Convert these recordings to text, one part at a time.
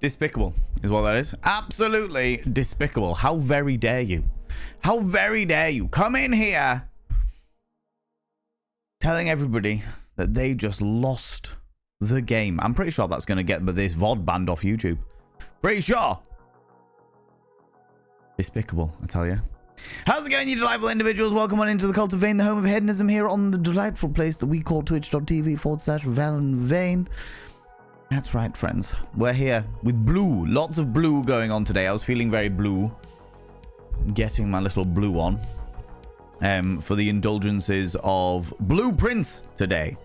Despicable is what that is. Absolutely despicable. How very dare you? How very dare you come in here telling everybody that they just lost the game. I'm pretty sure that's going to get this VOD banned off YouTube. Pretty sure. Despicable, I tell you. How's it going, you delightful individuals? Welcome on into the Cult of Vain, the home of hedonism, here on the delightful place that we call twitch.tv/ValenVain. That's right, friends. We're here with blue. Lots of blue going on today. I was feeling very blue. Getting my little blue on. For the indulgences of Blue Prince today.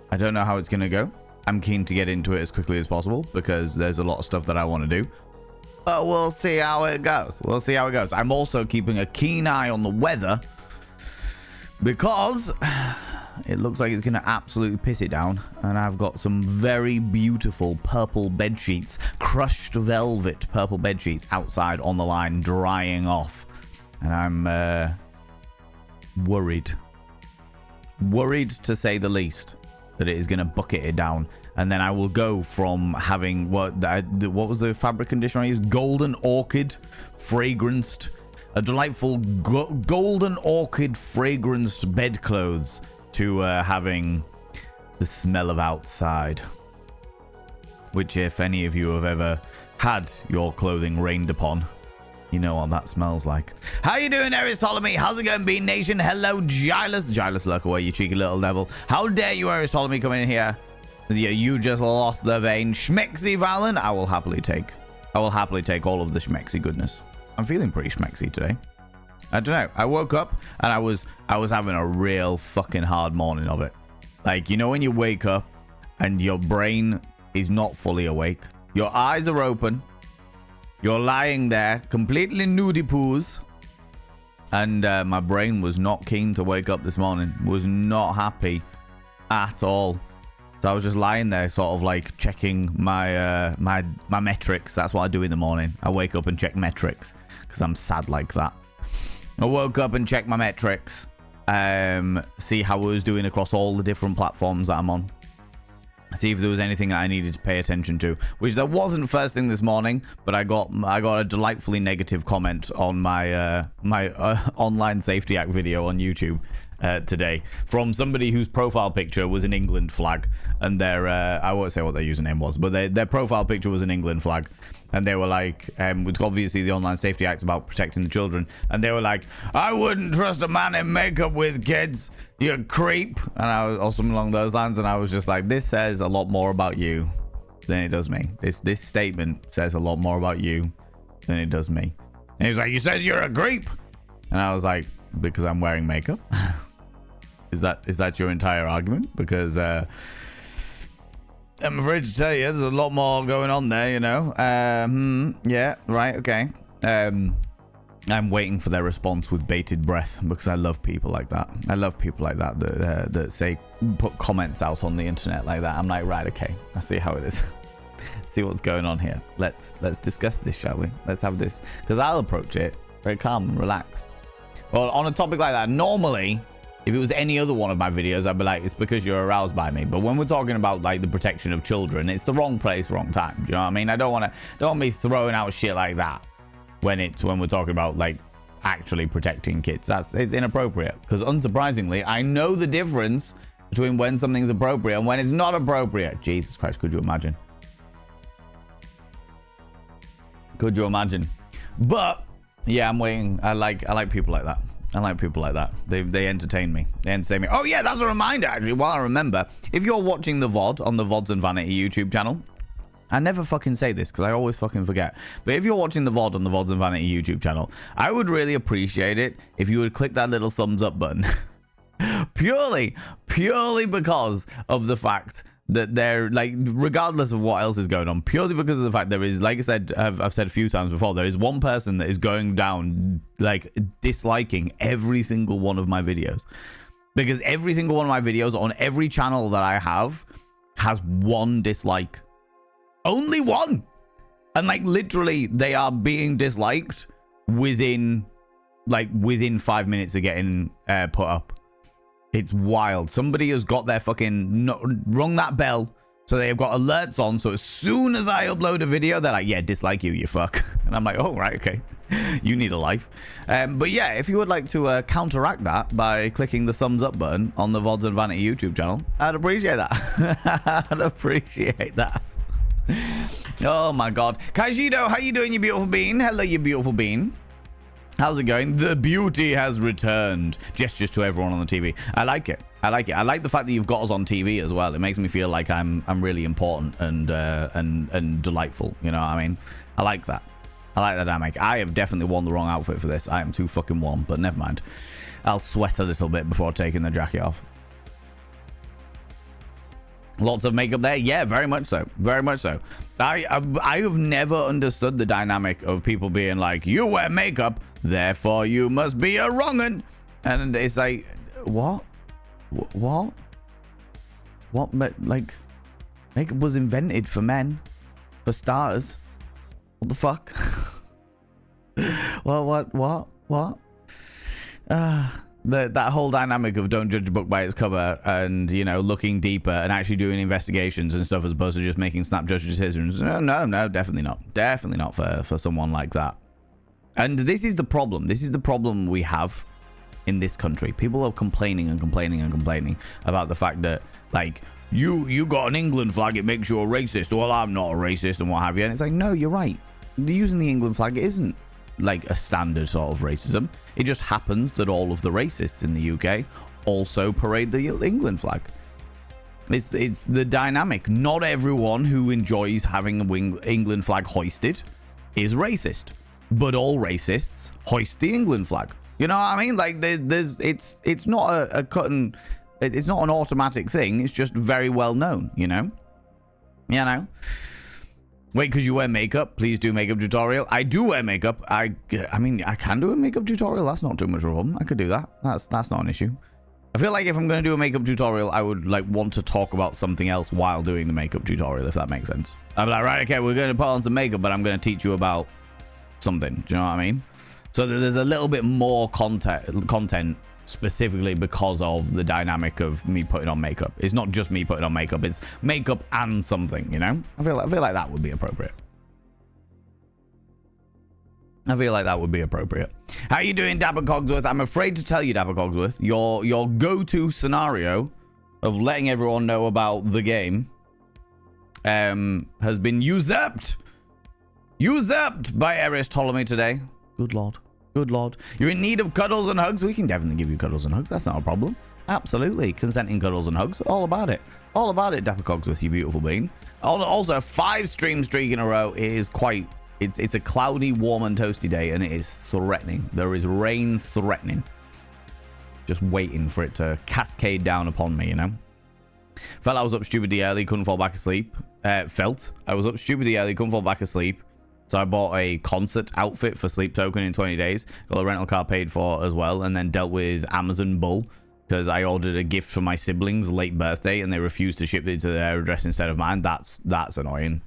I don't know how it's going to go. I'm keen to get into it as quickly as possible because there's a lot of stuff that I want to do. But we'll see how it goes. We'll see how it goes. I'm also keeping a keen eye on the weather because it looks like it's going to absolutely piss it down. And I've got some very beautiful purple bed sheets, crushed velvet purple bed sheets outside on the line drying off. And I'm worried. Worried to say the least that it is going to bucket it down. And then I will go from having what was the fabric conditioner I used? Golden orchid fragranced, a delightful golden orchid fragranced bedclothes to having the smell of outside. Which, if any of you have ever had your clothing rained upon, you know what that smells like. How you doing, Aristolomy? How's it going, Bean Nation? Hello, Gilus. Gilus, look away, you cheeky little devil. How dare you, Aristolomy, come in here? Yeah, you just lost the vein. Schmexy Valen, I will happily take all of the schmexy goodness. I'm feeling pretty schmexy today. I don't know. I woke up and I was having a real fucking hard morning of it. Like, you know when you wake up and your brain is not fully awake. Your eyes are open. You're lying there, completely nudie poos. And my brain was not keen to wake up this morning. Was not happy at all. So I was just lying there, sort of like checking my my metrics. That's what I do in the morning. I wake up and check metrics because I'm sad like that. I woke up and checked my metrics, see how I was doing across all the different platforms that I'm on. See if there was anything that I needed to pay attention to, which there wasn't first thing this morning. But I got a delightfully negative comment on my Online Safety Act video on YouTube. Today from somebody whose profile picture was an England flag, and their I won't say what their username was, but their profile picture was an England flag, and they were like, obviously the Online Safety Act's about protecting the children, and they were like, I wouldn't trust a man in makeup with kids, you creep, and I was, or something along those lines, and I was just like, this says a lot more about you than it does me. This statement says a lot more about you than it does me. And he was like, you said you're a creep, and I was like, because I'm wearing makeup. Is that your entire argument? Because I'm afraid to tell you, there's a lot more going on there, you know. Yeah, right, okay. I'm waiting for their response with bated breath because I love people like that. I love people like that that say, put comments out on the internet like that. I'm like, right, okay, I see how it is. See what's going on here. Let's discuss this, shall we? Let's have this, because I'll approach it very calm and relaxed. Well, on a topic like that, normally, if it was any other one of my videos, I'd be like, it's because you're aroused by me. But when we're talking about like the protection of children, it's the wrong place, wrong time. Do you know what I mean? I don't want to be throwing out shit like that when we're talking about like actually protecting kids. It's inappropriate. Because unsurprisingly, I know the difference between when something's appropriate and when it's not appropriate. Jesus Christ, could you imagine? Could you imagine? But yeah, I'm waiting. I like people like that. I like people like that. They entertain me. They entertain me. Oh yeah, that's a reminder actually. While I remember, if you're watching the VOD on the VODs and Vanity YouTube channel, I never fucking say this because I always fucking forget. But if you're watching the VOD on the VODs and Vanity YouTube channel, I would really appreciate it if you would click that little thumbs up button. purely because of the fact that they're like, regardless of what else is going on, purely because of the fact there is, like I said, I've said a few times before, there is one person that is going down like disliking every single one of my videos, because every single one of my videos on every channel that I have has one dislike, only one, and like literally they are being disliked within 5 minutes of getting put up. It's wild. Somebody has got their fucking rung that bell So they've got alerts on. So as soon as I upload a video, they're like, yeah, dislike you, you fuck. And I'm like, oh, right, okay. You need a life. But yeah, if you would like to counteract that by clicking the thumbs up button on the VODs and Vanity YouTube channel, I'd appreciate that. I'd appreciate that. Oh my god. Kajito, how you doing, you beautiful bean? Hello, you beautiful bean. How's it going? The beauty has returned. Gestures to everyone on the TV. I like it. I like it. I like the fact that you've got us on TV as well. It makes me feel like I'm really important and delightful. You know what I mean? I like that. I like that dynamic. I have definitely worn the wrong outfit for this. I am too fucking warm, but never mind. I'll sweat a little bit before taking the jacket off. Lots of makeup there. Yeah, very much so. Very much so. I have never understood the dynamic of people being like, you wear makeup, therefore you must be a wrong'un. And it's like, what? What? Like, makeup was invented for men, for starters. What the fuck? What? That whole dynamic of don't judge a book by its cover, and you know, looking deeper and actually doing investigations and stuff as opposed to just making snap judgment decisions. No, definitely not for someone like that. And this is the problem. This is the problem we have in this country. People are complaining about the fact that, like, you got an England flag, it makes you a racist. Well, I'm not a racist and what have you. And it's like, no, you're right. Using the England flag isn't like a standard sort of racism. It just happens that all of the racists in the UK also parade the England flag. It's the dynamic. Not everyone who enjoys having an England flag hoisted is racist, but all racists hoist the England flag. You know what I mean? Like, it's not a cut and it's not an automatic thing. It's just very well known. You know. Wait, because you wear makeup? Please do makeup tutorial. I do wear makeup. I mean, I can do a makeup tutorial. That's not too much of a problem. I could do that. That's not an issue. I feel like if I'm going to do a makeup tutorial, I would like want to talk about something else while doing the makeup tutorial, if that makes sense. I'm like, right, okay, we're going to put on some makeup, but I'm going to teach you about something. Do you know what I mean? So there's a little bit more content specifically because of the dynamic of me putting on makeup. It's not just me putting on makeup, it's makeup and something, you know? I feel like that would be appropriate. How you doing, Dapper Cogsworth? I'm afraid to tell you, Dapper Cogsworth, your go-to scenario of letting everyone know about the game has been usurped by Eris Ptolemy today. Good lord. You're in need of cuddles and hugs? We can definitely give you cuddles and hugs. That's not a problem. Absolutely. Consenting cuddles and hugs. All about it. Dapper Cogsworth, you beautiful being. Also, 5 stream streak in a row is quite... It's a cloudy, warm and toasty day, and it is threatening. There is rain threatening. Just waiting for it to cascade down upon me, you know? Felt I was up stupidly early, couldn't fall back asleep. I was up stupidly early, couldn't fall back asleep. So I bought a concert outfit for Sleep Token in 20 days. Got a rental car paid for as well. And then dealt with Amazon Bull. Because I ordered a gift for my siblings' late birthday. And they refused to ship it to their address instead of mine. That's annoying.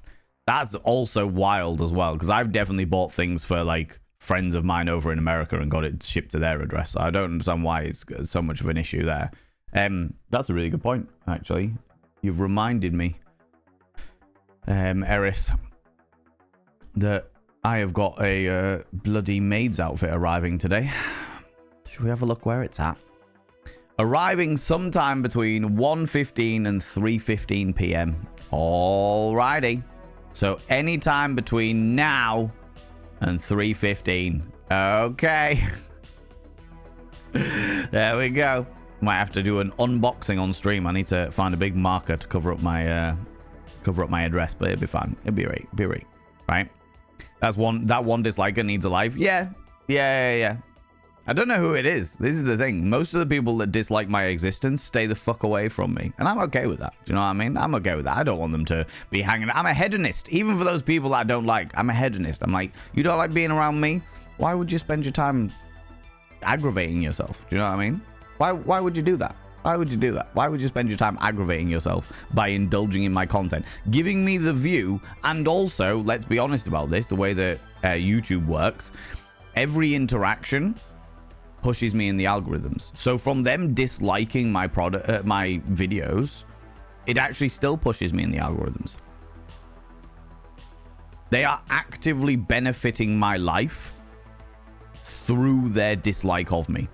That's also wild as well. Because I've definitely bought things for, like, friends of mine over in America and got it shipped to their address. So I don't understand why it's so much of an issue there. That's a really good point, actually. You've reminded me, Eris, that I have got a bloody maid's outfit arriving today. Should we have a look where it's at? Arriving sometime between 1:15 and 3:15 p.m. Alrighty. So anytime between now and 3:15. Okay. There we go. Might have to do an unboxing on stream. I need to find a big marker to cover up my address, but it'll be fine. It'll be right. Right? That one disliker needs a life. Yeah. I don't know who it is. This is the thing. Most of the people that dislike my existence stay the fuck away from me. And I'm okay with that. Do you know what I mean? I'm okay with that. I don't want them to be hanging. I'm a hedonist. Even for those people that I don't like, I'm a hedonist. I'm like, you don't like being around me? Why would you spend your time aggravating yourself? Do you know what I mean? Why would you do that? Why would you do that? Why would you spend your time aggravating yourself by indulging in my content? Giving me the view, and also, let's be honest about this, the way that YouTube works, every interaction pushes me in the algorithms. So from them disliking my product, my videos, it actually still pushes me in the algorithms. They are actively benefiting my life through their dislike of me.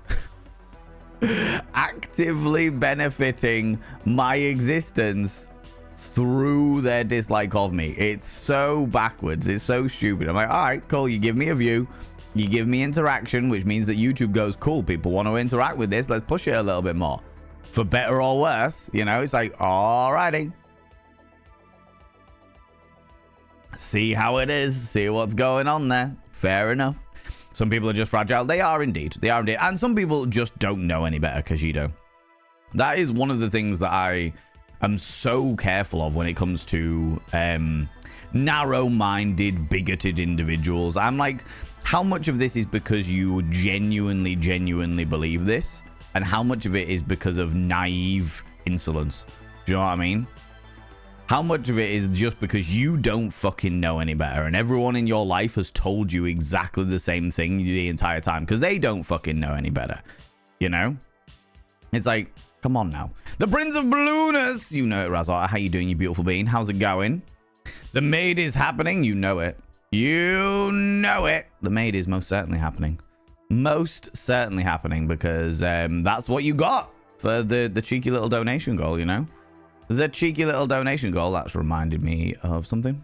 Actively benefiting my existence through their dislike of me. It's so backwards. It's so stupid. I'm like, all right, cool. You give me a view. You give me interaction, which means that YouTube goes, cool, people want to interact with this. Let's push it a little bit more. For better or worse, you know, it's like, alrighty. See how it is. See what's going on there. Fair enough. Some people are just fragile. They are indeed. They are indeed. And some people just don't know any better, Kashido. That is one of the things that I am so careful of when it comes to narrow-minded, bigoted individuals. I'm like, how much of this is because you genuinely believe this? And how much of it is because of naive insolence? Do you know what I mean? How much of it is just because you don't fucking know any better and everyone in your life has told you exactly the same thing the entire time because they don't fucking know any better, you know? It's like, come on now. The Prince of Ballooners! You know it, Razor. How you doing, you beautiful being? How's it going? The maid is happening. You know it. You know it. The maid is most certainly happening. Most certainly happening because that's what you got for the cheeky little donation goal, you know? The cheeky little donation goal. That's reminded me of something.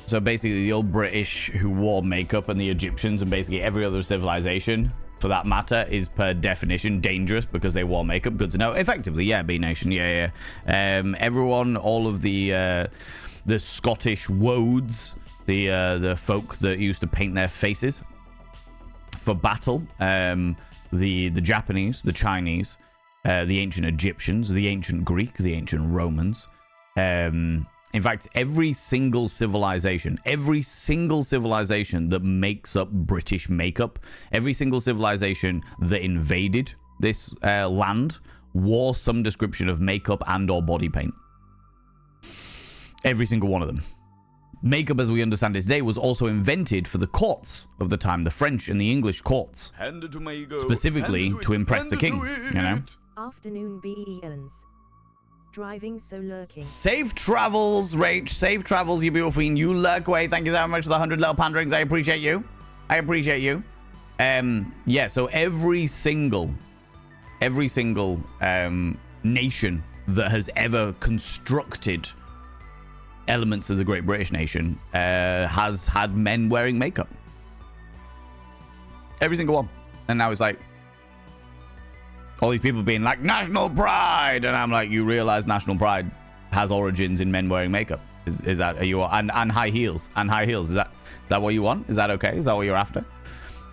So basically the old British who wore makeup and the Egyptians and basically every other civilization for that matter is per definition dangerous because they wore makeup. Good to know. Effectively, yeah, B Nation, yeah. Everyone, all of the Scottish woads, the folk that used to paint their faces for battle, the Japanese, the Chinese, the ancient Egyptians, the ancient Greek, the ancient Romans. In fact, every single civilization that makes up British makeup, every single civilization that invaded this land wore some description of makeup and or body paint. Every single one of them. Makeup, as we understand it today, was also invented for the courts of the time, the French and the English courts, specifically to impress the king, you know? Afternoon BE Ellens. Driving so lurking. Safe travels, Rach. Safe travels, you beautiful queen. You lurk away. Thank you so much for the 100 little panderings. I appreciate you. Yeah, so every single nation that has ever constructed elements of the Great British Nation has had men wearing makeup. Every single one. And now it's like, all these people being like, national pride! And I'm like, you realize national pride has origins in men wearing makeup. Is that, are you, and high heels. And high heels. Is that what you want? Is that okay? Is that what you're after?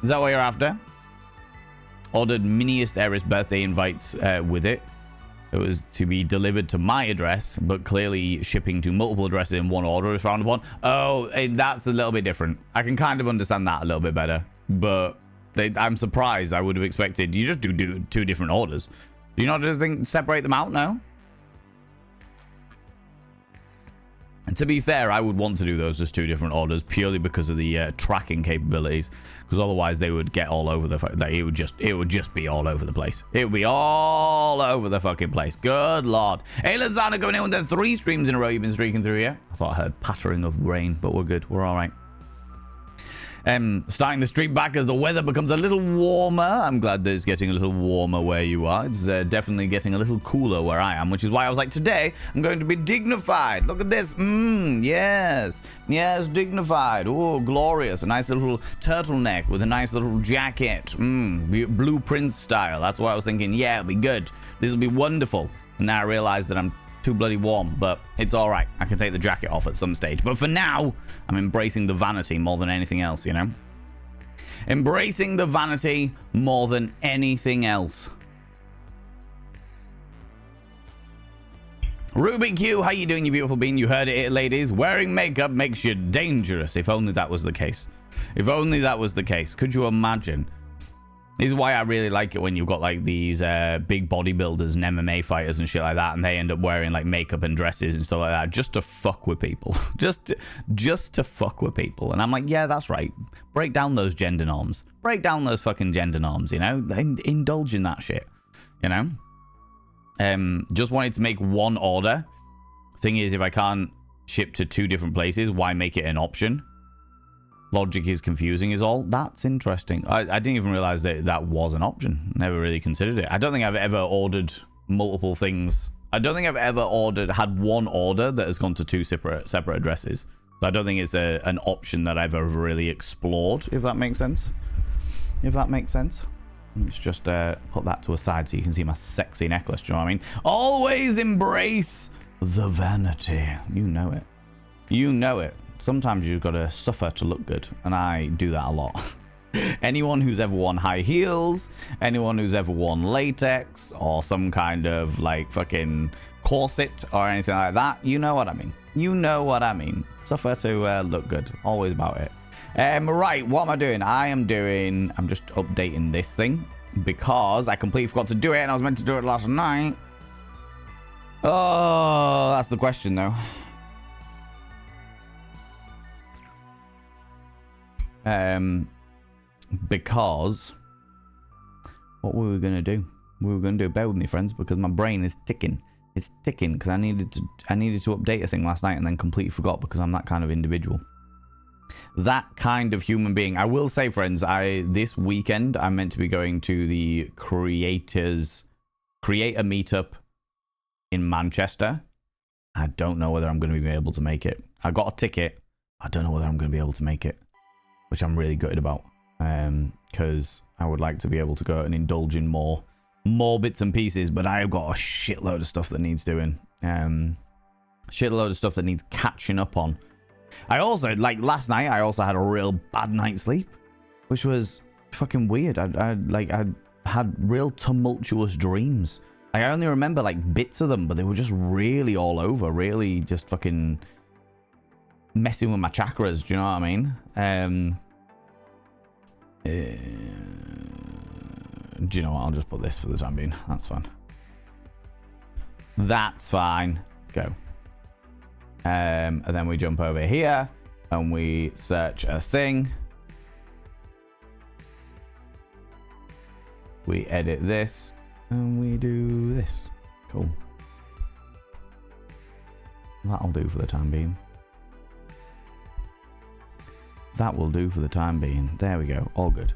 Is that what you're after? Ordered miniest heiress birthday invites with it. It was to be delivered to my address, but clearly shipping to multiple addresses in one order is frowned upon. Oh, that's a little bit different. I can kind of understand that a little bit better, but I'm surprised. I would have expected you just do two different orders. Do you not just think separate them out now? And to be fair, I would want to do those as two different orders purely because of the tracking capabilities. Because otherwise, they would get all over the. It would just be all over the place. It would be all over the fucking place. Good lord. Hey, Lazana coming in with the 3 streams in a row you've been streaking through here. I thought I heard pattering of rain, but we're good. We're all right. Starting the streak back as the weather becomes a little warmer. I'm glad that it's getting a little warmer where you are. It's definitely getting a little cooler where I am, which is why I was like, today I'm going to be dignified. Look at this. Yes, dignified. Oh, glorious. A nice little turtleneck with a nice little jacket. Blue Prince style. That's what I was thinking. Yeah, it'll be good. This will be wonderful. And now I realize that I'm too bloody warm, but it's all right. I can take the jacket off at some stage. But for now, I'm embracing the vanity more than anything else, you know? Embracing the vanity more than anything else. Ruby Q, how you doing, you beautiful bean? You heard it, ladies. Wearing makeup makes you dangerous. If only that was the case. If only that was the case. Could you imagine? This is why I really like it when you've got like these big bodybuilders and MMA fighters and shit like that, and they end up wearing like makeup and dresses and stuff like that just to fuck with people. just to fuck with people. And I'm like, yeah, that's right. Break down those gender norms. Break down those fucking gender norms, you know? Indulge in that shit, you know? Just wanted to make one order. Thing is, if I can't ship to 2 different places, why make it an option? Logic is confusing is all. That's interesting. I didn't even realize that that was an option. Never really considered it. I don't think I've ever ordered multiple things. I don't think I've ever had one order that has gone to 2 separate addresses. So I don't think it's an option that I've ever really explored, if that makes sense. Let's just put that to a side so you can see my sexy necklace. Do you know what I mean? Always embrace the vanity. You know it. You know it. Sometimes you've got to suffer to look good, and I do that a lot. Anyone who's ever worn high heels, anyone who's ever worn latex or some kind of like fucking corset or anything like that, you know what I mean. You know what I mean. Suffer to look good. Always about it. Right, what am I doing? I'm just updating this thing because I completely forgot to do it, and I was meant to do it last night. Oh, that's the question though. Because what were we gonna do? Bear with me, friends, because my brain is ticking. It's ticking because I needed to update a thing last night and then completely forgot because I'm that kind of individual. That kind of human being. I will say, friends, this weekend I'm meant to be going to the creator meetup in Manchester. I don't know whether I'm going to be able to make it. I got a ticket. I don't know whether I'm going to be able to make it, which I'm really gutted about, because I would like to be able to go and indulge in more bits and pieces, but I've got a shitload of stuff that needs doing. Shitload of stuff that needs catching up on. I also, like last night, I also had a real bad night's sleep, which was fucking weird. I had real tumultuous dreams. Like, I only remember like bits of them, but they were just really all over, really just fucking messing with my chakras. Do you know what I mean? Do you know what? I'll just put this for the time being. That's fine. That's fine. Go. And then we jump over here and we search a thing. We edit this and we do this. Cool. That'll do for the time being. That will do for the time being. There we go. All good.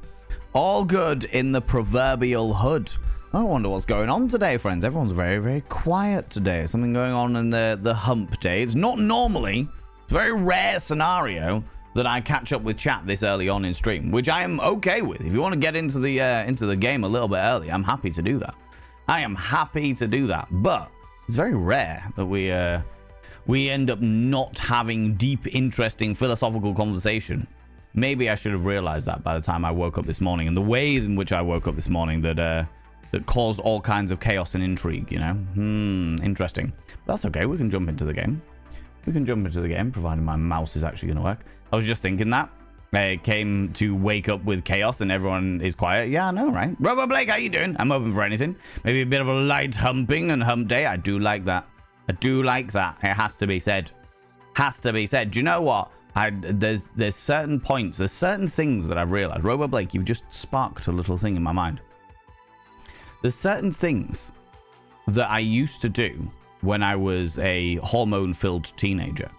All good in the proverbial hood. I wonder what's going on today, friends. Everyone's very, very quiet today. Something going on in the hump day. It's not normally. It's a very rare scenario that I catch up with chat this early on in stream, which I am okay with. If you want to get into the game a little bit early, I'm happy to do that. I am happy to do that. But it's very rare that we end up not having deep, interesting, philosophical conversation. Maybe I should have realized that by the time I woke up this morning, and the way in which I woke up this morning that caused all kinds of chaos and intrigue, you know? Interesting. That's okay. We can jump into the game. Providing my mouse is actually going to work. I was just thinking that. I came to wake up with chaos and everyone is quiet. Yeah, I know, right? Robo Blake, how you doing? I'm open for anything. Maybe a bit of a light humping and hump day. I do like that. It has to be said. Do you know what? There's certain points, there's certain things that I've realized. Robo Blake, you've just sparked a little thing in my mind. There's certain things that I used to do when I was a hormone-filled teenager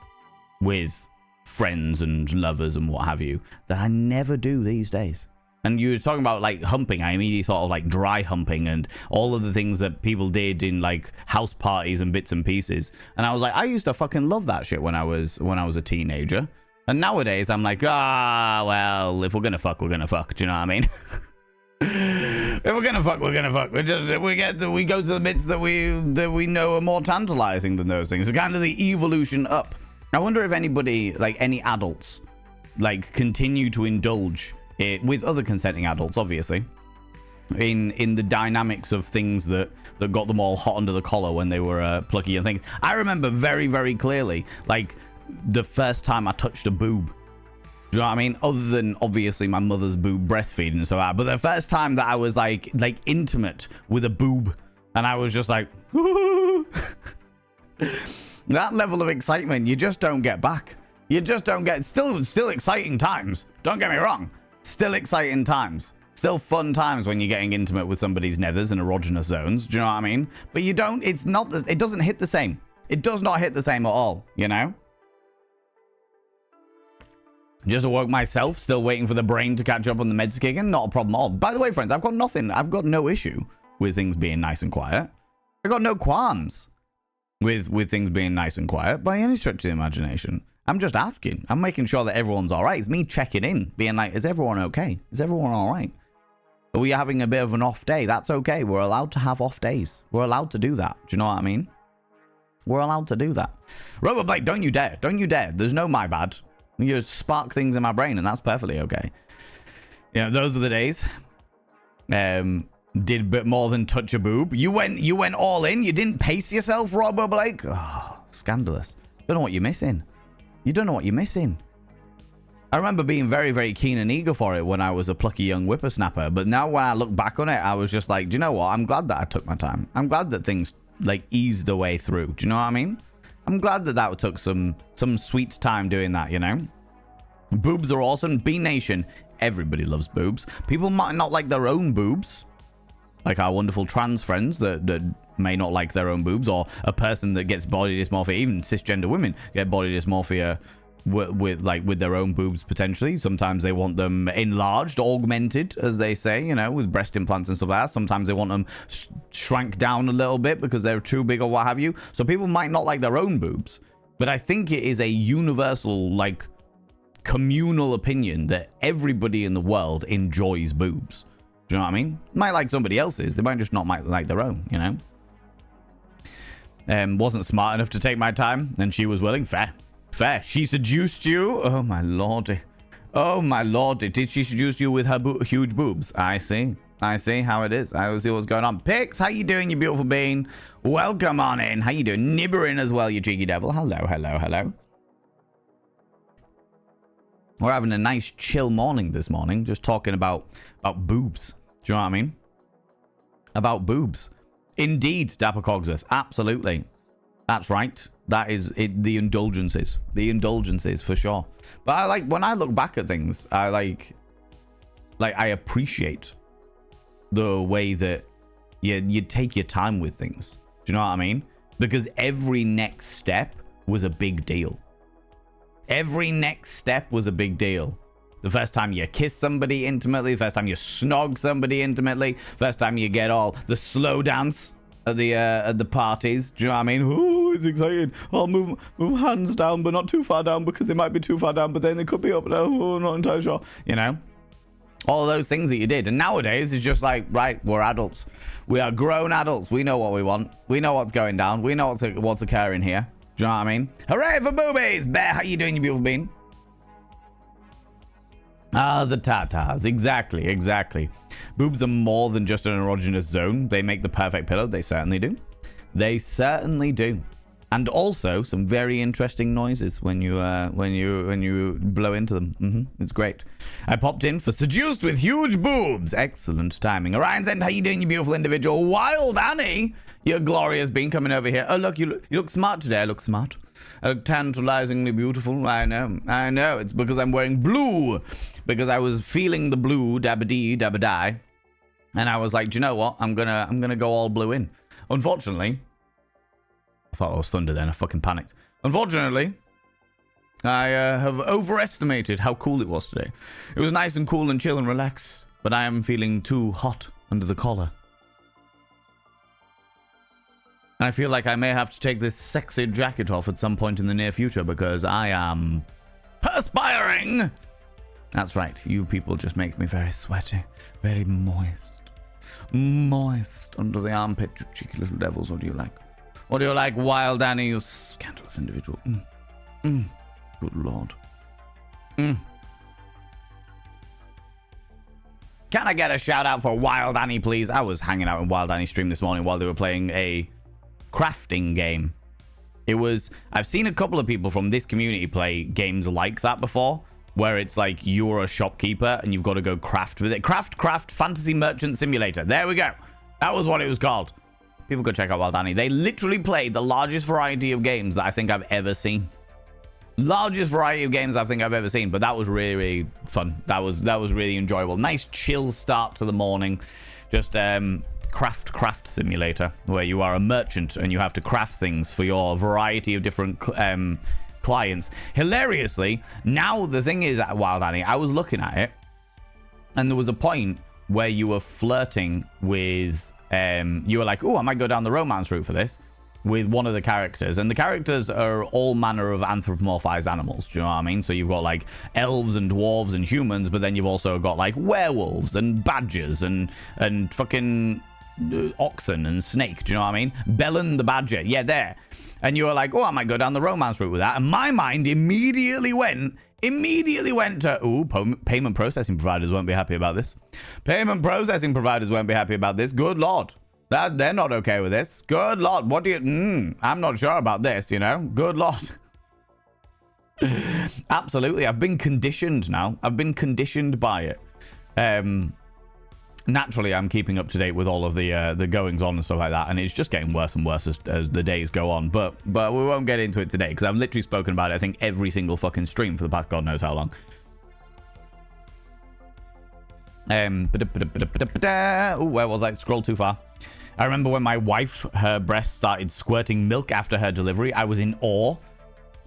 with friends and lovers and what have you that I never do these days. And you were talking about like humping. I immediately thought of like dry humping and all of the things that people did in like house parties and bits and pieces. And I was like, I used to fucking love that shit when I was a teenager. And nowadays I'm like, well, if we're gonna fuck, we're gonna fuck. Do you know what I mean? If we're gonna fuck, we're gonna fuck. We go to the bits that we know are more tantalizing than those things. It's kind of the evolution up. I wonder if anybody, like any adults, like continue to indulge it with other consenting adults, obviously, in the dynamics of things that got them all hot under the collar when they were plucky and things. I remember very, very clearly, like the first time I touched a boob. Do you know what I mean? Other than obviously my mother's boob breastfeeding and so that. But the first time that I was like intimate with a boob, and I was just like, that level of excitement, you just don't get back. You just don't get. Still exciting times. Don't get me wrong. Still exciting times. Still fun times when you're getting intimate with somebody's nethers and erogenous zones. Do you know what I mean? But you don't. It's not. It doesn't hit the same. It does not hit the same at all. You know. Just awoke myself, still waiting for the brain to catch up on the meds kicking. Not a problem at all. By the way, friends, I've got nothing. I've got no issue with things being nice and quiet. I've got no qualms with things being nice and quiet by any stretch of the imagination. I'm just asking. I'm making sure that everyone's all right. It's me checking in, being like, is everyone okay? Is everyone all right? Are we having a bit of an off day? That's okay. We're allowed to have off days. We're allowed to do that. Do you know what I mean? We're allowed to do that. Robert Blake, don't you dare. Don't you dare. There's no my bad. You spark things in my brain, and that's perfectly okay. You know, those are the days. Did a bit more than touch a boob. You went all in. You didn't pace yourself, Robert Blake. Oh, scandalous. Don't know what you're missing. You don't know what you're missing. I remember being very, very keen and eager for it when I was a plucky young whippersnapper. But now when I look back on it, I was just like, do you know what? I'm glad that I took my time. I'm glad that things like eased the way through. Do you know what I mean? I'm glad that that took some sweet time doing that, you know? Boobs are awesome. B Nation, everybody loves boobs. People might not like their own boobs. Like our wonderful trans friends that may not like their own boobs, or a person that gets body dysmorphia. Even cisgender women get body dysmorphia with their own boobs potentially. Sometimes they want them enlarged, augmented, as they say, you know, with breast implants and stuff like that. Sometimes they want them shrank down a little bit because they're too big or what have you. So people might not like their own boobs, but I think it is a universal, like, communal opinion that everybody in the world enjoys boobs. Do you know what I mean? Might like somebody else's. They might just not like their own, you know? Wasn't smart enough to take my time, and she was willing. Fair. She seduced you? Oh, my lordy. Oh, my lordy. Did she seduce you with her huge boobs? I see how it is. I see what's going on. Pix, how you doing, you beautiful being? Welcome on in. How you doing? Nibbering as well, you cheeky devil. Hello. We're having a nice chill morning this morning, just talking about boobs. Do you know what I mean? About boobs. Indeed, Dapper Cogsus. Absolutely. That's right. That is it. The indulgences for sure. But I like, when I look back at things, I I appreciate the way that you take your time with things. Do you know what I mean? Because every next step was a big deal. Every next step was a big deal. The first time you kiss somebody intimately, the first time you snog somebody intimately, first time you get all the slow dance at the parties. Do you know what I mean? Oh, it's exciting. I'll move hands down, but not too far down, because they might be too far down, but then they could be up. No, not entirely sure. You know? All of those things that you did. And nowadays, it's just like, right, we're adults. We are grown adults. We know what we want. We know what's going down. We know what's occurring here. Do you know what I mean? Hooray for boobies! Bear, how you doing, you beautiful bean? Ah, the tatas. Exactly. Boobs are more than just an erogenous zone. They make the perfect pillow. They certainly do. And also some very interesting noises when you blow into them. It's great. I popped in for seduced with huge boobs. Excellent timing. Orion's End, how you doing, you beautiful individual? Wild Annie, your glorious being coming over here. Oh, look, you look smart today. I look smart. I look tantalizingly beautiful. I know. It's because I'm wearing blue. Because I was feeling the blue, dabba-dee, dabba-die. And I was like, do you know what? I'm gonna go all blue in. Unfortunately, I thought I was thunder then. I fucking panicked. Unfortunately, I have overestimated how cool it was today. It was nice and cool and chill and relaxed, but I am feeling too hot under the collar. And I feel like I may have to take this sexy jacket off at some point in the near future because I am perspiring. That's right. You people just make me very sweaty, very moist. Moist under the armpit, you cheeky little devils. What do you like? What do you like, Wild Annie, you scandalous individual? Good Lord. Can I get a shout out for Wild Annie, please? I was hanging out in Wild Annie's stream this morning while they were playing a crafting game. I've seen a couple of people from this community play games like that before, where it's like you're a shopkeeper and you've got to go craft with it. Craft Fantasy Merchant Simulator. There we go. That was what it was called. People go check out Wild Annie. They literally played the largest variety of games that I think I've ever seen. Largest variety of games I think I've ever seen, but that was really, really fun. That was really enjoyable. Nice chill start to the morning. Just craft simulator, where you are a merchant and you have to craft things for your variety of different clients. Hilariously, now the thing is at Wild Annie, I was looking at it, and there was a point where you were flirting with, you were like, oh, I might go down the romance route for this, with one of the characters. And the characters are all manner of anthropomorphized animals. Do you know what I mean? So you've got like elves and dwarves and humans, but then you've also got like werewolves and badgers and fucking oxen and snake. Do you know what I mean? Bellin the badger. Yeah, there. And you were like, oh, I might go down the romance route with that. And my mind immediately went to, ooh, payment processing providers won't be happy about this. Payment processing providers won't be happy about this. Good Lord. They're not okay with this. Good Lord. What do you... I'm not sure about this, you know? Good Lord. Absolutely. I've been conditioned now. I've been conditioned by it. Naturally, I'm keeping up to date with all of the goings on and stuff like that, and it's just getting worse and worse as the days go on. But we won't get into it today, because I've literally spoken about it, I think, every single fucking stream for the past God knows how long. Where was I? Scroll too far. I remember when my wife, her breast started squirting milk after her delivery. I was in awe.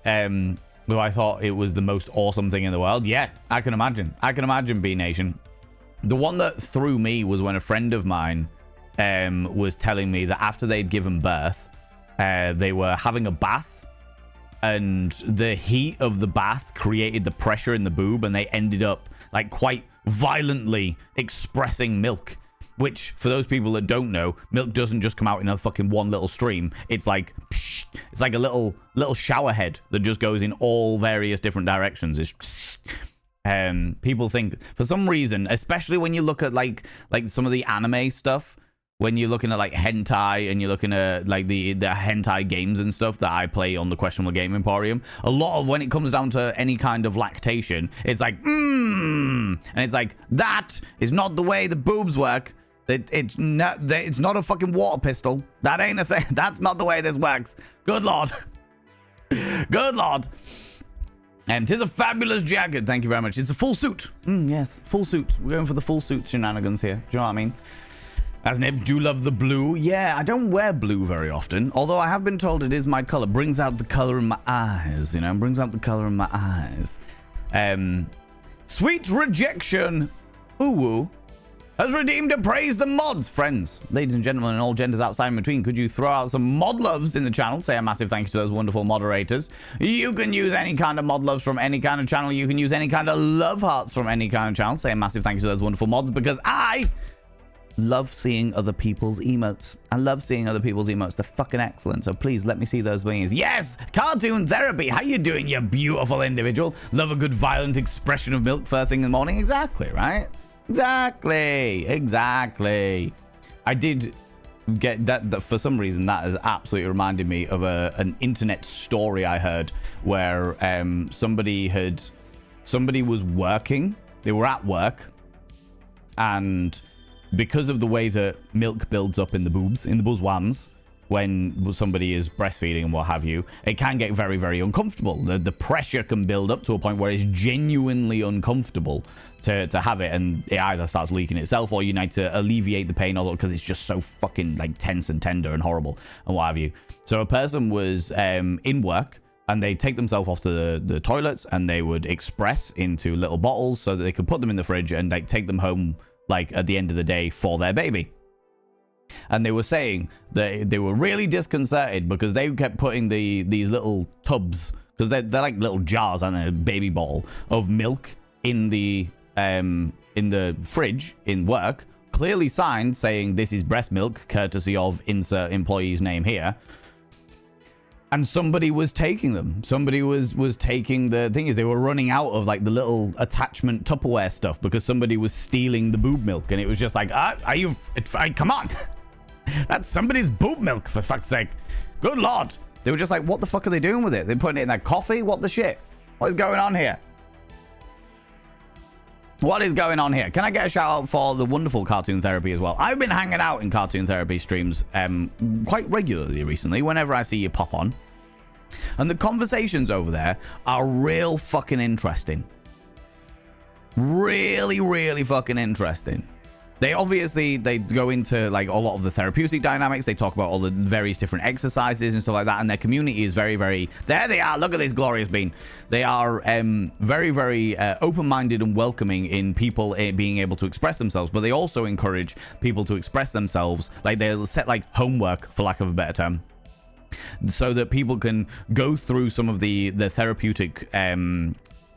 Though I thought it was the most awesome thing in the world. Yeah, I can imagine. I can imagine, B-Nation. The one that threw me was when a friend of mine was telling me that after they'd given birth, they were having a bath, and the heat of the bath created the pressure in the boob, and they ended up like quite violently expressing milk. Which, for those people that don't know, milk doesn't just come out in a fucking one little stream. It's like, psh, it's like a little shower head that just goes in all various different directions. It's people think, for some reason, especially when you look at like some of the anime stuff, when you're looking at like hentai and you're looking at like the hentai games and stuff that I play on the Questionable Game Emporium, a lot of when it comes down to any kind of lactation, it's like, and it's like, that is not the way the boobs work. It's not a fucking water pistol. That ain't a thing. That's not the way this works. Good Lord. Good Lord. Tis a fabulous jacket. Thank you very much. It's a full suit. Yes, full suit. We're going for the full suit shenanigans here. Do you know what I mean? As Nibs, do you love the blue? Yeah, I don't wear blue very often. Although I have been told it is my color. Brings out the color in my eyes. You know, brings out the color in my eyes. Sweet Rejection. Ooh. Has redeemed a praise the mods. Friends, ladies and gentlemen, and all genders outside and between, could you throw out some mod loves in the channel? Say a massive thank you to those wonderful moderators. You can use any kind of mod loves from any kind of channel. You can use any kind of love hearts from any kind of channel. Say a massive thank you to those wonderful mods, because I love seeing other people's emotes. I love seeing other people's emotes. They're fucking excellent. So please let me see those wings. Yes! Cartoon Therapy. How you doing, you beautiful individual? Love a good violent expression of milk first thing in the morning. Exactly, right? Exactly. I did get that for some reason. That has absolutely reminded me of an internet story I heard where somebody was working. They were at work, and because of the way that milk builds up in the boobs, in the boobs, when somebody is breastfeeding and what have you, it can get very, very uncomfortable. The pressure can build up to a point where it's genuinely uncomfortable to have it, and it either starts leaking itself, or you need to alleviate the pain, because it's just so fucking like tense and tender and horrible and what have you. So a person was in work, and they take themselves off to the toilets, and they would express into little bottles so that they could put them in the fridge and like take them home like at the end of the day for their baby. And they were saying that they were really disconcerted because they kept putting these little tubs, because they're like little jars, and a baby bottle of milk in the fridge in work, clearly signed saying this is breast milk, courtesy of insert employee's name here. And somebody was taking them. Somebody was taking the thing is they were running out of like the little attachment Tupperware stuff because somebody was stealing the boob milk, and it was just like, come on. That's somebody's boob milk, for fuck's sake. Good Lord. They were just like, what the fuck are they doing with it? They're putting it in their coffee? What the shit? What is going on here? What is going on here? Can I get a shout out for the wonderful Cartoon Therapy as well? I've been hanging out in Cartoon Therapy streams quite regularly recently, whenever I see you pop on. And the conversations over there are real fucking interesting. Really, really fucking interesting. They go into like a lot of the therapeutic dynamics. They talk about all the various different exercises and stuff like that. And their community is very, very, there they are. Look at this glorious bean. They are very, very open-minded and welcoming in people being able to express themselves. But they also encourage people to express themselves. Like they'll set like homework, for lack of a better term, so that people can go through some of the therapeutic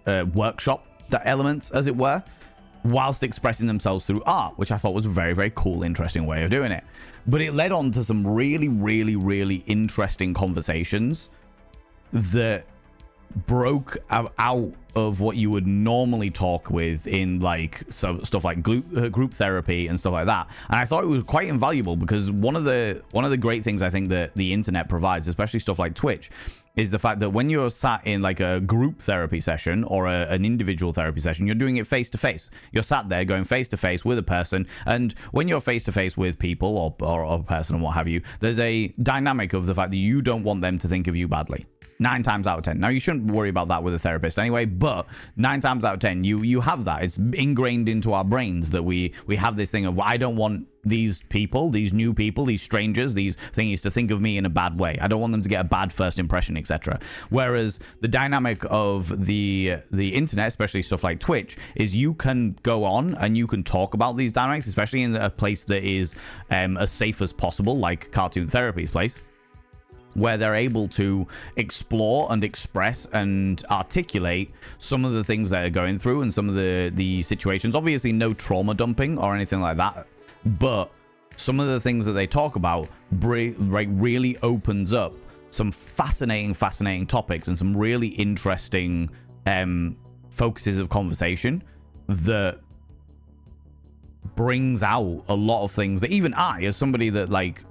workshop elements, as it were, whilst expressing themselves through art, which I thought was a very, very cool, interesting way of doing it. But it led on to some really, really, really interesting conversations that broke out of what you would normally talk with in like stuff like group therapy and stuff like that. And I thought it was quite invaluable, because one of the great things I think that the internet provides, especially stuff like Twitch, is the fact that when you're sat in like a group therapy session or an individual therapy session, you're doing it face to face. You're sat there going face to face with a person. And when you're face to face with people or a person and what have you, there's a dynamic of the fact that you don't want them to think of you badly. 9 times out of 10. Now, you shouldn't worry about that with a therapist anyway, but 9 times out of 10, you have that. It's ingrained into our brains that we have this thing of, I don't want these people, these new people, these strangers, these thingies to think of me in a bad way. I don't want them to get a bad first impression, etc. Whereas the dynamic of the internet, especially stuff like Twitch, is you can go on and you can talk about these dynamics, especially in a place that is as safe as possible, like Cartoon Therapy's place, where they're able to explore and express and articulate some of the things that are going through and some of the situations. Obviously, no trauma dumping or anything like that, but some of the things that they talk about really opens up some fascinating topics and some really interesting focuses of conversation that brings out a lot of things that even I, as somebody that like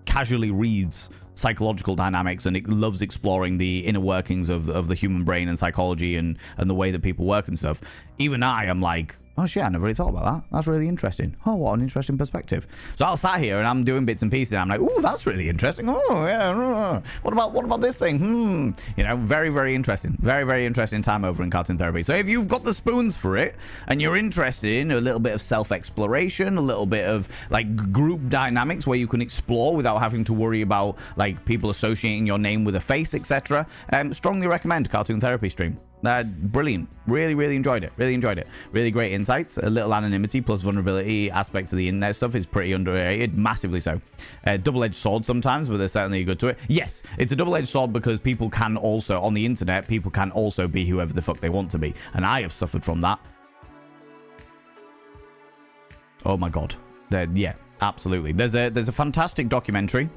casually reads psychological dynamics and it loves exploring the inner workings of the human brain and psychology and the way that people work and stuff, even I am like, oh shit, I never really thought about that. That's really interesting. Oh, what an interesting perspective. So I'll sat here and I'm doing bits and pieces and I'm like, oh, that's really interesting. Oh yeah. What about this thing? You know, very, very interesting. Very, very interesting time over in Cartoon Therapy. So if you've got the spoons for it and you're interested in a little bit of self-exploration, a little bit of like group dynamics where you can explore without having to worry about like people associating your name with a face, etc., strongly recommend Cartoon Therapy stream. Brilliant. Really enjoyed it. Really great insights. A little anonymity plus vulnerability aspects of the internet stuff is pretty underrated, massively so. Double-edged sword sometimes, but there's certainly good to it. Yes, it's a double-edged sword because people can also, on the internet, people can also be whoever the fuck they want to be. And I have suffered from that. Oh my god. Yeah, absolutely. There's a fantastic documentary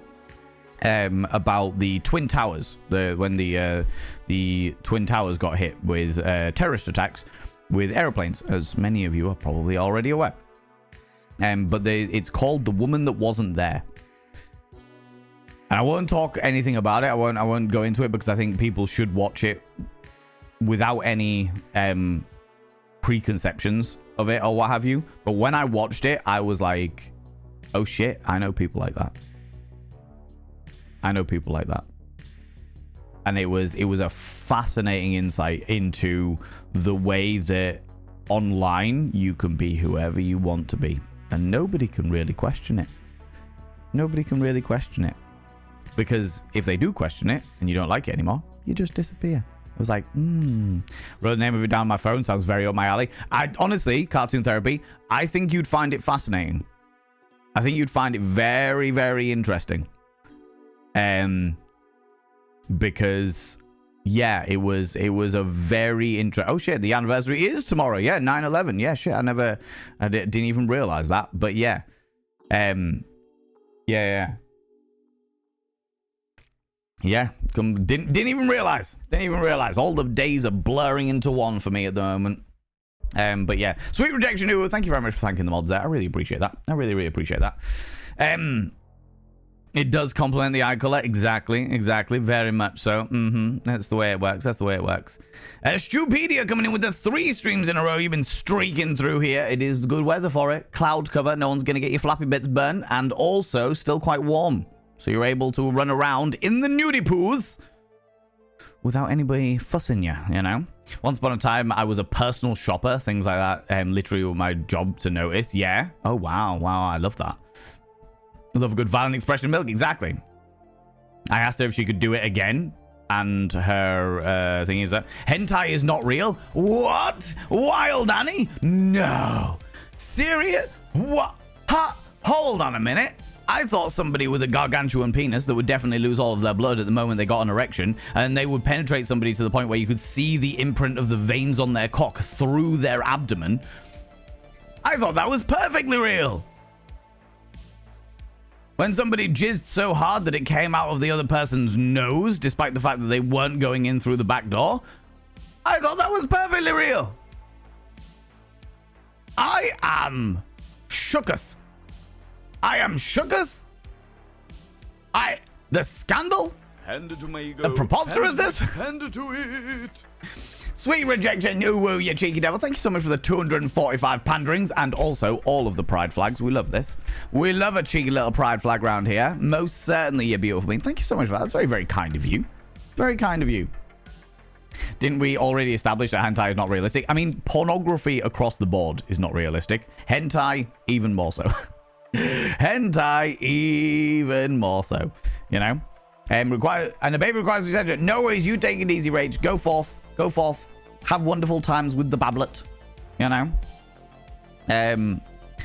about the Twin Towers, when the Twin Towers got hit with terrorist attacks with aeroplanes, as many of you are probably already aware. But it's called The Woman That Wasn't There. And I won't talk anything about it. I won't go into it because I think people should watch it without any preconceptions of it or what have you. But when I watched it, I was like, oh shit, I know people like that. And it was a fascinating insight into the way that online you can be whoever you want to be, and nobody can really question it. Because if they do question it and you don't like it anymore, you just disappear. I was like, wrote the name of it down on my phone. Sounds very up my alley. I honestly, Cartoon Therapy, I think you'd find it fascinating. I think you'd find it very, very interesting. Because yeah, it was a very interesting. Oh shit, the anniversary is tomorrow. Yeah, 9/11. Yeah, shit, I didn't even realize that. But yeah, yeah. Didn't even realize. All the days are blurring into one for me at the moment. But yeah, Sweet Rejection. Thank you very much for thanking the mods there. I really appreciate that. I really appreciate that. It does complement the eye color. Exactly. Very much so. That's the way it works. Stupedia coming in with the 3 streams in a row. You've been streaking through here. It is good weather for it. Cloud cover. No one's going to get your flappy bits burnt. And also still quite warm. So you're able to run around in the nudie poos without anybody fussing you, you know? Once upon a time, I was a personal shopper. Things like that. Literally my job to notice. Yeah. Oh, wow. I love that. I love a good violent expression of milk. Exactly. I asked her if she could do it again. And her thing is that hentai is not real. What? Wild Annie? No. Serious? What? Ha! Hold on a minute. I thought somebody with a gargantuan penis that would definitely lose all of their blood at the moment they got an erection, and they would penetrate somebody to the point where you could see the imprint of the veins on their cock through their abdomen. I thought that was perfectly real. When somebody jizzed so hard that it came out of the other person's nose, despite the fact that they weren't going in through the back door, I thought that was perfectly real. I am shooketh. The scandal? Hand it to my ego. The preposterousness? Hand it to it. Sweet rejection, no woo, you cheeky devil. Thank you so much for the 245 panderings and also all of the pride flags. We love this. We love a cheeky little pride flag round here. Most certainly, you beautiful being. Thank you so much for that. That's very, very kind of you. Very kind of you. Didn't we already establish that hentai is not realistic? I mean, pornography across the board is not realistic. Hentai, even more so. Hentai, even more so. You know? And the baby requires we said, no worries, you take it easy, Rage. Go forth. Have wonderful times with the bablet. You know?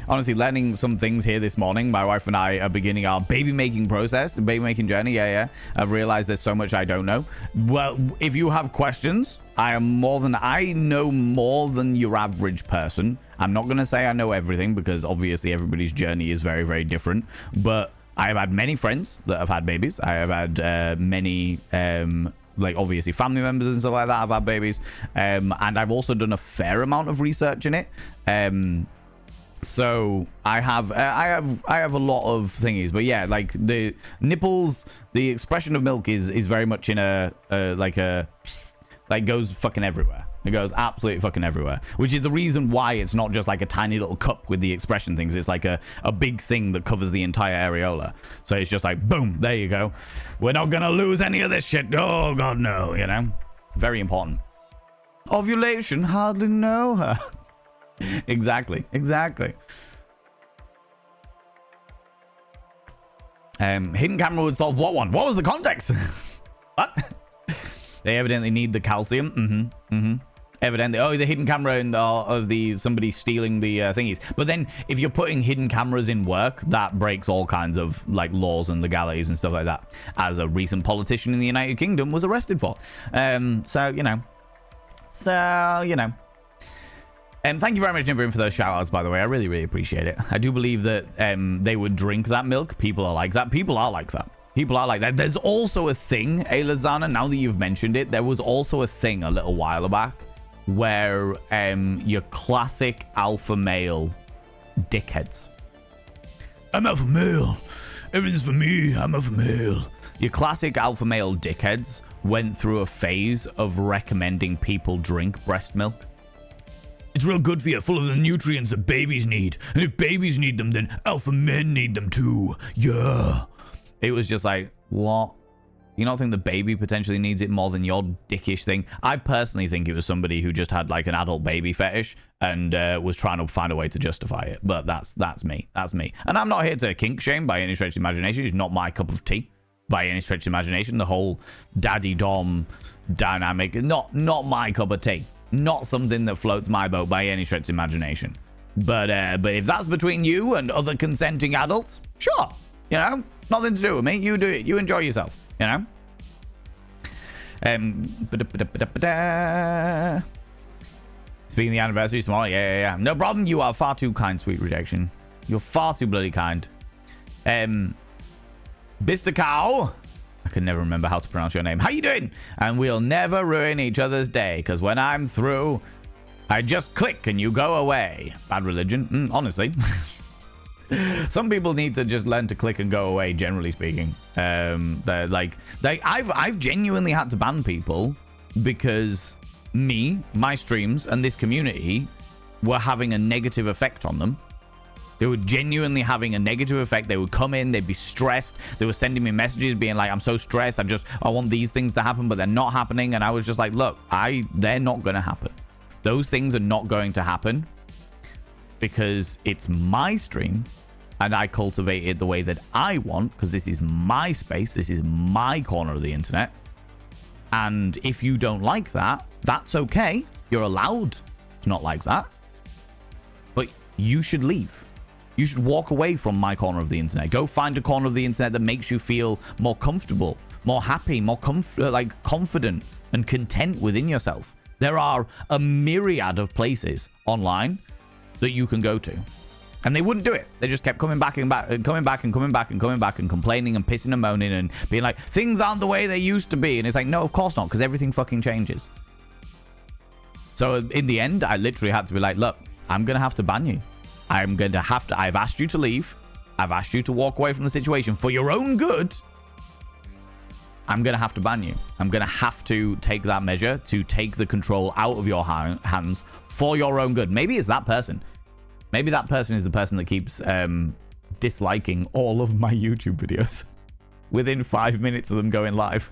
Honestly, learning some things here this morning. My wife and I are beginning our baby making process, baby making journey. Yeah. I've realized there's so much I don't know. Well, if you have questions, I know more than your average person. I'm not going to say I know everything because obviously everybody's journey is very, very different. But I have had many friends that have had babies. I have had many, like obviously family members and stuff like that have had babies. And I've also done a fair amount of research in it. So I have a lot of thingies, but yeah, like the nipples, the expression of milk is very much in like goes fucking everywhere. It goes absolutely fucking everywhere, which is the reason why it's not just like a tiny little cup with the expression things. It's like a big thing that covers the entire areola. So it's just like, boom, there you go. We're not going to lose any of this shit. Oh, God, no, you know? Very important. Ovulation, hardly know her. Exactly. Hidden camera would solve what one? What was the context? What? They evidently need the calcium. Evidently. Oh, the hidden camera and of the somebody stealing the thingies. But then if you're putting hidden cameras in work, that breaks all kinds of like laws and legalities and stuff like that. As a recent politician in the United Kingdom was arrested for. So you know. Thank you very much, Nimbrin, for those shout-outs, by the way. I really, really appreciate it. I do believe that they would drink that milk. People are like that. People are like that. There's also a thing, Lazana, now that you've mentioned it, there was also a thing a little while back where your classic alpha male dickheads. I'm alpha male. Everything's for me. I'm alpha male. Your classic alpha male dickheads went through a phase of recommending people drink breast milk. It's real good for you, full of the nutrients that babies need. And if babies need them, then alpha men need them too. Yeah. It was just like, what? You don't think the baby potentially needs it more than your dickish thing? I personally think it was somebody who just had like an adult baby fetish and was trying to find a way to justify it. But that's me. And I'm not here to kink shame by any stretch of the imagination. It's not my cup of tea by any stretch of the imagination. The whole daddy dom dynamic, not my cup of tea. Not something that floats my boat by any stretch of the imagination. But if that's between you and other consenting adults, sure. You know, nothing to do with me. You do it. You enjoy yourself. You know. Speaking of the anniversary tomorrow, yeah. No problem. You are far too kind, sweet rejection. You're far too bloody kind. Mr. Cow. I can never remember how to pronounce your name. How you doing? And we'll never ruin each other's day, because when I'm through, I just click and you go away. Bad religion, honestly. Some people need to just learn to click and go away, generally speaking. They're like I've genuinely had to ban people because my streams, and this community were having a negative effect on them. They were genuinely having a negative effect. They would come in, they'd be stressed. They were sending me messages being like, I'm so stressed. I want these things to happen, but they're not happening. And I was just like, look, they're not going to happen. Those things are not going to happen because it's my stream and I cultivate it the way that I want, because this is my space. This is my corner of the internet. And if you don't like that, that's okay. You're allowed to not like that. But you should leave. You should walk away from my corner of the internet. Go find a corner of the internet that makes you feel more comfortable, more happy, more confident and content within yourself. There are a myriad of places online that you can go to. And they wouldn't do it. They just kept coming back and back and coming back and coming back and coming back and complaining and pissing and moaning and being like, things aren't the way they used to be. And it's like, no, of course not, because everything fucking changes. So in the end, I literally had to be like, look, I'm going to have to ban you. I've asked you to leave. I've asked you to walk away from the situation for your own good. I'm going to have to ban you. I'm going to have to take that measure to take the control out of your hands for your own good. Maybe it's that person. Maybe that person is the person that keeps disliking all of my YouTube videos within 5 minutes of them going live.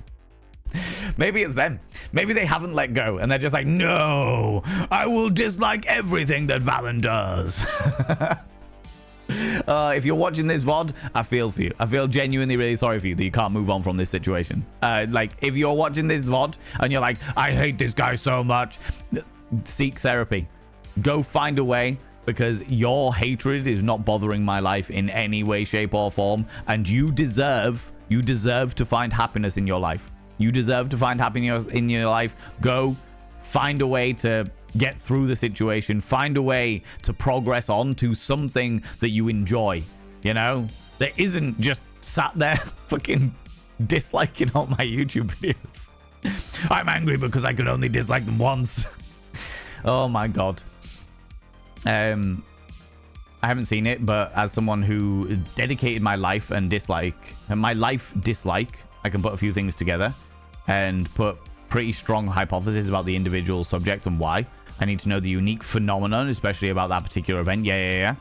Maybe it's them. Maybe they haven't let go and they're just like, no, I will dislike everything that Valen does. If you're watching this VOD, I feel for you. I feel genuinely really sorry for you that you can't move on from this situation. Like, if you're watching this VOD and you're like, I hate this guy so much, seek therapy. Go find a way, because your hatred is not bothering my life in any way, shape, or form. And you deserve to find happiness in your life. You deserve to find happiness in your life. Go find a way to get through the situation. Find a way to progress on to something that you enjoy. You know? That isn't just sat there fucking disliking all my YouTube videos. I'm angry because I could only dislike them once. Oh my god. I haven't seen it, but as someone who dedicated my life and dislike, I can put a few things together and put pretty strong hypotheses about the individual subject and why. I need to know the unique phenomenon, especially about that particular event. Yeah.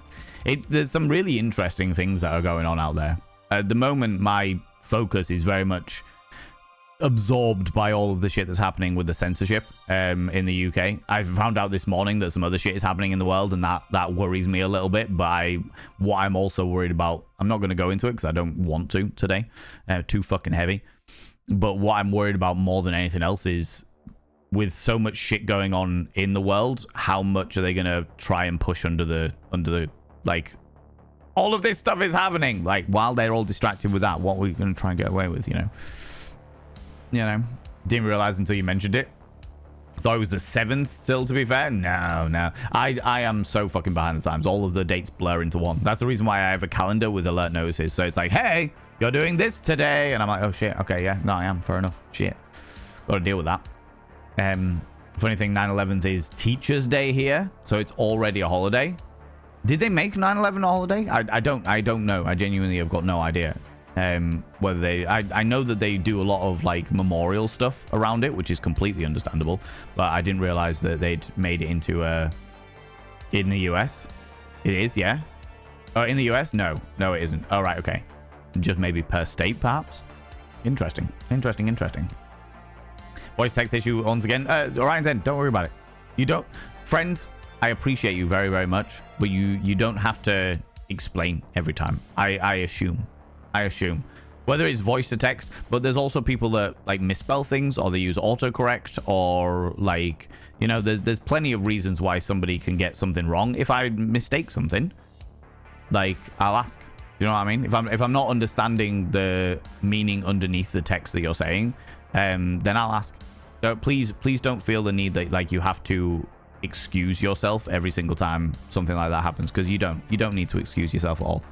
There's some really interesting things that are going on out there. At the moment, my focus is very much absorbed by all of the shit that's happening with the censorship in the UK. I found out this morning that some other shit is happening in the world, and that worries me a little bit. But what I'm also worried about, I'm not going to go into it because I don't want to today. Too fucking heavy. But what I'm worried about more than anything else is, with so much shit going on in the world, how much are they going to try and push under the like, all of this stuff is happening, like, while they're all distracted with that, what are we going to try and get away with, you know? Didn't realize until you mentioned it. Thought it was the 7th still, to be fair. No. I am so fucking behind the times. All of the dates blur into one. That's the reason why I have a calendar with alert notices. So it's like, hey, you're doing this today. And I'm like, oh shit. Okay, yeah. No, I am. Fair enough. Shit. Got to deal with that. Funny thing, 9/11 is Teacher's Day here. So it's already a holiday. Did they make 9/11 a holiday? I don't know. I genuinely have got no idea. Whether they, I know that they do a lot of like memorial stuff around it, which is completely understandable, but I didn't realize that they'd made it into in the US. It is, yeah. Oh, in the US? No, it isn't. Oh, right, okay. Just maybe per state, perhaps. Interesting. Voice text issue once again. Orion Zen, don't worry about it. You don't, friend. I appreciate you very, very much, but you don't have to explain every time. I assume. Whether it's voice to text, but there's also people that like misspell things, or they use autocorrect, or like, you know, there's plenty of reasons why somebody can get something wrong. If I mistake something, like, I'll ask. You know what I mean? If I'm not understanding the meaning underneath the text that you're saying, then I'll ask. So please don't feel the need that like you have to excuse yourself every single time something like that happens, because you don't need to excuse yourself at all.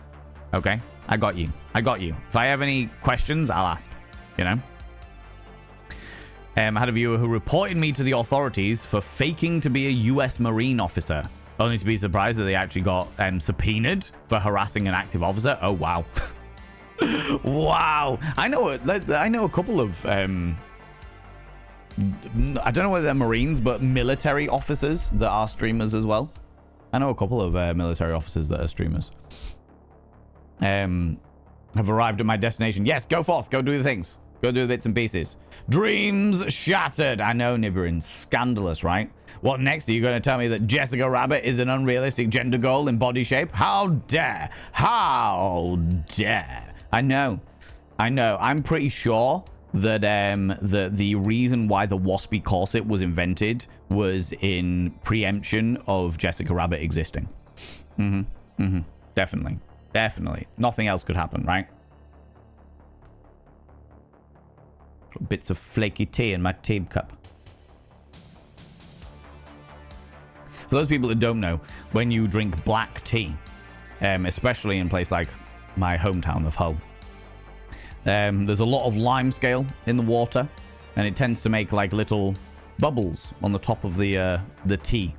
Okay, I got you. If I have any questions, I'll ask, you know. I had a viewer who reported me to the authorities for faking to be a US Marine officer. Only to be surprised that they actually got subpoenaed for harassing an active officer. Oh, wow. Wow. I know a couple of... I don't know whether they're Marines, but military officers that are streamers as well. I know a couple of military officers that are streamers. Have arrived at my destination. Yes, go forth. Go do the things. Go do the bits and pieces. Dreams shattered. I know, Nibirin. Scandalous, right? What next? Are you going to tell me that Jessica Rabbit is an unrealistic gender goal in body shape? How dare? How dare? I know. I'm pretty sure that the reason why the waspy corset was invented was in preemption of Jessica Rabbit existing. Definitely. Nothing else could happen, right? Bits of flaky tea in my tea cup. For those people that don't know, when you drink black tea, especially in a place like my hometown of Hull, there's a lot of lime scale in the water, and it tends to make like little bubbles on the top of the tea.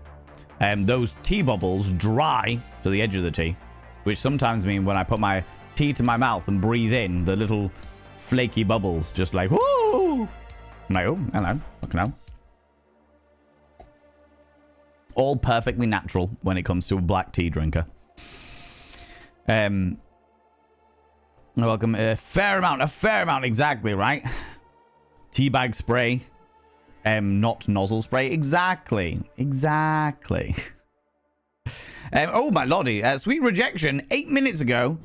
Those tea bubbles dry to the edge of the tea, which sometimes mean when I put my tea to my mouth and breathe in, the little flaky bubbles just like, whoo! I'm like, oh, hello, fucking hell. All perfectly natural when it comes to a black tea drinker. Welcome. A fair amount, exactly, right? Teabag spray. Not nozzle spray. Exactly. Oh, my lordy. Sweet rejection 8 minutes ago.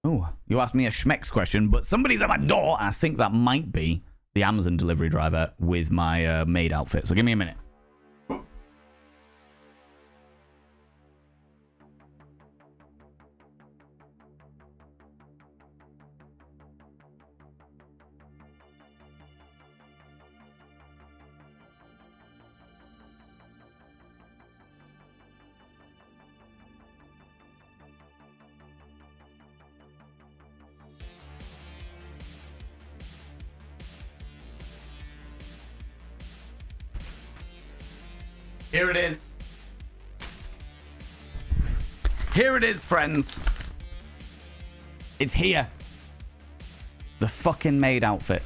Oh, you asked me a schmex question, but somebody's at my door. And I think that might be the Amazon delivery driver with my maid outfit. So give me a minute. Here it is. Here it is, friends. It's here. The fucking maid outfit.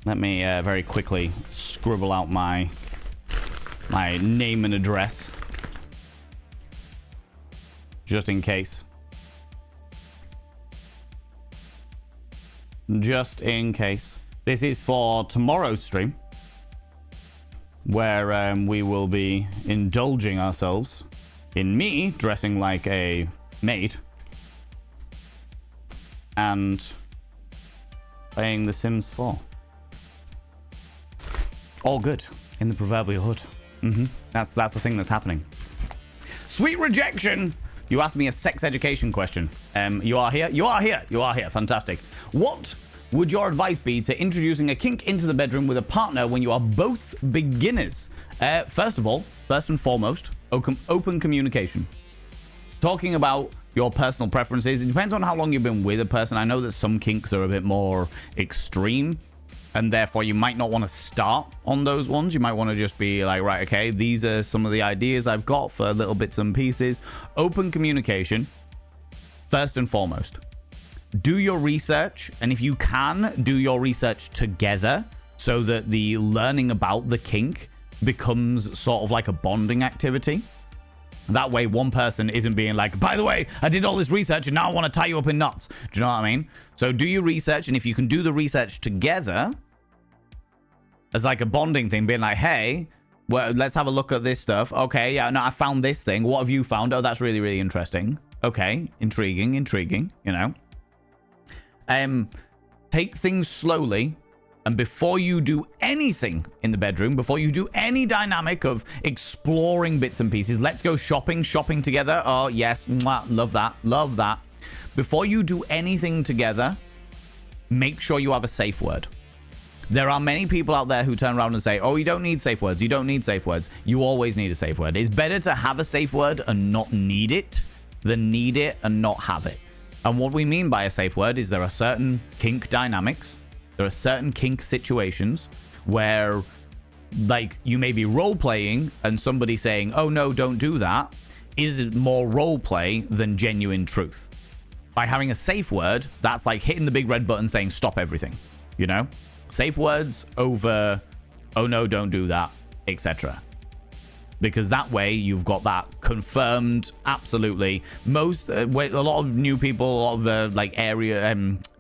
Let me very quickly scribble out my name and address. Just in case. Just in case. This is for tomorrow's stream, where we will be indulging ourselves in me dressing like a maid and playing The Sims 4. All good in the proverbial hood. That's the thing that's happening. Sweet rejection. You asked me a sex education question. You are here. Fantastic. What would your advice be to introducing a kink into the bedroom with a partner when you are both beginners? First and foremost, open communication. Talking about your personal preferences. It depends on how long you've been with a person. I know that some kinks are a bit more extreme, and therefore you might not want to start on those ones. You might want to just be like, right, okay, these are some of the ideas I've got for little bits and pieces. Open communication, first and foremost. Do your research, and if you can, do your research together so that the learning about the kink becomes sort of like a bonding activity. That way, one person isn't being like, by the way, I did all this research and now I want to tie you up in knots. Do you know what I mean? So do your research, and if you can do the research together as like a bonding thing, being like, hey, well, let's have a look at this stuff. Okay, yeah, no, I found this thing. What have you found? Oh, that's really, really interesting. Okay, intriguing, you know. Take things slowly, and before you do anything in the bedroom, before you do any dynamic of exploring bits and pieces, let's go shopping together. Oh, yes, mwah, love that. Before you do anything together, make sure you have a safe word. There are many people out there who turn around and say, oh, you don't need safe words. You don't need safe words. You always need a safe word. It's better to have a safe word and not need it than need it and not have it. And what we mean by a safe word is there are certain kink dynamics, there are certain kink situations where like you may be role-playing and somebody saying, oh no, don't do that, is more role-play than genuine truth. By having a safe word, that's like hitting the big red button saying stop everything, you know? Safe words over, oh no, don't do that, etc. Because that way you've got that confirmed. Absolutely. Most a lot of new people, a lot of the like area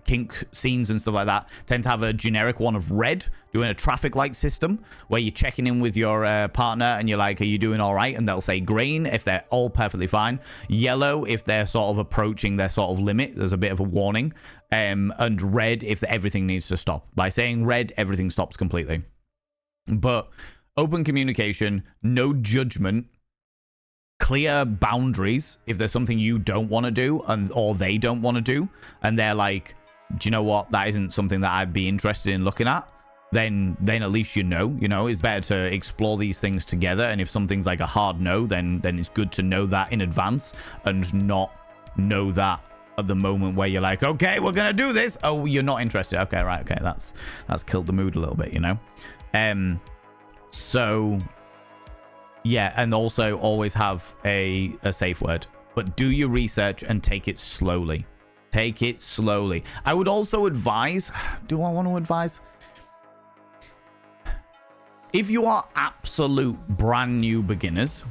kink scenes and stuff like that tend to have a generic one of red, doing a traffic light system where you're checking in with your partner and you're like, are you doing all right? And they'll say green if they're all perfectly fine, yellow if they're sort of approaching their sort of limit, there's a bit of a warning, and red if everything needs to stop. By saying red, everything stops completely. But open communication, no judgment, clear boundaries if there's something you don't want to do or they don't want to do, and they're like, do you know what, that isn't something that I'd be interested in looking at, then at least you know, it's better to explore these things together. And if something's like a hard no, then it's good to know that in advance and not know that at the moment where you're like, okay, we're gonna do this. Oh, you're not interested. Okay, right, okay, that's killed the mood a little bit, you know. So yeah, and also always have a safe word, but do your research and take it slowly. Take it slowly. I would also advise, do I want to advise? If you are absolute brand new beginners,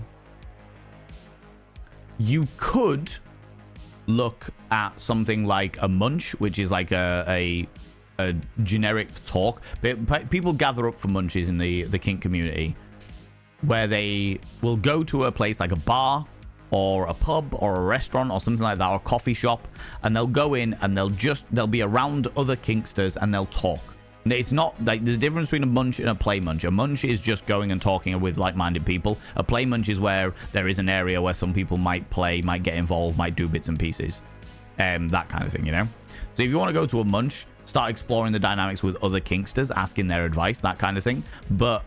you could look at something like a munch, which is like a generic talk. People gather up for munches in the kink community, where they will go to a place like a bar or a pub or a restaurant or something like that, or a coffee shop, and they'll go in and they'll be around other kinksters and they'll talk. It's not like there's a difference between a munch and a play munch. A munch is just going and talking with like-minded people. A play munch is where there is an area where some people might play, might get involved, might do bits and pieces, that kind of thing, you know. So if you want to go to a munch, start exploring the dynamics with other kinksters, asking their advice, that kind of thing. But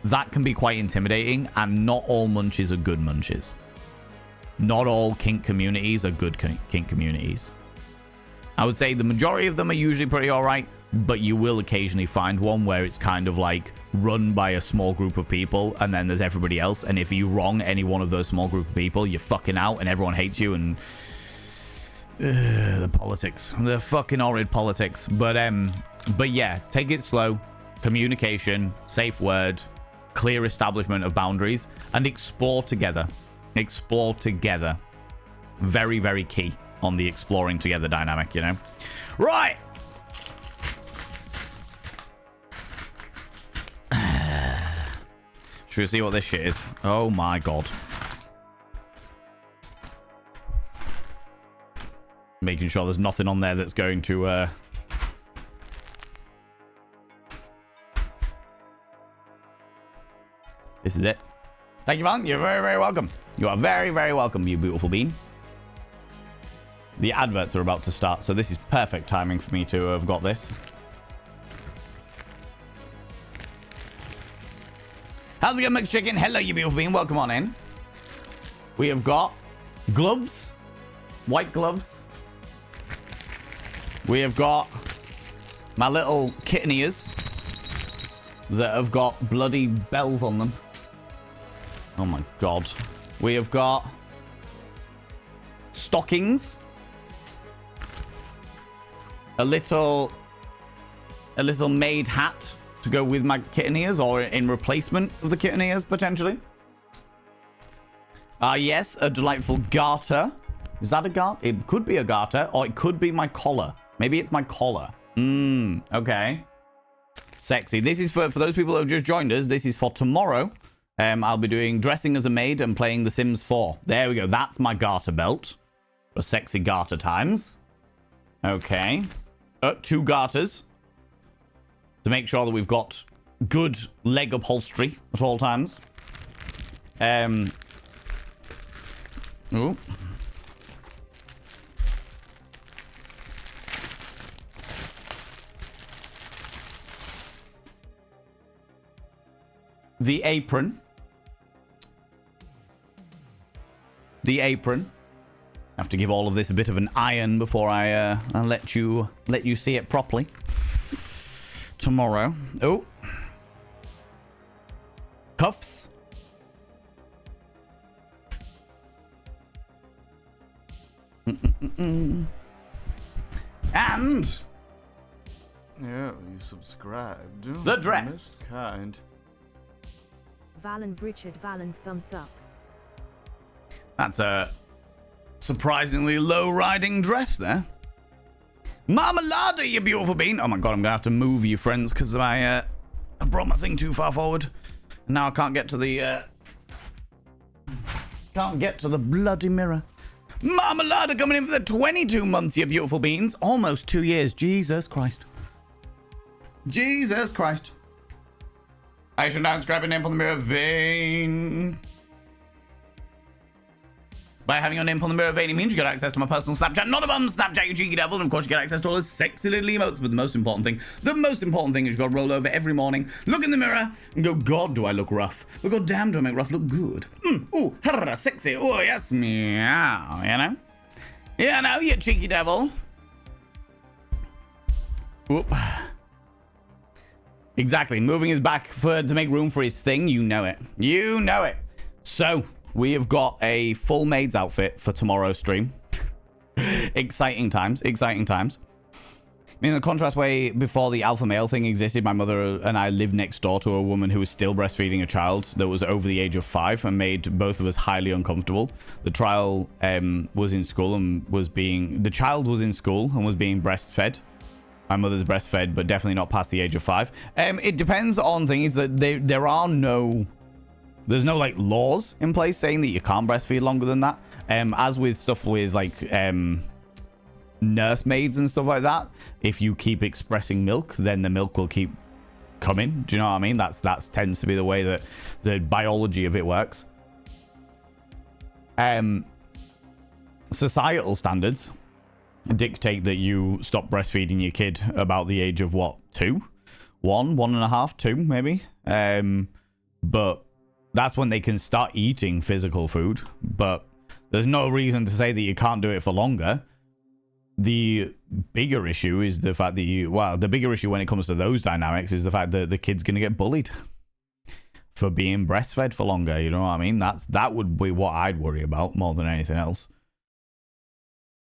that can be quite intimidating, and not all munches are good munches. Not all kink communities are good kink communities. I would say the majority of them are usually pretty all right, but you will occasionally find one where it's kind of like run by a small group of people, and then there's everybody else. And if you wrong any one of those small group of people, you're fucking out, and everyone hates you. And the politics, the fucking horrid politics. But yeah, take it slow. Communication, safe word, clear establishment of boundaries, and explore together. Explore together. Very, very key on the exploring together dynamic, you know. Right. Should we see what this shit is? Oh my god. Making sure there's nothing on there that's going to This is it. Thank you, man. You're very, very welcome. You are very, very welcome, you beautiful bean. The adverts are about to start, so this is perfect timing for me to have got this. How's it going, Mixed Chicken? Hello, you beautiful bean. Welcome on in. We have got gloves. White gloves. We have got my little kitten ears that have got bloody bells on them. Oh my god. We have got stockings. A little maid hat to go with my kitten ears, or in replacement of the kitten ears, potentially. Yes, a delightful garter. Is that a garter? It could be a garter, or it could be my collar. Maybe it's my collar. Okay. Sexy. This is for those people that have just joined us. This is for tomorrow. I'll be doing dressing as a maid and playing The Sims 4. There we go. That's my garter belt. For sexy garter times. Okay. 2 garters. To make sure that we've got good leg upholstery at all times. Ooh. The apron. The apron. I have to give all of this a bit of an iron before I let you see it properly tomorrow. Oh, cuffs. And Yeah, you subscribed. The dress. That's kind. Valen Richard Valen thumbs up. that's a surprisingly low-riding dress there. Marmalade, you beautiful bean. Oh my god, I'm gonna have to move you, friends, because I brought my thing too far forward. And now I can't get to the bloody mirror. Marmalade coming in for the 22 months, you beautiful beans. Almost 2 years. Jesus Christ. Jesus Christ. I should not scrap a name on the mirror vein. By having your name on the mirror vein, it means you get access to my personal Snapchat. Not a bum, Snapchat, you cheeky devil. And of course, you get access to all those sexy little emotes. But the most important thing is you got to roll over every morning, look in the mirror, and go, God, do I look rough? But God damn, do I make rough look good? Ooh, harra, sexy. Oh, yes, meow. You know? You know, you cheeky devil. Whoop. Exactly. Moving his back to make room for his thing. You know it. You know it. So, we have got a full maid's outfit for tomorrow's stream. Exciting times. Exciting times. In the contrast way, before the alpha male thing existed, my mother and I lived next door to a woman who was still breastfeeding a child that was over the age of 5 and made both of us highly uncomfortable. The child was in school and was being breastfed. My mother's breastfed, but definitely not past the age of 5. It depends on things that there's no like laws in place saying that you can't breastfeed longer than that. As with stuff with like nursemaids and stuff like that, if you keep expressing milk, then the milk will keep coming. Do you know what I mean? That tends to be the way that the biology of it works. Societal standards dictate that you stop breastfeeding your kid about the age of what, 2? 1.5, 2 maybe. But that's when they can start eating physical food. But there's no reason to say that you can't do it for longer. The bigger issue is the fact that the bigger issue when it comes to those dynamics is the fact that the kid's going to get bullied for being breastfed for longer. You know what I mean? That would be what I'd worry about more than anything else.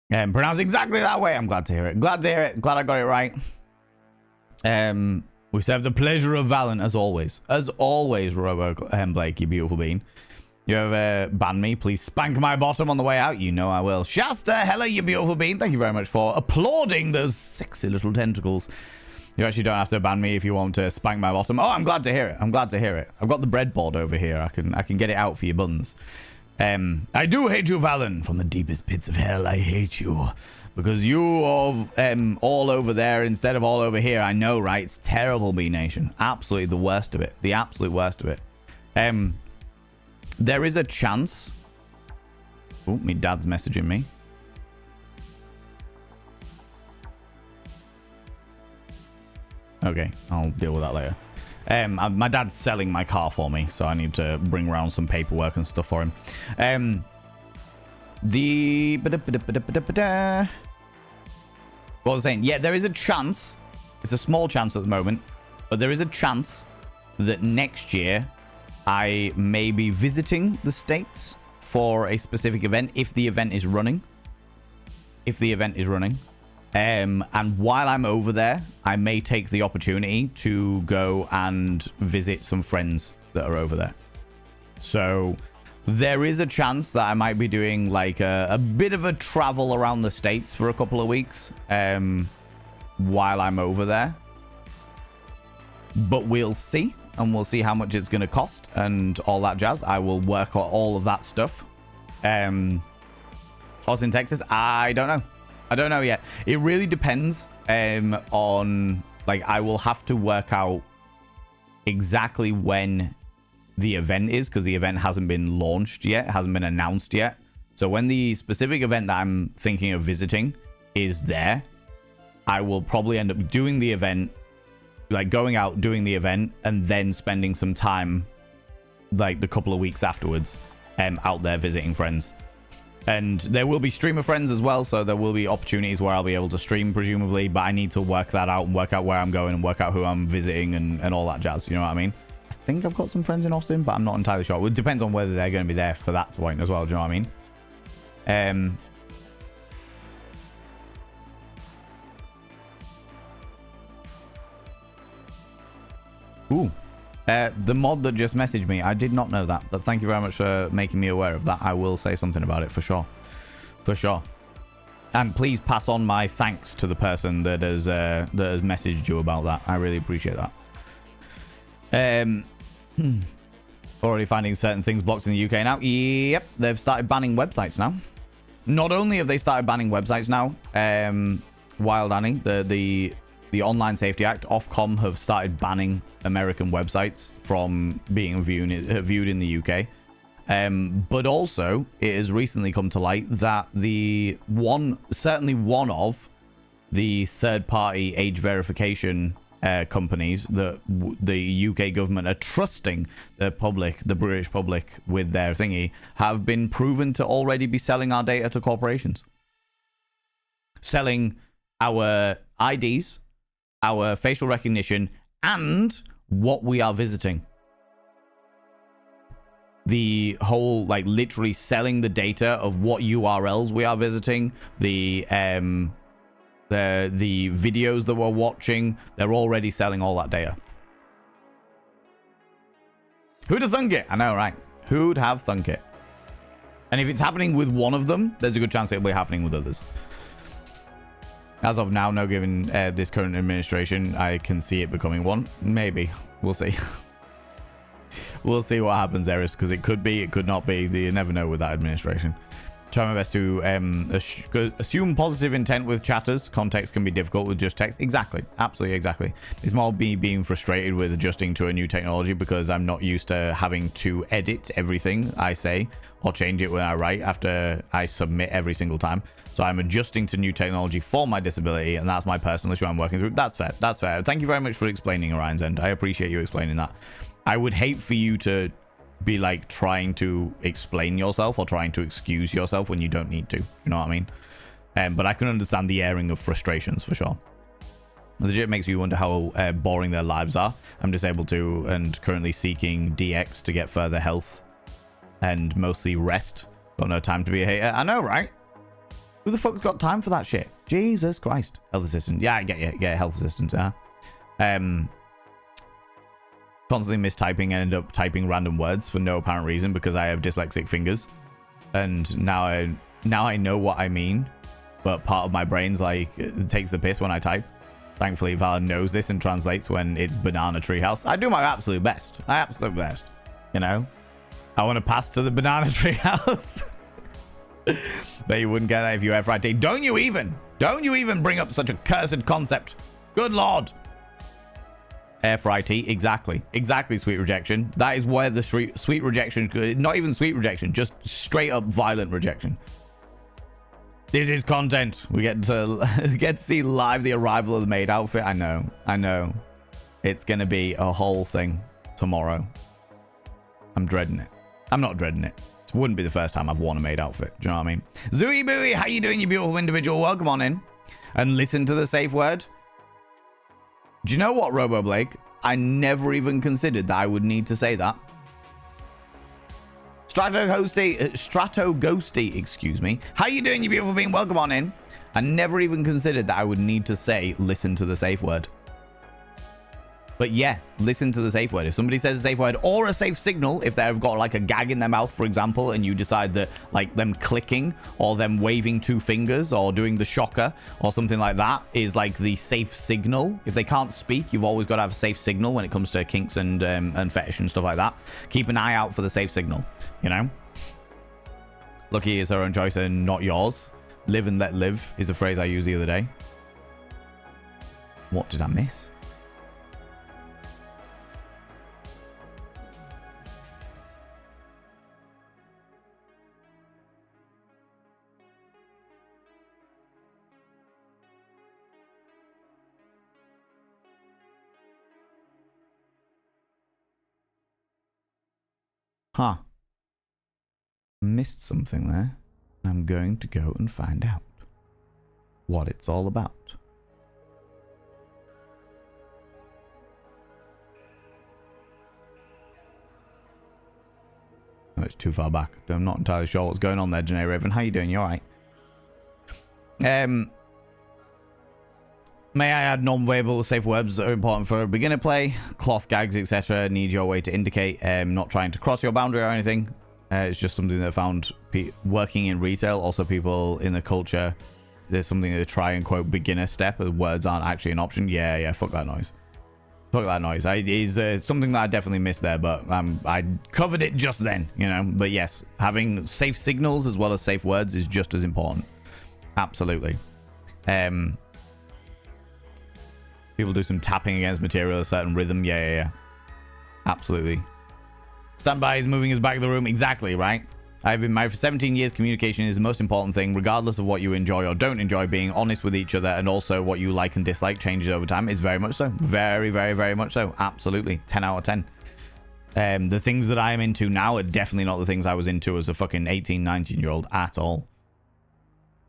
Pronounced exactly that way. I'm glad to hear it. Glad to hear it. Glad I got it right. We serve the pleasure of Valen as always. As always, Robo Blake, you beautiful bean. You ever ban me? Please spank my bottom on the way out. You know I will. Shasta, hello, you beautiful bean. Thank you very much for applauding those sexy little tentacles. You actually don't have to ban me if you want to spank my bottom. Oh, I'm glad to hear it. I'm glad to hear it. I've got the breadboard over here. I can get it out for your buns. I do hate you, Valen. From the deepest pits of hell, I hate you. Because you are all over there instead of all over here. I know, right? It's terrible, B Nation. Absolutely the worst of it. The absolute worst of it. There is a chance... Oh, my dad's messaging me. Okay, I'll deal with that later. My dad's selling my car for me, so I need to bring around some paperwork and stuff for him. What was I saying? Yeah, there is a chance. It's a small chance at the moment, but there is a chance that next year I may be visiting the States for a specific event if the event is running. And while I'm over there, I may take the opportunity to go and visit some friends that are over there. So there is a chance that I might be doing like a bit of a travel around the States for a couple of weeks while I'm over there. But we'll see. And we'll see how much it's going to cost and all that jazz. I will work on all of that stuff. Austin, Texas, I don't know. I don't know yet. It really depends on, like, I will have to work out exactly when the event is, because the event hasn't been launched yet, hasn't been announced yet. So when the specific event that I'm thinking of visiting is there, I will probably end up doing the event, like going out, doing the event, and then spending some time, like the couple of weeks afterwards, out there visiting friends. And there will be streamer friends as well, so there will be opportunities where I'll be able to stream, presumably, but I need to work that out and work out where I'm going and work out who I'm visiting and all that jazz. You know what I mean? I think I've got some friends in Austin, but I'm not entirely sure. It depends on whether they're going to be there for that point as well. Do you know what I mean? Ooh. The mod that just messaged me, I did not know that, but thank you very much for making me aware of that. I will say something about it for sure. For sure. And please pass on my thanks to the person that has messaged you about that. I really appreciate that. Already finding certain things blocked in the UK now. Yep, they've started banning websites now. Not only have they started banning websites now, Wild Annie, the Online Safety Act, Ofcom have started banning American websites from being viewed in the UK. But also, it has recently come to light that certainly one of the third-party age verification companies that the UK government are trusting the British public with their thingy, have been proven to already be selling our data to corporations. Selling our IDs, our facial recognition, and what we are visiting. The whole, like, literally selling the data of what URLs we are visiting, the videos that we're watching. They're already selling all that data. Who'd have thunk it? I know, right? Who'd have thunk it? And if it's happening with one of them, there's a good chance it'll be happening with others. As of now, no, given this current administration, I can see it becoming one. Maybe. We'll see. We'll see what happens there, because it could be, it could not be. You never know with that administration. Try my best to assume positive intent with chatters. Context can be difficult with just text. Exactly. Absolutely, exactly. It's more me being frustrated with adjusting to a new technology because I'm not used to having to edit everything I say or change it when I write after I submit every single time. So I'm adjusting to new technology for my disability, and that's my personal issue I'm working through. That's fair. That's fair. Thank you very much for explaining, Orion's End. I appreciate you explaining that. I would hate for you to be like trying to explain yourself or trying to excuse yourself when you don't need to. You know what I mean? But I can understand the airing of frustrations for sure. It legit makes you wonder how boring their lives are. I'm disabled too and currently seeking DX to get further health and mostly rest. Got no time to be a hater. I know, right? Who the fuck's got time for that shit? Jesus Christ. Health assistant. Yeah, I get you. Yeah, health assistant. Constantly mistyping and end up typing random words for no apparent reason because I have dyslexic fingers. And now I know what I mean, but part of my brain's like, it takes the piss when I type. Thankfully, Val knows this and translates when it's banana treehouse. I do my absolute best. You know? I want to pass to the banana treehouse. Bet you wouldn't get that if you FRIT. Don't you even bring up such a cursed concept. Good lord. FRIT, exactly, sweet rejection. That is where the sweet rejection, not even sweet rejection, just straight up violent rejection. This is content. We get to see live the arrival of the maid outfit. I know. It's gonna be a whole thing tomorrow. I'm dreading it. I'm not dreading it. It wouldn't be the first time I've worn a maid outfit. Do you know what I mean? Zooey Booey, how you doing, you beautiful individual? Welcome on in and listen to the safe word. Do you know what, Robo Blake? I never even considered that I would need to say that. Strato Ghosty, excuse me. How you doing, you beautiful being? Welcome on in. I never even considered that I would need to say, listen to the safe word. But yeah, listen to the safe word. If somebody says a safe word or a safe signal, if they've got like a gag in their mouth, for example, and you decide that like them clicking or them waving two fingers or doing the shocker or something like that is like the safe signal. If they can't speak, you've always got to have a safe signal when it comes to kinks and fetish and stuff like that. Keep an eye out for the safe signal, you know? Lucky is her own choice and not yours. Live and let live is a phrase I used the other day. What did I miss? Huh. Missed something there. I'm going to go and find out what it's all about. it's too far back. I'm not entirely sure what's going on there, Janae Raven. How you doing? You alright? May I add non-verbal safe words that are important for beginner play? Cloth, gags, etc. Need your way to indicate. Not trying to cross your boundary or anything. It's just something that I found working in retail. Also, people in the culture, there's something to try and quote beginner step. Words aren't actually an option. Yeah, fuck that noise. Fuck that noise. It is something that I definitely missed there, but I covered it just then, you know. But yes, having safe signals as well as safe words is just as important. Absolutely. People do some tapping against material, a certain rhythm. Yeah. Absolutely. Standby is moving us back to the room. Exactly, right? I've been married for 17 years. Communication is the most important thing, regardless of what you enjoy or don't enjoy. Being honest with each other and also what you like and dislike changes over time is very much so. Very, very, very much so. Absolutely. 10 out of 10. The things that I'm into now are definitely not the things I was into as a fucking 18, 19-year-old at all.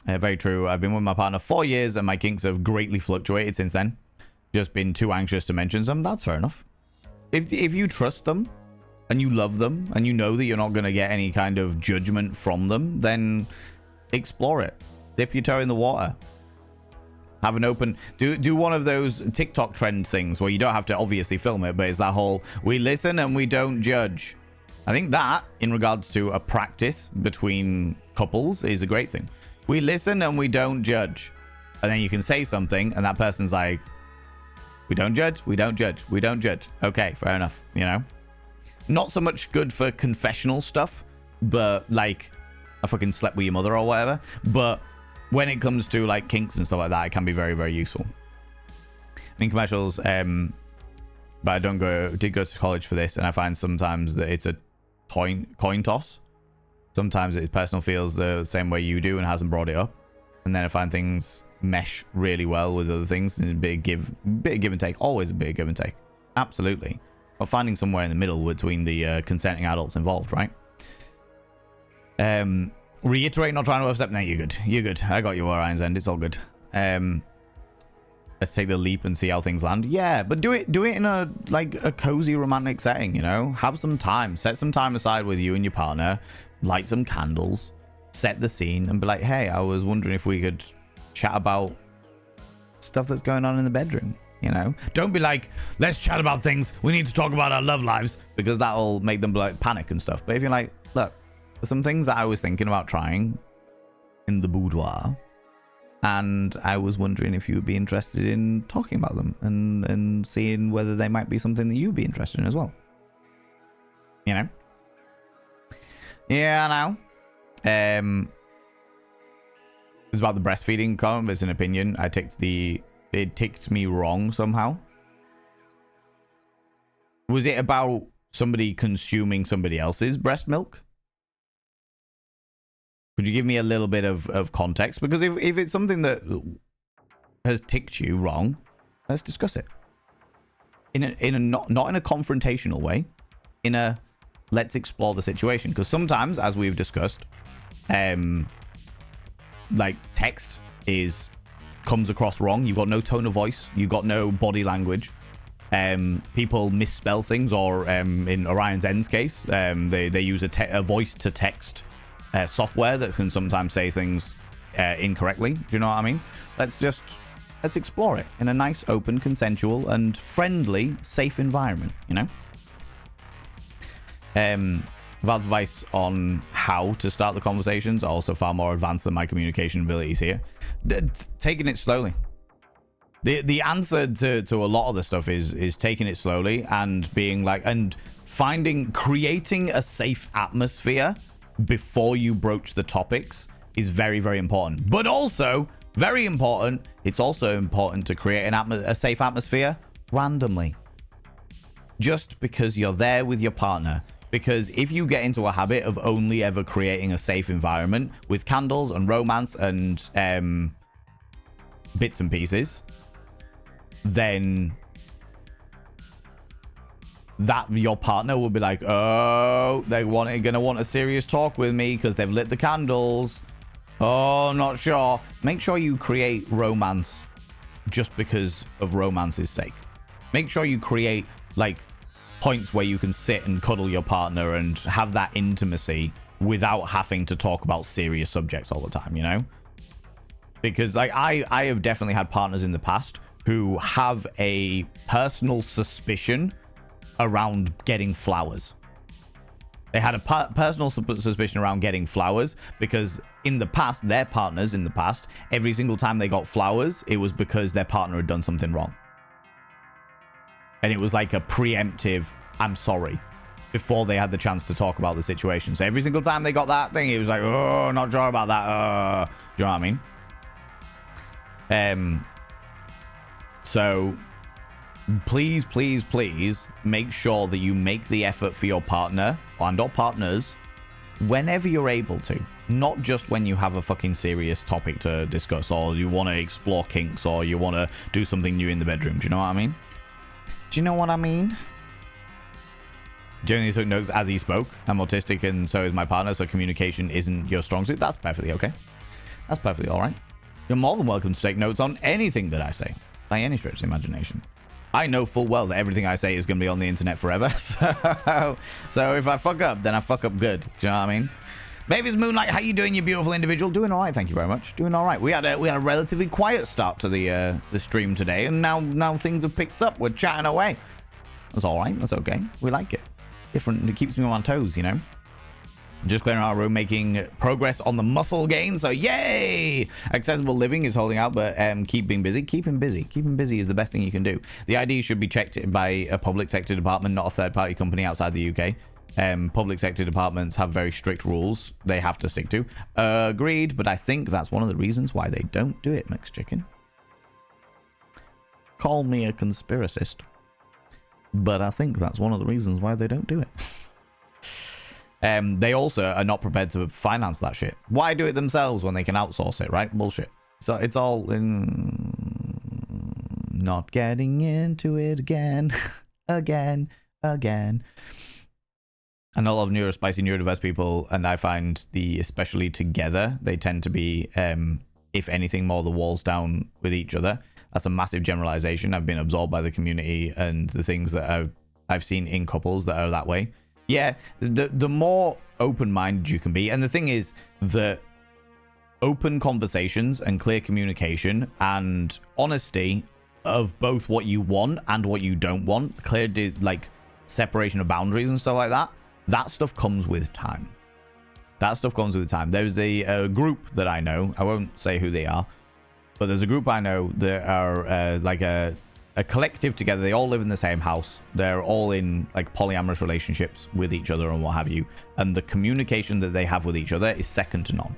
Very true. I've been with my partner 4 years and my kinks have greatly fluctuated since then. Just been too anxious to mention them. That's fair enough. If you trust them and you love them and you know that you're not going to get any kind of judgment from them, then explore it. Dip your toe in the water. Have an open... Do one of those TikTok trend things where you don't have to obviously film it, but it's that whole, we listen and we don't judge. I think that, in regards to a practice between couples, is a great thing. We listen and we don't judge. And then you can say something and that person's like, we don't judge, we don't judge, we don't judge. Okay, fair enough, you know? Not so much good for confessional stuff, but like, I fucking slept with your mother or whatever. But when it comes to like kinks and stuff like that, it can be very, very useful. I mean, commercials, but I did go to college for this, and I find sometimes that it's a coin toss. Sometimes his personal feels the same way you do and hasn't brought it up. And then I find things mesh really well with other things, and a bit of give and take. Always a bit of give and take. Absolutely. But finding somewhere in the middle between the consenting adults involved, right? Reiterate, not trying to upset. No, you're good. You're good. I got you, Orion's End. It's all good. Let's take the leap and see how things land. Yeah, but do it in a cozy romantic setting, you know? Have some time. Set some time aside with you and your partner. Light some candles. Set the scene and be like, hey, I was wondering if we could chat about stuff that's going on in the bedroom, you know? Don't be like, let's chat about things. We need to talk about our love lives, because that'll make them like panic and stuff. But if you're like, look, there's some things that I was thinking about trying in the boudoir, and I was wondering if you would be interested in talking about them and seeing whether they might be something that you'd be interested in as well. You know? Yeah, I know. It's about the breastfeeding comment. It's an opinion. It ticked me wrong somehow. Was it about somebody consuming somebody else's breast milk? Could you give me a little bit of context? Because if it's something that has ticked you wrong, let's discuss it. In a not in a confrontational way. In a let's explore the situation. Because sometimes, as we've discussed, like text comes across wrong. You've got no tone of voice. You've got no body language. People misspell things, or in Orion's End's case, they use a voice to text software that can sometimes say things incorrectly. Do you know what I mean? Let's explore it in a nice, open, consensual, and friendly, safe environment. You know. Val's advice on how to start the conversations are also far more advanced than my communication abilities here. Taking it slowly. The answer to a lot of the stuff is taking it slowly and being like, and creating a safe atmosphere before you broach the topics is very, very important. But also, very important, it's also important to create a safe atmosphere randomly. Just because you're there with your partner. Because if you get into a habit of only ever creating a safe environment with candles and romance and bits and pieces, then that your partner will be like, oh, they're gonna want a serious talk with me because they've lit the candles. Oh, not sure. Make sure you create romance just because of romance's sake. Make sure you create like points where you can sit and cuddle your partner and have that intimacy without having to talk about serious subjects all the time, you know? Because like I have definitely had partners in the past who have a personal suspicion around getting flowers. They had a personal suspicion around getting flowers because in the past, their partners in the past, every single time they got flowers, it was because their partner had done something wrong. And it was like a preemptive, I'm sorry, before they had the chance to talk about the situation. So every single time they got that thing, it was like, oh, not sure about that. Do you know what I mean? So please, please, please make sure that you make the effort for your partner and or partners whenever you're able to. Not just when you have a fucking serious topic to discuss, or you want to explore kinks, or you want to do something new in the bedroom. Do you know what I mean? Do you know what I mean? Generally took notes as he spoke. I'm autistic and so is my partner, so communication isn't your strong suit. That's perfectly okay. That's perfectly all right. You're more than welcome to take notes on anything that I say, by any stretch of the imagination. I know full well that everything I say is going to be on the internet forever. So if I fuck up, then I fuck up good. Do you know what I mean? Mavis Moonlight, how you doing, you beautiful individual? Doing all right, thank you very much. Doing all right. We had a relatively quiet start to the stream today, and now things have picked up. We're chatting away. That's all right. That's okay. We like it. Different. It keeps me on my toes, you know. Just clearing our room, making progress on the muscle gain. So yay! Accessible living is holding out, but keep being busy. Keep him busy. Keep him busy is the best thing you can do. The ID should be checked by a public sector department, not a third-party company outside the UK. Public sector departments have very strict rules they have to stick to. Agreed, but I think that's one of the reasons why they don't do it, Mixed Chicken. Call me a conspiracist, but I think that's one of the reasons why they don't do it. They also are not prepared to finance that shit. Why do it themselves when they can outsource it, right? Bullshit. So it's all in... Not getting into it again. again. I know a lot of neurospicy, neurodiverse people, and I find especially together, they tend to be, if anything, more the walls down with each other. That's a massive generalization. I've been absorbed by the community and the things that I've seen in couples that are that way. Yeah, the more open-minded you can be, and the thing is that open conversations and clear communication and honesty of both what you want and what you don't want, clear like separation of boundaries and stuff like that, that stuff comes with time. There's a group that I know, I won't say who they are, but there's a group I know that are like a collective together. They all live in the same house. They're all in like polyamorous relationships with each other and what have you. And the communication that they have with each other is second to none.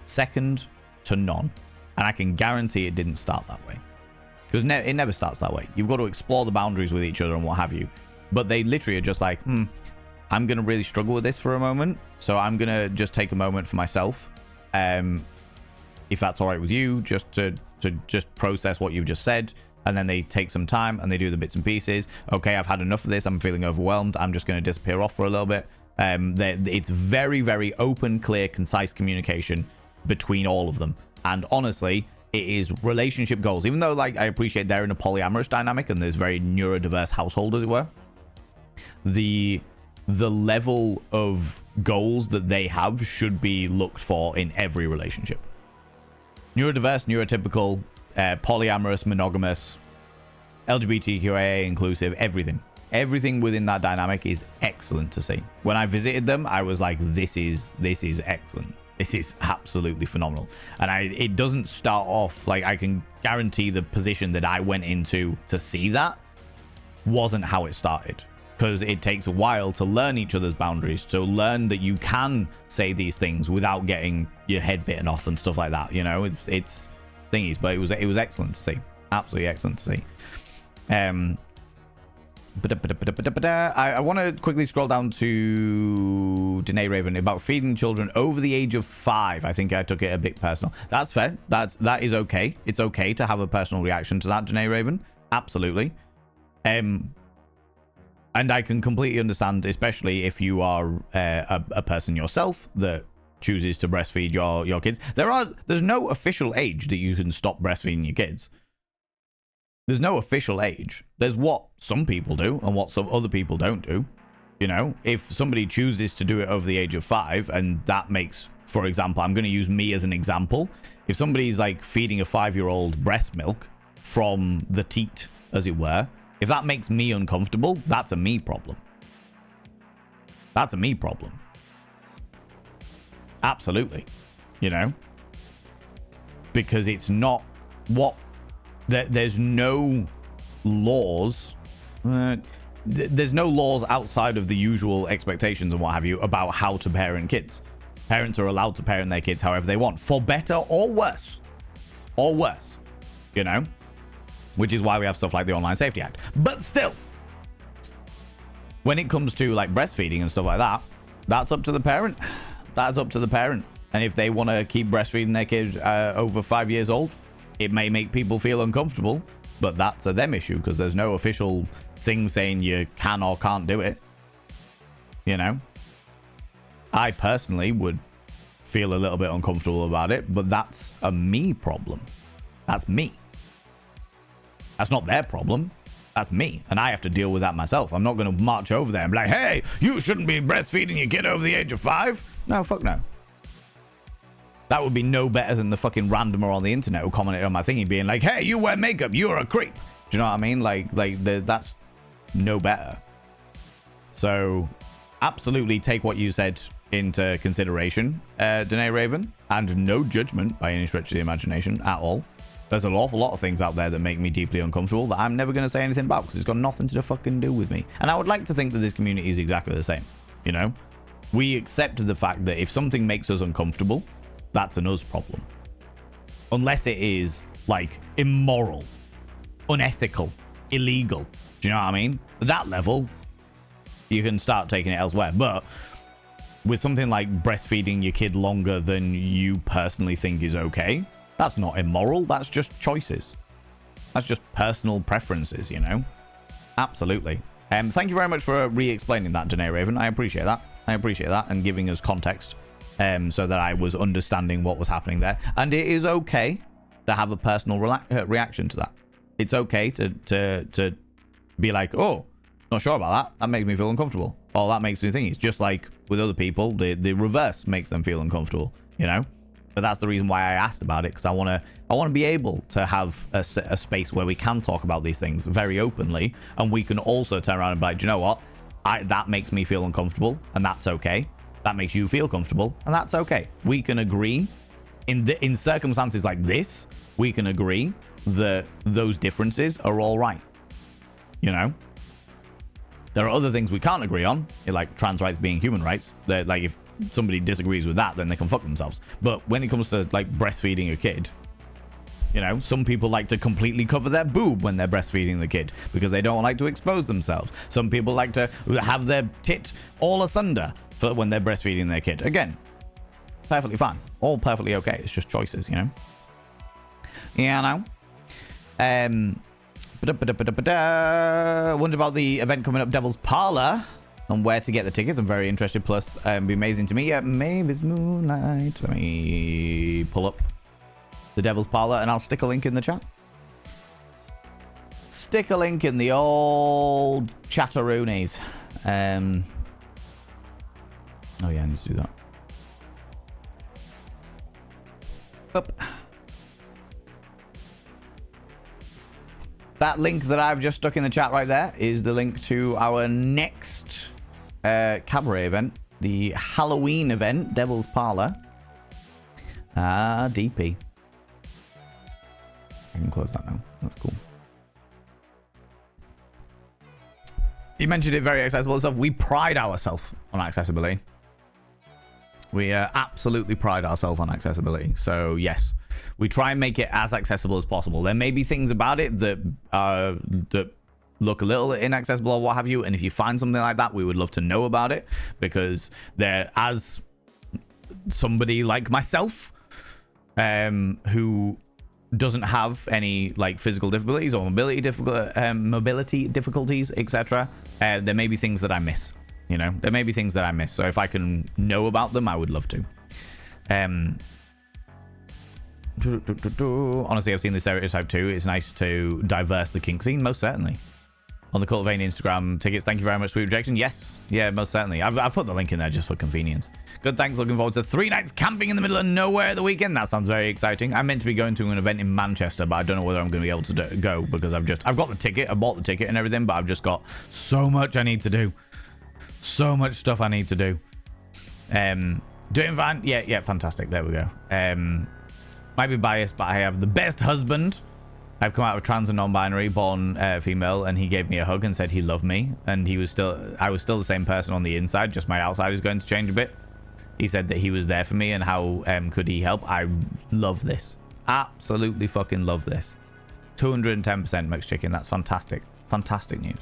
Second to none. And I can guarantee it didn't start that way. Because it never starts that way. You've got to explore the boundaries with each other and what have you. But they literally are just like, I'm going to really struggle with this for a moment. So I'm going to just take a moment for myself. If that's all right with you, just to just process what you've just said. And then they take some time and they do the bits and pieces. Okay, I've had enough of this. I'm feeling overwhelmed. I'm just going to disappear off for a little bit. It's very, very open, clear, concise communication between all of them. And honestly, it is relationship goals. Even though, like, I appreciate they're in a polyamorous dynamic and there's very neurodiverse household, as it were. The level of goals that they have should be looked for in every relationship. Neurodiverse, neurotypical, polyamorous, monogamous, LGBTQIA inclusive, everything within that dynamic is excellent to see. When I visited them, I was like, this is excellent. This is absolutely phenomenal. And it doesn't start off, like, I can guarantee the position that I went into to see that wasn't how it started. Because it takes a while to learn each other's boundaries, to learn that you can say these things without getting your head bitten off and stuff like that. You know, it's thingies, but it was excellent to see. Absolutely excellent to see. I want to quickly scroll down to Danae Raven about feeding children over the age of 5. I think I took it a bit personal. That's fair. That is okay. It's okay to have a personal reaction to that, Danae Raven. Absolutely. And I can completely understand, especially if you are a person yourself that chooses to breastfeed your kids. There's no official age that you can stop breastfeeding your kids. There's no official age. There's what some people do and what some other people don't do. You know, if somebody chooses to do it over the age of 5, and that makes, for example, I'm going to use me as an example. If somebody's like feeding a 5-year-old breast milk from the teat, as it were, if that makes me uncomfortable, that's a me problem. That's a me problem. Absolutely. You know? Because it's not what... There's no laws... there's no laws outside of the usual expectations and what have you about how to parent kids. Parents are allowed to parent their kids however they want, for better or worse. Or worse. You know? Which is why we have stuff like the Online Safety Act. But still, when it comes to like breastfeeding and stuff like that, that's up to the parent. That's up to the parent. And if they want to keep breastfeeding their kids over 5 years old, it may make people feel uncomfortable, but that's a them issue because there's no official thing saying you can or can't do it. You know? I personally would feel a little bit uncomfortable about it, but that's a me problem. That's me. That's not their problem. That's me. And I have to deal with that myself. I'm not going to march over there and be like, hey, you shouldn't be breastfeeding your kid over the age of 5. No, fuck no. That would be no better than the fucking randomer on the internet who commented on my thingy being like, hey, you wear makeup, you're a creep. Do you know what I mean? That's no better. So absolutely take what you said into consideration, Danae Raven, and no judgment by any stretch of the imagination at all. There's an awful lot of things out there that make me deeply uncomfortable that I'm never going to say anything about because it's got nothing to fucking do with me. And I would like to think that this community is exactly the same. You know, we accept the fact that if something makes us uncomfortable, that's an us problem. Unless it is like immoral, unethical, illegal. Do you know what I mean? At that level, you can start taking it elsewhere. But with something like breastfeeding your kid longer than you personally think is okay, that's not immoral. That's just choices. That's just personal preferences, you know? Absolutely. Thank you very much for re-explaining that, Danae Raven. I appreciate that. I appreciate that and giving us context so that I was understanding what was happening there. And it is okay to have a personal reaction to that. It's okay to be like, oh, not sure about that. That makes me feel uncomfortable. Or that makes me think. It's just like with other people, the reverse makes them feel uncomfortable, you know? But that's the reason why I asked about it, because I want to be able to have a space where we can talk about these things very openly, and we can also turn around and be like, do you know what? That makes me feel uncomfortable, and that's okay. That makes you feel comfortable, and that's okay. We can agree in circumstances like this. We can agree that those differences are all right. You know. There are other things we can't agree on, like trans rights being human rights. That, like, if somebody disagrees with that, then they can fuck themselves. But when it comes to like breastfeeding a kid, you know, some people like to completely cover their boob when they're breastfeeding the kid because they don't like to expose themselves. Some people like to have their tit all asunder for when they're breastfeeding their kid. Again, perfectly fine. All perfectly okay. It's just choices, you know. Yeah, I know. Wonder about the event coming up, Devil's Parlor, and where to get the tickets. I'm very interested. Plus, it'd be amazing to me. Yeah, maybe it's Moonlight. Let me pull up the Devil's Parlor, and I'll stick a link in the chat. Stick a link in the old chatteroonies. Oh yeah, I need to do that. Up. That link that I've just stuck in the chat right there is the link to our next cabaret event, the Halloween event, Devil's Parlor. DP. I can close that now. That's cool. You mentioned it very accessible and stuff. We pride ourselves on accessibility. We absolutely pride ourselves on accessibility. So yes, we try and make it as accessible as possible. There may be things about it that that look a little inaccessible or what have you. And if you find something like that, we would love to know about it, because there, as somebody like myself, who doesn't have any like physical difficulties or mobility difficulties, etc., there may be things that I miss. You know, there may be things that I miss. So if I can know about them, I would love to. Honestly, I've seen the stereotype too. It's nice to diverse the kink scene, most certainly. On the Cultivating Instagram tickets, thank you very much, Sweet Rejection. Yes, yeah, most certainly. I've put the link in there just for convenience. Good, thanks. Looking forward to 3 nights camping in the middle of nowhere at the weekend. That sounds very exciting. I'm meant to be going to an event in Manchester, but I don't know whether I'm going to be able to go because I've got the ticket. I bought the ticket and everything, but I've just got so much I need to do. So much stuff I need to do. Doing fine. Yeah, fantastic. There we go. Might be biased, but I have the best husband. I've come out of trans and non-binary, born female, and he gave me a hug and said he loved me, and I was still the same person on the inside, just my outside is going to change a bit. He said that he was there for me, and how could he help? I love this. Absolutely fucking love this. 210% mixed chicken. That's fantastic. Fantastic news.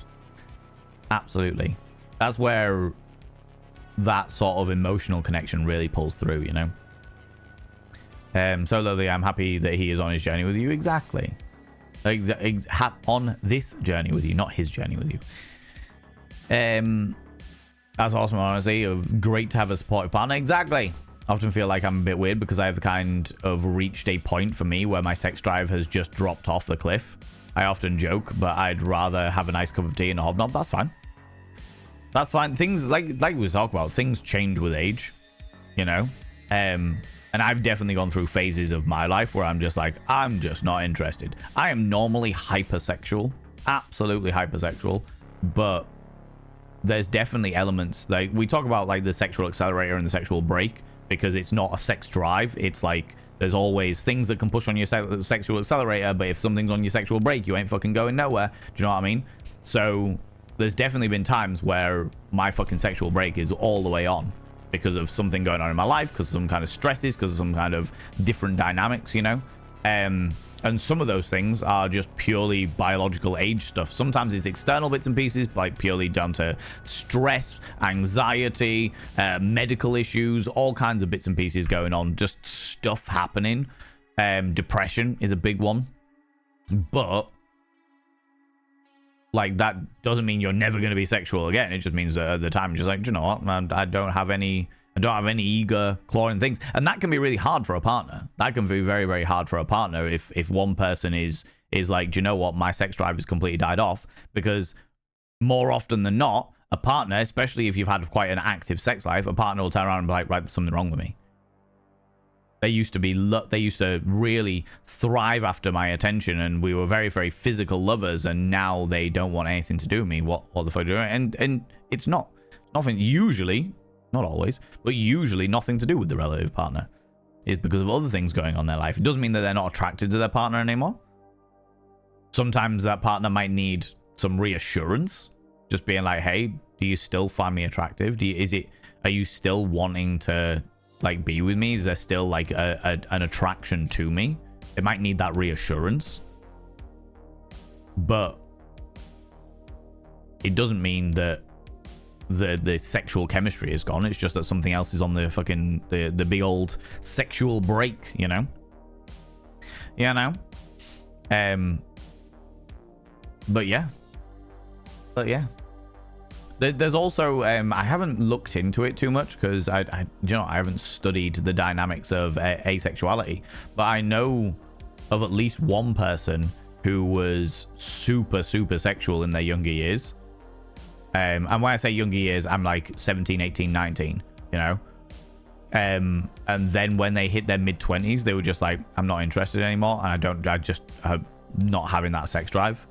Absolutely. That's where that sort of emotional connection really pulls through, you know? So lovely. I'm happy that he is on his journey with you. Exactly. On this journey with you, not his journey with you. That's awesome, honestly. Great to have a supportive partner. Exactly. I often feel like I'm a bit weird because I've kind of reached a point for me where my sex drive has just dropped off the cliff. I often joke, but I'd rather have a nice cup of tea and a hobnob. That's fine. That's fine. Things like we talk about, things change with age, you know. And I've definitely gone through phases of my life where I'm just like, I'm just not interested. I am normally hypersexual, absolutely hypersexual, but there's definitely elements, like we talk about like the sexual accelerator and the sexual brake, because it's not a sex drive. It's like there's always things that can push on your sexual accelerator, but if something's on your sexual brake, you ain't fucking going nowhere. Do you know what I mean? So there's definitely been times where my fucking sexual brake is all the way on because of something going on in my life, because of some kind of stresses, because of some kind of different dynamics, you know. And some of those things are just purely biological age stuff. Sometimes it's external bits and pieces, like purely down to stress, anxiety, medical issues, all kinds of bits and pieces going on, just stuff happening. Depression is a big one, but like that doesn't mean you're never going to be sexual again. It just means that at the time you're just like, you know what, man, I don't have any eager clawing things. And that can be really hard for a partner. That can be very, very hard for a partner if one person is like, do you know what, my sex drive has completely died off. Because more often than not, a partner, especially if you've had quite an active sex life, a partner will turn around and be like, right, there's something wrong with me. They used to really thrive after my attention, and we were very, very physical lovers, and now they don't want anything to do with me. What the fuck are you doing? And it's nothing, usually, not always, but usually nothing to do with the relative partner. It's because of other things going on in their life. It doesn't mean that they're not attracted to their partner anymore. Sometimes that partner might need some reassurance, just being like, hey, do you still find me attractive? Are you still wanting to like be with me? Is there still like an attraction to me? It might need that reassurance, but it doesn't mean that the sexual chemistry is gone. It's just that something else is on the fucking the big old sexual break, you know. But yeah. There's also I haven't looked into it too much because I haven't studied the dynamics of asexuality, but I know of at least one person who was super sexual in their younger years. And when I say younger years, I'm like 17, 18, 19, you know. And then when they hit their mid-20s, they were just like, I'm not interested anymore, and I just not having that sex drive.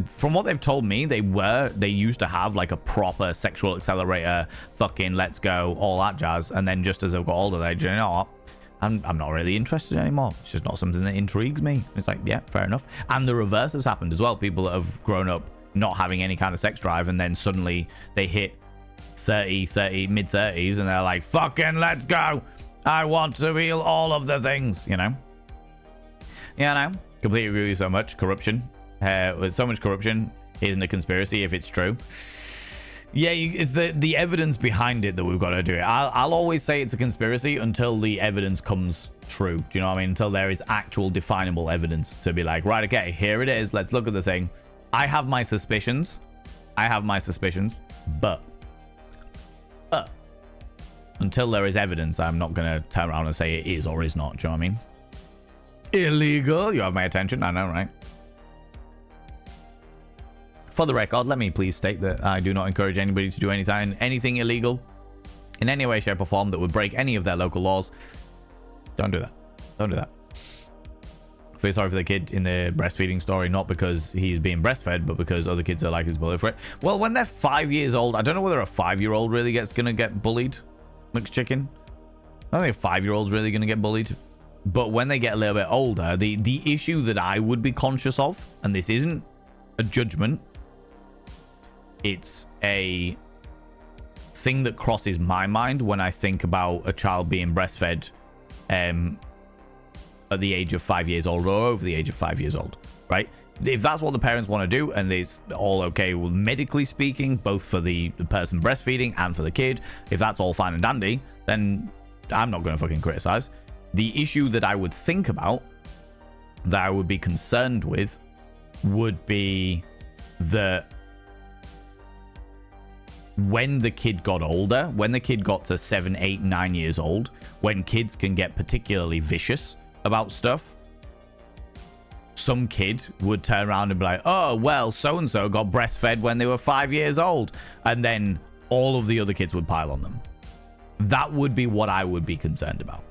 From what they've told me, they used to have like a proper sexual accelerator, fucking let's go, all that jazz. And then just as they got older, they, you know what, I'm not really interested anymore. It's just not something that intrigues me. It's like, yeah, fair enough. And the reverse has happened as well. People that have grown up not having any kind of sex drive, and then suddenly they hit mid-30s, and they're like, fucking let's go. I want to feel all of the things, you know. Yeah, no, completely agree with you so much. Corruption. With so much corruption isn't a conspiracy if it's true. Yeah, it's the evidence behind it that we've got to do it. I'll always say it's a conspiracy until the evidence comes true. Do you know what I mean? Until there is actual definable evidence to be like, right, okay, here it is. Let's look at the thing. I have my suspicions, but until there is evidence, I'm not going to turn around and say it is or is not. Do you know what I mean? Illegal. You have my attention. I know, right? For the record, let me please state that I do not encourage anybody to do anything illegal in any way, shape, or form that would break any of their local laws. Don't do that. Don't do that. I feel sorry for the kid in the breastfeeding story, not because he's being breastfed, but because other kids are like his bully for it. Well, when they're 5 years old, I don't know whether a 5-year-old really gonna get bullied. McChicken. I don't think a 5-year-old's really gonna get bullied. But when they get a little bit older, the issue that I would be conscious of, and this isn't a judgment, it's a thing that crosses my mind when I think about a child being breastfed at the age of 5 years old or over the age of 5 years old, right? If that's what the parents want to do and it's all okay, well, medically speaking, both for the person breastfeeding and for the kid, if that's all fine and dandy, then I'm not going to fucking criticize. The issue that I would think about, that I would be concerned with, would be that when the kid got older, when the kid got to 7, 8, 9 years old, when kids can get particularly vicious about stuff, some kid would turn around and be like, oh, well, so-and-so got breastfed when they were 5 years old. And then all of the other kids would pile on them. That would be what I would be concerned about.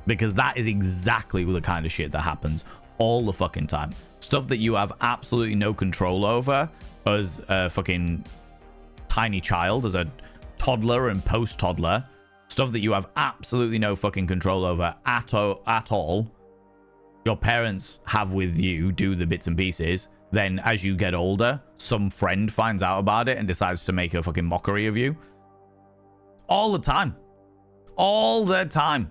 Because that is exactly the kind of shit that happens all the fucking time. Stuff that you have absolutely no control over as a fucking tiny child, as a toddler and post-toddler. Stuff that you have absolutely no fucking control over at all. Your parents have with you, do the bits and pieces. Then as you get older, some friend finds out about it and decides to make a fucking mockery of you. All the time. All the time.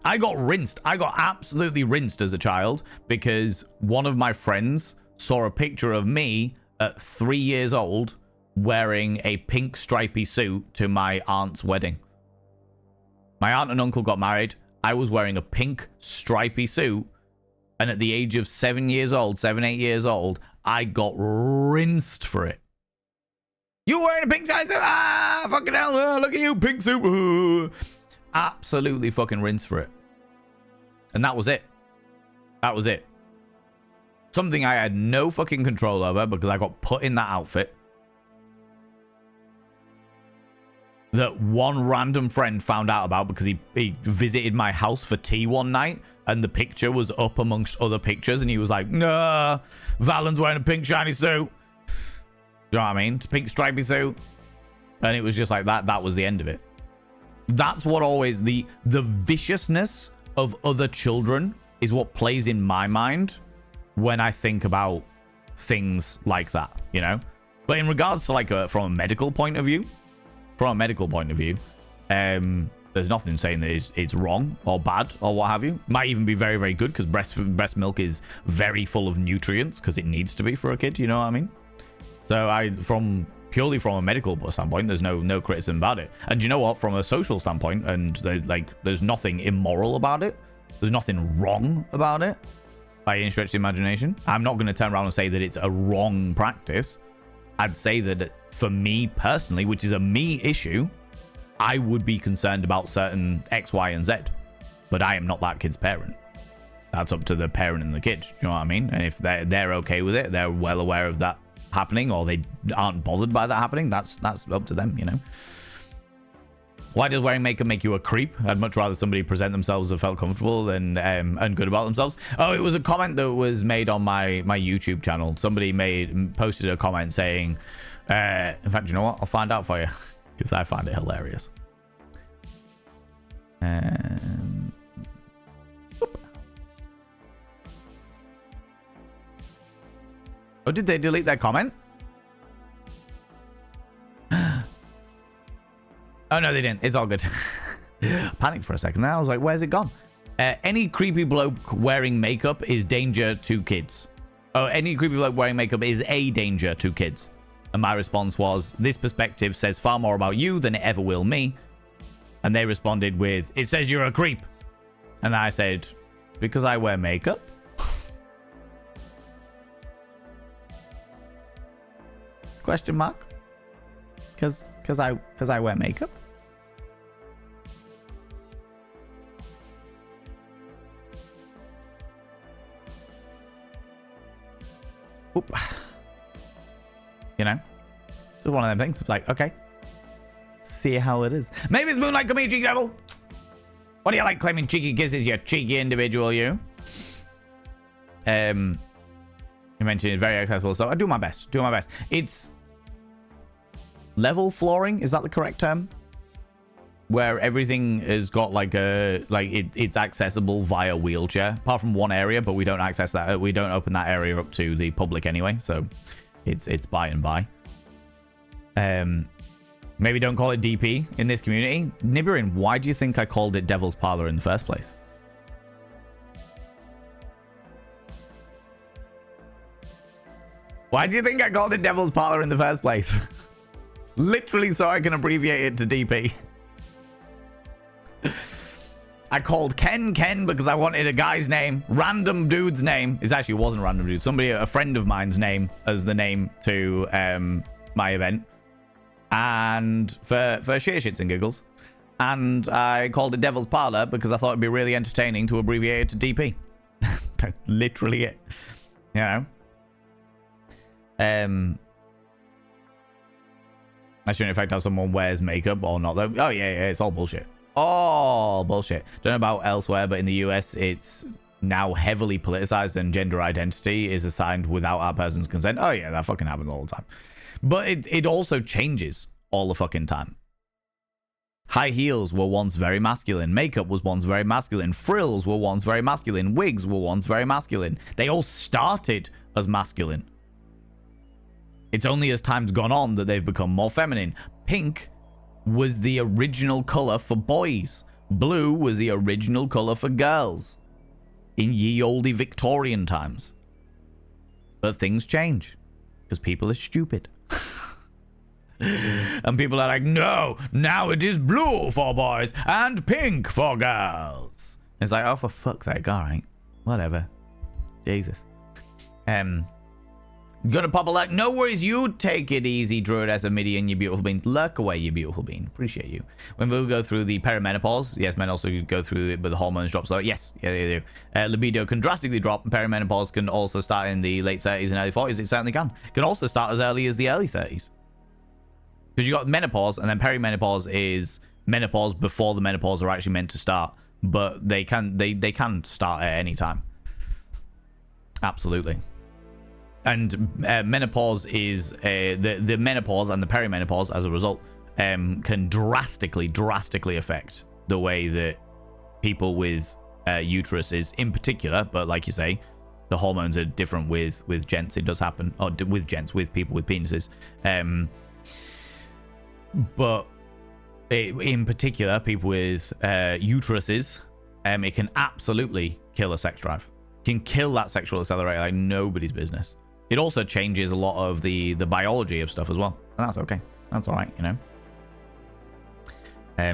I got rinsed. I got absolutely rinsed as a child because one of my friends saw a picture of me at 3 years old wearing a pink stripy suit to my aunt's wedding. My aunt and uncle got married. I was wearing a pink stripy suit. And at the age of 7 years old, 7, 8 years old, I got rinsed for it. You wearing a pink suit? Ah, fucking hell. Look at you, pink suit. Absolutely fucking rinsed for it. And that was it. That was it. Something I had no fucking control over because I got put in that outfit. That one random friend found out about because he visited my house for tea one night and the picture was up amongst other pictures and he was like, nah, Valen's wearing a pink shiny suit. Do you know what I mean? Pink stripy suit. And it was just like that. That was the end of it. That's what always the viciousness of other children is what plays in my mind when I think about things like that, you know? But in regards to like from a medical point of view, there's nothing saying that it's wrong or bad or what have you. Might even be very, very good because breast milk is very full of nutrients because it needs to be for a kid, you know what I mean? So purely from a medical standpoint, there's no criticism about it. And you know what? From a social standpoint, and there's nothing immoral about it. There's nothing wrong about it by any stretch of the imagination. I'm not going to turn around and say that it's a wrong practice. I'd say that for me personally, which is a me issue, I would be concerned about certain X, Y, and Z. But I am not that kid's parent. That's up to the parent and the kid. You know what I mean? And if they're okay with it, they're well aware of that happening, or they aren't bothered by that happening, that's up to them, you know. Why does wearing makeup make you a creep? I'd much rather somebody present themselves and felt comfortable than and good about themselves. Oh, it was a comment that was made on my YouTube channel. Somebody posted a comment saying, in fact, you know what? I'll find out for you because I find it hilarious. Oh, did they delete their comment? Oh, no, they didn't. It's all good. Panicked for a second there. I was like, where's it gone? Any creepy bloke wearing makeup is danger to kids. Oh, any creepy bloke wearing makeup is a danger to kids. And my response was, this perspective says far more about you than it ever will me. And they responded with, it says you're a creep. And I said, because I wear makeup? Question mark? Because I wear makeup? one of them things. It's like, okay. See how it is. Maybe it's Moonlight. Come here, cheeky devil. What do you like claiming cheeky kisses, you cheeky individual, you? You mentioned it's very accessible, so I do my best. Do my best. It's level flooring. Is that the correct term? Where everything has got like it's accessible via wheelchair, apart from one area, but we don't access that. We don't open that area up to the public anyway, so it's by and by. Maybe don't call it DP in this community. Nibirin, why do you think I called it Devil's Parlor in the first place? Why do you think I called it Devil's Parlor in the first place? Literally so I can abbreviate it to DP. I called Ken because I wanted a guy's name. Random dude's name. It actually wasn't a random dude. Somebody, a friend of mine's name as the name to my event. And for sheer shits and giggles. And I called it Devil's Parlor because I thought it'd be really entertaining to abbreviate it to DP. That's literally it. You know? I shouldn't affect how someone wears makeup or not though. Oh yeah, it's all bullshit. All bullshit. Don't know about elsewhere, but in the US it's now heavily politicized and gender identity is assigned without our person's consent. Oh yeah, that fucking happens all the time. But it also changes all the fucking time. High heels were once very masculine. Makeup was once very masculine. Frills were once very masculine. Wigs were once very masculine. They all started as masculine. It's only as time's gone on that they've become more feminine. Pink was the original color for boys. Blue was the original color for girls. In ye olde Victorian times. But things change. Because people are stupid. And people are like, no, now it is blue for boys and pink for girls. It's like, oh, for fuck's sake, alright. Whatever. Jesus. Gonna pop a like. No worries, you take it easy, Druid as a Midian, you beautiful bean. Lurk away, you beautiful bean. Appreciate you. When we go through the perimenopause, yes, men also go through it, but the hormones drop slow. Yes, yeah, they do. Libido can drastically drop. Perimenopause can also start in the late 30s and early 40s. It certainly can. It can also start as early as the early 30s. Because you got menopause, and then perimenopause is menopause before the menopause are actually meant to start. But they can start at any time. Absolutely. And menopause is the menopause and the perimenopause as a result can drastically affect the way that people with uteruses in particular, but like you say, the hormones are different with gents. It does happen, or with gents, with people with penises. But in particular, people with uteruses, it can absolutely kill a sex drive. It can kill that sexual accelerator like nobody's business. It also changes a lot of the biology of stuff as well. And that's okay. That's all right, you know.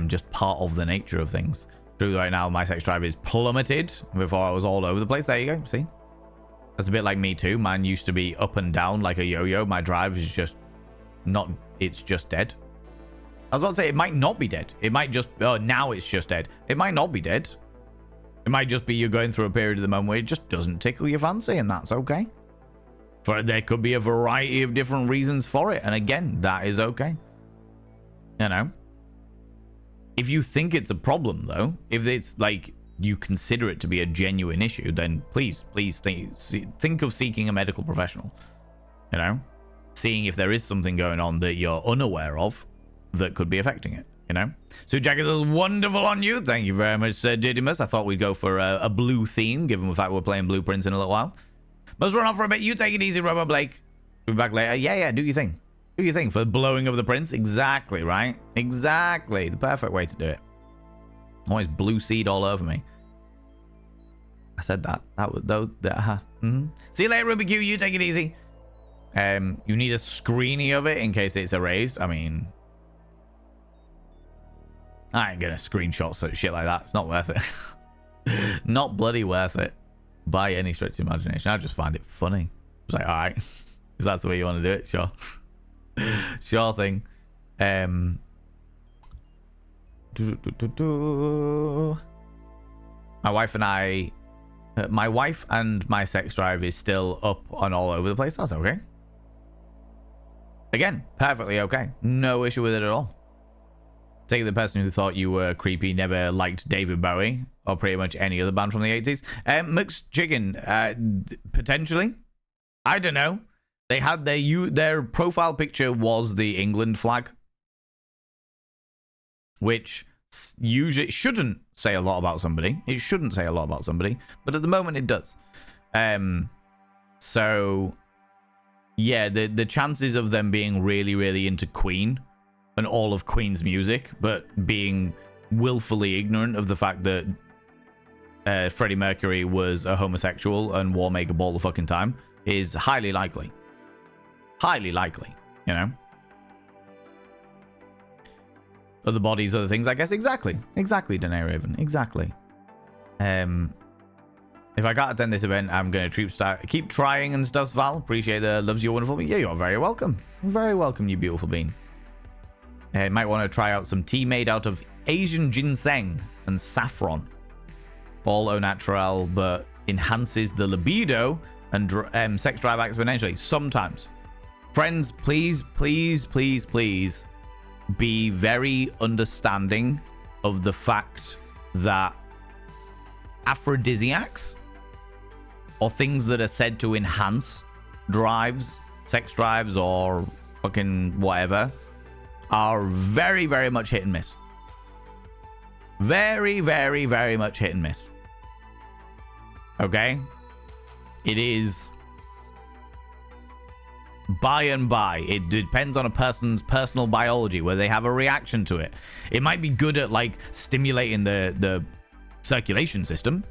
Just part of the nature of things. True, right now, my sex drive is plummeted. Before I was all over the place. There you go. See? That's a bit like me too. Mine used to be up and down like a yo-yo. My drive is just not... It's just dead. I was about to say, it might not be dead. It might just... Oh, now it's just dead. It might not be dead. It might just be you're going through a period of the moment where it just doesn't tickle your fancy, and that's okay. There could be a variety of different reasons for it. And again, that is okay. You know? If you think it's a problem, though, if it's like you consider it to be a genuine issue, then please think of seeking a medical professional. You know? Seeing if there is something going on that you're unaware of that could be affecting it. You know? So, Jack, it was wonderful on you. Thank you very much, Didymus. I thought we'd go for a blue theme, given the fact we're playing Blueprints in a little while. Must run off for a bit. You take it easy, Robo Blake. We'll be back later. Yeah, do your thing. Do your thing for the blowing of the prince. Exactly, right? Exactly. The perfect way to do it. Always blue seed all over me. I said that. That was those. See you later, Ruby Q. You take it easy. You need a screening of it in case it's erased. I mean, I ain't gonna screenshot shit like that. It's not worth it. Not bloody worth it. By any stretch of imagination. I just find it funny. It's like, alright, if that's the way you want to do it, sure. Sure thing. My wife and my sex drive is still up and all over the place. That's okay. Again, perfectly okay. No issue with it at all. Take the person who thought you were creepy never liked David Bowie or pretty much any other band from the 80s. Mixed Chicken, potentially. I don't know. They had their profile picture was the England flag, which usually shouldn't say a lot about somebody. It shouldn't say a lot about somebody, but at the moment it does. So yeah, the chances of them being really, really into Queen and all of Queen's music, but being willfully ignorant of the fact that Freddie Mercury was a homosexual and wore makeup all the fucking time is highly likely. Highly likely, you know? Other bodies, other things, I guess. Exactly. Exactly, Danae Raven. Exactly. If I can't attend this event, I'm going to keep trying and stuff, Val. Appreciate the loves you, wonderful bean. Yeah, you're very welcome. Very welcome, you beautiful bean. Might want to try out some tea made out of Asian ginseng and saffron. All au naturel, but enhances the libido and sex drive exponentially. Sometimes. Friends, please, please, please, please be very understanding of the fact that aphrodisiacs or things that are said to enhance drives, sex drives, or fucking whatever are very, very much hit and miss. Very, very, very much hit and miss. Okay? It is by and by. It depends on a person's personal biology, where they have a reaction to it. It might be good at, like, stimulating the circulation system,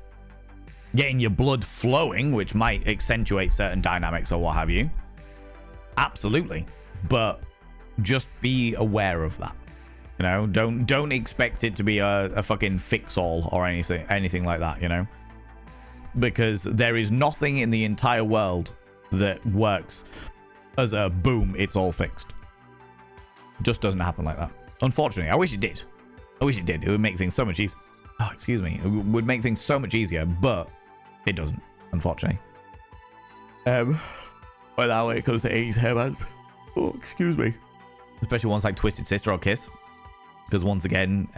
getting your blood flowing, which might accentuate certain dynamics or what have you. Absolutely. But just be aware of that. You know, don't expect it to be a fucking fix-all or anything like that, you know? Because there is nothing in the entire world that works as a boom, it's all fixed. It just doesn't happen like that. Unfortunately, I wish it did. I wish it did. It would make things so much easier. Oh, excuse me. It would make things so much easier, but it doesn't, unfortunately. Well, now when it comes to 80s hairbands. Oh, excuse me. Especially ones like Twisted Sister or Kiss. Because once again,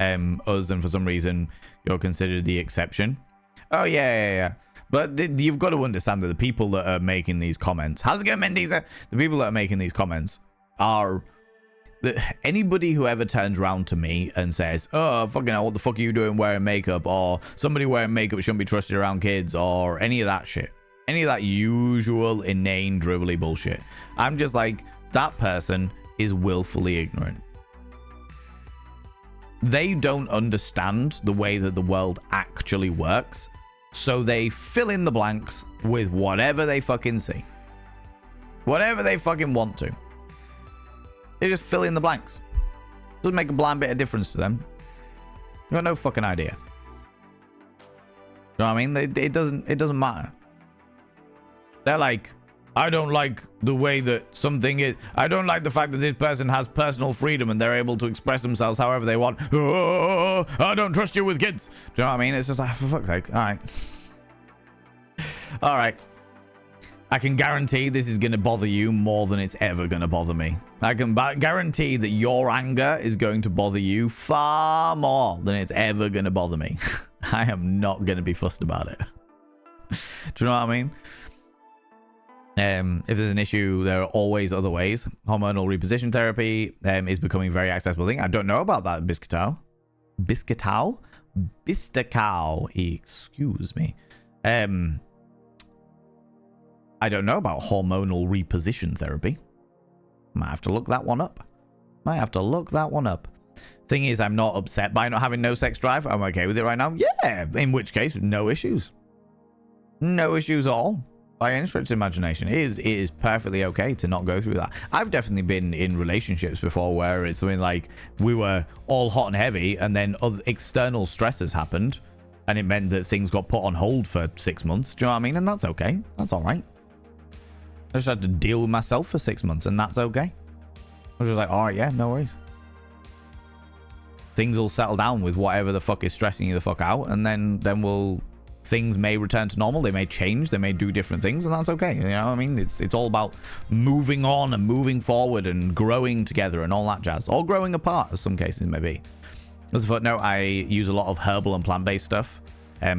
us, and for some reason, you're considered the exception. Oh, yeah. But you've got to understand that the people that are making these comments... How's it going, Mendiza? The people that are making these comments are... Anybody who ever turns around to me and says, oh, fucking hell, what the fuck are you doing wearing makeup? Or somebody wearing makeup shouldn't be trusted around kids, or any of that shit. Any of that usual, inane, drivelly bullshit. I'm just like, that person is willfully ignorant. They don't understand the way that the world actually works, so they fill in the blanks with whatever they fucking see. Whatever they fucking want to. They just fill in the blanks. Doesn't make a blind bit of difference to them. You got no fucking idea. You know what I mean? It doesn't matter. They're like, I don't like the way that something is. I don't like the fact that this person has personal freedom and they're able to express themselves however they want. Oh, I don't trust you with kids. Do you know what I mean? It's just like, for fuck's sake. All right. All right. I can guarantee this is going to bother you more than it's ever going to bother me. I can guarantee that your anger is going to bother you far more than it's ever going to bother me. I am not going to be fussed about it. Do you know what I mean? If there's an issue, there are always other ways. Hormonal reposition therapy is becoming a very accessible thing. I don't know about that, Biscuitow. Biscuitow? Bistacow. Excuse me. I don't know about hormonal reposition therapy. Might have to look that one up. Thing is, I'm not upset by not having no sex drive. I'm okay with it right now. Yeah, in which case, no issues. No issues at all. By any stretch of imagination. It is perfectly okay to not go through that. I've definitely been in relationships before where it's something like we were all hot and heavy and then other external stresses happened and it meant that things got put on hold for 6 months. Do you know what I mean? And that's okay. That's all right. I just had to deal with myself for 6 months and that's okay. I was just like, all right, yeah, no worries. Things will settle down with whatever the fuck is stressing you the fuck out and then we'll things may return to normal, they may change, they may do different things, and that's okay. You know what I mean? It's all about moving on and moving forward and growing together and all that jazz, or growing apart, as some cases may be. As a footnote, I use a lot of herbal and plant-based stuff,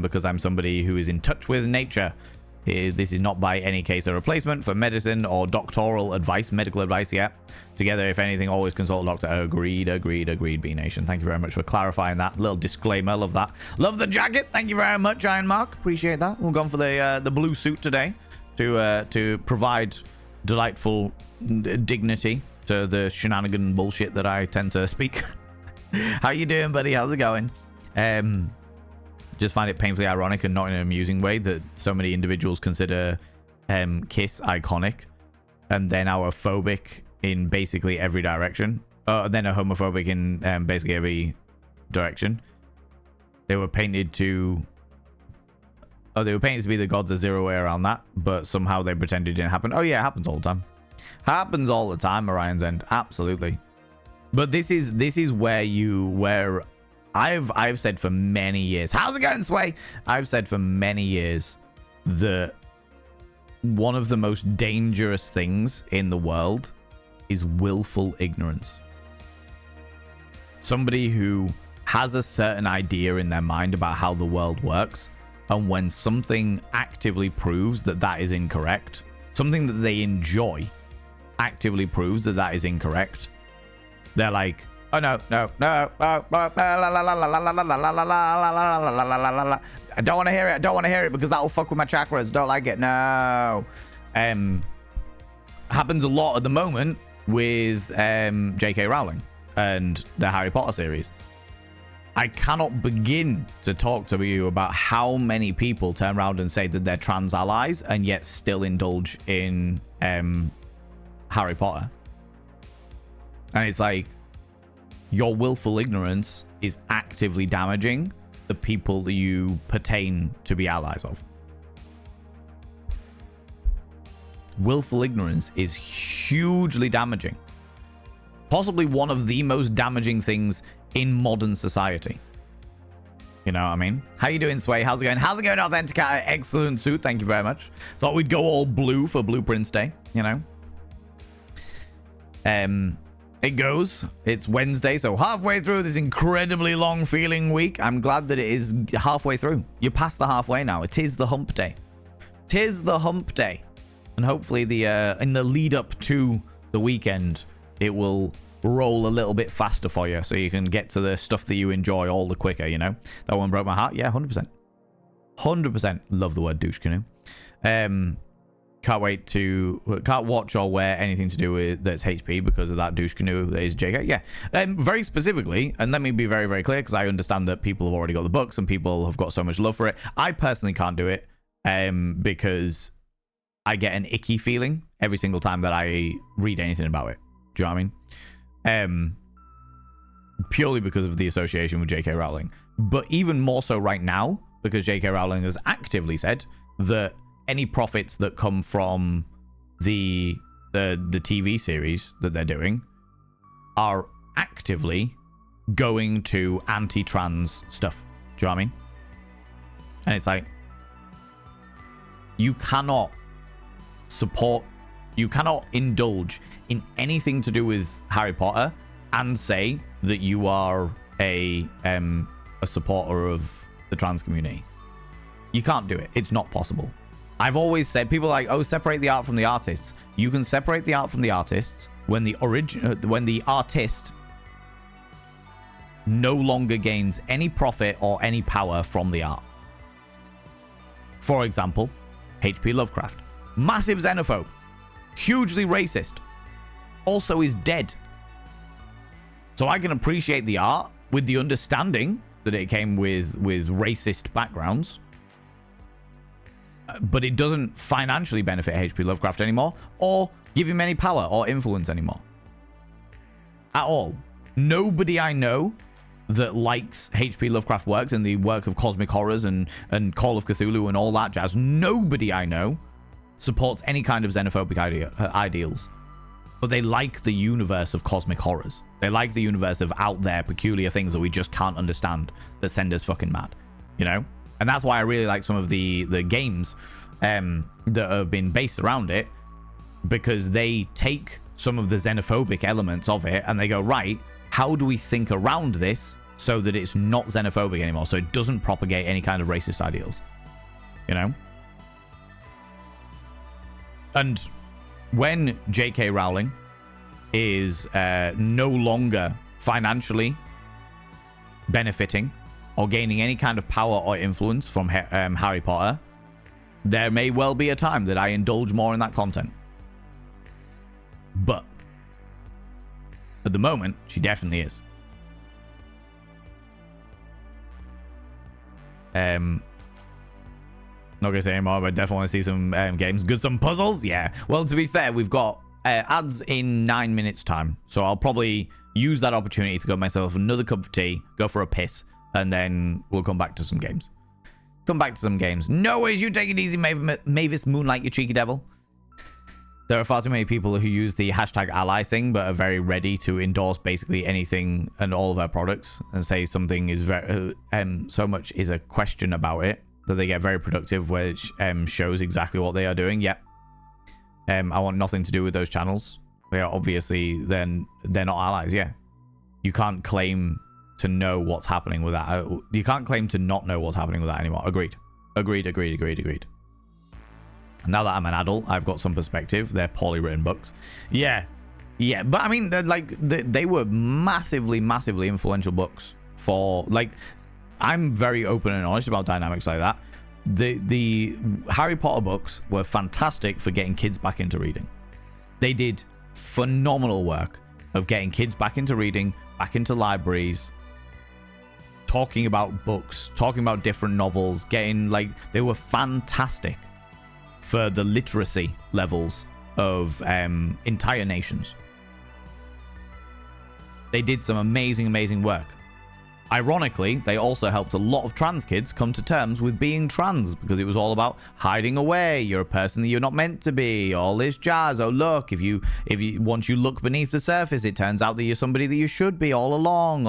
because I'm somebody who is in touch with nature. This is not by any case a replacement for medicine or doctoral advice, medical advice yet. Together, if anything, always consult a doctor. Agreed, B Nation. Thank you very much for clarifying that. Little disclaimer, love that. Love the jacket. Thank you very much, Iron Mark. Appreciate that. We've gone for the blue suit today to provide delightful dignity to the shenanigan bullshit that I tend to speak. How you doing, buddy? How's it going? Just find it painfully ironic and not in an amusing way that so many individuals consider Kiss iconic and then are phobic in basically every direction. Then are homophobic in basically every direction. They were painted to... Oh, they were painted to be the gods. There's zero way around that, but somehow they pretended it didn't happen. Oh yeah, it happens all the time. Happens all the time, Orion's End. Absolutely. But this is where I've said for many years. How's it going, Sway? I've said for many years that one of the most dangerous things in the world is willful ignorance. Somebody who has a certain idea in their mind about how the world works, and when something actively proves that that is incorrect, something that they enjoy actively proves that that is incorrect, they're like, oh no. I don't want to hear it. I don't want to hear it because that'll fuck with my chakras. Don't like it. No. Happens a lot at the moment with J.K. Rowling and the Harry Potter series. I cannot begin to talk to you about how many people turn around and say that they're trans allies and yet still indulge in Harry Potter. And it's like, your willful ignorance is actively damaging the people that you pertain to be allies of. Willful ignorance is hugely damaging. Possibly one of the most damaging things in modern society. You know what I mean? How you doing, Sway? How's it going? How's it going, Authenticator? Excellent suit. Thank you very much. Thought we'd go all blue for Blueprints Day, you know? It goes. It's Wednesday, so halfway through this incredibly long feeling week. I'm glad that it is halfway through. You're past the halfway now. It is the hump day. Tis the hump day. And hopefully in the lead up to the weekend, it will roll a little bit faster for you so you can get to the stuff that you enjoy all the quicker, you know? That one broke my heart. Yeah, 100%. 100%. Love the word douche canoe. Can't watch or wear anything to do with that's HP because of that douche canoe that is JK. Yeah, very specifically, and let me be very, very clear because I understand that people have already got the books and people have got so much love for it. I personally can't do it because I get an icky feeling every single time that I read anything about it. Do you know what I mean? Purely because of the association with J.K. Rowling. But even more so right now, because J.K. Rowling has actively said that any profits that come from the TV series that they're doing are actively going to anti-trans stuff. Do you know what I mean? And it's like, you cannot indulge in anything to do with Harry Potter and say that you are a supporter of the trans community. You can't do it. It's not possible. I've always said, people are like, oh, separate the art from the artists. You can separate the art from the artists when the artist no longer gains any profit or any power from the art. For example, H.P. Lovecraft. Massive xenophobe. Hugely racist. Also is dead. So I can appreciate the art with the understanding that it came with racist backgrounds. But it doesn't financially benefit H.P. Lovecraft anymore or give him any power or influence anymore. At all. Nobody I know that likes H.P. Lovecraft works and the work of Cosmic Horrors and Call of Cthulhu and all that jazz. Nobody I know supports any kind of xenophobic ideals. But they like the universe of Cosmic Horrors. They like the universe of out there, peculiar things that we just can't understand that send us fucking mad. You know? And that's why I really like some of the games that have been based around it, because they take some of the xenophobic elements of it and they go, right, how do we think around this so that it's not xenophobic anymore, so it doesn't propagate any kind of racist ideals, you know? And when J.K. Rowling is no longer financially benefiting or gaining any kind of power or influence from Harry Potter, there may well be a time that I indulge more in that content. But at the moment, she definitely is. Not gonna say anymore, but definitely want to see some games. Good, some puzzles, yeah. Well, to be fair, we've got ads in 9 minutes time, so I'll probably use that opportunity to go myself another cup of tea, go for a piss, and then we'll come back to some games. No ways, you take it easy, Mavis Moonlight, you cheeky devil. There are far too many people who use the hashtag ally thing, but are very ready to endorse basically anything and all of our products, and say something is very so much is a question about it that they get very productive, which shows exactly what they are doing. Yep. I want nothing to do with those channels. They are obviously then they're not allies. Yeah, you can't claim to know what's happening with that. You can't claim to not know what's happening with that anymore. Agreed. Now that I'm an adult, I've got some perspective. They're poorly written books. Yeah, but I mean, they were massively influential books for, like, I'm very open and honest about dynamics like that. The Harry Potter books were fantastic for getting kids back into reading. They did phenomenal work of getting kids back into reading, back into libraries, talking about books, talking about different novels, they were fantastic for the literacy levels of entire nations. They did some amazing work. Ironically, they also helped a lot of trans kids come to terms with being trans, because it was all about hiding away. You're a person that you're not meant to be. All this jazz. Oh, look, if you once you look beneath the surface, it turns out that you're somebody that you should be all along.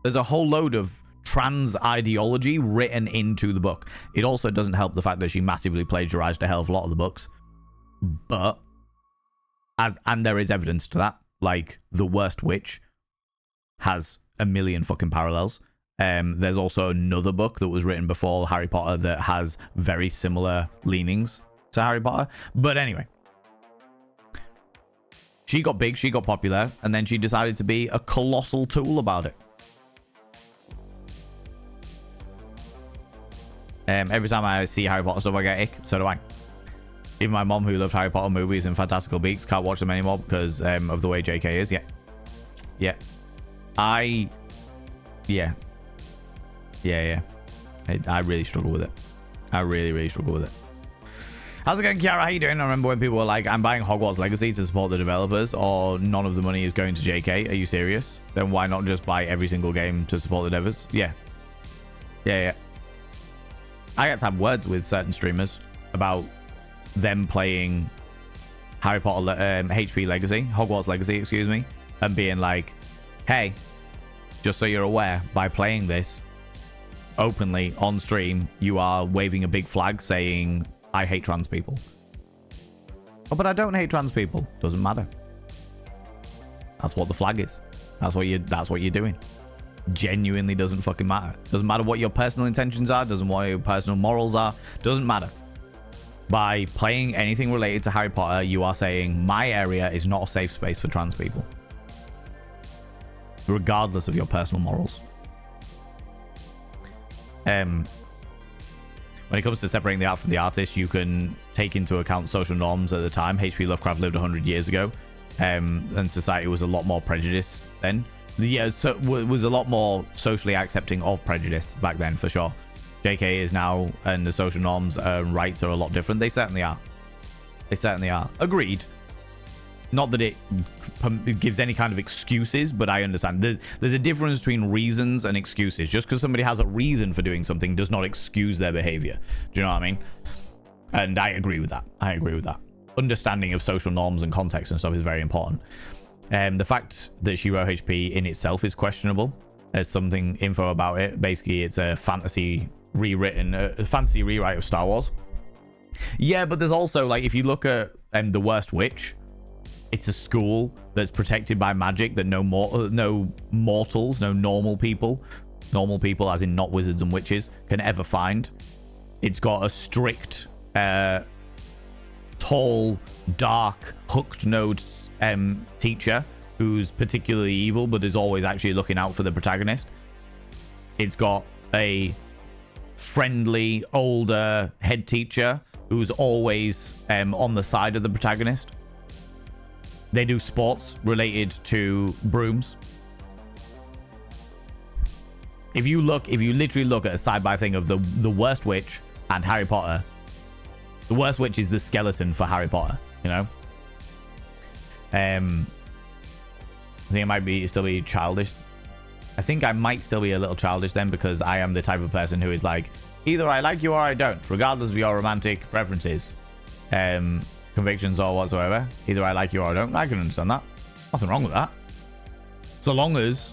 There's a whole load of trans ideology written into the book. It also doesn't help the fact that she massively plagiarized a hell of a lot of the books. But and there is evidence to that. Like, The Worst Witch has a million fucking parallels. There's also another book that was written before Harry Potter that has very similar leanings to Harry Potter. But anyway, she got big, she got popular, and then she decided to be a colossal tool about it. Every time I see Harry Potter stuff, I get ick. So do I. Even my mom, who loved Harry Potter movies and Fantastical Beasts, can't watch them anymore because of the way JK is. Yeah. I really struggle with it. I really struggle with it. How's it going, Kiara? How you doing? I remember when people were like, I'm buying Hogwarts Legacy to support the developers, or none of the money is going to JK. Are you serious? Then why not just buy every single game to support the devs? Yeah. I get to have words with certain streamers about them playing Harry Potter Hogwarts Legacy, excuse me, and being like, hey, just so you're aware, by playing this openly on stream, you are waving a big flag saying, I hate trans people. Oh, but I don't hate trans people. Doesn't matter. That's what the flag is. That's what you're doing. Genuinely doesn't fucking matter. Doesn't matter what your personal intentions are. Doesn't matter what your personal morals are. Doesn't matter. By playing anything related to Harry Potter, you are saying my area is not a safe space for trans people, regardless of your personal morals. When it comes to separating the art from the artist, you can take into account social norms at the time. H.P. Lovecraft lived 100 years ago, and society was a lot more prejudiced then. Yeah, so was a lot more socially accepting of prejudice back then, for sure. JK is now, and the social norms and rights are a lot different. They certainly are. Agreed. Not that it gives any kind of excuses, but I understand. There's a difference between reasons and excuses. Just because somebody has a reason for doing something does not excuse their behavior. Do you know what I mean? And I agree with that. Understanding of social norms and context and stuff is very important. The fact that she wrote HP in itself is questionable. There's something info about it. Basically, it's a fantasy rewritten, a fantasy rewrite of Star Wars. Yeah, but there's also, like, if you look at The Worst Witch, it's a school that's protected by magic that no mortals, no normal people as in not wizards and witches, can ever find. It's got a strict, tall, dark, hooked-nosed teacher who's particularly evil but is always actually looking out for the protagonist. It's got a friendly, older head teacher who's always on the side of the protagonist. They do sports related to brooms. If you literally look at a side-by thing of the Worst Witch and Harry Potter, the Worst Witch is the skeleton for Harry Potter, you know? I think it might still be childish. I think I might still be a little childish then, because I am the type of person who is like, either I like you or I don't, regardless of your romantic preferences, convictions or whatsoever. Either I like you or I don't. I can understand that. Nothing wrong with that. So long as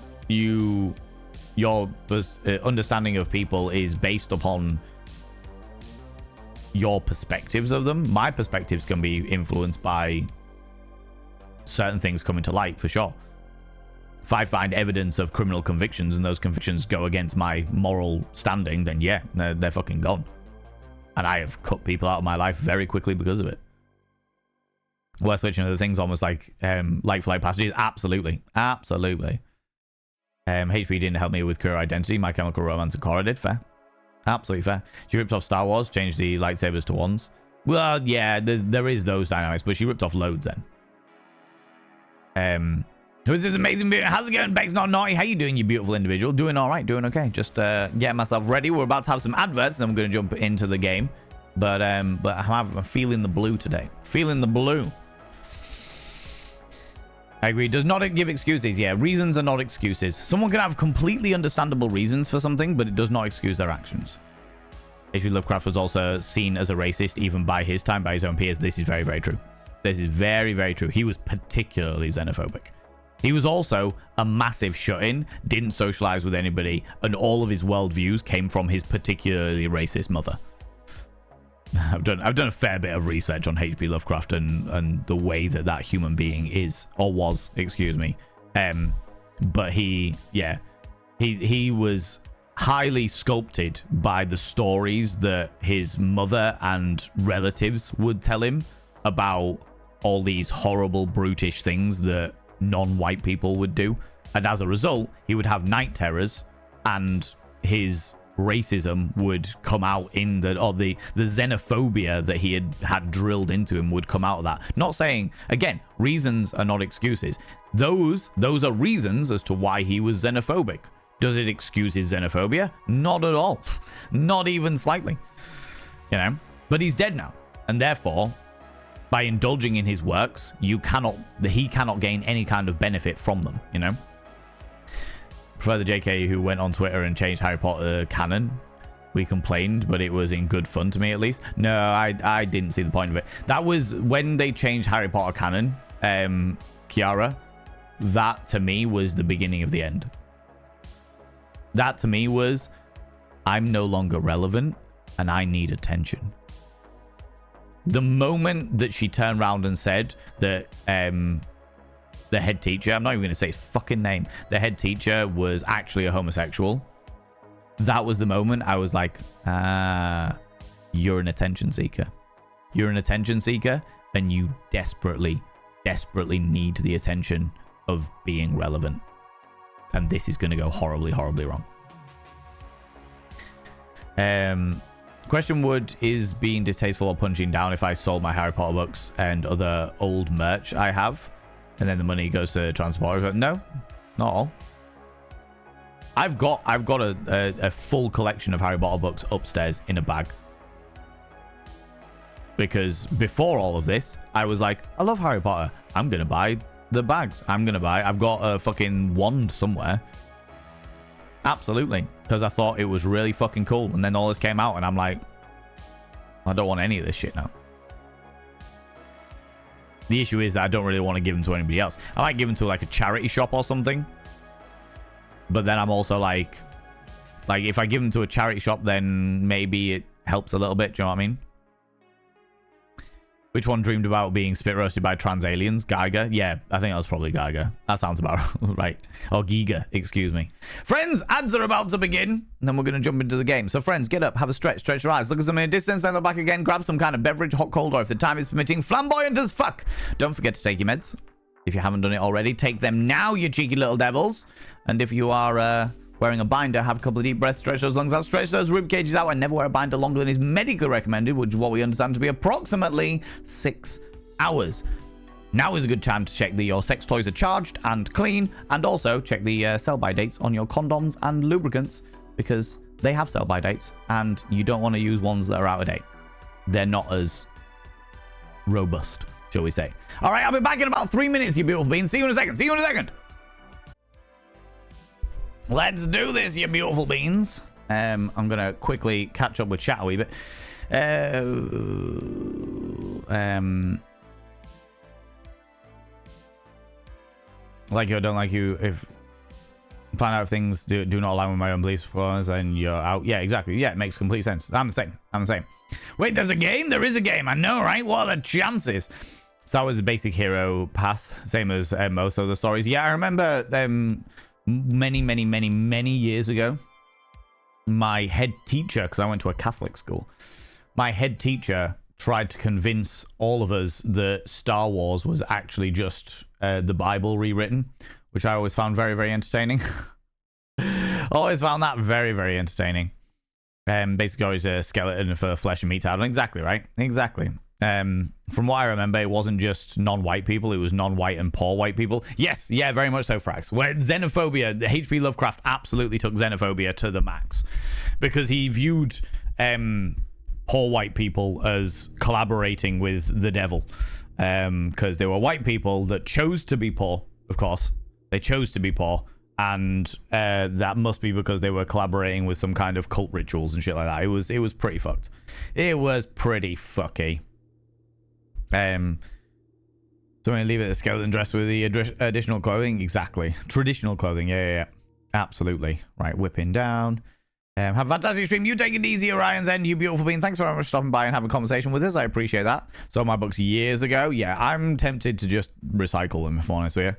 your understanding of people is based upon your perspectives of them. My perspectives can be influenced by certain things coming to light, for sure. If I find evidence of criminal convictions and those convictions go against my moral standing, then yeah, they're fucking gone. And I have cut people out of my life very quickly because of it. Worst switching other things, almost like for like passages. Absolutely. HP didn't help me with queer identity. My Chemical Romance and Korra did. Fair. Absolutely fair. She ripped off Star Wars, changed the lightsabers to wands. Well, yeah, there is those dynamics, but she ripped off loads then. Who's this amazing video? How's it going? Beck's not naughty. How you doing, you beautiful individual? Doing all right, doing okay. Just getting myself ready. We're about to have some adverts, and I'm going to jump into the game. But I'm feeling the blue today. Feeling the blue. I agree. Does not give excuses. Yeah, reasons are not excuses. Someone can have completely understandable reasons for something, but it does not excuse their actions. H.P. Lovecraft was also seen as a racist, even by his time, by his own peers. This is very, very true. This is very, very true. He was particularly xenophobic. He was also a massive shut-in, didn't socialize with anybody, and all of his worldviews came from his particularly racist mother. I've done a fair bit of research on H.P. Lovecraft and the way that human being is, or was, excuse me. But he was highly sculpted by the stories that his mother and relatives would tell him about all these horrible, brutish things that non-white people would do, and as a result he would have night terrors, and his racism would come out in the xenophobia that he had drilled into him would come out of that. Not saying, again, reasons are not excuses. Those are reasons as to why he was xenophobic. Does it excuse his xenophobia? Not at all. Not even slightly, you know. But he's dead now, and therefore, by indulging in his works, he cannot gain any kind of benefit from them, you know? Prefer the JK who went on Twitter and changed Harry Potter canon. We complained, but it was in good fun to me, at least. No, I didn't see the point of it. That was when they changed Harry Potter canon, Kiara. That, to me, was the beginning of the end. That, to me, was, I'm no longer relevant, and I need attention. The moment that she turned around and said that the head teacher, I'm not even going to say his fucking name, the head teacher was actually a homosexual, that was the moment I was like, you're an attention seeker. You're an attention seeker, and you desperately, desperately need the attention of being relevant. And this is going to go horribly, horribly wrong. Question: would is being distasteful or punching down if I sold my Harry Potter books and other old merch I have, and then the money goes to transport? No, not all. I've got a full collection of Harry Potter books upstairs in a bag, because before all of this, I was like, I love Harry Potter. I'm gonna buy the bags. I've got a fucking wand somewhere. Absolutely, because I thought it was really fucking cool, and then all this came out, and I'm like, I don't want any of this shit now. The issue is that I don't really want to give them to anybody else. I might give them to like a charity shop or something, But then I'm also like if I give them to a charity shop, then maybe it helps a little bit. Do you know what I mean? Which one dreamed about being spit roasted by trans aliens? Geiger? Yeah, I think that was probably Geiger. That sounds about right. Or Giga, excuse me. Friends, ads are about to begin. And then we're going to jump into the game. So friends, get up, have a stretch, stretch your eyes. Look at something in the distance, then look back again. Grab some kind of beverage, hot, cold, or if the time is permitting, flamboyant as fuck. Don't forget to take your meds. If you haven't done it already, take them now, you cheeky little devils. And if you are wearing a binder, have a couple of deep breaths, stretch those lungs out, stretch those rib cages out, and never wear a binder longer than is medically recommended, which is what we understand to be approximately 6 hours. Now is a good time to check that your sex toys are charged and clean, and also check the sell-by dates on your condoms and lubricants, because they have sell-by dates, and you don't want to use ones that are out of date. They're not as robust, shall we say. All right, I'll be back in about 3 minutes, you beautiful beans. See you in a second. See you in a second. Let's do this, you beautiful beans. I'm gonna quickly catch up with chat a wee bit. Like you or don't like you. If find out if things do not align with my own beliefs, and you're out. Yeah, exactly. Yeah, it makes complete sense. I'm the same. Wait, there's a game? There is a game. I know, right? What are the chances? So that was a basic hero path, same as most of the stories. Yeah, I remember them. Many years ago, my head teacher, because I went to a Catholic school, my head teacher tried to convince all of us that Star Wars was actually just the Bible rewritten, which I always found very, very entertaining. Always found that very, very entertaining. Basically, always a skeleton for flesh and meat out. Exactly, right? Exactly. From what I remember, it wasn't just non-white people, it was non-white and poor white people. Yes, yeah, very much so, Frax. Where xenophobia, H.P. Lovecraft absolutely took xenophobia to the max, because he viewed poor white people as collaborating with the devil, because they were white people that chose to be poor. Of course, they chose to be poor, and that must be because they were collaborating with some kind of cult rituals and shit like that. It was pretty fucked. It was pretty fucky. So I'm going to leave it the skeleton dress with the additional clothing. Exactly. Traditional clothing. Yeah. Absolutely. Right. Whipping down. Have a fantastic stream. You take it easy, Orion's End. You beautiful being. Thanks very much for stopping by and having a conversation with us. I appreciate that. So my books years ago. Yeah, I'm tempted to just recycle them, if I'm honest with you.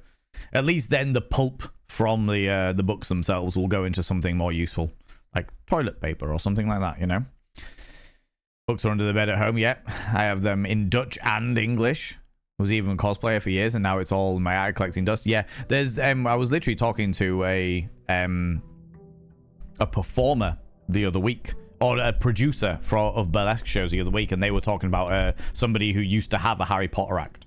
At least then the pulp from the books themselves will go into something more useful, like toilet paper or something like that, you know? Books are under the bed at home. Yeah, I have them in Dutch and English. Was even a cosplayer for years, and now it's all my art collecting dust. Yeah, there's I was literally talking to a performer the other week, or a producer of burlesque shows the other week, and they were talking about somebody who used to have a Harry Potter act.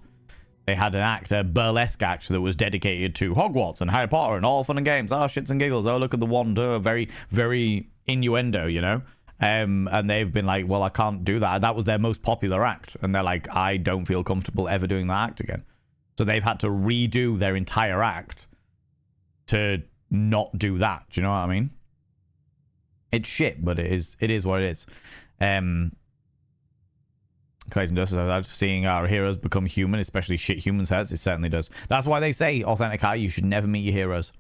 They had an act, a burlesque act that was dedicated to Hogwarts and Harry Potter and all fun and games. Oh, shits and giggles. Oh, look at the wand. Oh, very, very innuendo, you know? And they've been like, well, I can't do that. That was their most popular act. And they're like, I don't feel comfortable ever doing that act again. So they've had to redo their entire act to not do that. Do you know what I mean? It's shit, but it is what it is. Clayton does. I've seeing our heroes become human, especially shit humans heads. It certainly does. That's why they say, Authentic Eye, you should never meet your heroes.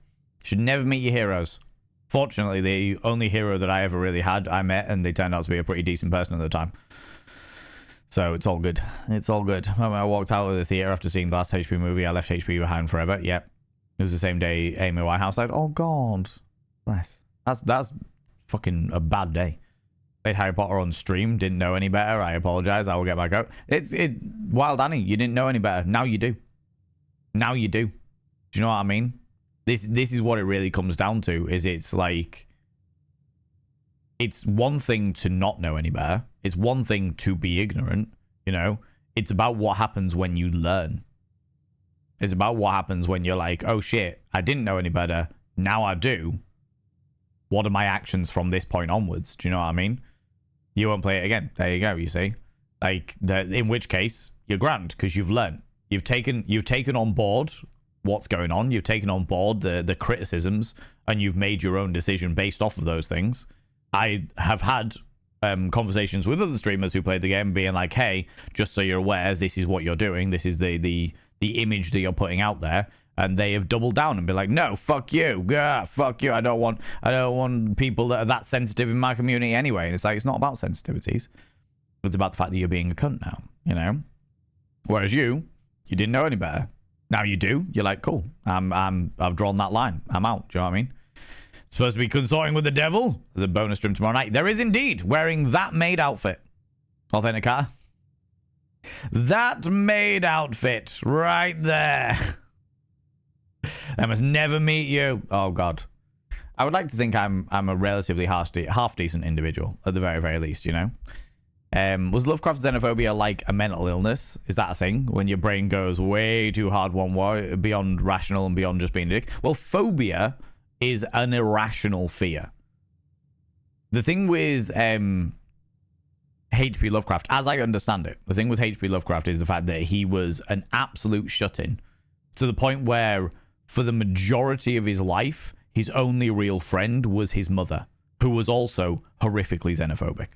You should never meet your heroes. Fortunately, the only hero that I ever really had, I met, and they turned out to be a pretty decent person at the time. So it's all good. It's all good. When I walked out of the theater after seeing the last HP movie, I left HP behind forever. Yep. It was the same day Amy Winehouse died. Oh, God. Bless. That's fucking a bad day. Played Harry Potter on stream. Didn't know any better. I apologize. I will get back out. Wild Annie, you didn't know any better. Now you do. Now you do. Do you know what I mean? This is what it really comes down to, is it's like, it's one thing to not know any better. It's one thing to be ignorant, you know? It's about what happens when you learn. It's about what happens when you're like, oh shit, I didn't know any better. Now I do. What are my actions from this point onwards? Do you know what I mean? You won't play it again. There you go, you see? Like, in which case, you're grand, because you've learned. You've taken on board what's going on. You've taken on board the criticisms, and you've made your own decision based off of those things. I have had conversations with other streamers who played the game being like, hey, just so you're aware, this is what you're doing. This is the image that you're putting out there. and they have doubled down and been like, no, fuck you, yeah, fuck you. I don't want people that are that sensitive in my community anyway. And it's like, it's not about sensitivities. It's about the fact that you're being a cunt now, you know. Whereas you didn't know any better. Now you do. You're like, cool. I've drawn that line. I'm out. Do you know what I mean? Supposed to be consorting with the devil. There's a bonus stream tomorrow night. There is indeed, wearing that maid outfit. Authenticator. That maid outfit right there. I must never meet you. Oh God. I would like to think I'm a relatively half decent individual at the very, very least, you know. Was Lovecraft xenophobia like a mental illness? Is that a thing? When your brain goes way too hard one way, beyond rational and beyond just being a dick? Well, phobia is an irrational fear. The thing with H.P. Lovecraft, as I understand it, the thing with H.P. Lovecraft is the fact that he was an absolute shut-in, to the point where for the majority of his life, his only real friend was his mother, who was also horrifically xenophobic.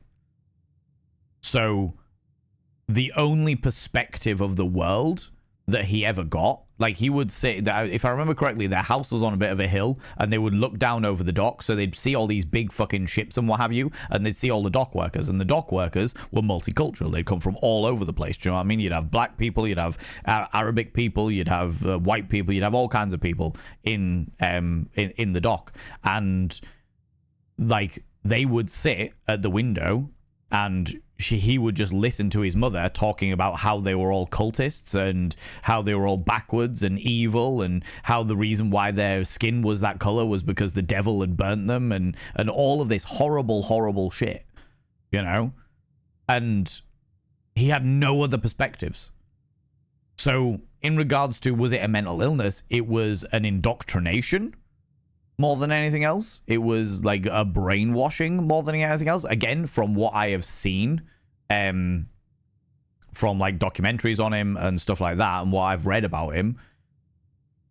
So the only perspective of the world that he ever got, like, he would say that, if I remember correctly, their house was on a bit of a hill and they would look down over the dock, so they'd see all these big fucking ships and what have you, and they'd see all the dock workers, and the dock workers were multicultural. They'd come from all over the place. Do you know what I mean? You'd have black people, you'd have Arabic people, you'd have white people, you'd have all kinds of people in the dock, and like, they would sit at the window and he would just listen to his mother talking about how they were all cultists and how they were all backwards and evil, and how the reason why their skin was that color was because the devil had burnt them, and all of this horrible, horrible shit, you know? And he had no other perspectives. So in regards to, was it a mental illness? It was an indoctrination more than anything else. It was like a brainwashing more than anything else. Again, from what I have seen, from like documentaries on him and stuff like that, and what I've read about him,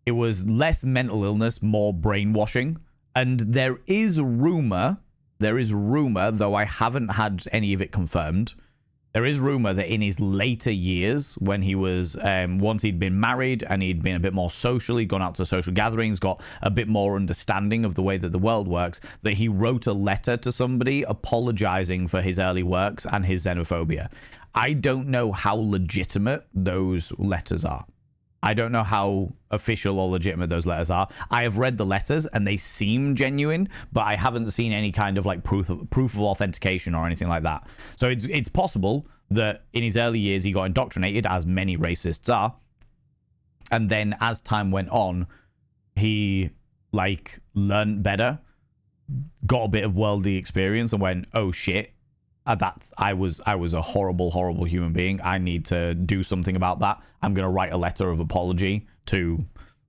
it was less mental illness, more brainwashing. And there is rumor, though I haven't had any of it confirmed, there is rumor that in his later years, when he was, once he'd been married and he'd been a bit more social, he'd gone out to social gatherings, got a bit more understanding of the way that the world works, that he wrote a letter to somebody apologizing for his early works and his xenophobia. I don't know how legitimate those letters are. I don't know how official or legitimate those letters are. I have read the letters and they seem genuine, but I haven't seen any kind of like proof of authentication or anything like that. So it's possible that in his early years he got indoctrinated, as many racists are, and then as time went on, he like learned better, got a bit of worldly experience, and went, oh shit, I was a horrible, horrible human being. I need to do something about that. I'm going to write a letter of apology to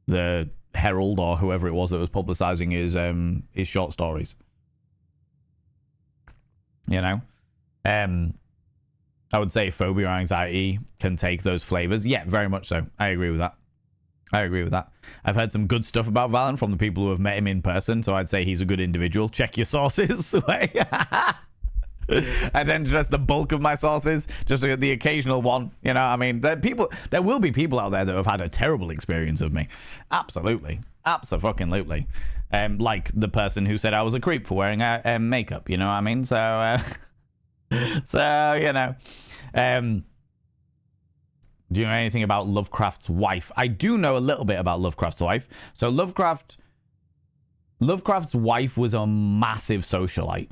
the Herald or whoever it was that was publicizing his short stories. You know? I would say phobia or anxiety can take those flavors. Yeah, very much so. I agree with that. I've heard some good stuff about Valen from the people who have met him in person, so I'd say he's a good individual. Check your sources. I tend to trust the bulk of my sources, just to get the occasional one. You know, I mean, there will be people out there that have had a terrible experience of me. Absolutely. Abso-fucking-lutely. Like the person who said I was a creep for wearing makeup, you know what I mean? So, you know. Do you know anything about Lovecraft's wife? I do know a little bit about Lovecraft's wife. So Lovecraft's wife was a massive socialite.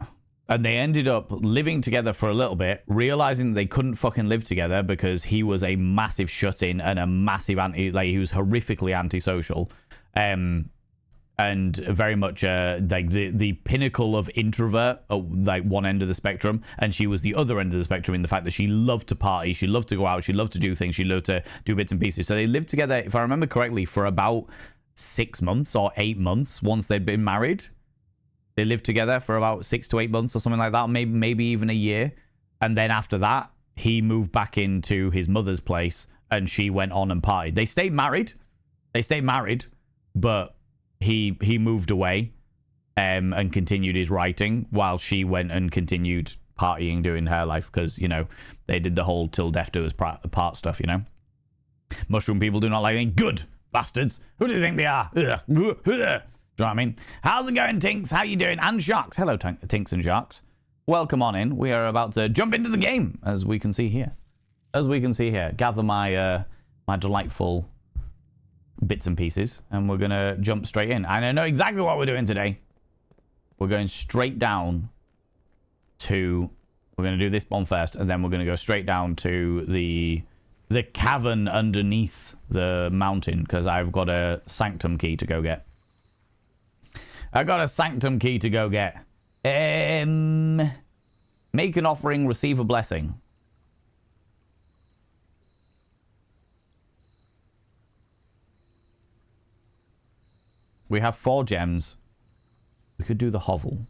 And they ended up living together for a little bit, realizing they couldn't fucking live together because he was a massive shut-in and a massive he was horrifically antisocial. And very much like the pinnacle of introvert at like one end of the spectrum, and she was the other end of the spectrum in the fact that she loved to party, she loved to go out, she loved to do things, she loved to do bits and pieces. So they lived together, if I remember correctly, for about 6 months or 8 months once they'd been married. They lived together for about 6 to 8 months or something like that, maybe even a year. And then after that, he moved back into his mother's place and she went on and partied. They stayed married, but he moved away and continued his writing while she went and continued partying, doing her life, because, you know, they did the whole till death do us part stuff, you know. Mushroom people do not like anything good. bastards. Who do you think they are? Ugh. Do you know what I mean? How's it going, Tinks? How you doing? And Sharks. Hello, Tinks and Sharks. Welcome on in. We are about to jump into the game, as we can see here. Gather my my delightful bits and pieces, and we're going to jump straight in. And I know exactly what we're doing today. We're going straight down to... We're going to do this one first, and then we're going to go straight down to the cavern underneath the mountain, because I've got a sanctum key to go get. Make an offering, receive a blessing. We have 4 gems. We could do the hovel.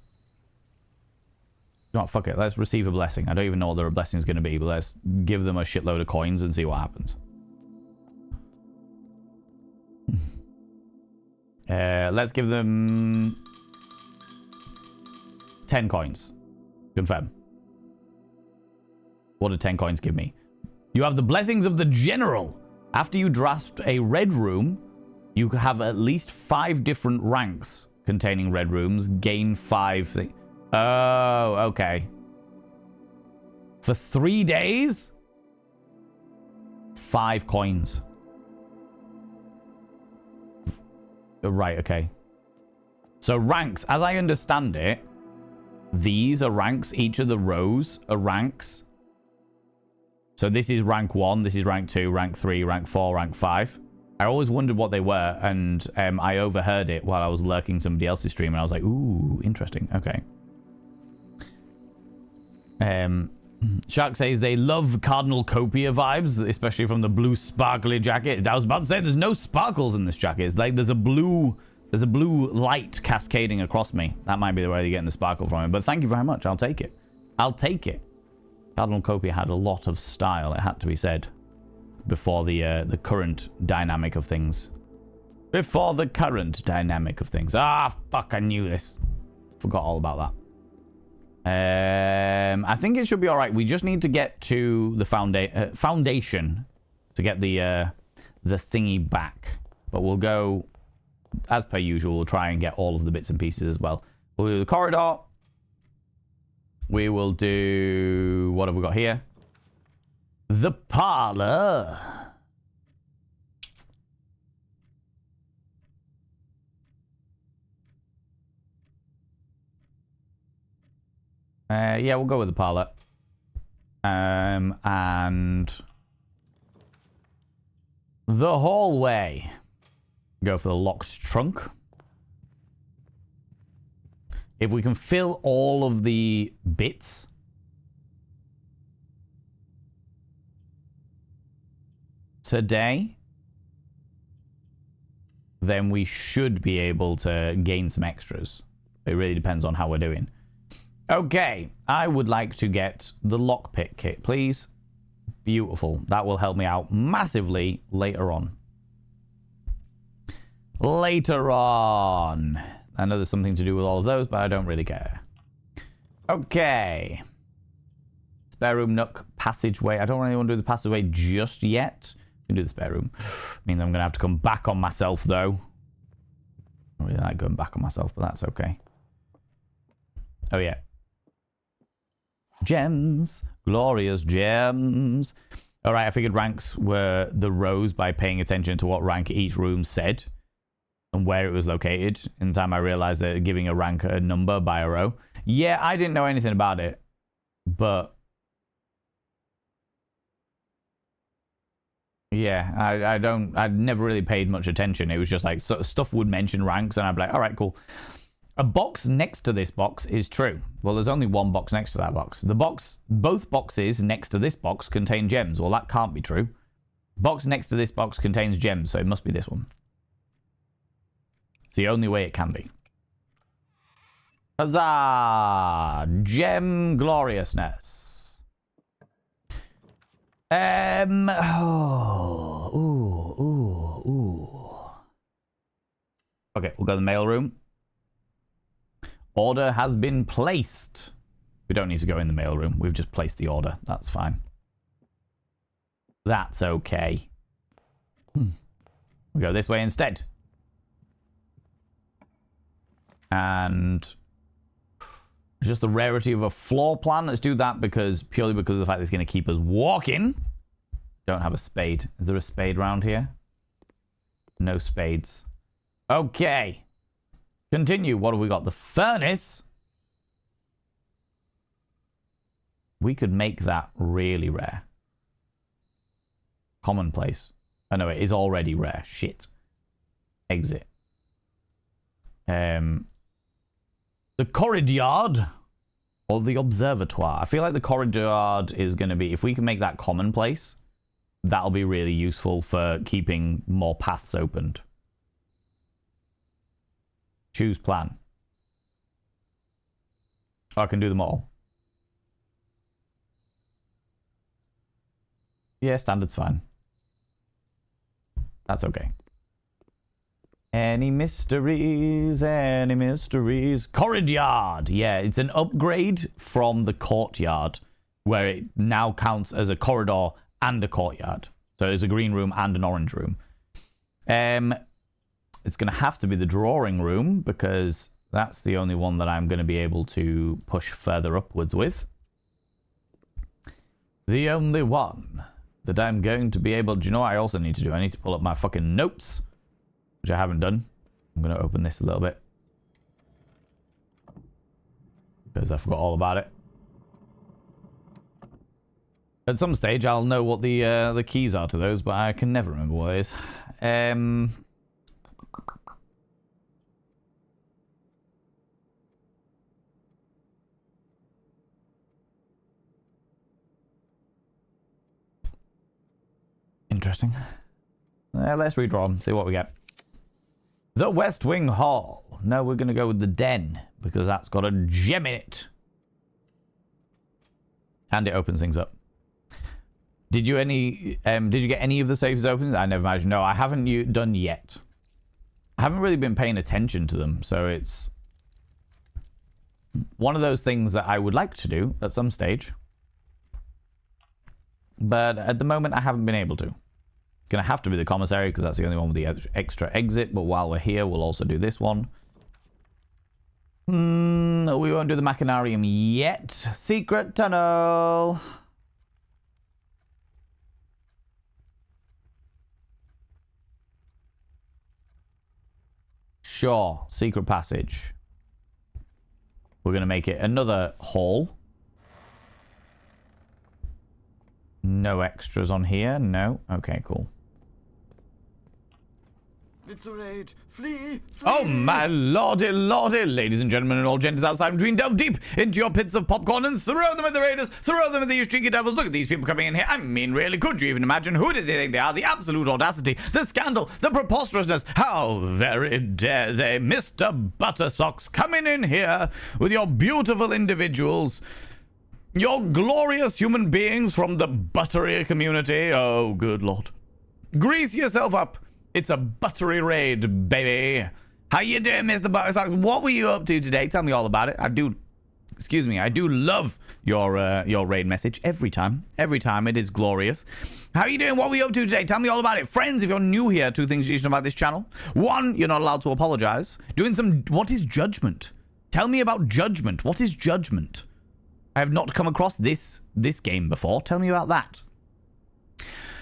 No, fuck it. Let's receive a blessing. I don't even know what their blessing is going to be, but let's give them a shitload of coins and see what happens. Let's give them 10 coins. Confirm. What did 10 coins give me? You have the blessings of the general. After you draft a red room, you have at least 5 different ranks containing red rooms. Gain 5... Oh, okay. For 3 days? 5 coins. Right, okay. So ranks, as I understand it, these are ranks. Each of the rows are ranks. So this is rank 1, this is rank 2, rank 3, rank 4, rank 5. I always wondered what they were, and I overheard it while I was lurking somebody else's stream, and I was like, ooh, interesting. Okay. Shark says they love Cardinal Copia vibes, especially from the blue sparkly jacket. I was about to say there's no sparkles in this jacket. It's like there's a blue light cascading across me. That might be the way you're getting the sparkle from it. But thank you very much. I'll take it. Cardinal Copia had a lot of style, it had to be said, before the current dynamic of things. Ah, fuck, I knew this. Forgot all about that. I think it should be all right. We just need to get to the foundation to get the thingy back. But we'll go, as per usual, we'll try and get all of the bits and pieces as well. We'll do the corridor. We will do... What have we got here? The parlor. Yeah, we'll go with the parlor. And the hallway. Go for the locked trunk. If we can fill all of the bits today, then we should be able to gain some extras. It really depends on how we're doing. Okay, I would like to get the lockpick kit, please. Beautiful. That will help me out massively later on. I know there's something to do with all of those, but I don't really care. Okay. Spare room, nook, passageway. I don't really want to do the passageway just yet. We can do the spare room. Means I'm going to have to come back on myself, though. I don't really like going back on myself, but that's okay. Oh, yeah. Gems. Glorious gems. All right, I figured ranks were the rows by paying attention to what rank each room said and where it was located. In time, I realized that giving a rank a number by a row. Yeah, I didn't know anything about it, but yeah, I'd never really paid much attention. It was just like stuff would mention ranks, and I'd be like, all right, cool. A box next to this box is true. Well, there's only one box next to that box. Both boxes next to this box contain gems. Well, that can't be true. Box next to this box contains gems, so it must be this one. It's the only way it can be. Huzzah! Gem gloriousness. Okay, we'll go to the mail room. Order has been placed. We don't need to go in the mail room. We've just placed the order. That's fine. That's okay. We We go this way instead. And it's just the rarity of a floor plan. Let's do that purely because of the fact that it's going to keep us walking. Don't have a spade. Is there a spade around here? No spades. Okay. Continue. What have we got? The furnace. We could make that really rare. Commonplace. Oh no, it is already rare. Shit. Exit. The corridor or the observatoire. I feel like the corridor is going to be, if we can make that commonplace, that'll be really useful for keeping more paths opened. Choose plan. Oh, I can do them all. Yeah, standard's fine. That's okay. Any mysteries? Any mysteries? Corridor! Yeah, it's an upgrade from the courtyard, where it now counts as a corridor and a courtyard. So there's a green room and an orange room. It's going to have to be the drawing room, because that's the only one that I'm going to be able to push further upwards with. The only one that I'm going to be able... Do you know what I also need to do? I need to pull up my fucking notes, which I haven't done. I'm going to open this a little bit, because I forgot all about it. At some stage, I'll know what the keys are to those, but I can never remember what it is. Interesting. Let's redraw them, see what we get. The West Wing Hall. No, we're going to go with the Den, because that's got a gem in it. And it opens things up. Did you get any of the safes open? I never imagined. No, I haven't done yet. I haven't really been paying attention to them, so it's one of those things that I would like to do at some stage. But at the moment, I haven't been able to. It's going to have to be the commissary, because that's the only one with the extra exit. But while we're here, we'll also do this one. We won't do the Machinarium yet. Secret tunnel. Sure. Secret passage. We're going to make it another hall. No extras on here. No. Okay, cool. It's a raid. Flee! Oh, my lordy, lordy, ladies and gentlemen, and all gentles outside between, delve deep into your pits of popcorn and throw them at the raiders, throw them at these cheeky devils. Look at these people coming in here. I mean, really, could you even imagine? Who did they think they are? The absolute audacity, the scandal, the preposterousness. How very dare they, Mr. Buttersocks, coming in here with your beautiful individuals, your glorious human beings from the buttery community. Oh, good lord. Grease yourself up. It's a buttery raid, baby. How you doing, Mr. Buttersocks? What were you up to today? Tell me all about it. I do love your raid message every time. Every time. It is glorious. How are you doing? What were you up to today? Tell me all about it. Friends, if you're new here, 2 things you need to know about this channel. 1, you're not allowed to apologize. What is judgment? Tell me about judgment. What is judgment? I have not come across this game before. Tell me about that.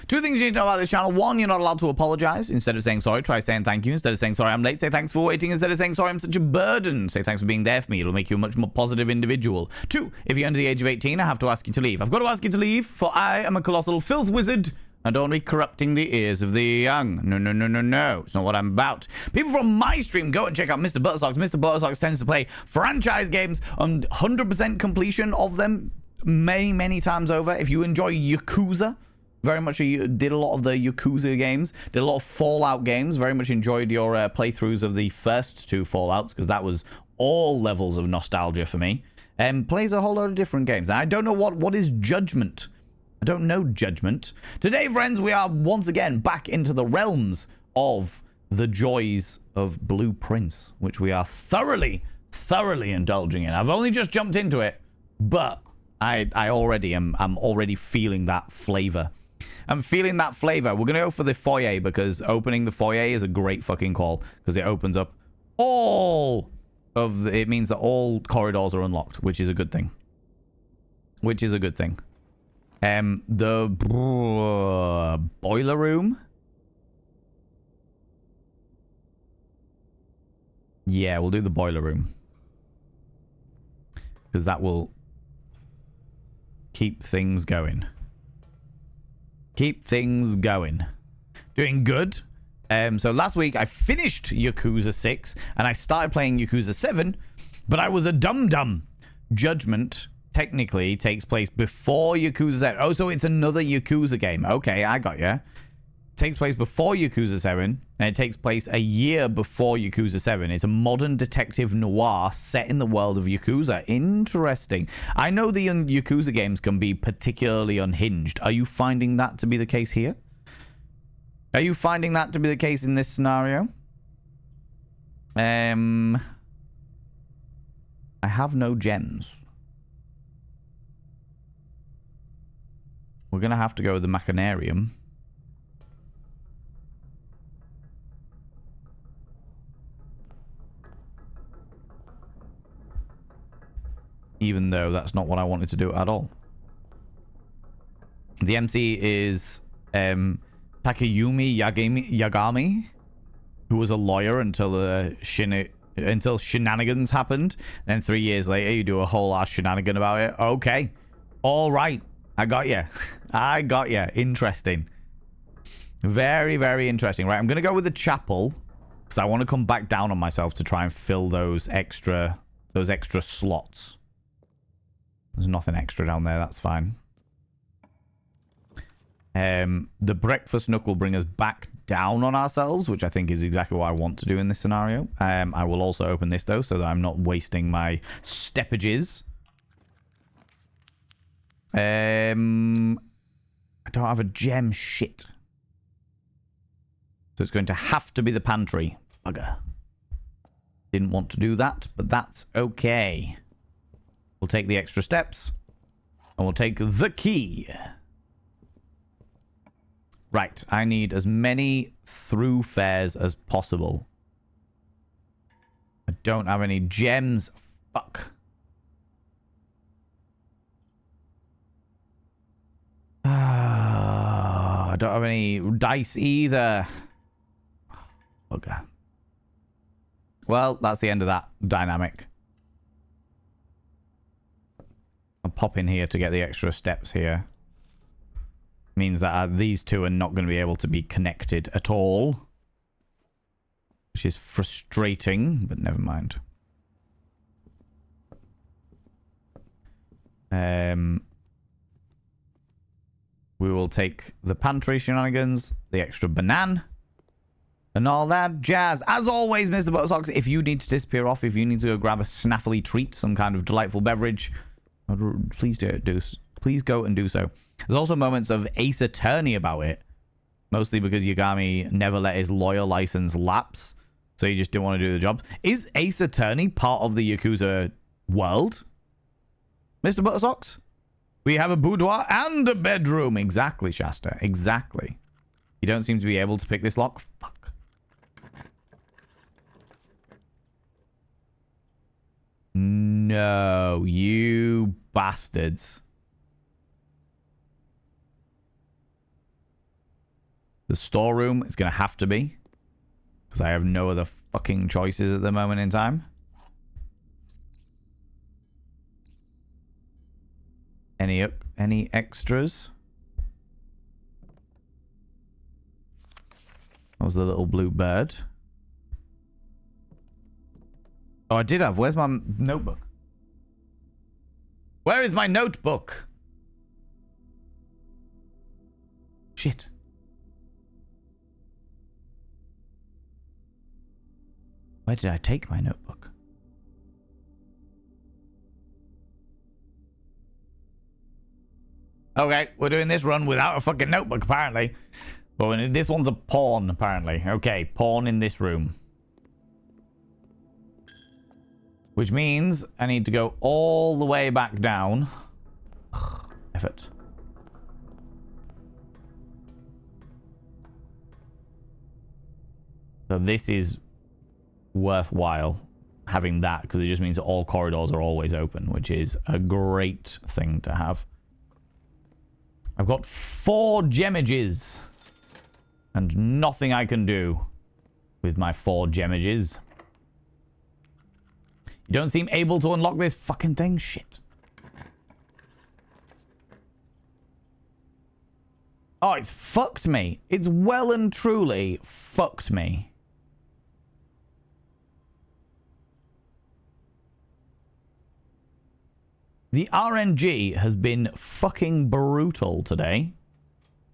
2 things you need to know about this channel. 1, you're not allowed to apologize. Instead of saying sorry, try saying thank you. Instead of saying sorry, I'm late, say thanks for waiting. Instead of saying sorry, I'm such a burden, say thanks for being there for me. It'll make you a much more positive individual. 2, if you're under the age of 18, I have to ask you to leave. I've got to ask you to leave, for I am a colossal filth wizard and don't be corrupting the ears of the young. No, no, no, no, no. It's not what I'm about. People from my stream, go and check out Mr. Buttersocks. Mr. Buttersocks tends to play franchise games on 100% completion of them many times over. If you enjoy Yakuza, very much did a lot of the Yakuza games, did a lot of Fallout games, very much enjoyed your playthroughs of the first 2 Fallouts, because that was all levels of nostalgia for me, and plays a whole lot of different games. And I don't know what is Judgment. I don't know Judgment. Today, friends, we are once again back into the realms of the joys of Blue Prince, which we are thoroughly indulging in. I've only just jumped into it, but I'm already feeling that flavor I'm feeling that flavor. We're going to go for the foyer because opening the foyer is a great fucking call because it opens up all of the, it means that all corridors are unlocked, which is a good thing. Which is a good thing. The boiler room. Yeah, we'll do the boiler room. Because that will keep things going. Keep things going. Doing good. So last week I finished Yakuza 6 and I started playing Yakuza 7, but I was a dum-dum. Judgment technically takes place before Yakuza 7. Oh, so it's another Yakuza game. Okay, I got you. Takes place before Yakuza 7, and it takes place a year before Yakuza 7. It's a modern detective noir set in the world of Yakuza. Interesting. I know the Yakuza games can be particularly unhinged. Are you finding that to be the case here? Are you finding that to be the case in this scenario? I have no gems. We're going to have to go with the Machinarium. Even though that's not what I wanted to do at all. The MC is Takayumi Yagami, who was a lawyer until shenanigans happened. Then 3 years later, you do a whole ass shenanigan about it. Okay. All right. I got you. I got you. Interesting. Very, very interesting. Right, I'm going to go with the chapel because I want to come back down on myself to try and fill those extra slots. There's nothing extra down there. That's fine. The breakfast nook will bring us back down on ourselves, which I think is exactly what I want to do in this scenario. I will also open this, though, so that I'm not wasting my steppages. I don't have a gem. Shit. So it's going to have to be the pantry. Bugger. Didn't want to do that, but that's okay. We'll take the extra steps. And we'll take the key. Right. I need as many thoroughfares as possible. I don't have any gems. Fuck. I don't have any dice either. Bugger. Well, that's the end of that dynamic. I'll pop in here to get the extra steps here. Means that these two are not going to be able to be connected at all. Which is frustrating, but never mind. We will take the pantry shenanigans, the extra banana, and all that jazz. As always, Mr. Buttersocks, if you need to disappear off, if you need to go grab a snaffly treat, some kind of delightful beverage, please go and do so. There's also moments of Ace Attorney about it. Mostly because Yagami never let his lawyer license lapse. So he just didn't want to do the job. Is Ace Attorney part of the Yakuza world? Mr. Buttersocks? We have a boudoir and a bedroom. Exactly, Shasta. Exactly. You don't seem to be able to pick this lock. Fuck. No, you bastards. The storeroom is going to have to be. Because I have no other fucking choices at the moment in time. Any extras? That was the little blue bird. Oh, I did have. Where's my notebook? Where is my notebook? Shit. Where did I take my notebook? Okay, we're doing this run without a fucking notebook, apparently. But this one's a pawn, apparently. Okay, pawn in this room. Which means I need to go all the way back down. Effort. So this is worthwhile having that, because it just means that all corridors are always open, which is a great thing to have. I've got 4 gemages and nothing I can do with my 4 gemages. You don't seem able to unlock this fucking thing? Shit. Oh, it's fucked me. It's well and truly fucked me. The RNG has been fucking brutal today.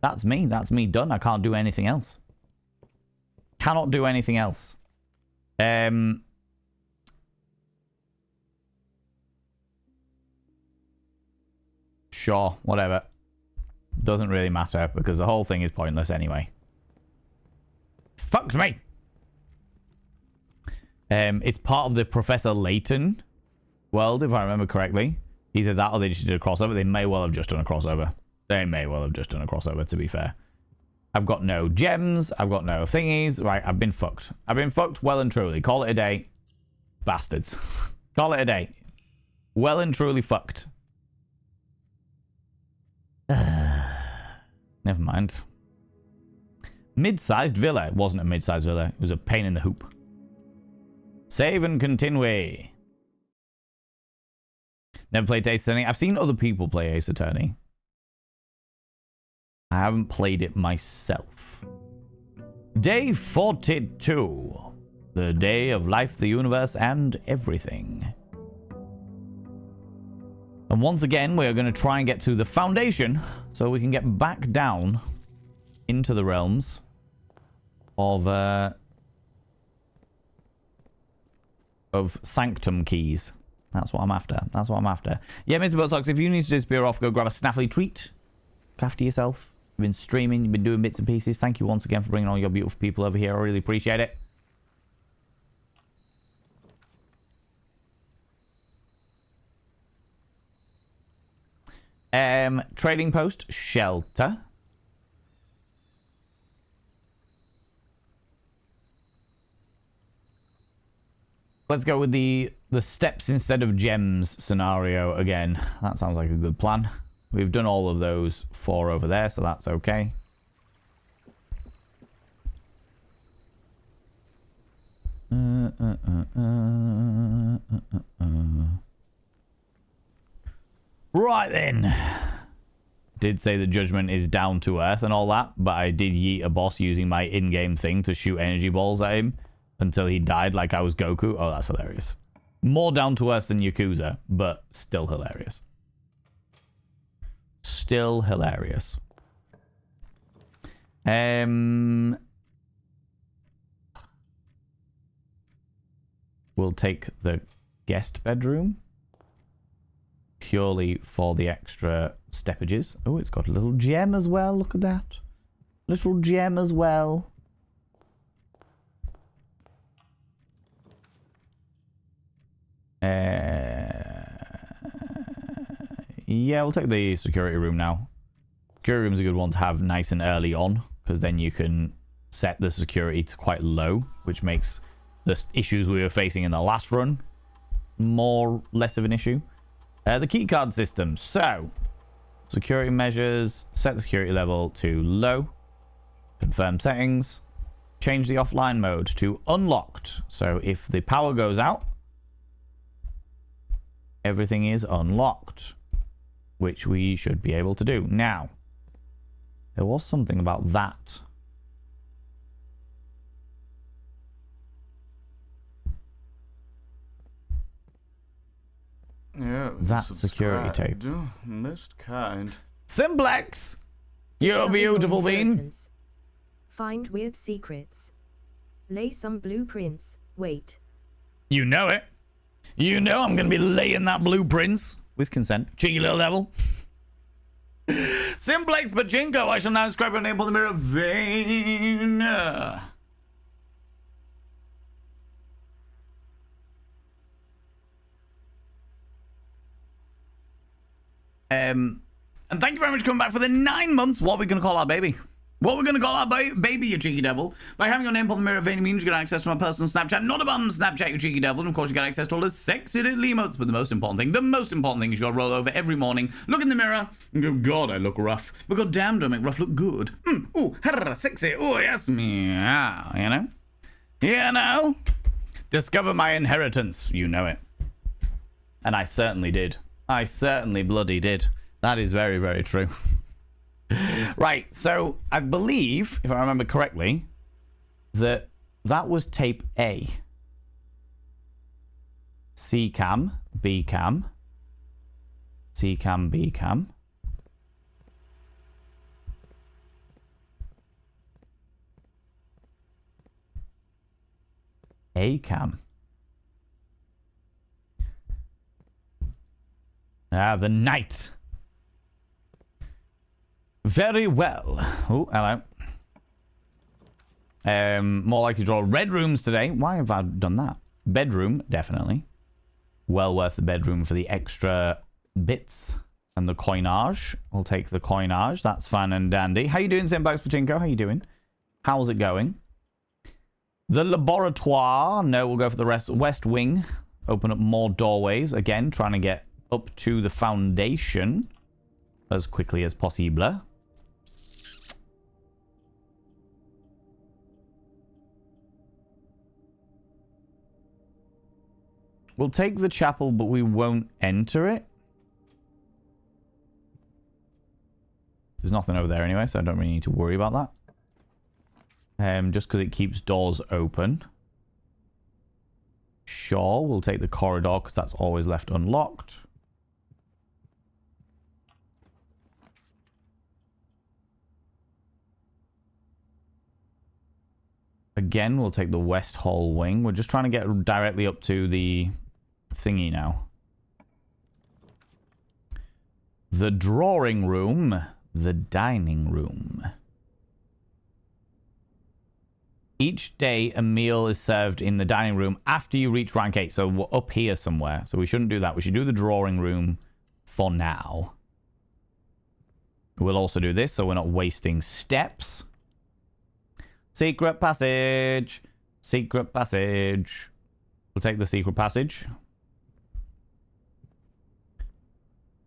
That's me. That's me done. I can't do anything else. Cannot do anything else. Sure, whatever. Doesn't really matter because the whole thing is pointless anyway. Fucked me. It's part of the Professor Layton world, if I remember correctly. Either that or they just did a crossover. They may well have just done a crossover. They may well have just done a crossover, to be fair. I've got no gems. I've got no thingies. Right, I've been fucked. I've been fucked well and truly. Call it a day. Bastards. Call it a day. Well and truly fucked. Never mind. Mid-sized villa. It wasn't a mid-sized villa. It was a pain in the hoop. Save and continue. Never played Ace Attorney. I've seen other people play Ace Attorney. I haven't played it myself. Day 42. The day of life, the universe, and everything. And once again, we're going to try and get to the foundation so we can get back down into the realms of Sanctum keys. That's what I'm after. That's what I'm after. Yeah, Mr. Buttocks, if you need to disappear off, go grab a snaffly treat. Look after yourself. You've been streaming. You've been doing bits and pieces. Thank you once again for bringing all your beautiful people over here. I really appreciate it. Trading post. Shelter. Let's go with the steps instead of gems scenario again. That sounds like a good plan. We've done all of those 4 over there, so that's okay. Right then. Did say the judgment is down to earth and all that, but I did yeet a boss using my in-game thing to shoot energy balls at him until he died like I was Goku. Oh, that's hilarious. More down to earth than Yakuza, but still hilarious. Still hilarious. We'll take the guest bedroom purely for the extra steppages. Oh, it's got a little gem as well. Look at that. Little gem as well. Yeah, we'll take the security room now. Security room's a good one to have nice and early on, because then you can set the security to quite low, which makes the issues we were facing in the last run less of an issue. The keycard system. So, security measures, set the security level to low, confirm settings, change the offline mode to unlocked. So if the power goes out, everything is unlocked, which we should be able to do. Now, there was something about that. Yeah, that security tape. Most kind. Simplex! You're beautiful, Bean. Find weird secrets. Lay some blueprints. Wait. You know it. You know I'm going to be laying that blueprints. With consent. Cheeky little devil. Simplex Pachinko. I shall now describe your name upon the mirror vein. And thank you very much for coming back for the 9 months. What are we going to call our baby? What we're going to call our baby, you cheeky devil. By having your name on the mirror of any means, you get access to my personal Snapchat. Not a bum Snapchat, you cheeky devil. And of course, you get access to all the sexy little emotes. But the most important thing is you got to roll over every morning, look in the mirror, and go, God, I look rough. But God damn, do I make rough look good. Ooh, sexy. Ooh, yes, meow. You know? You know? Discover my inheritance. You know it. And I certainly did. I certainly bloody did. That is very, very true. Right, so I believe, if I remember correctly, that was tape A. C cam, B cam, C cam, B cam. A cam. Ah, the night. Very well. Oh, hello. More likely to draw red rooms today. Why have I done that? Bedroom, definitely. Well worth the bedroom for the extra bits and the coinage. We'll take the coinage. That's fun and dandy. How you doing, Zimbox Pachinko? How you doing? How's it going? The laboratoire. No, we'll go for the west wing. Open up more doorways. Again, trying to get up to the foundation as quickly as possible. We'll take the chapel, but we won't enter it. There's nothing over there anyway, so I don't really need to worry about that. Just because it keeps doors open. Sure, we'll take the corridor because that's always left unlocked. Again, we'll take the west hall wing. We're just trying to get directly up to the thingy now. The drawing room. The dining room. Each day, a meal is served in the dining room after you reach rank 8. So we're up here somewhere. So we shouldn't do that. We should do the drawing room for now. We'll also do this so we're not wasting steps. Secret passage. Secret passage. We'll take the secret passage.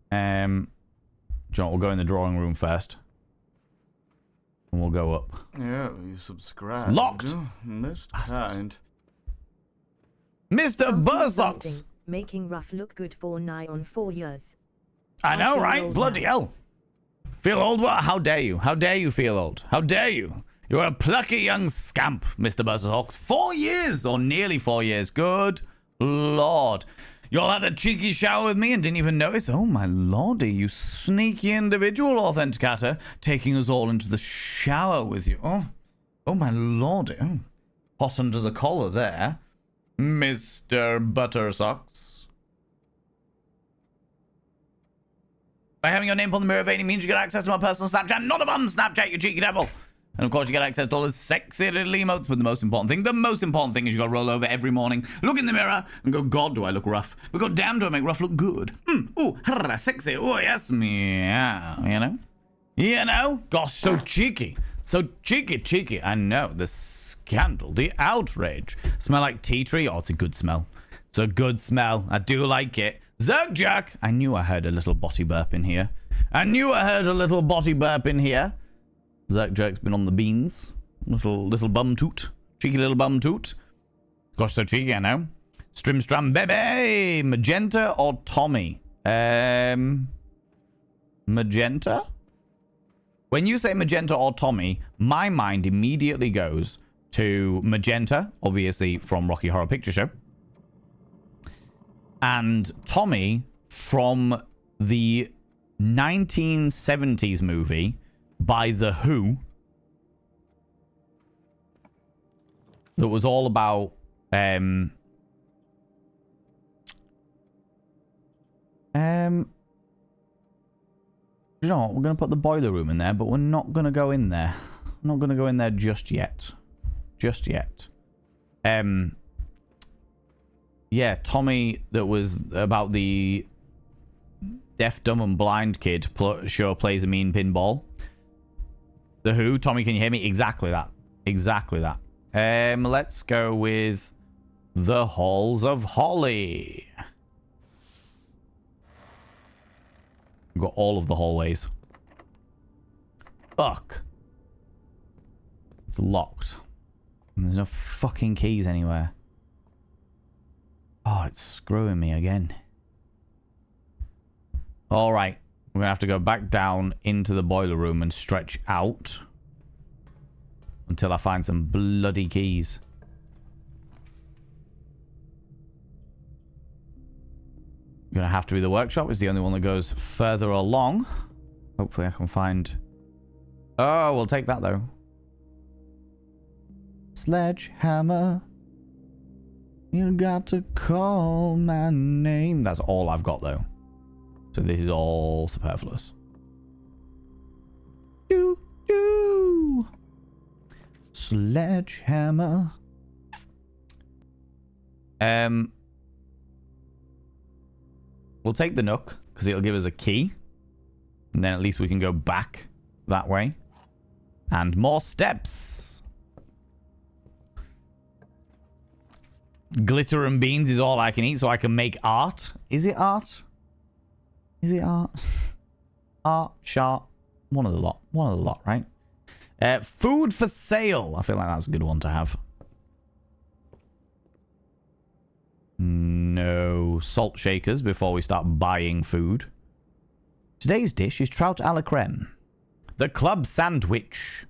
Do you know what? We'll go in the drawing room first. And we'll go up. Yeah, you subscribe. Locked! Most kind. Something Mr. Buzzocks! Making rough look good for nigh on 4 years. I know, feel right? old Bloody now. hell. Feel old? What? How dare you? How dare you feel old? How dare you? You're a plucky young scamp, Mr. Buzzhawks. 4 years, or nearly 4 years. Good Lord. Y'all had a cheeky shower with me and didn't even notice? Oh, my lordy, you sneaky individual, Authenticator, taking us all into the shower with you. Oh my lordy. Oh. Hot under the collar there. Mr. Buttersocks. By having your name on the mirror of any means, you get access to my personal Snapchat. Not a bum Snapchat, you cheeky devil. And of course, you get access to all the sexy little emotes. But the most important thing is you got to roll over every morning, look in the mirror, and go, God, do I look rough? But God damn, do I make rough look good? Ooh, sexy. Oh, yes, meow. You know? You know? Gosh, so cheeky. So cheeky. I know. The scandal, the outrage. Smell like tea tree? Oh, it's a good smell. It's a good smell. I do like it. Zergjack! I knew I heard a little body burp in here. Zergjack's been on the beans. Little bum toot. Cheeky little bum toot. Gosh, so cheeky, I know. Strimstram baby! Magenta or Tommy? Magenta? When you say Magenta or Tommy, my mind immediately goes to Magenta, obviously from Rocky Horror Picture Show. And Tommy from the 1970s movie by The Who that was all about you know what, we're going to put the boiler room in there, but we're not going to go in there. I'm not going to go in there just yet. Yeah, Tommy, that was about the deaf, dumb, and blind kid sure plays a mean pinball. The who? Tommy, can you hear me? Exactly that. Exactly that. Let's go with the Halls of Holly. We've got all of the hallways. Fuck. It's locked. And there's no fucking keys anywhere. Oh, it's screwing me again. Alright. We're going to have to go back down into the boiler room and stretch out until I find some bloody keys. Going to have to be the workshop. It's the only one that goes further along. Hopefully I can find... Oh, we'll take that though. Sledgehammer. You got to call my name. That's all I've got though. So this is all superfluous. Doo doo. Sledgehammer. We'll take the nook because it'll give us a key. And then at least we can go back that way. And more steps. Glitter and beans is all I can eat so I can make art. Is it art? Is it art? Art, chart. One of the lot. One of the lot, right? Food for sale. I feel like that's a good one to have. No salt shakers before we start buying food. Today's dish is trout a la creme. The club sandwich.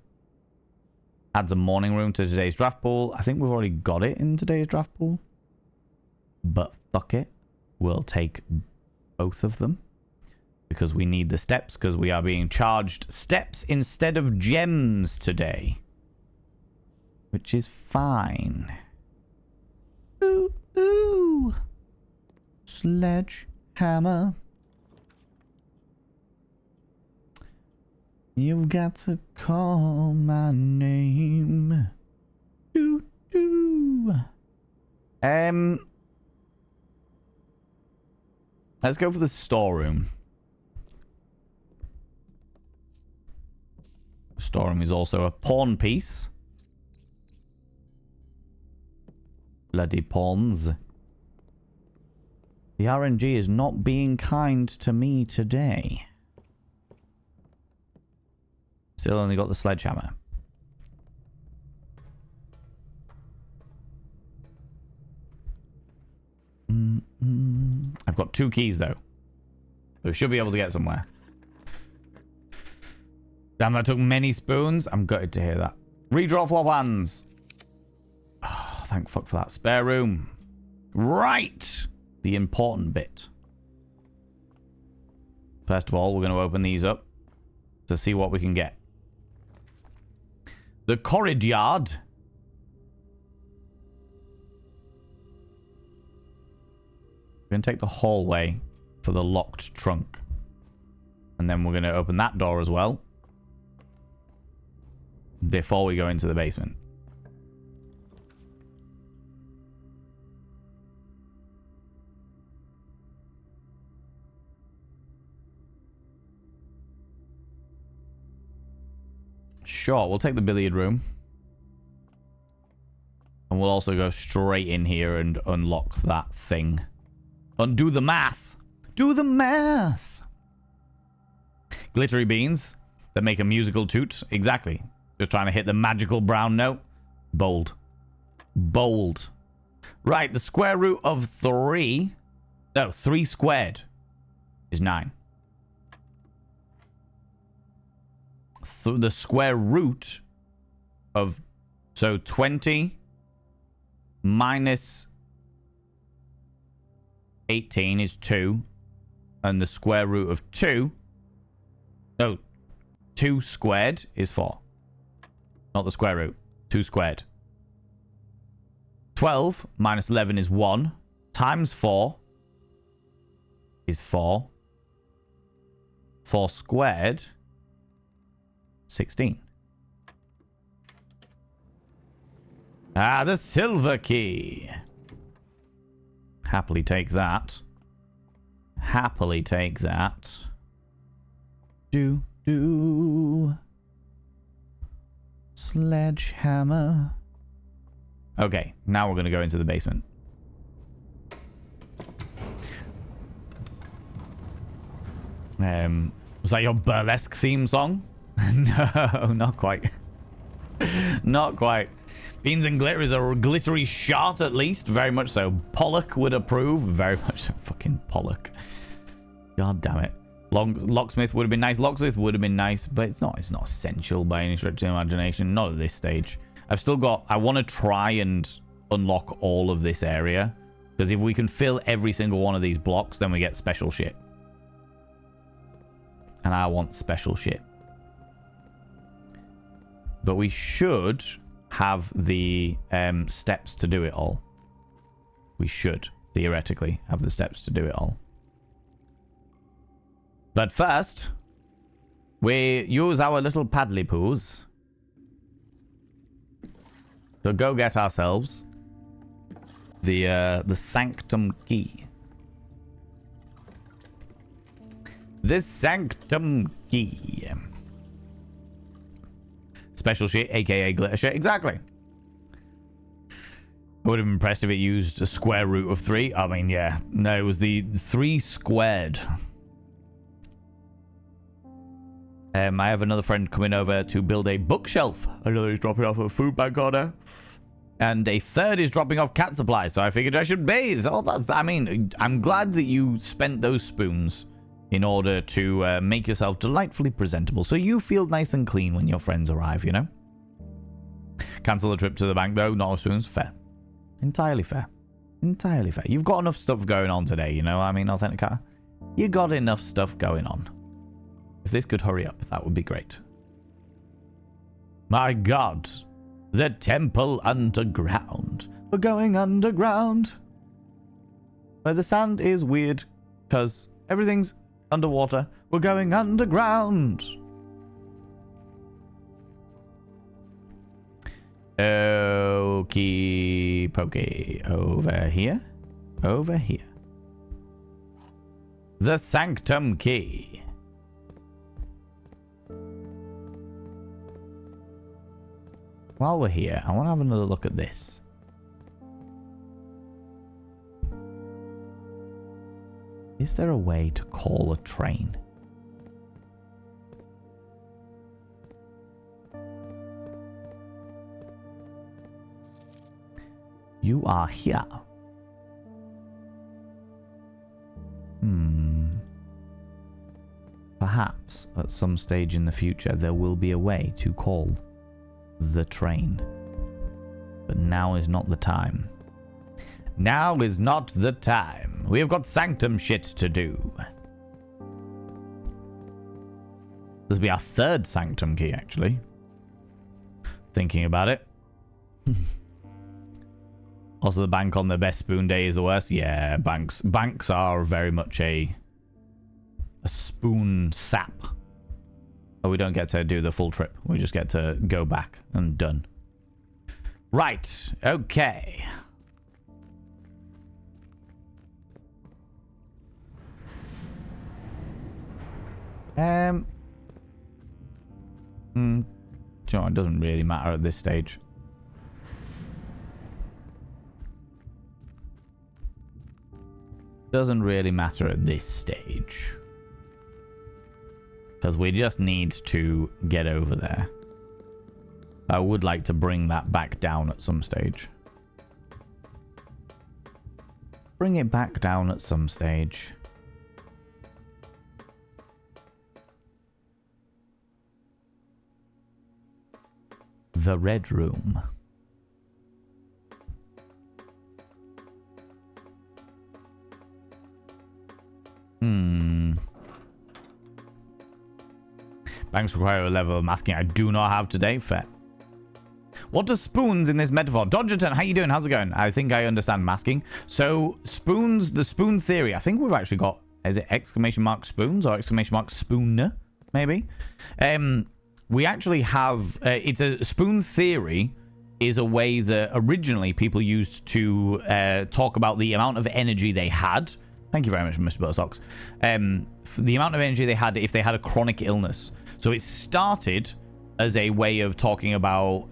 Adds a morning room to today's draft pool. I think we've already got it in today's draft pool. But fuck it. We'll take both of them. Because we need the steps. Because we are being charged steps instead of gems today. Which is fine. Ooh, ooh. Sledgehammer. You've got to call my name. Doo doo. Let's go for the storeroom. Storeroom is also a pawn piece. Bloody pawns. The RNG is not being kind to me today. Still only got the sledgehammer. I've got 2 keys though. So we should be able to get somewhere. Damn, that took many spoons. I'm gutted to hear that. Redraw floor plans. Oh, thank fuck for that. Spare room. Right. The important bit. First of all, we're going to open these up to see what we can get. The corridor yard. We're going to take the hallway for the locked trunk. And then we're going to open that door as well. Before we go into the basement. Sure, we'll take the billiard room. And we'll also go straight in here and unlock that thing. Undo the math. Do the math. Glittery beans that make a musical toot. Exactly. Just trying to hit the magical brown note. Bold. Bold. Right, the square root of 3. No, 3 squared is 9. The square root of... So 20 minus 18 is 2. And the square root of 2... No, 2 squared is 4. Not the square root. 2 squared. 12 minus 11 is 1. Times 4 is 4. 4 squared... 16. Ah, the silver key. Happily take that. Happily take that. Do. Sledgehammer. Okay, now we're going to go into the basement. Was that your burlesque theme song? No, not quite. Not quite. Beans and glitter is a glittery shot, at least. Very much so. Pollock would approve. Very much so. Fucking Pollock. God damn it. Locksmith would have been nice. Locksmith would have been nice, but it's not essential by any stretch of the imagination. Not at this stage. I've still got... I want to try and unlock all of this area. Because if we can fill every single one of these blocks, then we get special shit. And I want special shit. But we should have the steps to do it all. We should, theoretically, have the steps to do it all. But first, we use our little paddly poos to go get ourselves the sanctum key. The sanctum key. Special shit, aka glitter shit. Exactly. I would have been impressed if it used a square root of 3. I mean, yeah. No, it was the 3 squared. I have another friend coming over to build a bookshelf. Another is dropping off a food bank order. And a third is dropping off cat supplies. So I figured I should bathe. Oh, that's... I mean, I'm glad that you spent those spoons in order to make yourself delightfully presentable. So you feel nice and clean when your friends arrive, you know? Cancel the trip to the bank, though. Not of spoons. Fair. Entirely fair. Entirely fair. You've got enough stuff going on today, you know? I mean, Authenticator. You got enough stuff going on. If this could hurry up, that would be great. My God. The temple underground. We're going underground. Where the sand is weird, because everything's underwater. We're going underground. Okie pokey. Over here. Over here. The sanctum key. While we're here, I want to have another look at this. Is there a way to call a train? You are here. Perhaps at some stage in the future there will be a way to call the train. But now is not the time. Now is not the time. We have got sanctum shit to do. This will be our third sanctum key, actually. Thinking about it. Also, the bank on the best spoon day is the worst. Yeah, banks are very much a spoon sap. But we don't get to do the full trip. We just get to go back and done. Right. Okay. You know, it doesn't really matter at this stage. Doesn't really matter at this stage. Because we just need to get over there. I would like to bring that back down at some stage. Bring it back down at some stage. The Red Room. Banks require a level of masking I do not have today. Fair. What do spoons in this metaphor? Dodgerton, how you doing? How's it going? I think I understand masking. So, spoons, the spoon theory. I think we've actually got, is it exclamation mark spoons or exclamation mark spooner? Maybe. We actually have, it's a spoon theory is a way that originally people used to talk about the amount of energy they had. Thank you very much, Mr. Buttersocks. The amount of energy they had if they had a chronic illness. So it started as a way of talking about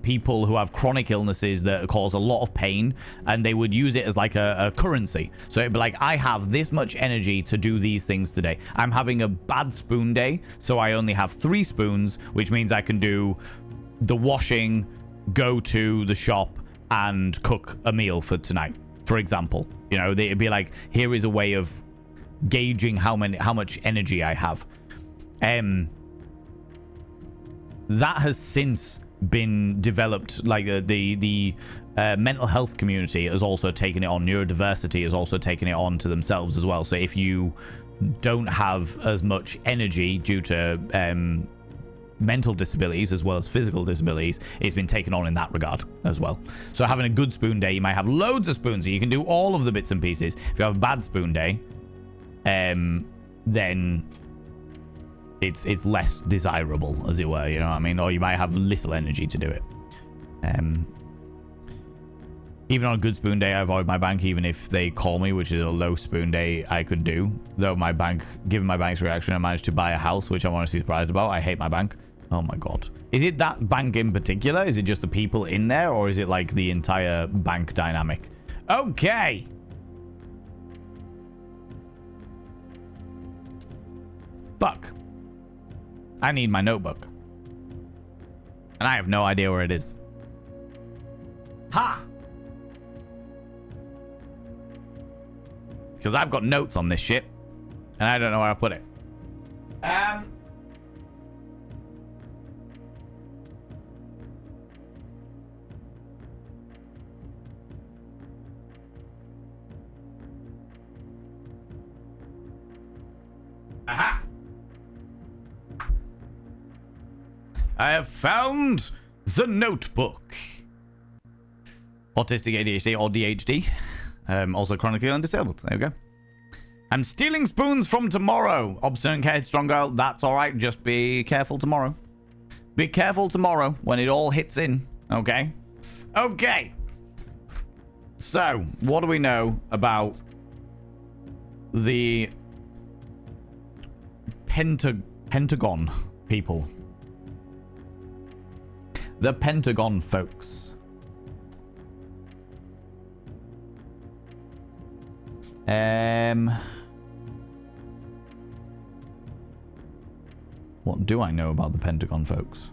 people who have chronic illnesses that cause a lot of pain, and they would use it as like a currency. So it'd be like, I have this much energy to do these things today. I'm having a bad spoon day, so I only have 3 spoons, which means I can do the washing, go to the shop, and cook a meal for tonight, for example. You know, it'd be like, here is a way of gauging how much energy I have. That has since been developed. Like the mental health community has also taken it on. Neurodiversity has also taken it on to themselves as well. So if you don't have as much energy due to mental disabilities as well as physical disabilities, it's been taken on in that regard as well. So having a good spoon day, you might have loads of spoons, so you can do all of the bits and pieces. If you have a bad spoon day, then it's less desirable, as it were, you know what I mean? Or you might have little energy to do it. Even on a good spoon day, I avoid my bank, even if they call me, which is a low spoon day I could do. Though my bank, given my bank's reaction, I managed to buy a house, which I'm honestly surprised about. I hate my bank. Oh my god. Is it that bank in particular? Is it just the people in there? Or is it like the entire bank dynamic? Okay. Fuck. I need my notebook. And I have no idea where it is. Ha! Because I've got notes on this shit. And I don't know where I put it. Aha! I have found the notebook. Autistic, ADHD, or DHD. Also chronically undisabled. There we go. I'm stealing spoons from tomorrow. Obstinate, headstrong girl. That's alright. Just be careful tomorrow. Be careful tomorrow when it all hits in. Okay? Okay. So, what do we know about the Pentagon people? The Pentagon folks. What do I know about the Pentagon folks?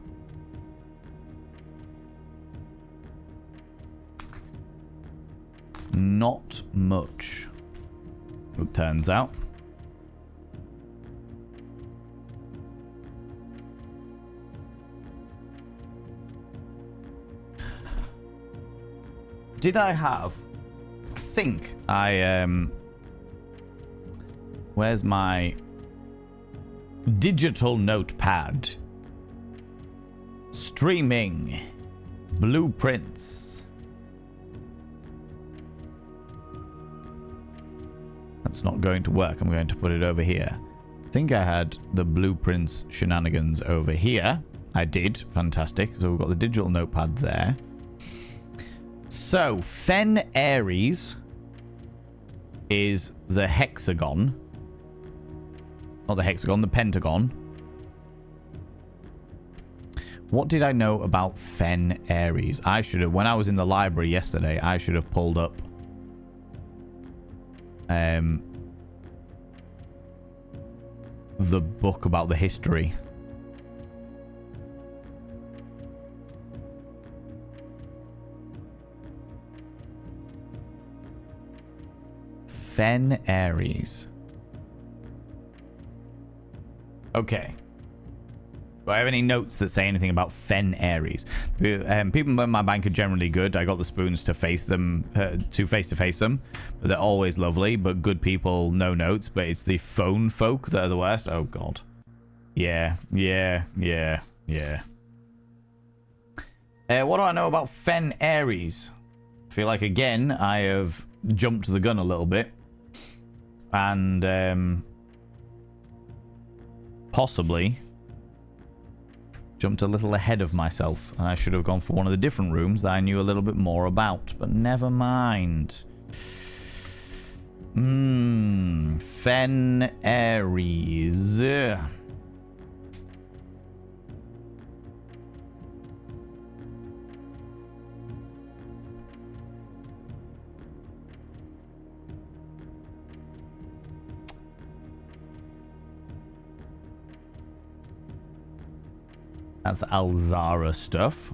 Not much, it turns out. Did I have... I think I, where's my digital notepad? Streaming. Blueprints. That's not going to work. I'm going to put it over here. I think I had the blueprints shenanigans over here. I did. Fantastic. So we've got the digital notepad there. So, Fen Aries is the hexagon. Not the hexagon, the pentagon. What did I know about Fen Aries? I should have, when I was in the library yesterday, I should have pulled up the book about the history. Fen Aries. Okay. Do I have any notes that say anything about Fen Aries? People in my bank are generally good. I got the spoons to face them, to face them. But they're always lovely. But good people, no notes. But it's the phone folk that are the worst. Oh, God. Yeah. What do I know about Fen Aries? I feel like, again, I have jumped the gun a little bit. And possibly jumped a little ahead of myself. And I should have gone for one of the different rooms that I knew a little bit more about. But never mind. Fen Aries. That's Alzara stuff.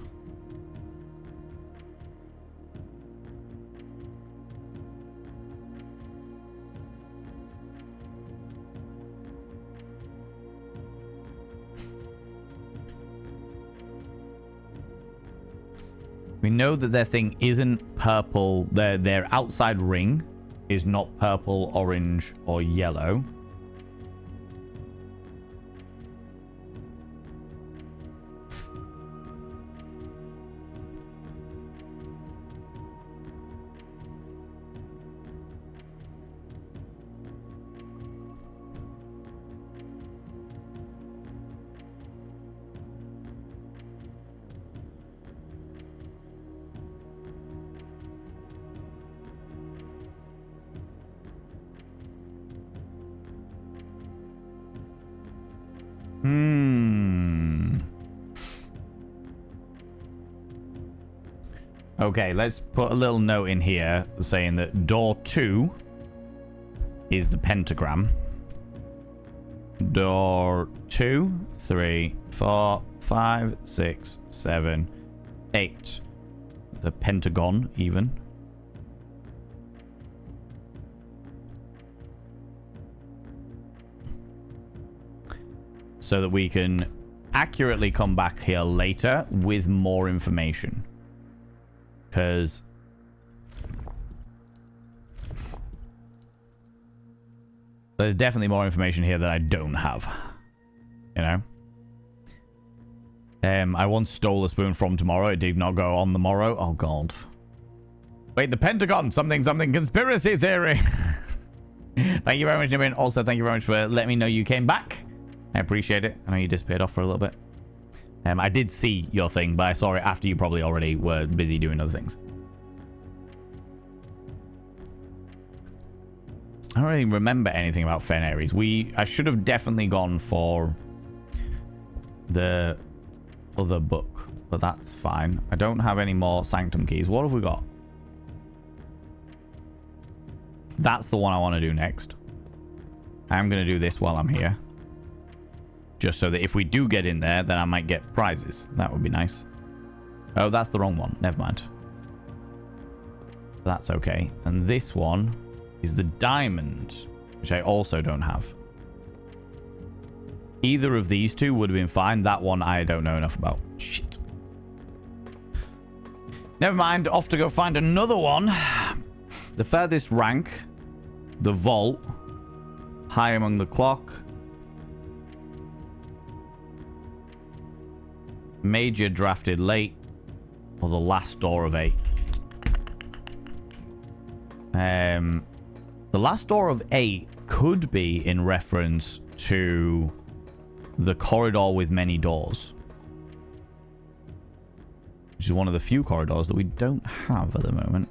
We know that their thing isn't purple. Their outside ring is not purple, orange, or yellow. Okay, let's put a little note in here saying that door 2 is the pentagram. Door 2, 3, 4, 5, 6, 7, 8. The pentagon, even. So that we can accurately come back here later with more information. Because there's definitely more information here that I don't have. You know? I once stole a spoon from tomorrow. It did not go on the morrow. Oh, God. Wait, the Pentagon. Something conspiracy theory. Thank you very much, Nibbin. Also, thank you very much for letting me know you came back. I appreciate it. I know you disappeared off for a little bit. I did see your thing, but I saw it after you probably already were busy doing other things. I don't really remember anything about Fen Ares. I should have definitely gone for the other book, but that's fine. I don't have any more Sanctum keys. What have we got? That's the one I want to do next. I'm going to do this while I'm here. Just so that if we do get in there, then I might get prizes. That would be nice. Oh, that's the wrong one. Never mind. That's okay. And this one is the diamond, which I also don't have. Either of these two would have been fine. That one I don't know enough about. Shit. Never mind. Off to go find another one. The furthest rank. The vault. High among the clock. Major drafted late. Or the last door of 8. The last door of 8 could be in reference to the corridor with many doors. Which is one of the few corridors that we don't have at the moment.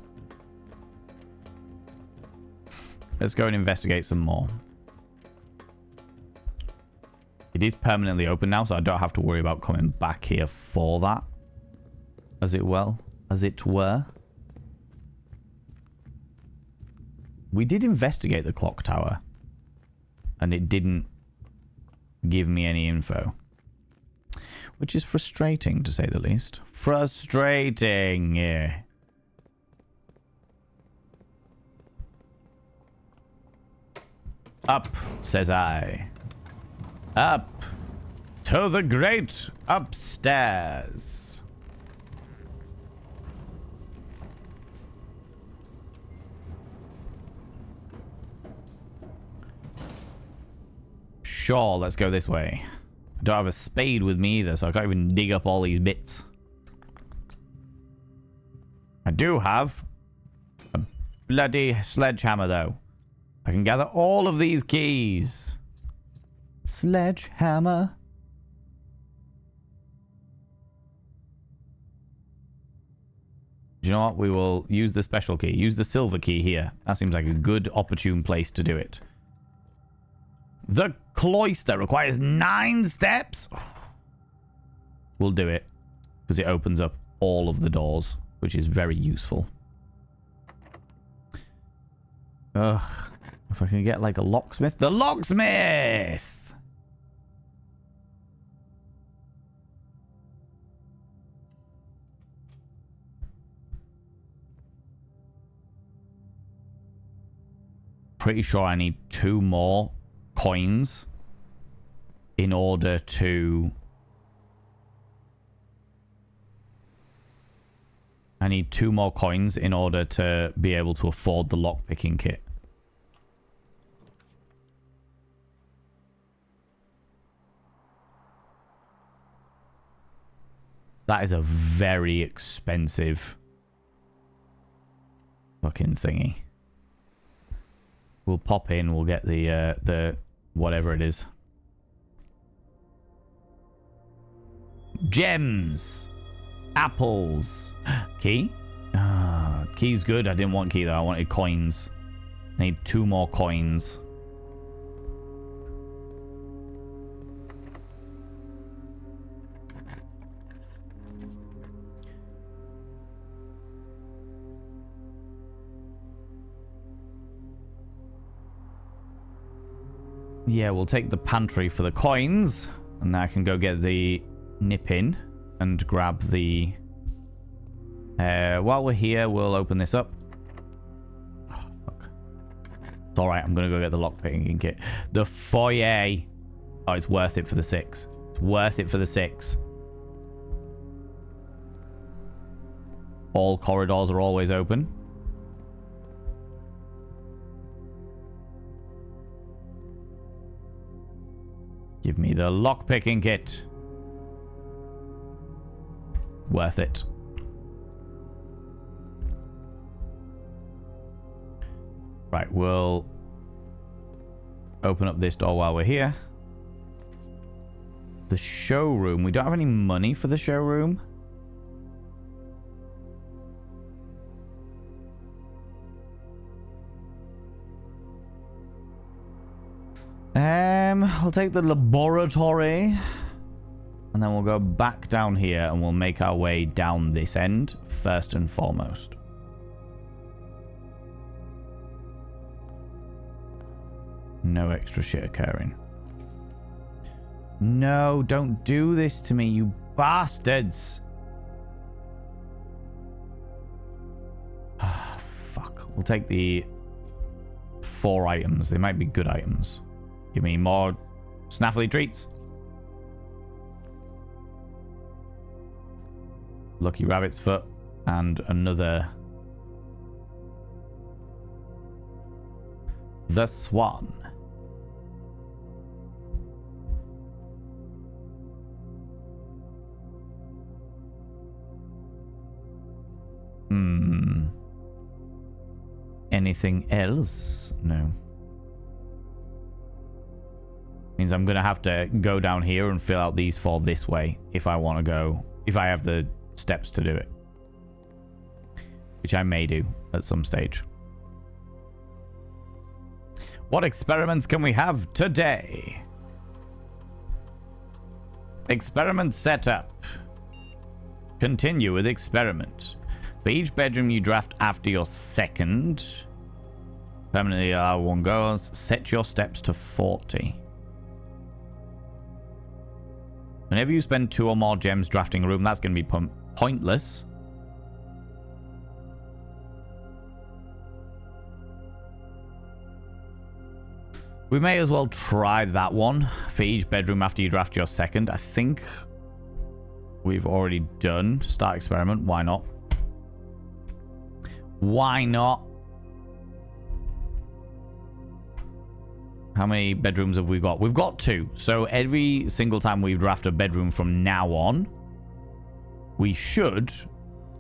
Let's go and investigate some more. It is permanently open now, so I don't have to worry about coming back here for that. As it were. We did investigate the clock tower. And it didn't give me any info. Which is frustrating, to say the least. Frustrating! Yeah. Up, says I. Up to the great upstairs. Sure, let's go this way. I don't have a spade with me either, so I can't even dig up all these bits. I do have a bloody sledgehammer, though. I can gather all of these keys. Sledgehammer. Do you know what? We will use the special key. Use the silver key here. That seems like a good, opportune place to do it. The cloister requires 9 steps. We'll do it. Because it opens up all of the doors. Which is very useful. Ugh. If I can get like a locksmith. The locksmith! pretty sure I need 2 more coins in order to... I need 2 more coins in order to be able to afford the lockpicking kit. That is a very expensive fucking thingy. We'll pop in, we'll get the whatever it is. Gems! Apples! Key? Key's good. I didn't want key though. I wanted coins. I need 2 more coins. Yeah, we'll take the pantry for the coins. And then I can go get the nip in and grab the... while we're here, we'll open this up. Oh, fuck. It's alright, I'm going to go get the lockpicking kit. The foyer. Oh, it's worth it for the 6. It's worth it for the 6. All corridors are always open. Give me the lockpicking kit. Worth it. Right, we'll open up this door while we're here. The showroom. We don't have any money for the showroom. I'll take the laboratory. And then we'll go back down here and we'll make our way down this end first and foremost. No extra shit occurring. No, don't do this to me, you bastards. Ah, fuck. We'll take the 4 items. They might be good items. Give me more snaffly treats. Lucky rabbit's foot. And another... The swan. Anything else? No. Means I'm going to have to go down here and fill out these 4 this way if I want to go, if I have the steps to do it. Which I may do at some stage. What experiments can we have today? Experiment setup. Continue with experiment. For each bedroom you draft after your second, permanently allow 1 goes. Set your steps to 40. Whenever you spend 2 or more gems drafting a room, that's going to be pointless. We may as well try that one for each bedroom after you draft your second. I think we've already done start experiment. Why not? Why not? How many bedrooms have we got? We've got 2. So every single time we draft a bedroom from now on, we should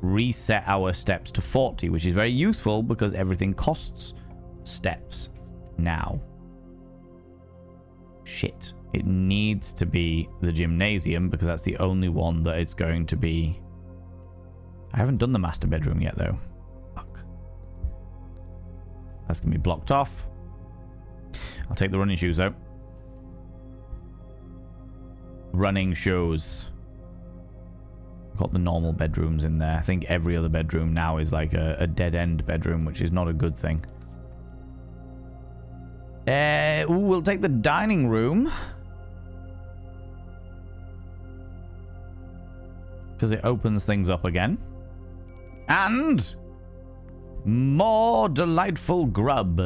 reset our steps to 40, which is very useful because everything costs steps now. Shit. It needs to be the gymnasium because that's the only one that it's going to be. I haven't done the master bedroom yet, though. Fuck. That's going to be blocked off. I'll take the running shoes out. Running shoes. Got the normal bedrooms in there. I think every other bedroom now is like a dead-end bedroom, which is not a good thing. We'll take the dining room. Because it opens things up again. And more delightful grub.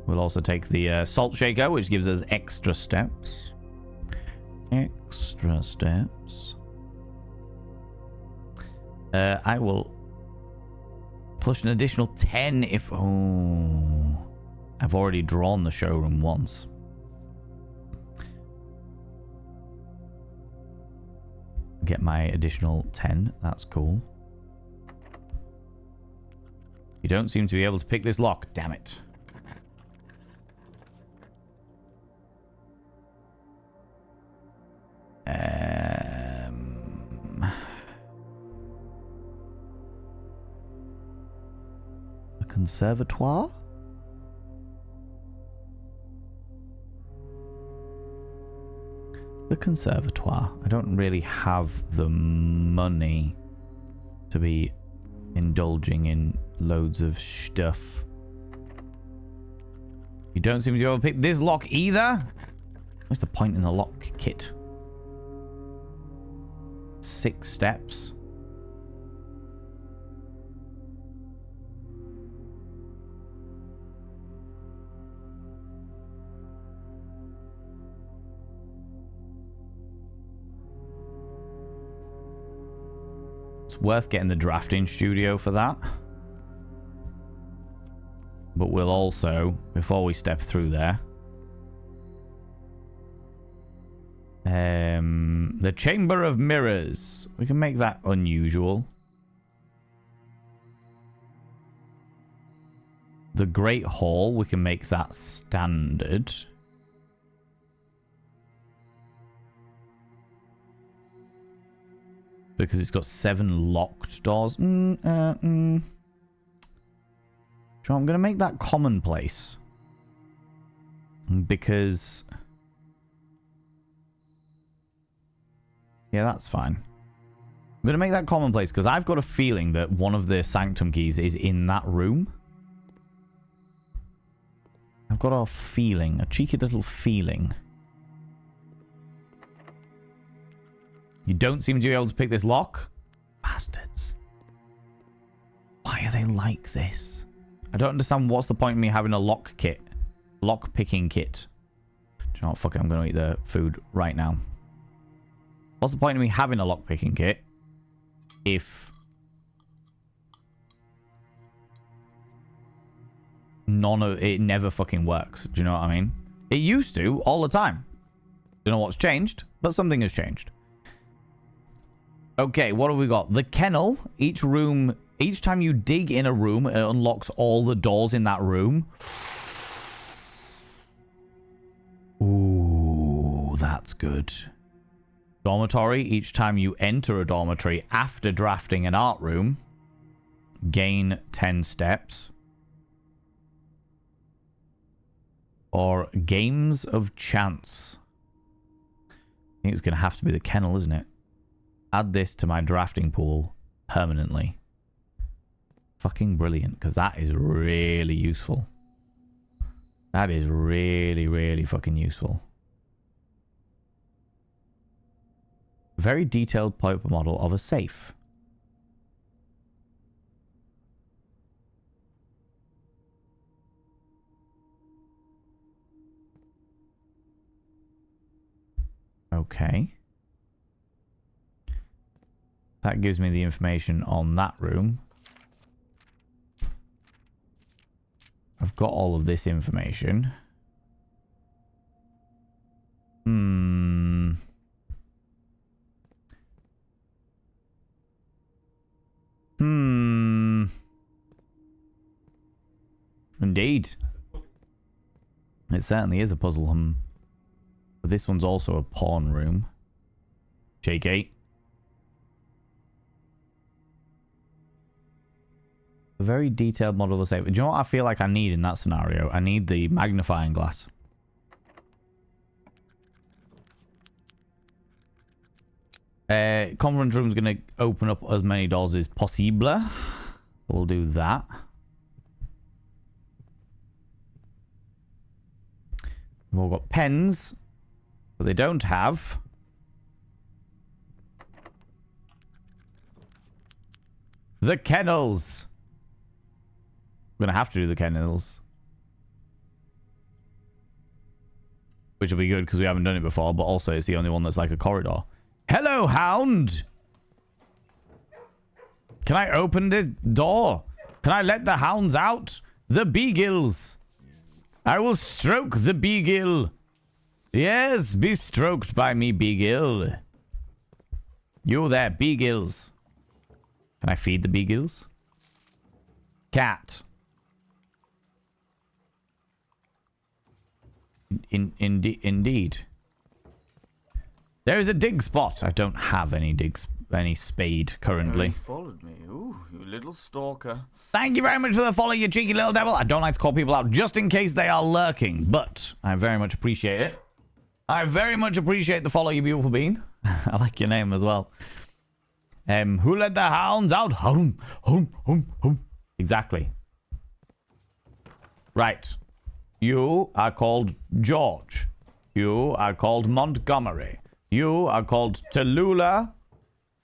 We'll also take the salt shaker, which gives us extra steps. Extra steps. I will push an additional 10 if... Oh... I've already drawn the showroom once. Get my additional 10. That's cool. You don't seem to be able to pick this lock. Damn it. A conservatoire? The conservatoire. I don't really have the money to be indulging in loads of stuff. You don't seem to be able to pick this lock either? What's the point in the lock kit? 6 steps. It's worth getting the drafting studio for that. But we'll also, before we step through there, the Chamber of Mirrors. We can make that unusual. The Great Hall, we can make that standard. Because it's got 7 locked doors. So I'm going to make that commonplace. Because... yeah, that's fine. I'm going to make that commonplace because I've got a feeling that one of the sanctum keys is in that room. I've got a feeling, a cheeky little feeling. You don't seem to be able to pick this lock? Bastards. Why are they like this? I don't understand what's the point of me having a lock kit. Lock picking kit. Do you know what? Fuck it, I'm going to eat the food right now. What's the point of me having a lock picking kit if none of it never fucking works? Do you know what I mean? It used to all the time. Don't know what's changed, but something has changed. Okay, what have we got? The kennel. Each room, each time you dig in a room, it unlocks all the doors in that room. Ooh, that's good. Dormitory. Each time you enter a dormitory after drafting an art room, gain 10 steps. Or games of chance. I think it's going to have to be the kennel, isn't it? Add this to my drafting pool permanently. Fucking brilliant, because that is really useful. That is really, really fucking useful. Very detailed paper model of a safe. Okay. That gives me the information on that room. I've got all of this information. Indeed. It certainly is a puzzle. But this one's also a pawn room. JK. A very detailed model of a safe. Do you know what I feel like I need in that scenario? I need the magnifying glass. Conference room's going to open up as many doors as possible. We'll do that. We've all got pens, but they don't have the kennels. I'm going to have to do the kennels. Which will be good because we haven't done it before, but also it's the only one that's like a corridor. Hello, hound! Can I open this door? Can I let the hounds out? The beagles! I will stroke the beagle. Yes, be stroked by me, beagle. You there, beagles. Can I feed the beagles? Cat. Indeed. There is a dig spot. I don't have any spade currently. You followed me. Ooh, you little stalker. Thank you very much for the follow, you cheeky little devil. I don't like to call people out just in case they are lurking, but I very much appreciate it. I very much appreciate the follow, you beautiful bean. I like your name as well. Who let the hounds out? Hum, hum, hum, hum. Exactly. Right. You are called George. You are called Montgomery. You are called Tallulah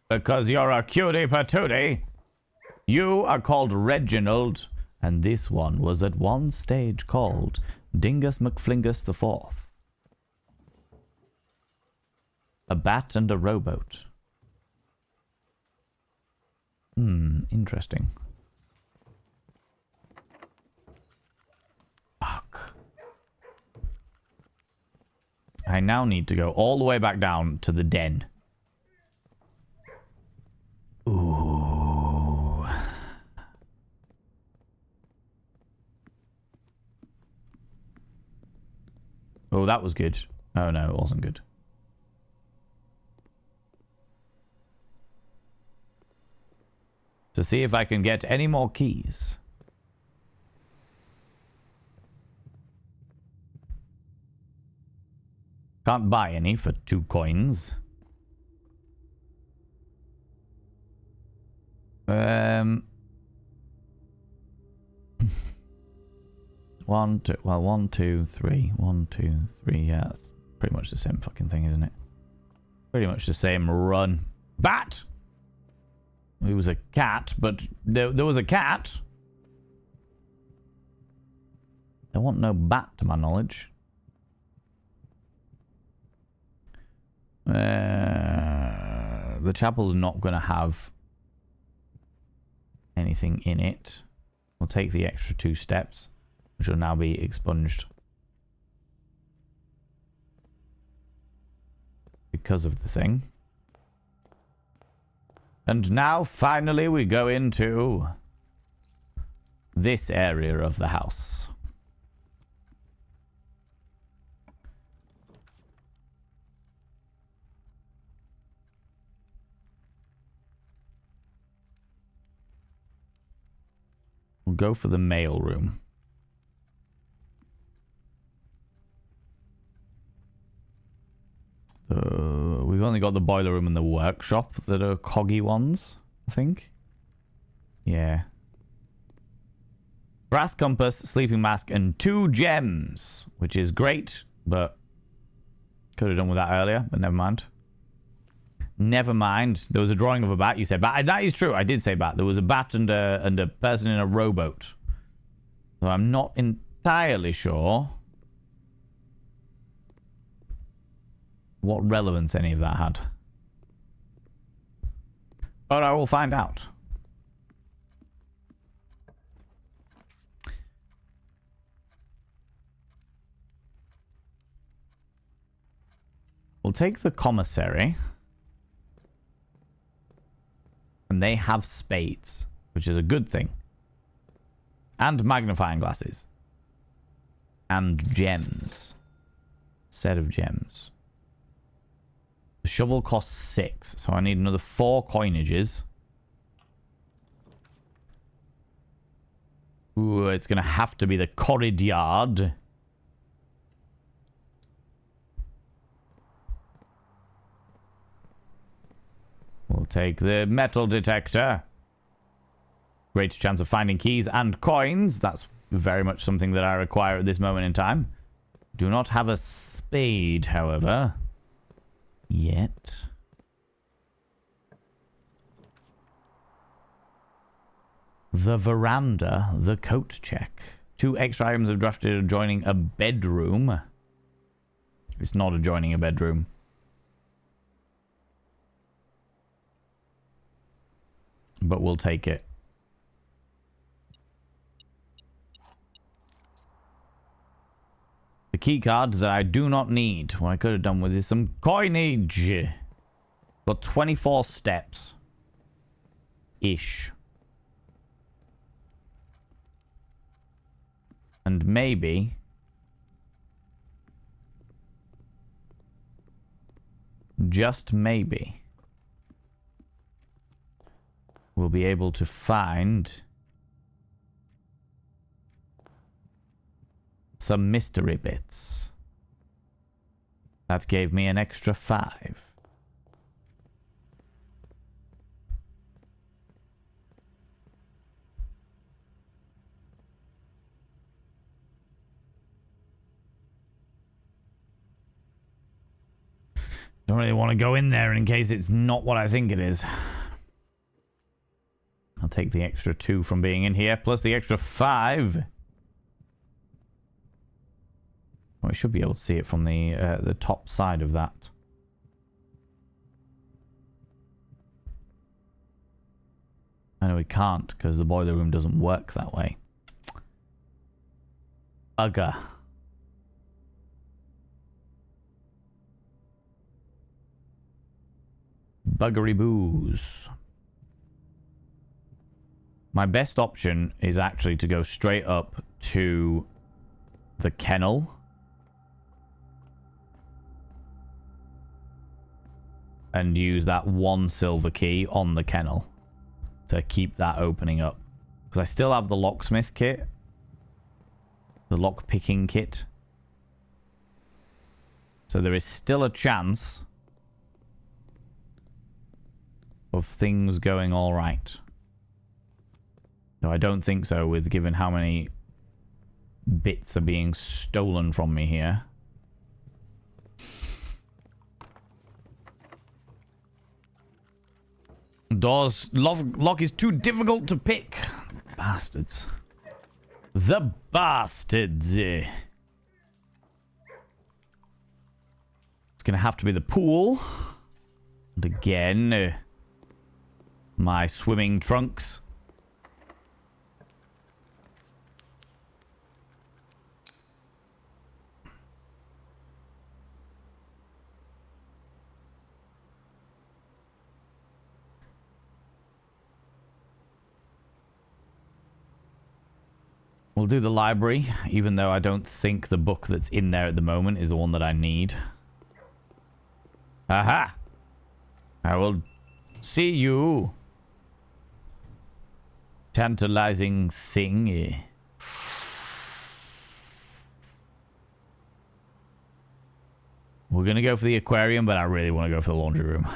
because you're a cutie patootie. You are called Reginald. And this one was at one stage called Dingus McFlingus IV. A bat and a rowboat. Interesting. Fuck. I now need to go all the way back down to the den. Ooh. Oh, that was good. Oh no, it wasn't good. To see if I can get any more keys. Can't buy any for 2 coins. One, two, well, 1, 2, 3. 1, 2, 3. Yeah, that's pretty much the same fucking thing, isn't it? Pretty much the same run. Bat! It was a cat, but there was a cat. There wasn't no bat to my knowledge. The chapel's not going to have anything in it. We'll take the extra 2 steps, which will now be expunged because of the thing. And now, finally, we go into this area of the house. We'll go for the mail room. We've only got the boiler room and the workshop that are coggy ones, I think. Yeah. Brass compass, sleeping mask, and 2 gems, which is great, but could have done with that earlier, but never mind. Never mind. There was a drawing of a bat. You said bat. That is true. I did say bat. There was a bat and a person in a rowboat. So I'm not entirely sure what relevance any of that had. But I will find out. We'll take the commissary. And they have spades, which is a good thing. And magnifying glasses. And gems. Set of gems. The shovel costs 6, so I need another 4 coinages. Ooh, it's going to have to be the corridor. We'll take the metal detector. Greater chance of finding keys and coins. That's very much something that I require at this moment in time. Do not have a spade, however. Yet. The veranda, the coat check. 2 extra items of drafted adjoining a bedroom. It's not adjoining a bedroom. But we'll take it. The key card that I do not need. What I could have done with is some coinage. Got 24 steps. Ish. And maybe... just maybe... we'll be able to find... some mystery bits. That gave me an extra 5. Don't really want to go in there in case it's not what I think it is. I'll take the extra 2 from being in here, plus the extra 5. Well, we should be able to see it from the top side of that. I know we can't, because the boiler room doesn't work that way. Bugger. Buggery boos. My best option is actually to go straight up to the kennel. And use that 1 silver key on the kennel to keep that opening up. Because I still have the locksmith kit. The lock picking kit. So there is still a chance of things going all right. No, I don't think so, with given how many bits are being stolen from me here. Doors lock is too difficult to pick. Bastards. The bastards. It's gonna have to be the pool. And again, my swimming trunks. We'll do the library, even though I don't think the book that's in there at the moment is the one that I need. Aha! I will see you. Tantalizing thing. We're gonna go for the aquarium, but I really want to go for the laundry room.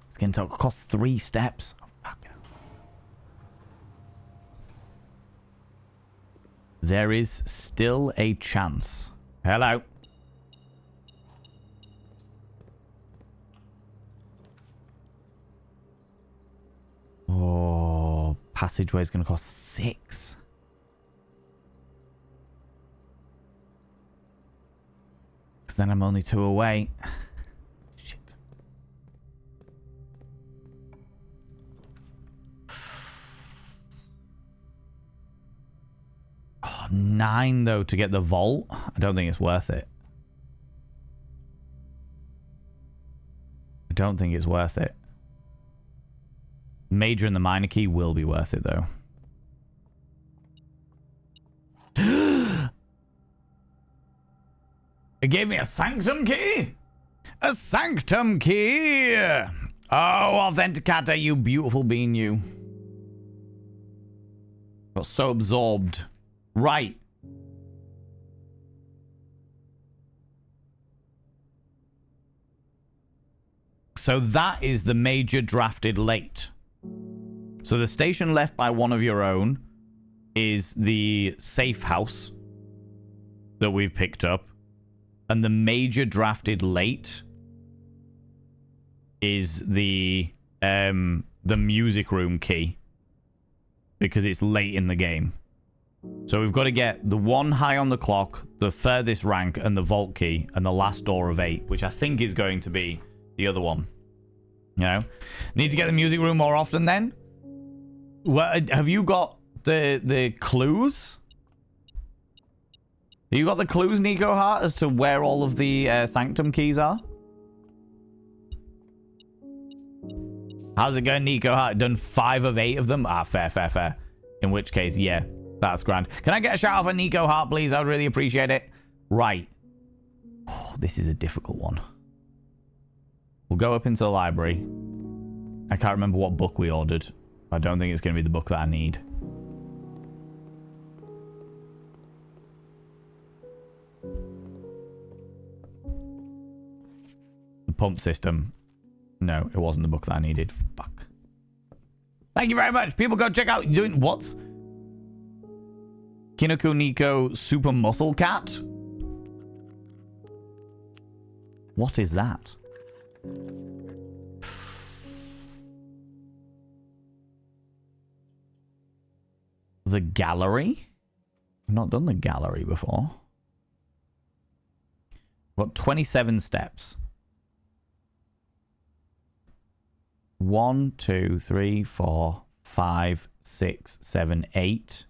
It's going to cost 3 steps. Oh, fuck. There is still a chance. Hello. Oh, passageway is going to cost 6. Because then I'm only 2 away. Shit. Oh, 9 though to get the vault. I don't think it's worth it. I don't think it's worth it. Major and the minor key will be worth it though. It gave me a sanctum key? A sanctum key! Oh, Authenticator, you beautiful being, you. Got so absorbed. Right. So that is the major drafted late. So the station left by one of your own is the safe house that we've picked up. And the major drafted late is the music room key. Because it's late in the game. So we've got to get the one high on the clock, the furthest rank, and the vault key, and the last door of 8, which I think is going to be the other one. You know? Need to get the music room more often then? Well, have you got the clues? Have you got the clues, Nico Hart, as to where all of the Sanctum keys are? How's it going, Nico Hart? Done 5 of 8 of them? Ah, fair. In which case, yeah, that's grand. Can I get a shout out for Nico Hart, please? I would really appreciate it. Right. Oh, this is a difficult one. We'll go up into the library. I can't remember what book we ordered. I don't think it's going to be the book that I need. The pump system. No, it wasn't the book that I needed. Fuck. Thank you very much. People go check out doing what's Kinoko Nico Super Muscle Cat? What is that? The gallery? I've not done the gallery before. Got 27 steps. 1, 2, 3, 4, 5, 6, 7, 8,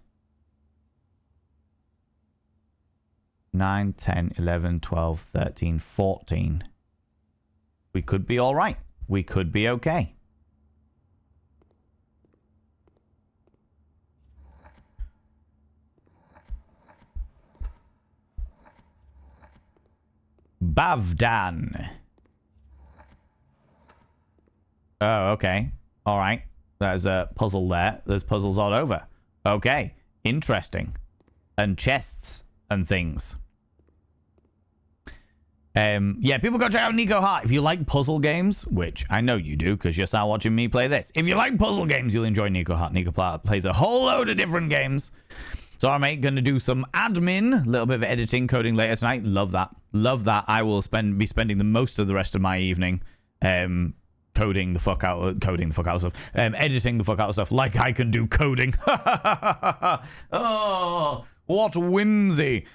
9, 10, 11, 12, 13, 14. We could be all right. We could be okay. Bavdan. Oh, okay. All right. There's a puzzle there. There's puzzles all over. Okay. Interesting. And chests and things. Yeah, people go check out Nico Hart. If you like puzzle games, which I know you do because you're now watching me play this. If you like puzzle games, you'll enjoy Nico Hart. Nico plays a whole load of different games. So I'm gonna do some admin, a little bit of editing, coding later tonight. Love that. Love that. I will be spending the most of the rest of my evening editing the fuck out of stuff, like I can do coding. Oh, what whimsy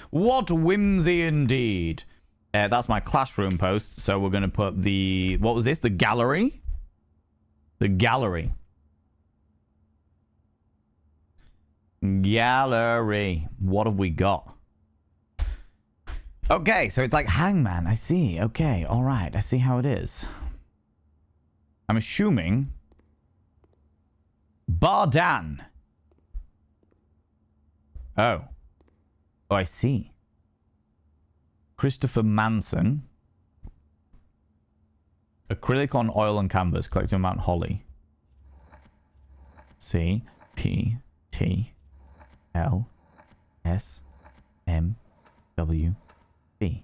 indeed. That's my classroom post. So we're gonna put the, what was this, the gallery. What have we got? Okay, so it's like Hangman. I see. Okay, all right, I see how it is. I'm assuming Bardan. Oh, I see. Christopher Manson. Acrylic on oil and canvas. Collecting Mount Holly. C P T L S M W B.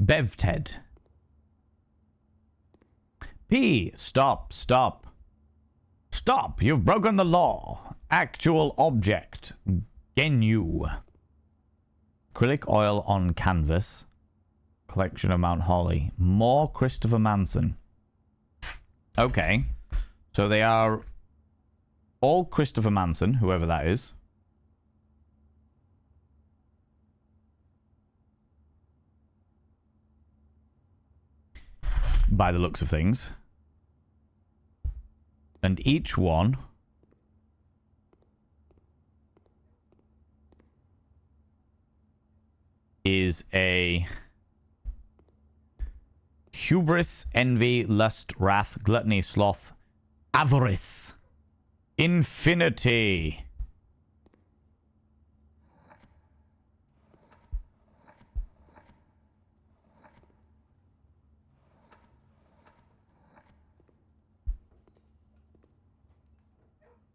Bevted. P. Stop. You've broken the law. Actual object. Genu. Acrylic oil on canvas. Collection of Mount Holly. More Christopher Manson. Okay. So they are all Christopher Manson, whoever that is. By the looks of things. And each one is a hubris, envy, lust, wrath, gluttony, sloth, avarice, infinity.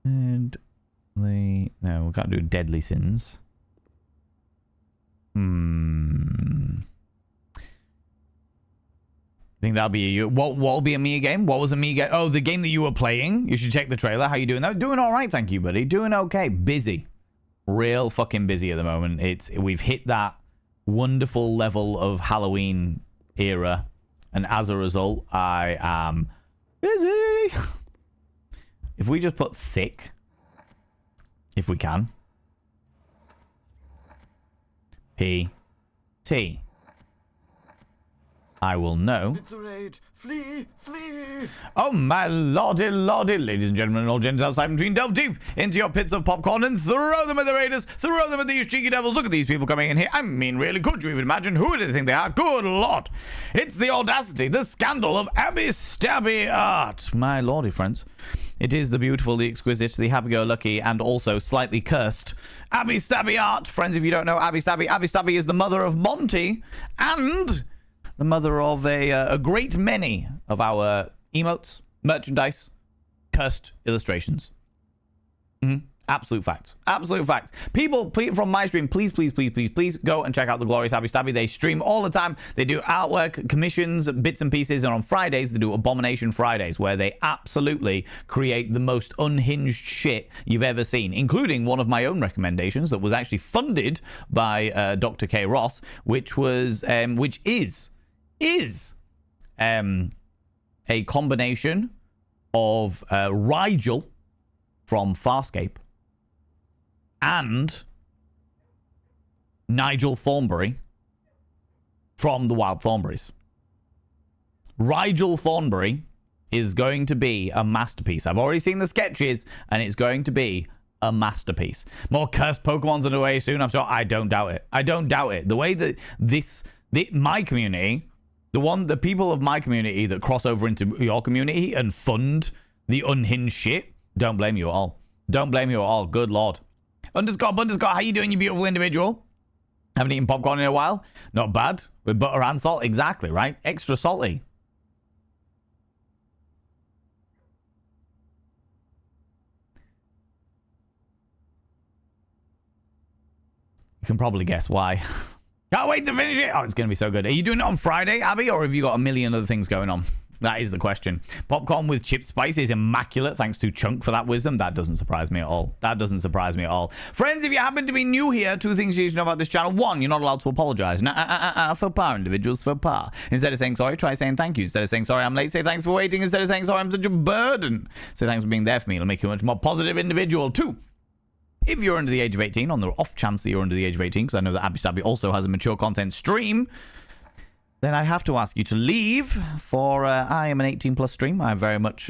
And no, we can't do deadly sins. I think that'll be a what will be a Mia game? What was a Mia game? Oh, the game that you were playing. You should check the trailer. How you doing? Doing all right, thank you, buddy. Doing okay. Busy. Real fucking busy at the moment. We've hit that wonderful level of Halloween era, and as a result, I am busy. If we just put thick, if we can, P-T, I will know. It's a raid. Flee! Flee! Oh my lordy, lordy, ladies and gentlemen, and all gents outside between, delve deep into your pits of popcorn and throw them at the raiders, throw them at these cheeky devils. Look at these people coming in here. I mean, really, could you even imagine who do they think they are? Good lord. It's the audacity, the scandal of Abby Stabby art. My lordy, friends. It is the beautiful, the exquisite, the happy-go-lucky, and also slightly cursed Abby Stabby art. Friends, if you don't know Abby Stabby is the mother of Monty and the mother of a great many of our emotes, merchandise, cursed illustrations. Absolute facts. Absolute facts. People from my stream, please go and check out the glorious Abby Stabby. They stream all the time. They do artwork, commissions, bits and pieces, and on Fridays they do Abomination Fridays, where they absolutely create the most unhinged shit you've ever seen, including one of my own recommendations that was actually funded by Dr. K. Ross, which is a combination of Rigel from Farscape and Nigel Thornberry from the Wild Thornberries. Rigel Thornberry is going to be a masterpiece. I've already seen the sketches, and it's going to be a masterpiece. More cursed Pokemon's on the way soon, I'm sure. I don't doubt it. I don't doubt it. The way that my community, the people of my community that cross over into your community and fund the unhinged shit, don't blame you at all. Don't blame you at all. Good lord. Underscore, how you doing, you beautiful individual? Haven't eaten popcorn in a while? Not bad. With butter and salt. Exactly, right? Extra salty. You can probably guess why. Can't wait to finish it. Oh, it's going to be so good. Are you doing it on Friday, Abby, or have you got a million other things going on? That is the question. Popcorn with chip spice is immaculate. Thanks to Chunk for that wisdom. That doesn't surprise me at all. That doesn't surprise me at all. Friends, if you happen to be new here, two things you should know about this channel. One, you're not allowed to apologize. For par, individuals, for par. Instead of saying sorry, try saying thank you. Instead of saying sorry, I'm late, say thanks for waiting. Instead of saying sorry, I'm such a burden, say thanks for being there for me. It'll make you a much more positive individual. Two, if you're under the age of 18, on the off chance that you're under the age of 18, because I know that Abby Stabby also has a mature content stream, then I have to ask you to leave, for I am an 18 plus stream. I very much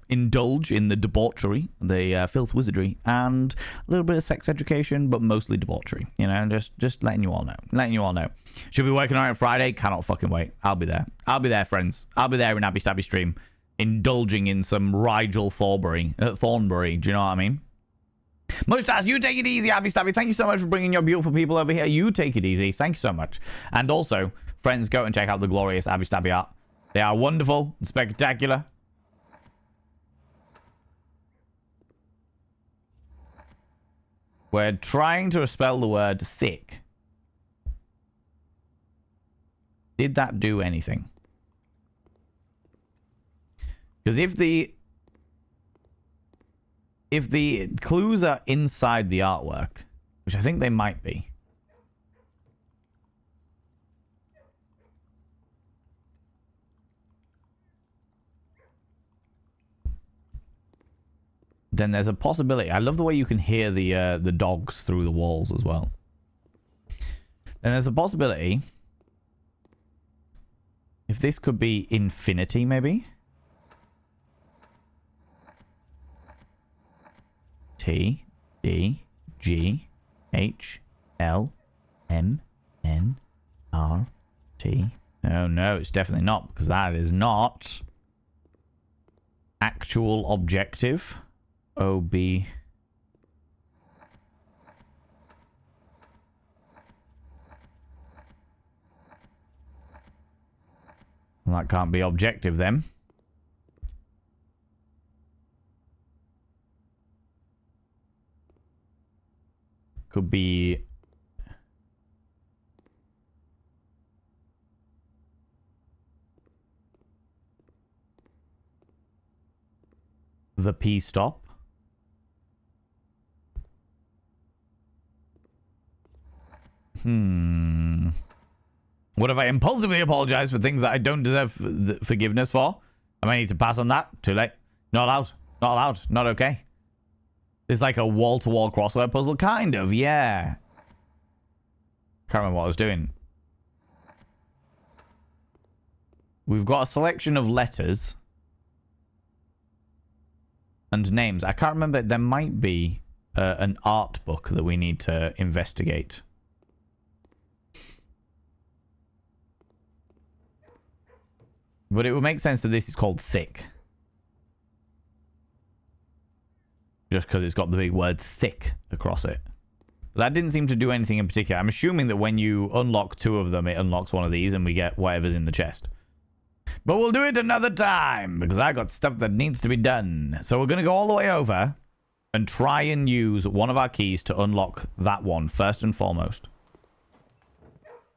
indulge in the debauchery, the filth wizardry, and a little bit of sex education, but mostly debauchery. You know, just letting you all know. Letting you all know. Should be working on it Friday. Cannot fucking wait. I'll be there. I'll be there, friends. I'll be there in Abby Stabby stream, indulging in some Rigel Thornberry. Do you know what I mean? Mustache, you take it easy, Abby Stabby. Thank you so much for bringing your beautiful people over here. You take it easy. Thank you so much. And also, friends, go and check out the glorious Abby Stabby art. They are wonderful and spectacular. We're trying to spell the word thick. Did that do anything? Because if the clues are inside the artwork, which I think they might be, then there's a possibility. I love the way you can hear the dogs through the walls as well. And there's a possibility, if this could be infinity, maybe. T D G H L M N R T. Oh no, it's definitely not, because that is not actual objective. OB. Well, that can't be objective then. Could be the P stop. What if I impulsively apologize for things that I don't deserve forgiveness for? I might need to pass on that. Too late. Not allowed. Not allowed. Not okay. It's like a wall-to-wall crossword puzzle. Kind of, yeah. Can't remember what I was doing. We've got a selection of letters and names. I can't remember. There might be an art book that we need to investigate. But it would make sense that this is called thick. Just because it's got the big word thick across it. But that didn't seem to do anything in particular. I'm assuming that when you unlock 2 of them, it unlocks one of these and we get whatever's in the chest. But we'll do it another time because I got stuff that needs to be done. So we're going to go all the way over and try and use one of our keys to unlock that one first and foremost.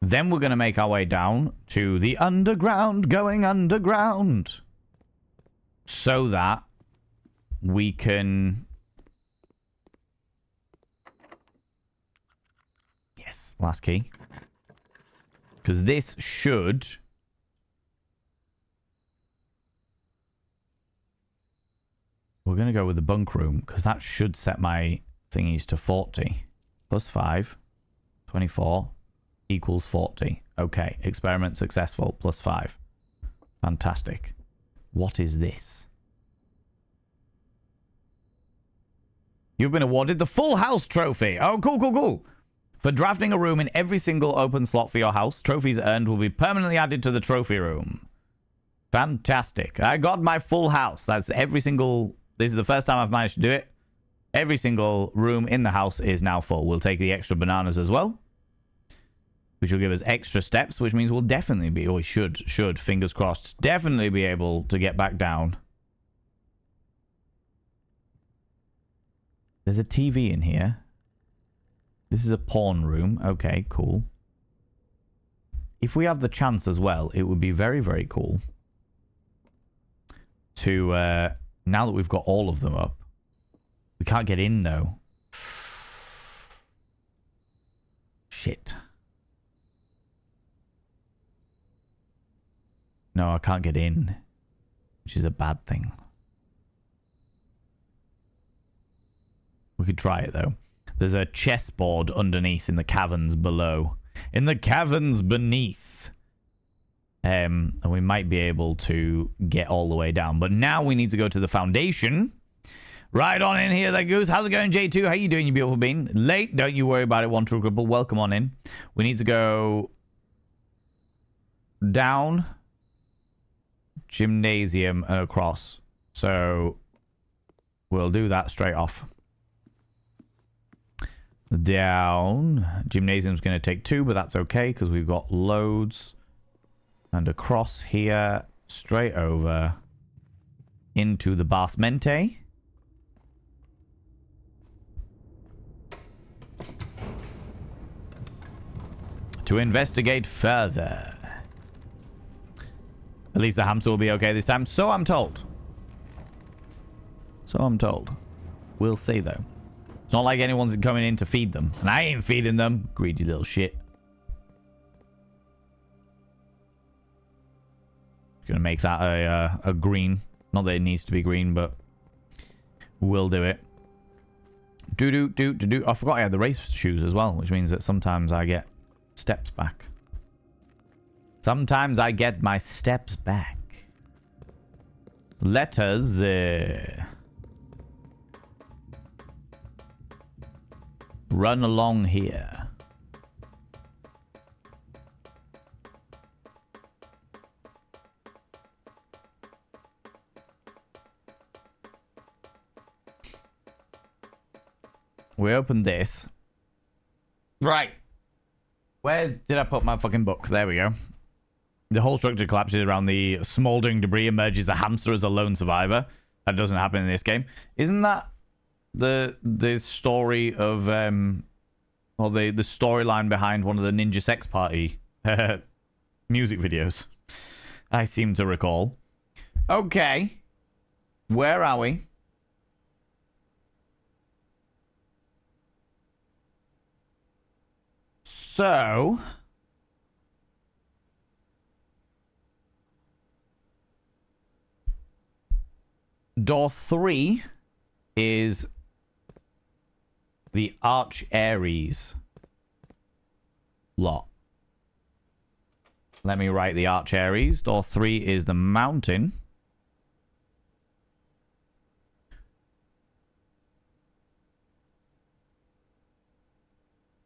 Then we're going to make our way down to the underground, going underground. So that we can... Yes, last key. Because this should... We're going to go with the bunk room because that should set my thingies to 40. Plus 5. 24. Equals 40. Okay, experiment successful. Plus 5. Fantastic. What is this? You've been awarded the Full House Trophy. Oh, cool, cool, cool. For drafting a room in every single open slot for your house, trophies earned will be permanently added to the trophy room. Fantastic. I got my full house. That's every single... This is the first time I've managed to do it. Every single room in the house is now full. We'll take the extra bananas as well, which will give us extra steps, which means we'll definitely be, or we should, fingers crossed, definitely be able to get back down. There's a TV in here. This is a porn room. Okay, cool. If we have the chance as well, it would be very, very cool to, now that we've got all of them up. We can't get in, though. Shit. No, I can't get in, which is a bad thing. We could try it, though. There's a chessboard underneath in the caverns below. In the caverns beneath. And we might be able to get all the way down. But now we need to go to the foundation. Right on in here, there goes. How's it going, J2? How you doing, you beautiful bean? Late, don't you worry about it. One true cripple. Welcome on in. We need to go down, gymnasium, and across. So we'll do that straight off. Down. Gymnasium's going to take 2, but that's okay because we've got loads. And across here, straight over into the basmente. To investigate further. At least the hamster will be okay this time. So I'm told. So I'm told. We'll see, though. It's not like anyone's coming in to feed them. And I ain't feeding them. Greedy little shit. Gonna make that a green. Not that it needs to be green, but we'll do it. I forgot I had the race shoes as well, which means that sometimes I get steps back. Sometimes I get my steps back. Let us run along here. We opened this. Right. Where did I put my fucking book? There we go. The whole structure collapses around the smoldering debris, emerges a hamster as a lone survivor. That doesn't happen in this game. Isn't that the story of or the storyline behind one of the Ninja Sex Party music videos? I seem to recall. Okay. Where are we? So... door 3 is the Arch Aries lot. Let me write the Arch Aries. Door 3 is the mountain.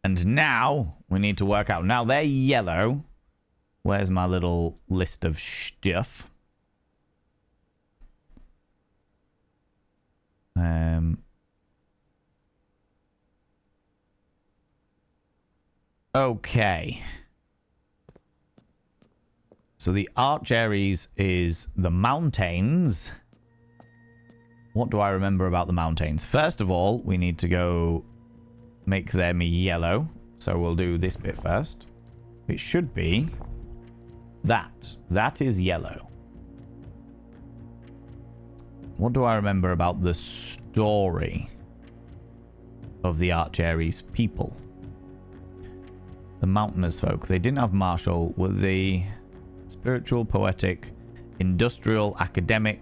And now we need to work out. Now they're yellow. Where's my little list of stuff? Okay. So the Arch Aries is the mountains. What do I remember about the mountains? First of all, we need to go make them yellow. So we'll do this bit first. It should be that. That is yellow. What do I remember about the story of the Arch Aries people? The mountainous folk. They didn't have martial. Were they spiritual, poetic, industrial, academic?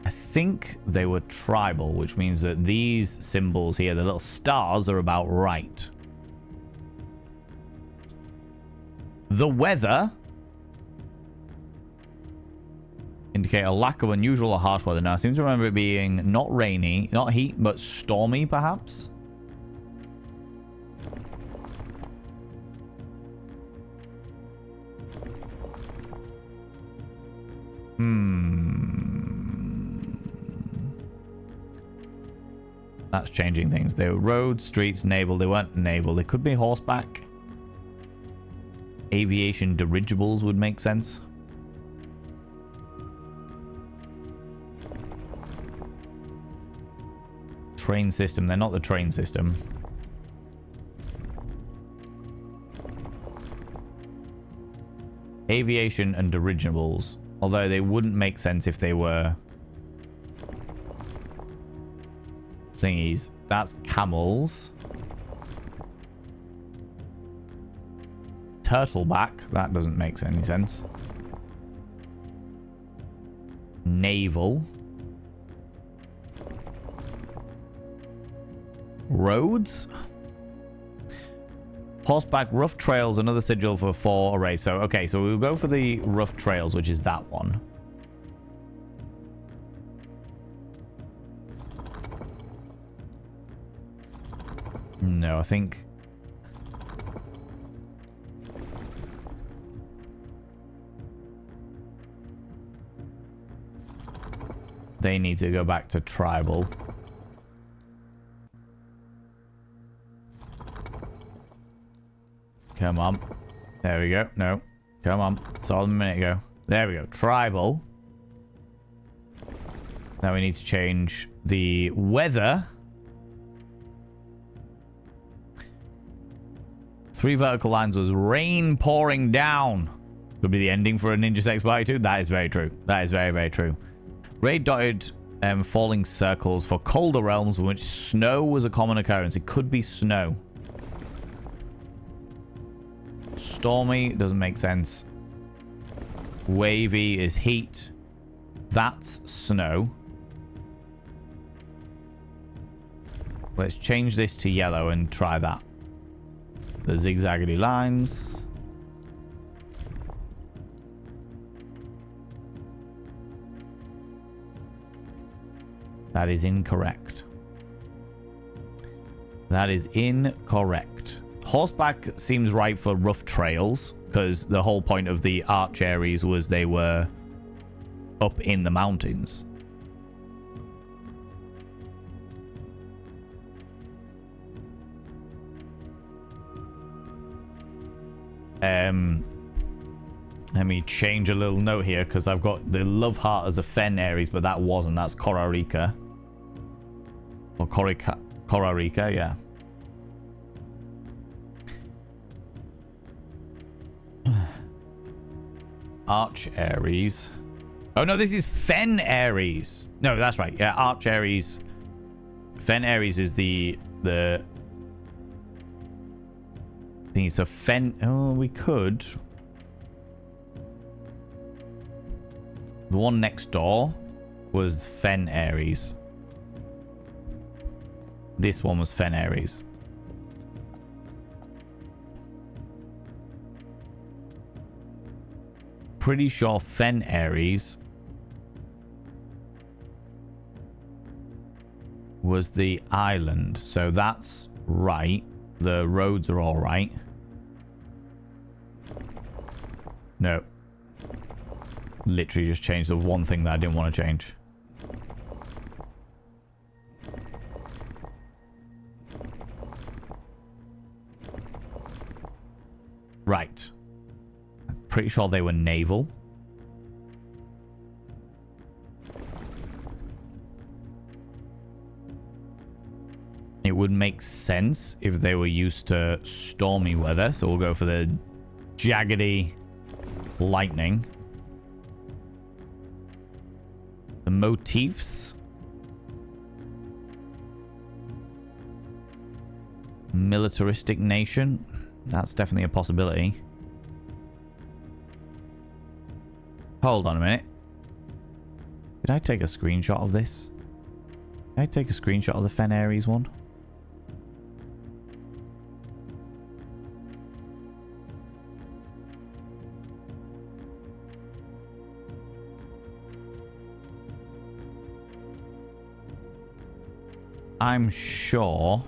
I think they were tribal, which means that these symbols here, the little stars, are about right. The weather indicate a lack of unusual or harsh weather. Now, I seem to remember it being not rainy, not heat, but stormy, perhaps. That's changing things. They were roads, streets, naval. They weren't naval. They could be horseback. Aviation dirigibles would make sense. Train system. They're not the train system. Aviation and dirigibles. Although they wouldn't make sense if they were thingies. That's camels. Turtleback. That doesn't make any sense. Naval. Roads. Horseback, rough trails, another sigil for 4 arrays. So, okay, so we'll go for the rough trails, which is that one. No, I think... they need to go back to tribal. Come on. There we go. No. Come on. Saw them a minute ago. There we go. Tribal. Now we need to change the weather. 3 vertical lines was rain pouring down. Could be the ending for a Ninja Sex Party 2. That is very true. That is very, very true. Ray dotted falling circles for colder realms in which snow was a common occurrence. It could be snow. Stormy doesn't make sense. Wavy is heat. That's snow. Let's change this to yellow and try that. The zigzaggedy lines. That is incorrect. That is incorrect. Horseback seems right for rough trails, because the whole point of the Arch Aries was they were up in the mountains. Let me change a little note here, because I've got the Love Heart as a Fen Aries, but that wasn't. That's Korarika. Or Korarika, yeah. Arch Aries. Oh no, this is Fen Aries. No, that's right. Yeah, Arch Aries. Fen Aries is the thingy. So fen... Oh, we could... The one next door was Fen Aries. This one was Fen Aries. Pretty sure Fen Aries was the island. So that's right. The roads are all right. No. Literally just changed the one thing that I didn't want to change. Right. Pretty sure they were naval. It would make sense if they were used to stormy weather. So we'll go for the jaggedy lightning. The motifs. Militaristic nation. That's definitely a possibility. Hold on a minute. Did I take a screenshot of this? Did I take a screenshot of the Fen Aries one? I'm sure...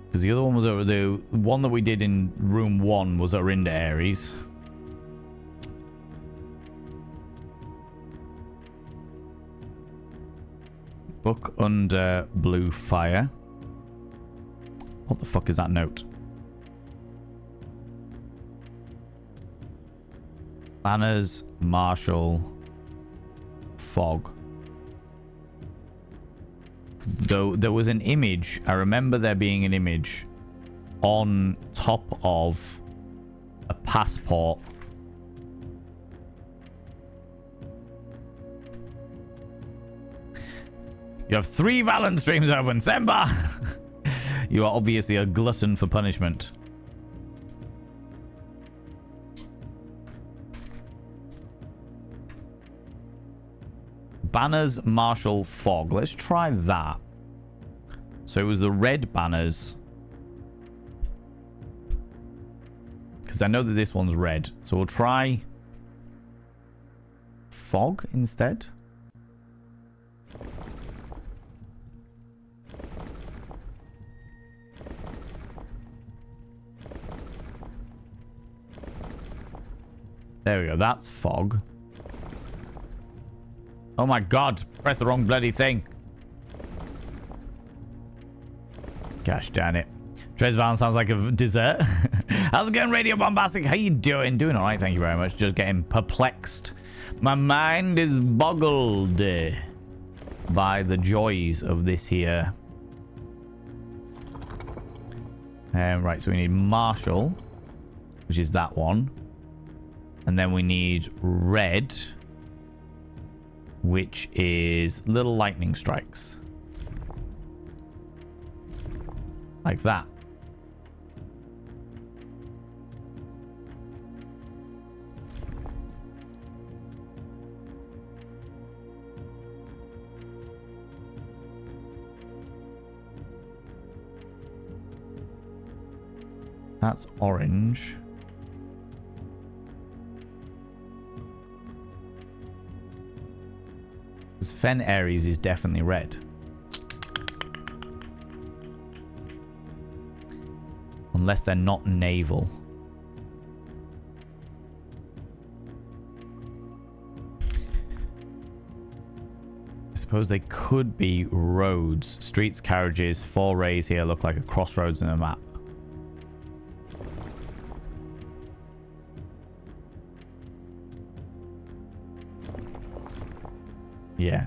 Because the other one was over the one that we did in room 1 was Arinda Aries. Book under blue fire. What the fuck is that note? Banners, Marshall, fog. Though there was an image, I remember there being an image on top of a passport. You have 3 Valen streams open, Semba! You are obviously a glutton for punishment. Banners, Marshall, fog. Let's try that. So it was the red banners. Because I know that this one's red. So we'll try fog instead. There we go. That's fog. Oh my god. Press the wrong bloody thing. Gosh damn it. Tresvan sounds like a dessert. How's it going, Radio Bombastic? How you doing? Doing alright, thank you very much. Just getting perplexed. My mind is boggled by the joys of this here. Right, so we need Marshall, which is that one. And then we need red, which is little lightning strikes. Like that. That's orange. Fen Aries is definitely red. Unless they're not naval. I suppose they could be roads. Streets, carriages, 4 rays here look like a crossroads in a map. Yeah.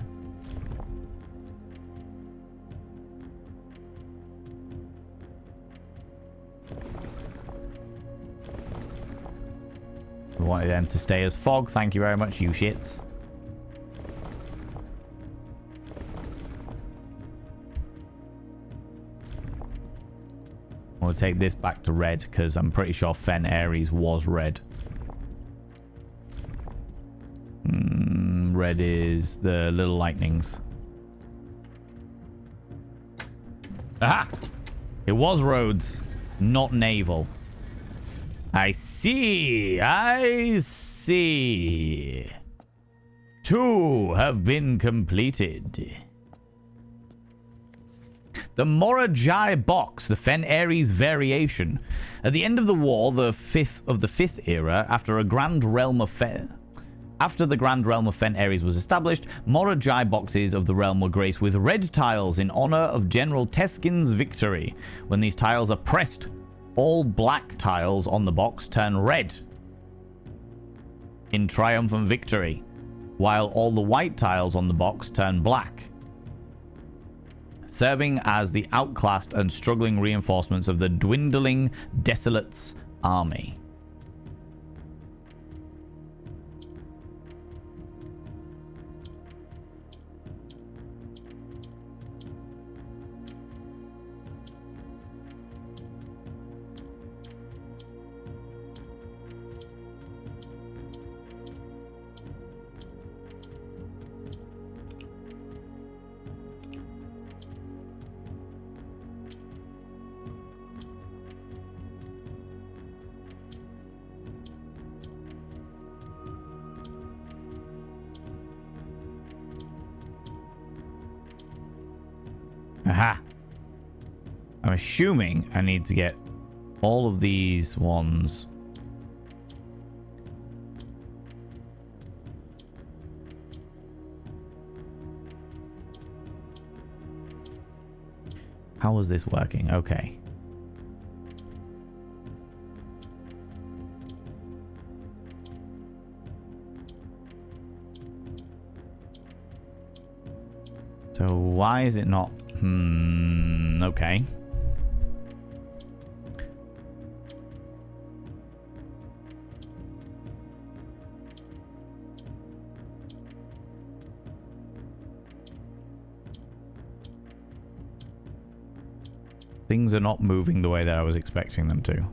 We wanted them to stay as fog. Thank you very much, you shits. We'll take this back to red because I'm pretty sure Fen Ares was red. Red is the little lightnings. Aha! It was roads, not naval. I see. I see. 2 have been completed. The Morajai box, the Fen Ares variation. At the end of the war, the fifth era, after the Grand Realm of Fen Ares was established, Morajai boxes of the realm were graced with red tiles in honor of General Teskin's victory. When these tiles are pressed, all black tiles on the box turn red in triumphant victory, while all the white tiles on the box turn black, serving as the outclassed and struggling reinforcements of the dwindling Desolate's army. Aha. I'm assuming I need to get all of these ones. How is this working? Okay. So why is it not? Okay. Things are not moving the way that I was expecting them to.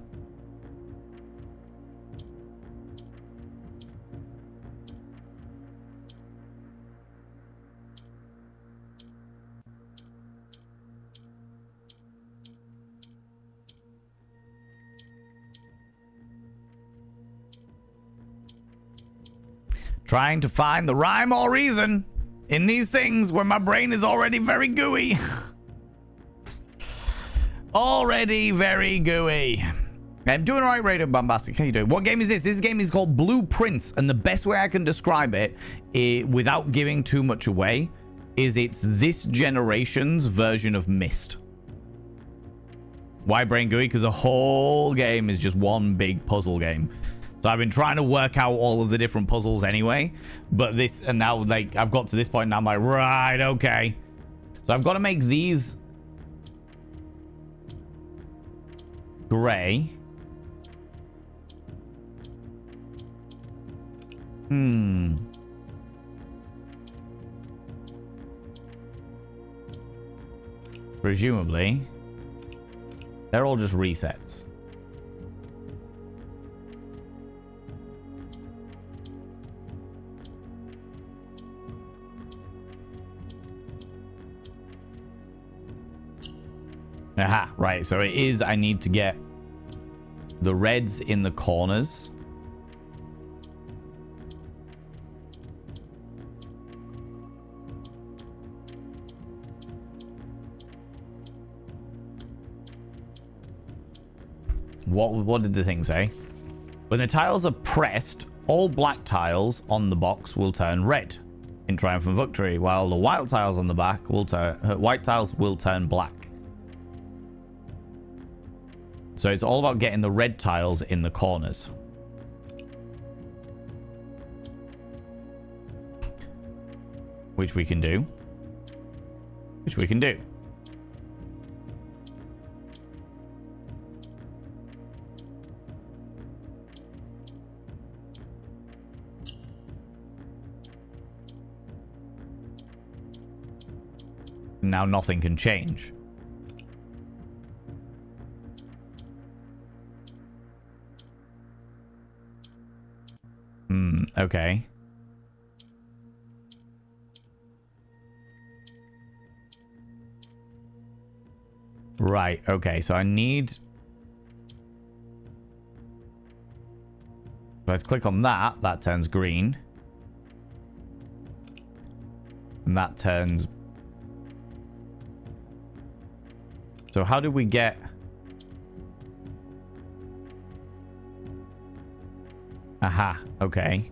Trying to find the rhyme or reason in these things where my brain is already very gooey. Already very gooey. I'm doing alright, Radio Bombastic. How you doing? What game is this? This game is called Blueprints, and the best way I can describe it, without giving too much away, is it's this generation's version of Myst. Why brain gooey? Because the whole game is just one big puzzle game. So I've been trying to work out all of the different puzzles anyway, but this, and now like I've got to this point and I'm like, right, okay. So I've got to make these gray. Presumably, they're all just resets. Aha, right. So it is, I need to get the reds in the corners. What did the thing say? When the tiles are pressed, all black tiles on the box will turn red in triumphant victory, while the white tiles on the back will turn black. So it's all about getting the red tiles in the corners. Which we can do. Now nothing can change. Okay. Right, okay, so I need... If I click on that, that turns green. And that turns... So how did we get... Aha, okay.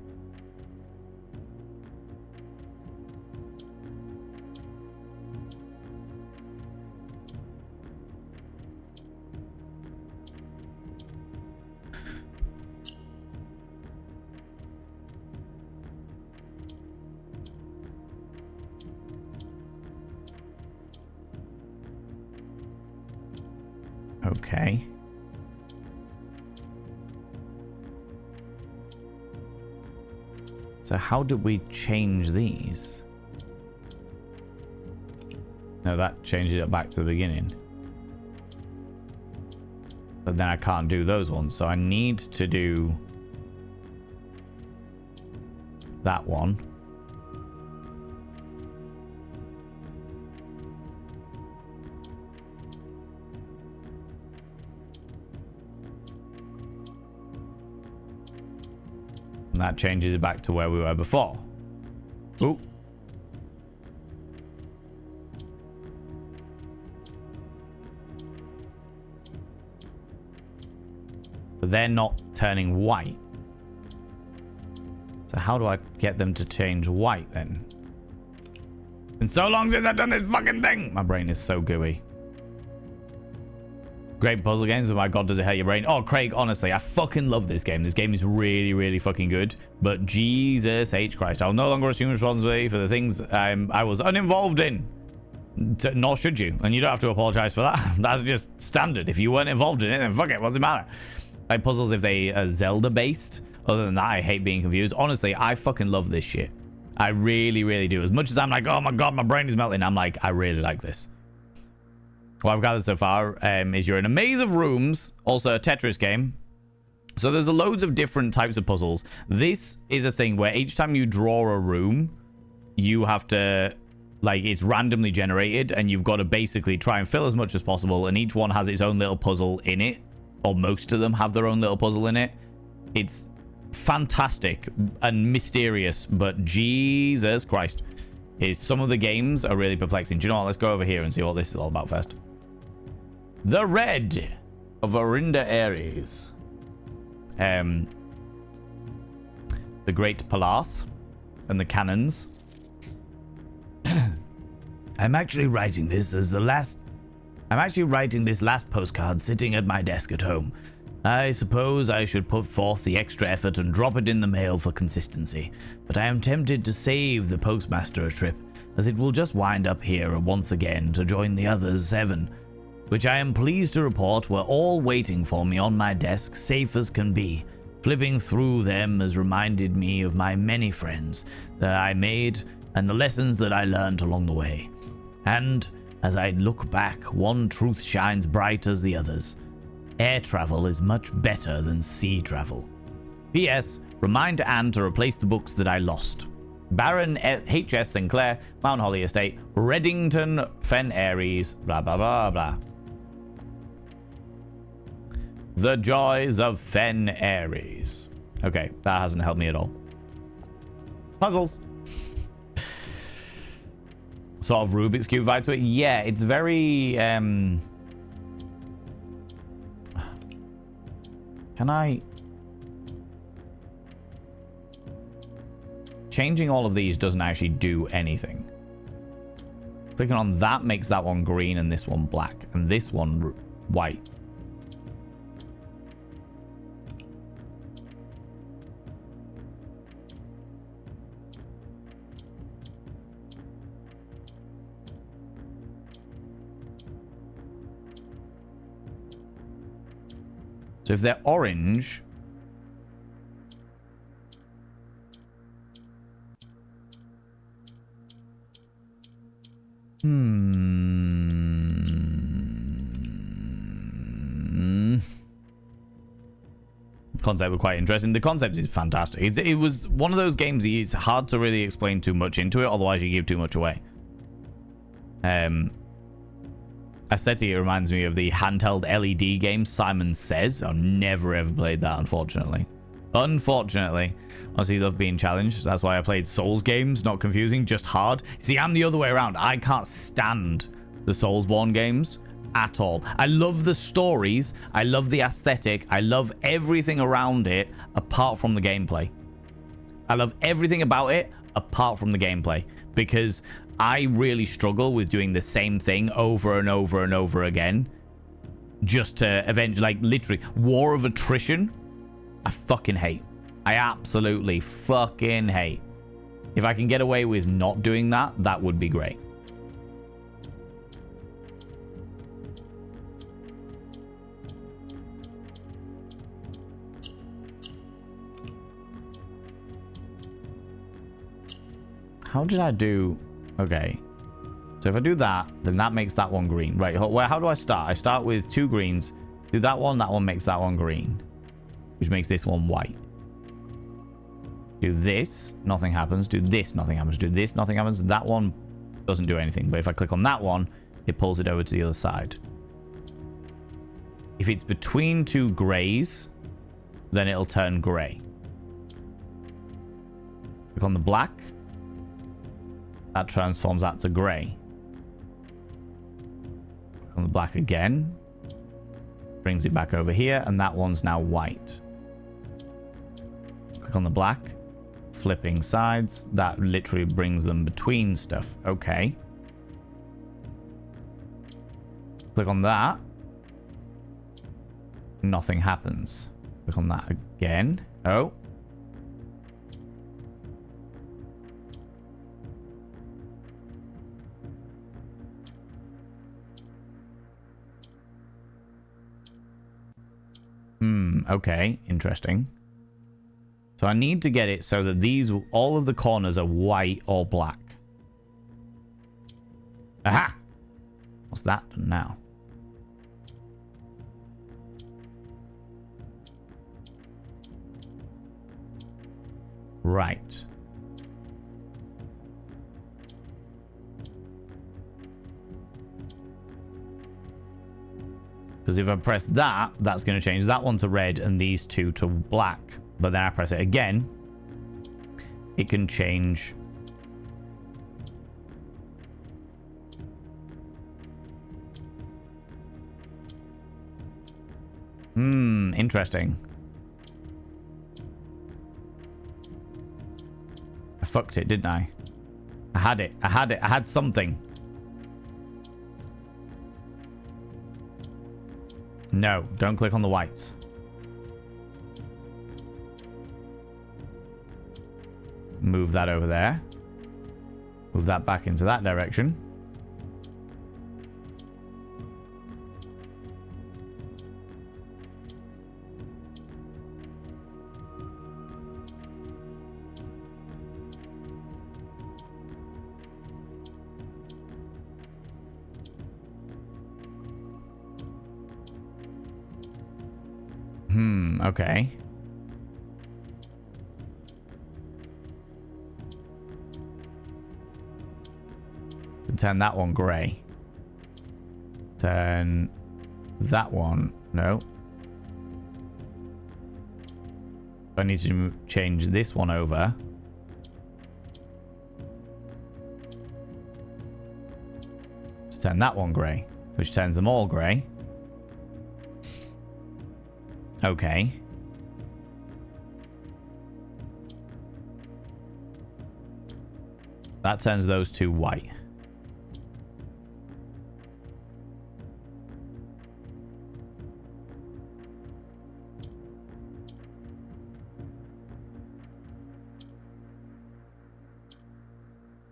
Okay. So how did we change these? No, that changed it back to the beginning. But then I can't do those ones, so I need to do that one. And that changes it back to where we were before. Ooh. But they're not turning white. So how do I get them to change white then? It's been so long since I've done this fucking thing. My brain is so gooey. Great puzzle games. Oh my god, does it hurt your brain? Oh, Craig, honestly, I fucking love this game. This game is really, really fucking good. But Jesus H. Christ, I'll no longer assume responsibility for the things I was uninvolved in. Nor should you. And you don't have to apologize for that. That's just standard. If you weren't involved in it, then fuck it. What's it matter? Like puzzles if they are Zelda-based. Other than that, I hate being confused. Honestly, I fucking love this shit. I really, really do. As much as I'm like, oh my god, my brain is melting. I'm like, I really like this. What I've gathered so far is you're in a maze of rooms, also a Tetris game. So there's loads of different types of puzzles. This is a thing where each time you draw a room, you have to, like, it's randomly generated, and you've got to basically try and fill as much as possible, and each one has its own little puzzle in it, or most of them have their own little puzzle in it. It's fantastic and mysterious, but Jesus Christ. Some of the games are really perplexing. Do you know what? Let's go over here and see what this is all about first. The Red of Orinda Aries. The Great Palace and the Cannons. I'm actually writing this last postcard sitting at my desk at home. I suppose I should put forth the extra effort and drop it in the mail for consistency, but I am tempted to save the postmaster a trip, as it will just wind up here once again to join the others 7, which I am pleased to report were all waiting for me on my desk, safe as can be. Flipping through them has reminded me of my many friends that I made and the lessons that I learned along the way. And as I look back, one truth shines bright as the others. Air travel is much better than sea travel. P.S. Remind Anne to replace the books that I lost. Baron H.S. Sinclair, Mount Holly Estate, Reddington, Fen Aries, blah, blah, blah, blah. The Joys of Fen Aries. Okay, that hasn't helped me at all. Puzzles. Sort of Rubik's Cube vibe to it. Yeah, it's very... Can I... Changing all of these doesn't actually do anything. Clicking on that makes that one green and this one black. And this one white. So if they're orange... concept were quite interesting. The concept is fantastic. It was one of those games, it's hard to really explain too much into it, otherwise you give too much away. Aesthetic, it reminds me of the handheld LED game Simon Says. I've never ever played that, unfortunately. Unfortunately. Honestly, love being challenged. That's why I played Souls games. Not confusing, just hard. See, I'm the other way around. I can't stand the Soulsborne games at all. I love the stories. I love the aesthetic. I love everything around it apart from the gameplay. I love everything about it apart from the gameplay, because I really struggle with doing the same thing over and over and over again just to eventually, like, literally, war of attrition. I fucking hate. I absolutely fucking hate. If I can get away with not doing that, that would be great. How did I do? Okay. So if I do that, then that makes that one green. Right, how do I start? I start with 2 greens. Do that one makes that one green, which makes this one white. Do this, nothing happens. Do this, nothing happens. Do this, nothing happens. That one doesn't do anything. But if I click on that one, it pulls it over to the other side. If it's between 2 grays, then it'll turn gray. Click on the black. That transforms that to gray. Click on the black again. Brings it back over here, and that one's now white. Click on the black. Flipping sides. That literally brings them between stuff. Okay. Click on that. Nothing happens. Click on that again. Oh. Okay, interesting. So I need to get it so that these, all of the corners are white or black. Aha! What's that done now? Right. Because if I press that, that's going to change that one to red and these 2 to black. But then I press it again, it can change. Interesting. I fucked it, didn't I? I had it. I had something. No, don't click on the whites. Move that over there. Move that back into that direction. Okay. Turn that one gray. Turn that one. No. I need to change this one over. Let's turn that one gray, which turns them all gray. Okay. That turns those 2 white.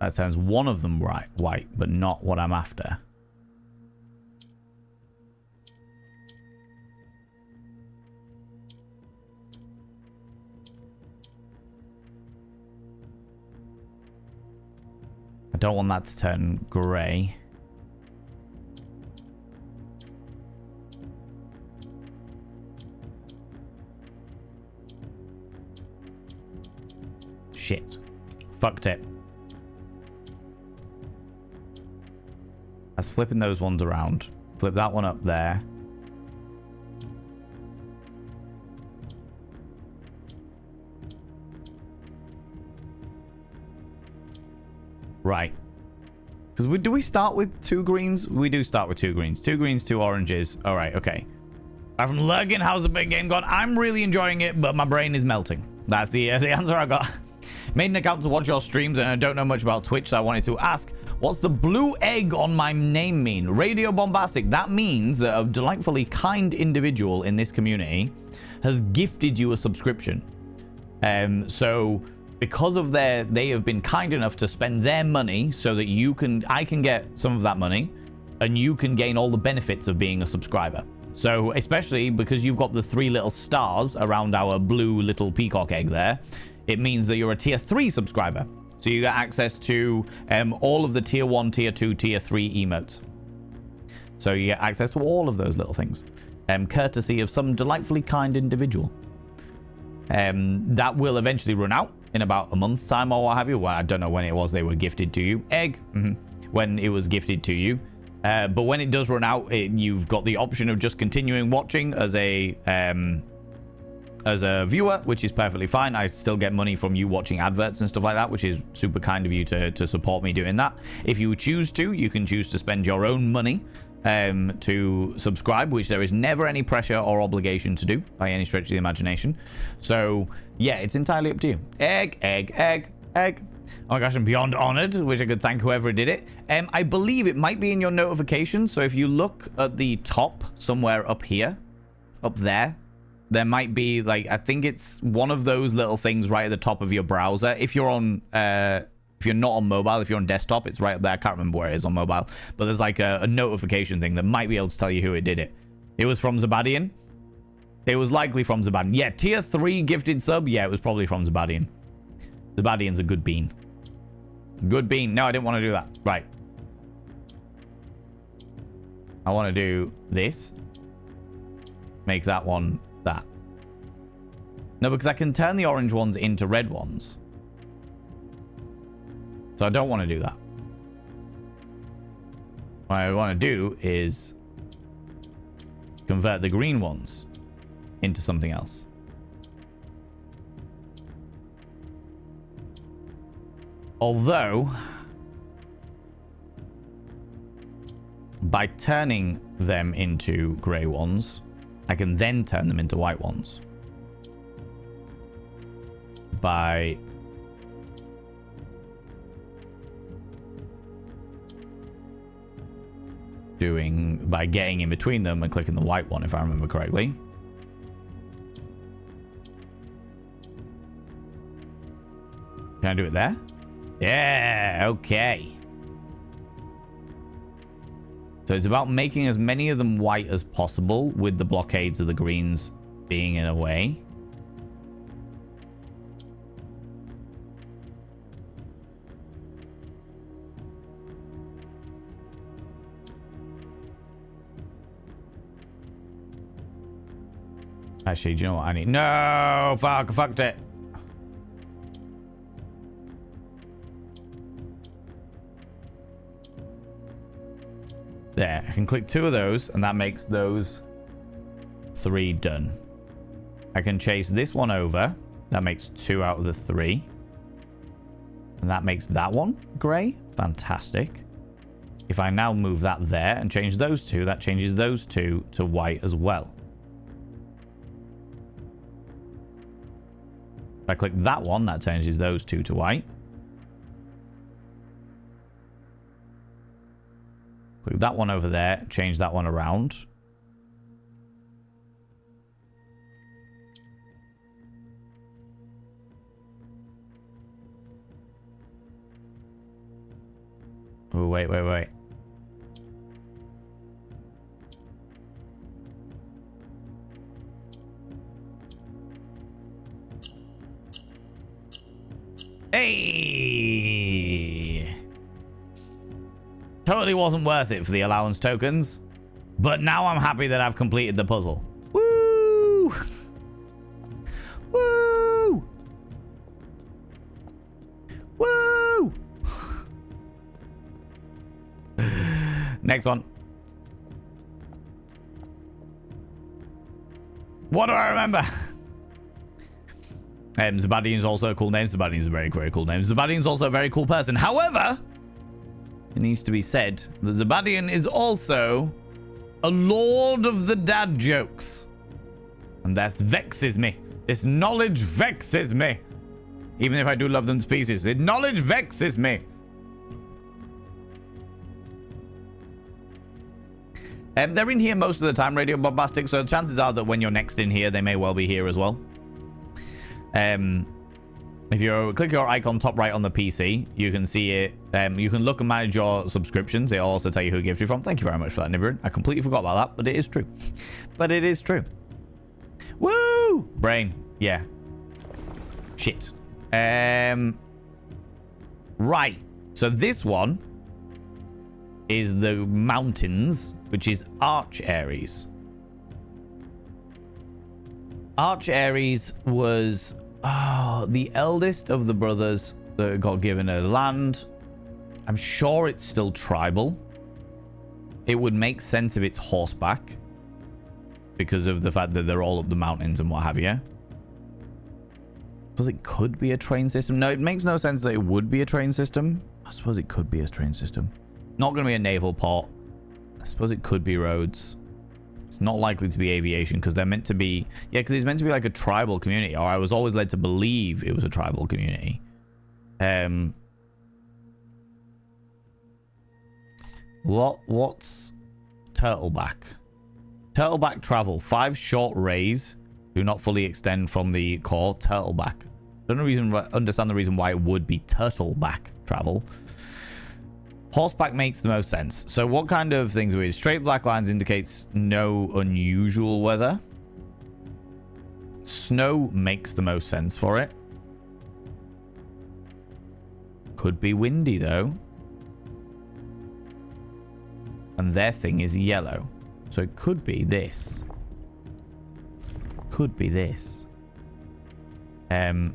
That turns one of them white, but not what I'm after. I don't want that to turn grey. shit. Fucked it. That's flipping those ones around. Flip that one up there. Right. Because do we start with 2 greens? We do start with 2 greens. 2 greens, 2 oranges. All right, okay. I'm from Lurgan. How's the big game gone? I'm really enjoying it, but my brain is melting. That's the answer I got. Made an account to watch your streams, and I don't know much about Twitch, so I wanted to ask, what's the blue egg on my name mean? Radio Bombastic. That means that a delightfully kind individual in this community has gifted you a subscription. So because of they have been kind enough to spend their money so that I can get some of that money, and you can gain all the benefits of being a subscriber. So especially because you've got the 3 little stars around our blue little peacock egg there, it means that you're a tier 3 subscriber. So you get access to all of the tier 1, tier 2, tier 3 emotes. So you get access to all of those little things, courtesy of some delightfully kind individual. That will eventually run out in about a month's time or what have you. Well, I don't know when it was they were gifted to you. Egg. When it was gifted to you. But when it does run out, you've got the option of just continuing watching as a viewer, which is perfectly fine. I still get money from you watching adverts and stuff like that, which is super kind of you to support me doing that. If you choose to, you can choose to spend your own money to subscribe, which there is never any pressure or obligation to do by any stretch of the imagination. So yeah, it's entirely up to you. Egg, egg, egg, egg. Oh my gosh, I'm beyond honored. Wish I could thank whoever did it. I believe it might be in your notifications. So if you look at the top somewhere up here, up there might be, like, I think it's one of those little things right at the top of your browser. If you're on, if you're not on mobile, if you're on desktop, it's right up there. I can't remember where it is on mobile, but there's like a notification thing that might be able to tell you who it did it. It was from Zabadian. It was likely from Zabadian. Yeah, tier 3 gifted sub. Yeah, it was probably from Zabadian. Zabadian's a good bean. Good bean. No, I didn't want to do that. Right. I want to do this. Make that one that. No, because I can turn the orange ones into red ones. So I don't want to do that. What I want to do is convert the green ones into something else. Although, by turning them into grey ones, I can then turn them into white ones. By getting in between them and clicking the white one, if I remember correctly. Can I do it there? Yeah, okay. So it's about making as many of them white as possible with the blockades of the greens being in a way. Actually, do you know what I need? No! Fuck, I fucked it. There, I can click 2 of those, and that makes those 3 done. I can chase this one over. That makes 2 out of the 3. And that makes that one grey. Fantastic. If I now move that there and change those 2, that changes those 2 to white as well. If I click that one, that changes those 2 to white. Click that one over there, change that one around. Oh, wait. Hey! Totally wasn't worth it for the allowance tokens, but now I'm happy that I've completed the puzzle. Woo! Woo! Next one. What do I remember? Zabadian's also a cool name. Zabadian's a very, very cool name. Zabadian's also a very cool person. However, it needs to be said that Zabadian is also a lord of the dad jokes. And that vexes me. This knowledge vexes me. Even if I do love them to pieces, the knowledge vexes me. They're in here most of the time, Radio Bombastic, so chances are that when you're next in here, they may well be here as well. If you click your icon top right on the PC, you can see it. You can look and manage your subscriptions. It'll also tell you who gives you from. Thank you very much for that, Nibirin. I completely forgot about that, but it is true. But it is true. Woo! Brain. Yeah. Shit. Right. So this one is the mountains, which is Arch Ares. Arch Ares was the eldest of the brothers that got given a land. I'm sure it's still tribal. It would make sense if it's horseback because of the fact that they're all up the mountains and what have you. Suppose it could be a train system. No, it makes no sense that it would be a train system. I suppose it could be a train system. Not going to be a naval port. I suppose it could be roads. It's not likely to be aviation because they're meant to be... Yeah, because it's meant to be like a tribal community. Or I was always led to believe it was a tribal community. What's Turtleback? Turtleback travel. 5 short rays do not fully extend from the core. Turtleback. Don't understand the reason why it would be turtleback travel. Horseback makes the most sense. So what kind of things are we? Straight black lines indicates no unusual weather. Snow makes the most sense for it. Could be windy though. And their thing is yellow. So it could be this. Could be this. Am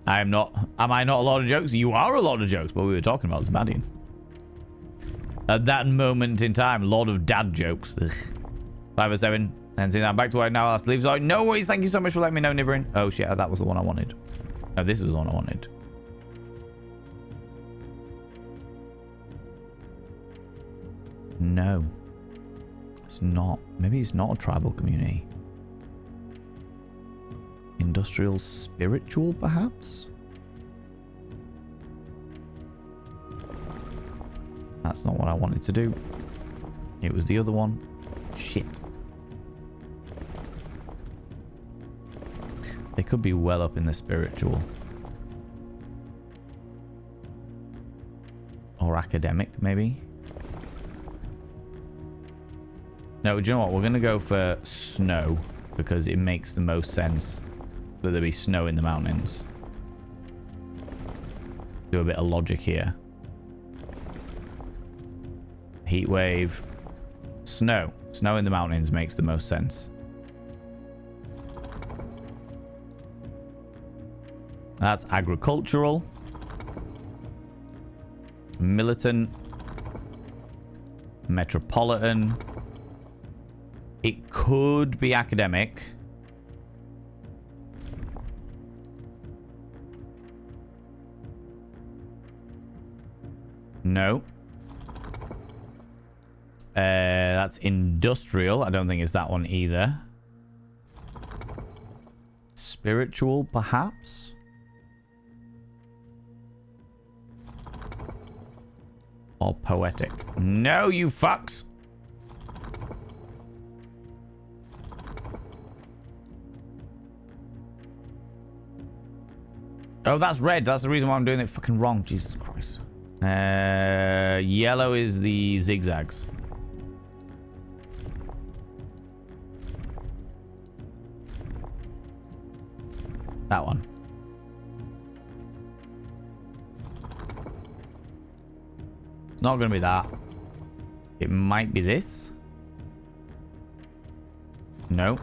I not a lot of jokes? You are a lot of jokes, but we were talking about Zabadian. At that moment in time, Lord of Dad jokes. 507. And see, I'm back to work now. I have to leave. So, no worries. Thank you so much for letting me know, Nibirin. Oh, shit. That was the one I wanted. No, this was the one I wanted. No. It's not. Maybe it's not a tribal community. Industrial spiritual, perhaps? That's not what I wanted to do. It was the other one. Shit. They could be well up in the spiritual. Or academic, maybe. No, do you know what? We're going to go for snow. Because it makes the most sense that there be snow in the mountains. Do a bit of logic here. Heat wave. Snow. Snow in the mountains makes the most sense. That's agricultural. Militant. Metropolitan. It could be academic. No. That's industrial. I don't think it's that one either. Spiritual, perhaps? Or poetic? No, you fucks! Oh, that's red. That's the reason why I'm doing it fucking wrong. Jesus Christ. Yellow is the zigzags. That one. It's not going to be that. It might be this. No.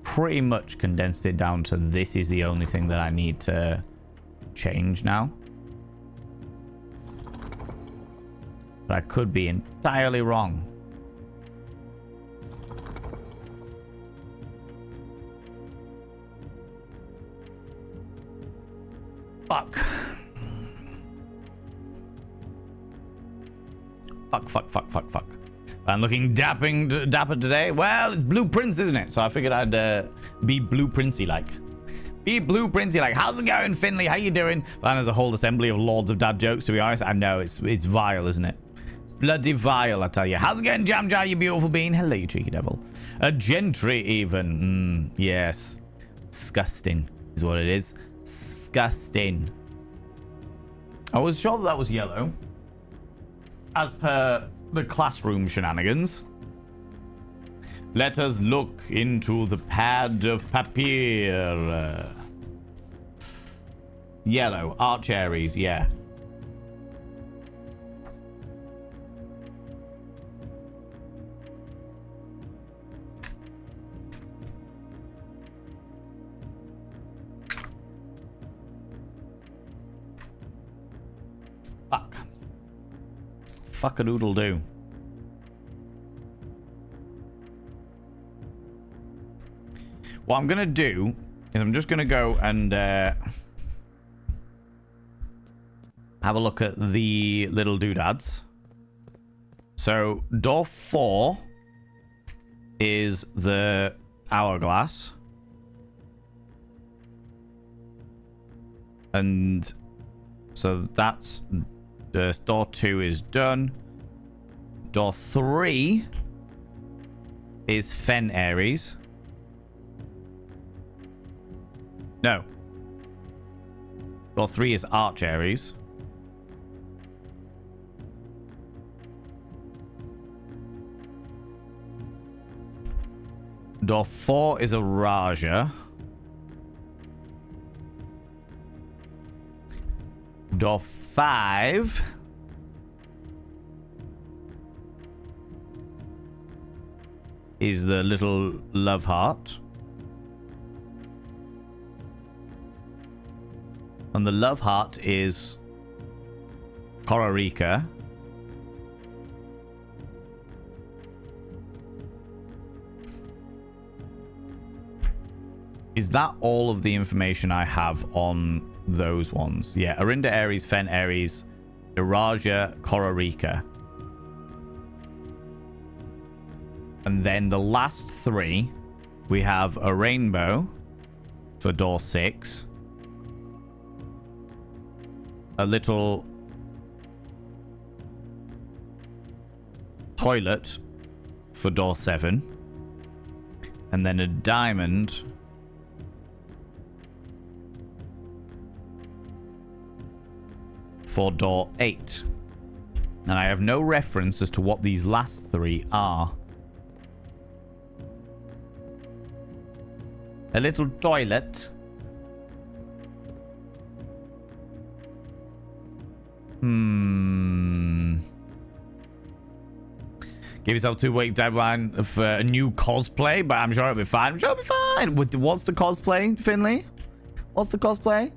Pretty much condensed it down to this is the only thing that I need to change now. But I could be entirely wrong. Fuck. Fuck. I'm looking dapper today. Well, it's blueprints, isn't it? So I figured I'd be blueprintsy like. Be blueprintsy like. How's it going, Finley? How you doing? Well, there's a whole assembly of Lords of Dad jokes, to be honest. I know, it's vile, isn't it? Bloody vile, I tell you. How's it going, Jam Jar, you beautiful bean? Hello, you cheeky devil. A gentry, even. Yes. Disgusting is what it is. Disgusting. I was sure that was yellow. As per the classroom shenanigans. Let us look into the pad of papier. Yellow. Archeries, yeah. Fuck. Fuck-a-doodle-doo. What I'm going to do is I'm just going to go and have a look at the little doodads. So, door 4 is the hourglass. And so that's... door 2 is done. Door 3 is Fen Aries. No. Door 3 is Arch Aries. Door 4 is a Raja. Door 5 is the little love heart. And the love heart is Korarika. Is that all of the information I have on those ones? Yeah, Arinda Aries, Fen Aries, Iraja, Korarika. And then the last 3, we have a rainbow for door 6. A little toilet for door 7. And then a diamond for door 8. And I have no reference as to what these last 3 are. A little toilet. Give yourself 2-week deadline for a new cosplay, but I'm sure it'll be fine. I'm sure it'll be fine. What's the cosplay, Finley? What's the cosplay?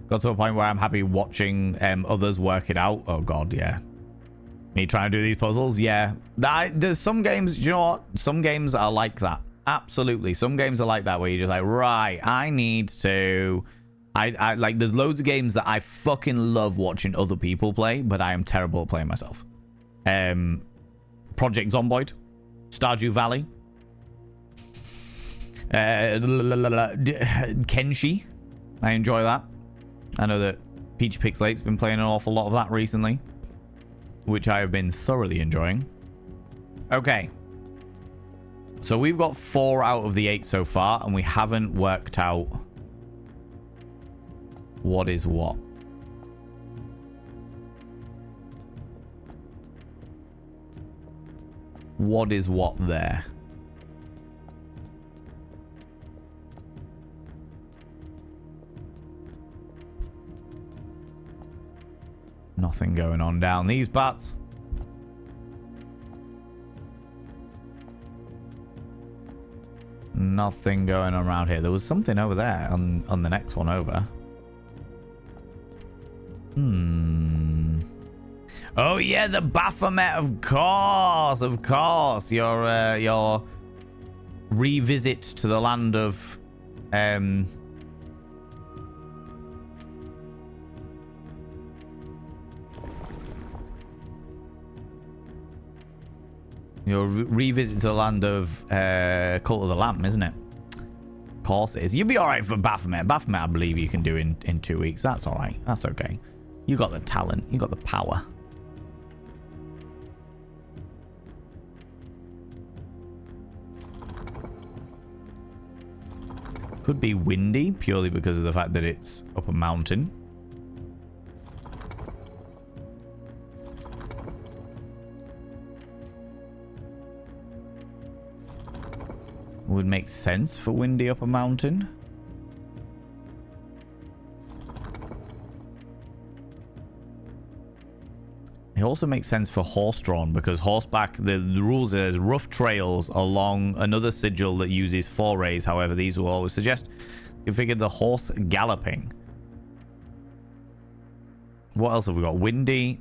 Got to a point where I'm happy watching others work it out. Oh god, yeah. Me trying to do these puzzles, yeah. There's some games, do you know what? Some games are like that. Absolutely. Some games are like that where you're just like, right, I need to... I like, there's loads of games that I fucking love watching other people play, but I am terrible at playing myself. Project Zomboid, Stardew Valley, Kenshi. I enjoy that. I know that Peach Pixelate's been playing an awful lot of that recently, which I have been thoroughly enjoying. Okay. So we've got 4 out of the 8 so far, and we haven't worked out what is what. What is what there? Nothing going on down these butts. Nothing going on around here. There was something over there on the next one over. Oh yeah, the Baphomet, of course, of course. Your revisit to the land of your revisit to the land of Cult of the Lamb, isn't it? Of course it is. You'll be all right for Baphomet. Baphomet, I believe you can do in 2 weeks. That's all right. That's okay. You got the talent. You got the power. Could be windy purely because of the fact that it's up a mountain. Would make sense for windy up a mountain. It also makes sense for horse-drawn because horseback, the rules is rough trails along another sigil that uses forays. However, these will always suggest configure the horse galloping. What else have we got? Windy.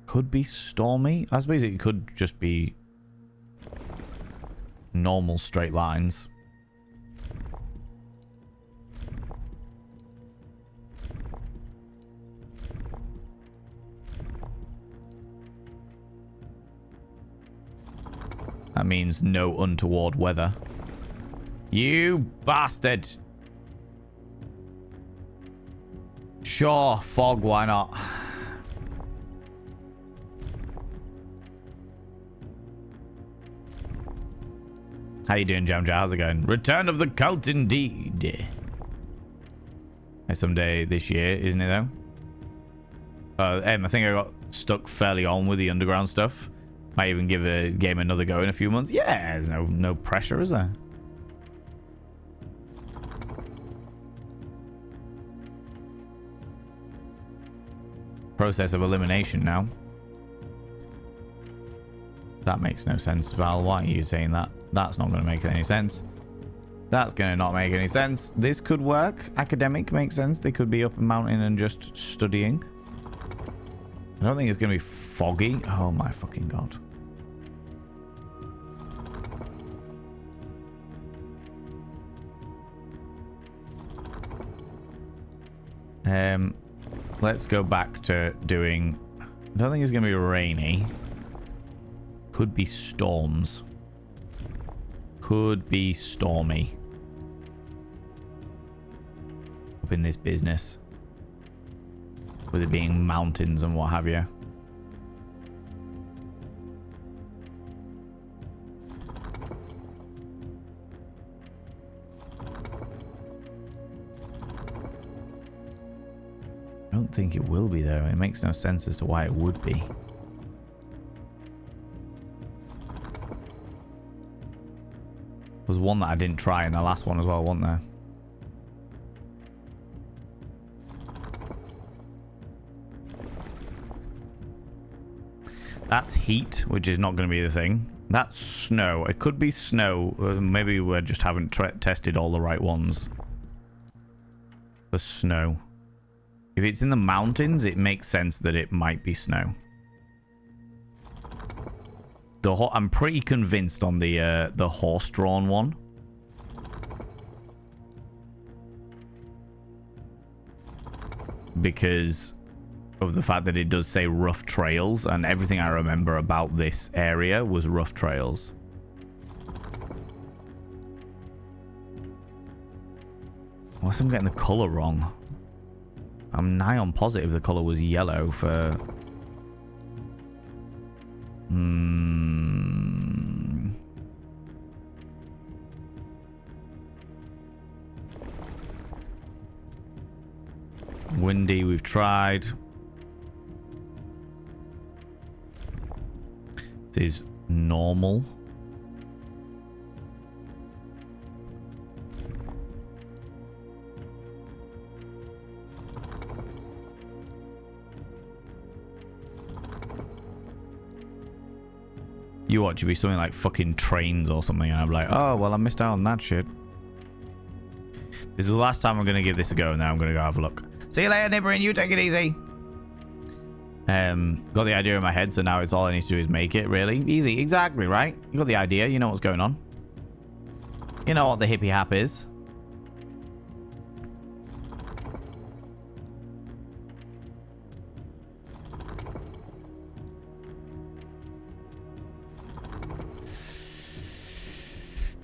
Could be stormy. I suppose it could just be normal straight lines. That means no untoward weather. You bastard! Sure, fog, why not? How you doing, Jam Jam? How's it going? Return of the cult, indeed. Someday this year, isn't it, though? I think I got stuck fairly on with the underground stuff. Might even give a game another go in a few months. Yeah, there's no pressure, is there? Process of elimination now. That makes no sense, Val. Why are you saying that? That's not going to make any sense. That's going to not make any sense. This could work. Academic makes sense. They could be up a mountain and just studying. I don't think it's going to be foggy. Oh my fucking god. Let's go back to doing... I don't think it's going to be rainy. Could be storms. Could be stormy. Up in this business. With it being mountains and what have you. I don't think it will be though. It makes no sense as to why it would be. There was one that I didn't try in the last one as well, wasn't there? That's heat, which is not going to be the thing. That's snow. It could be snow. Maybe we just haven't tested all the right ones. For snow. If it's in the mountains, it makes sense that it might be snow. I'm pretty convinced on the horse-drawn one. Because of the fact that it does say rough trails, and everything I remember about this area was rough trails. Unless I'm getting the colour wrong. I'm nigh on positive the colour was yellow for... Windy, we've tried. It is normal. You ought to be something like fucking trains or something, and I'm like, oh, well, I missed out on that shit. This is the last time I'm going to give this a go, and then I'm going to go have a look. See you later, Nibberin. You take it easy. Got the idea in my head, so now it's all I need to do is make it, really. Easy, exactly, right? You got the idea, you know what's going on. You know what the hippie hap is.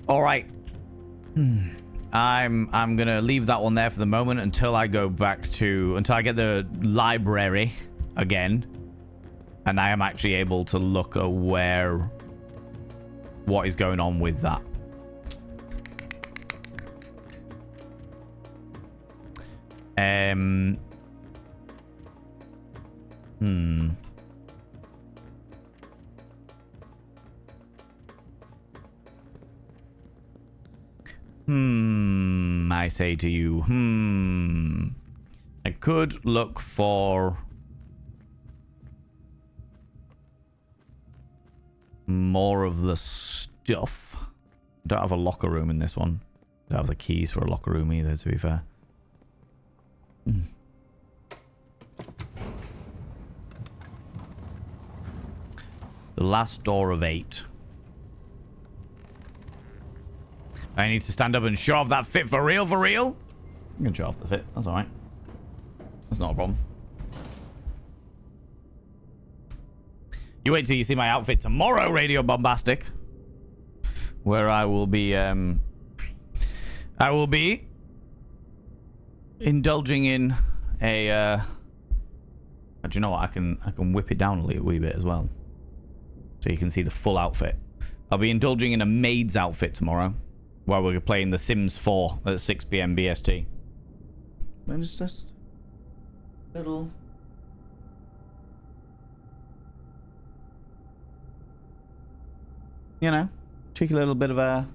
All right. I'm gonna leave that one there for the moment until I go back to until I get the library again, and I am actually able to look at what is going on with that. I say to you, I could look for more of the stuff. Don't have a locker room in this one. Don't have the keys for a locker room either, to be fair. The last door of 8. I need to stand up and show off that fit for real, for real? You can show off the fit. That's alright. That's not a problem. You wait till you see my outfit tomorrow, Radio Bombastic. Where I will be, indulging in a, but you know what? I can whip it down a wee bit as well. So you can see the full outfit. I'll be indulging in a maid's outfit tomorrow. While we're playing The Sims 4 at 6 PM BST. And it's just little. You know, cheeky little bit of a.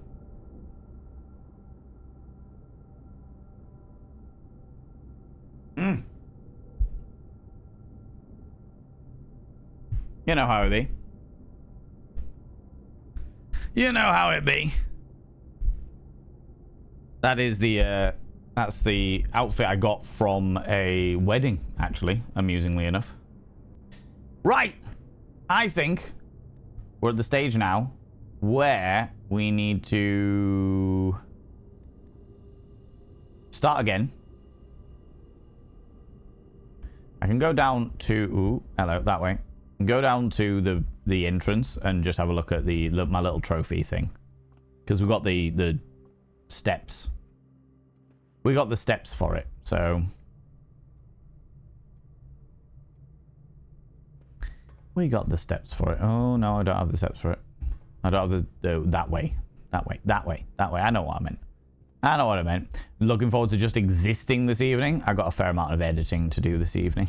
You know how it be. You know how it be. That is the, that's the outfit I got from a wedding, actually, amusingly enough. Right! I think we're at the stage now where we need to start again. I can go down to, ooh, hello, that way. Go down to the entrance and just have a look at my little trophy thing. Because we've got the steps. We got the steps for it, so we got the steps for it. Oh no, I don't have the steps for it. I don't have the that way. I know what I meant. I know what I meant. Looking forward to just existing this evening. I got a fair amount of editing to do this evening,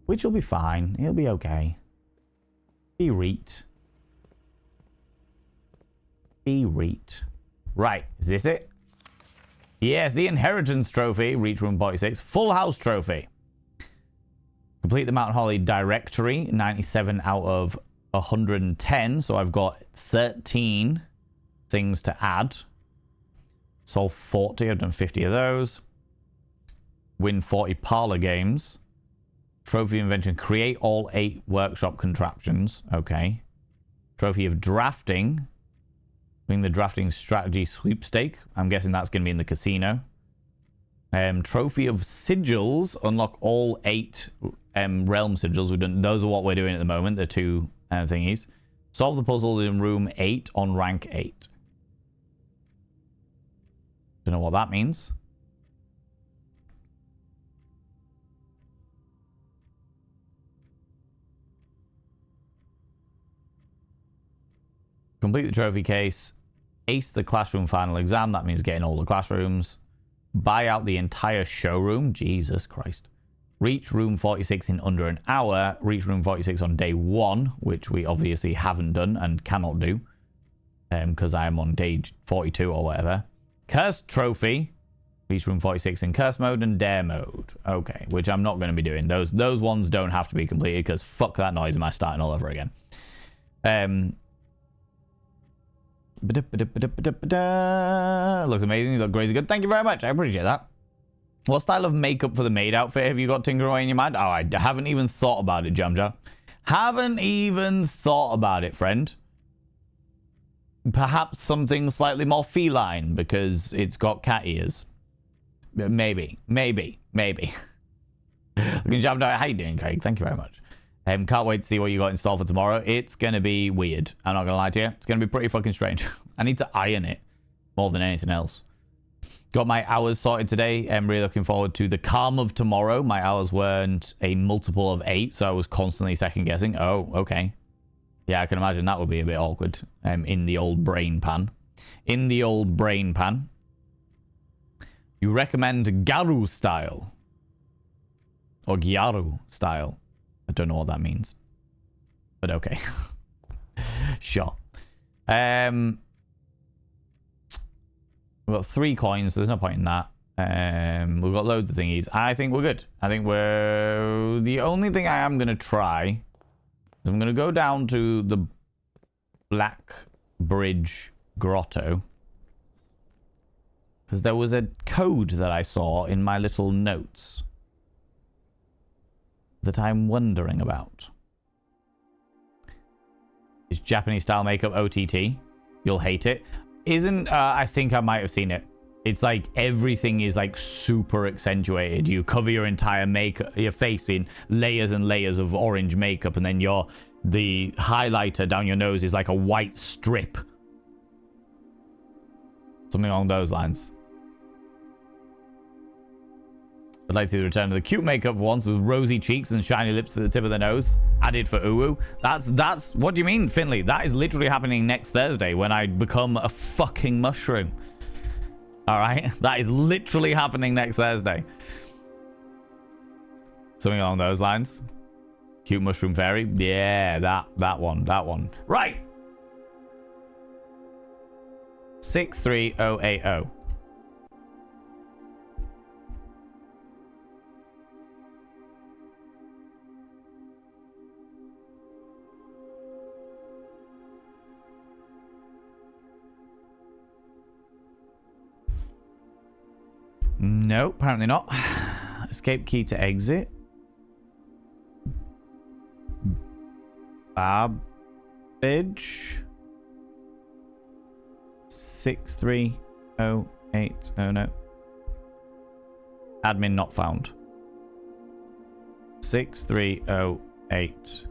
which will be fine. It'll be okay. Be reet. Right, is this it? Yes, the Inheritance Trophy, Reach Room 46. Full House Trophy. Complete the Mount Holly Directory, 97 out of 110. So I've got 13 things to add. Solve 40, I've done 50 of those. Win 40 parlor games. Trophy Invention, create all 8 workshop contraptions. Okay. Trophy of Drafting. Win the Drafting Strategy Sweepstake. I'm guessing that's going to be in the casino. Trophy of Sigils. Unlock all 8 realm sigils. We've done, those are what we're doing at the moment. The 2 thingies. Solve the puzzles in room 8 on rank 8. Don't know what that means. Complete the trophy case. Ace the classroom final exam. That means getting all the classrooms. Buy out the entire showroom. Jesus Christ. Reach room 46 in under an hour. Reach room 46 on day 1, which we obviously haven't done and cannot do. Because I am on day 42 or whatever. Cursed trophy. Reach room 46 in curse mode and dare mode. Okay, which I'm not going to be doing. Those ones don't have to be completed because fuck that noise. Am I starting all over again? Looks amazing. You look crazy good. Thank you very much. I appreciate that. What style of makeup for the maid outfit have you got tinkering away in your mind? Oh, I haven't even thought about it, Jamja. Haven't even thought about it, friend. Perhaps something slightly more feline because it's got cat ears. Maybe. Looking Jamja, how you doing, Craig? Thank you very much. Can't wait to see what you got in store for tomorrow. It's going to be weird. I'm not going to lie to you. It's going to be pretty fucking strange. I need to iron it more than anything else. Got my hours sorted today. I'm really looking forward to the calm of tomorrow. My hours weren't a multiple of 8, so I was constantly second guessing. Oh, okay. Yeah, I can imagine that would be a bit awkward in the old brain pan. In the old brain pan. You recommend Garu style. Or Gyaru style. I don't know what that means. But okay. Sure. We've got 3 coins, so there's no point in that. We've got loads of thingies. I think we're good. I think we're... The only thing I am going to try is I'm going to go down to the Black Bridge Grotto. Because there was a code that I saw in my little notes that I'm wondering about. Is Japanese style makeup OTT? You'll hate it. Isn't, I think I might have seen it. It's like everything is like super accentuated. You cover your entire makeup, your face in layers and layers of orange makeup, and then the highlighter down your nose is like a white strip. Something along those lines. I'd like to see the return of the cute makeup once with rosy cheeks and shiny lips at the tip of the nose. Added for Uwu. That's... What do you mean, Finley? That is literally happening next Thursday when I become a fucking mushroom. Alright? That is literally happening next Thursday. Something along those lines. Cute mushroom fairy. Yeah, that one. Right! 63080. No, apparently not. Escape key to exit. Babbage. 63080. Oh no. Admin not found. 63080.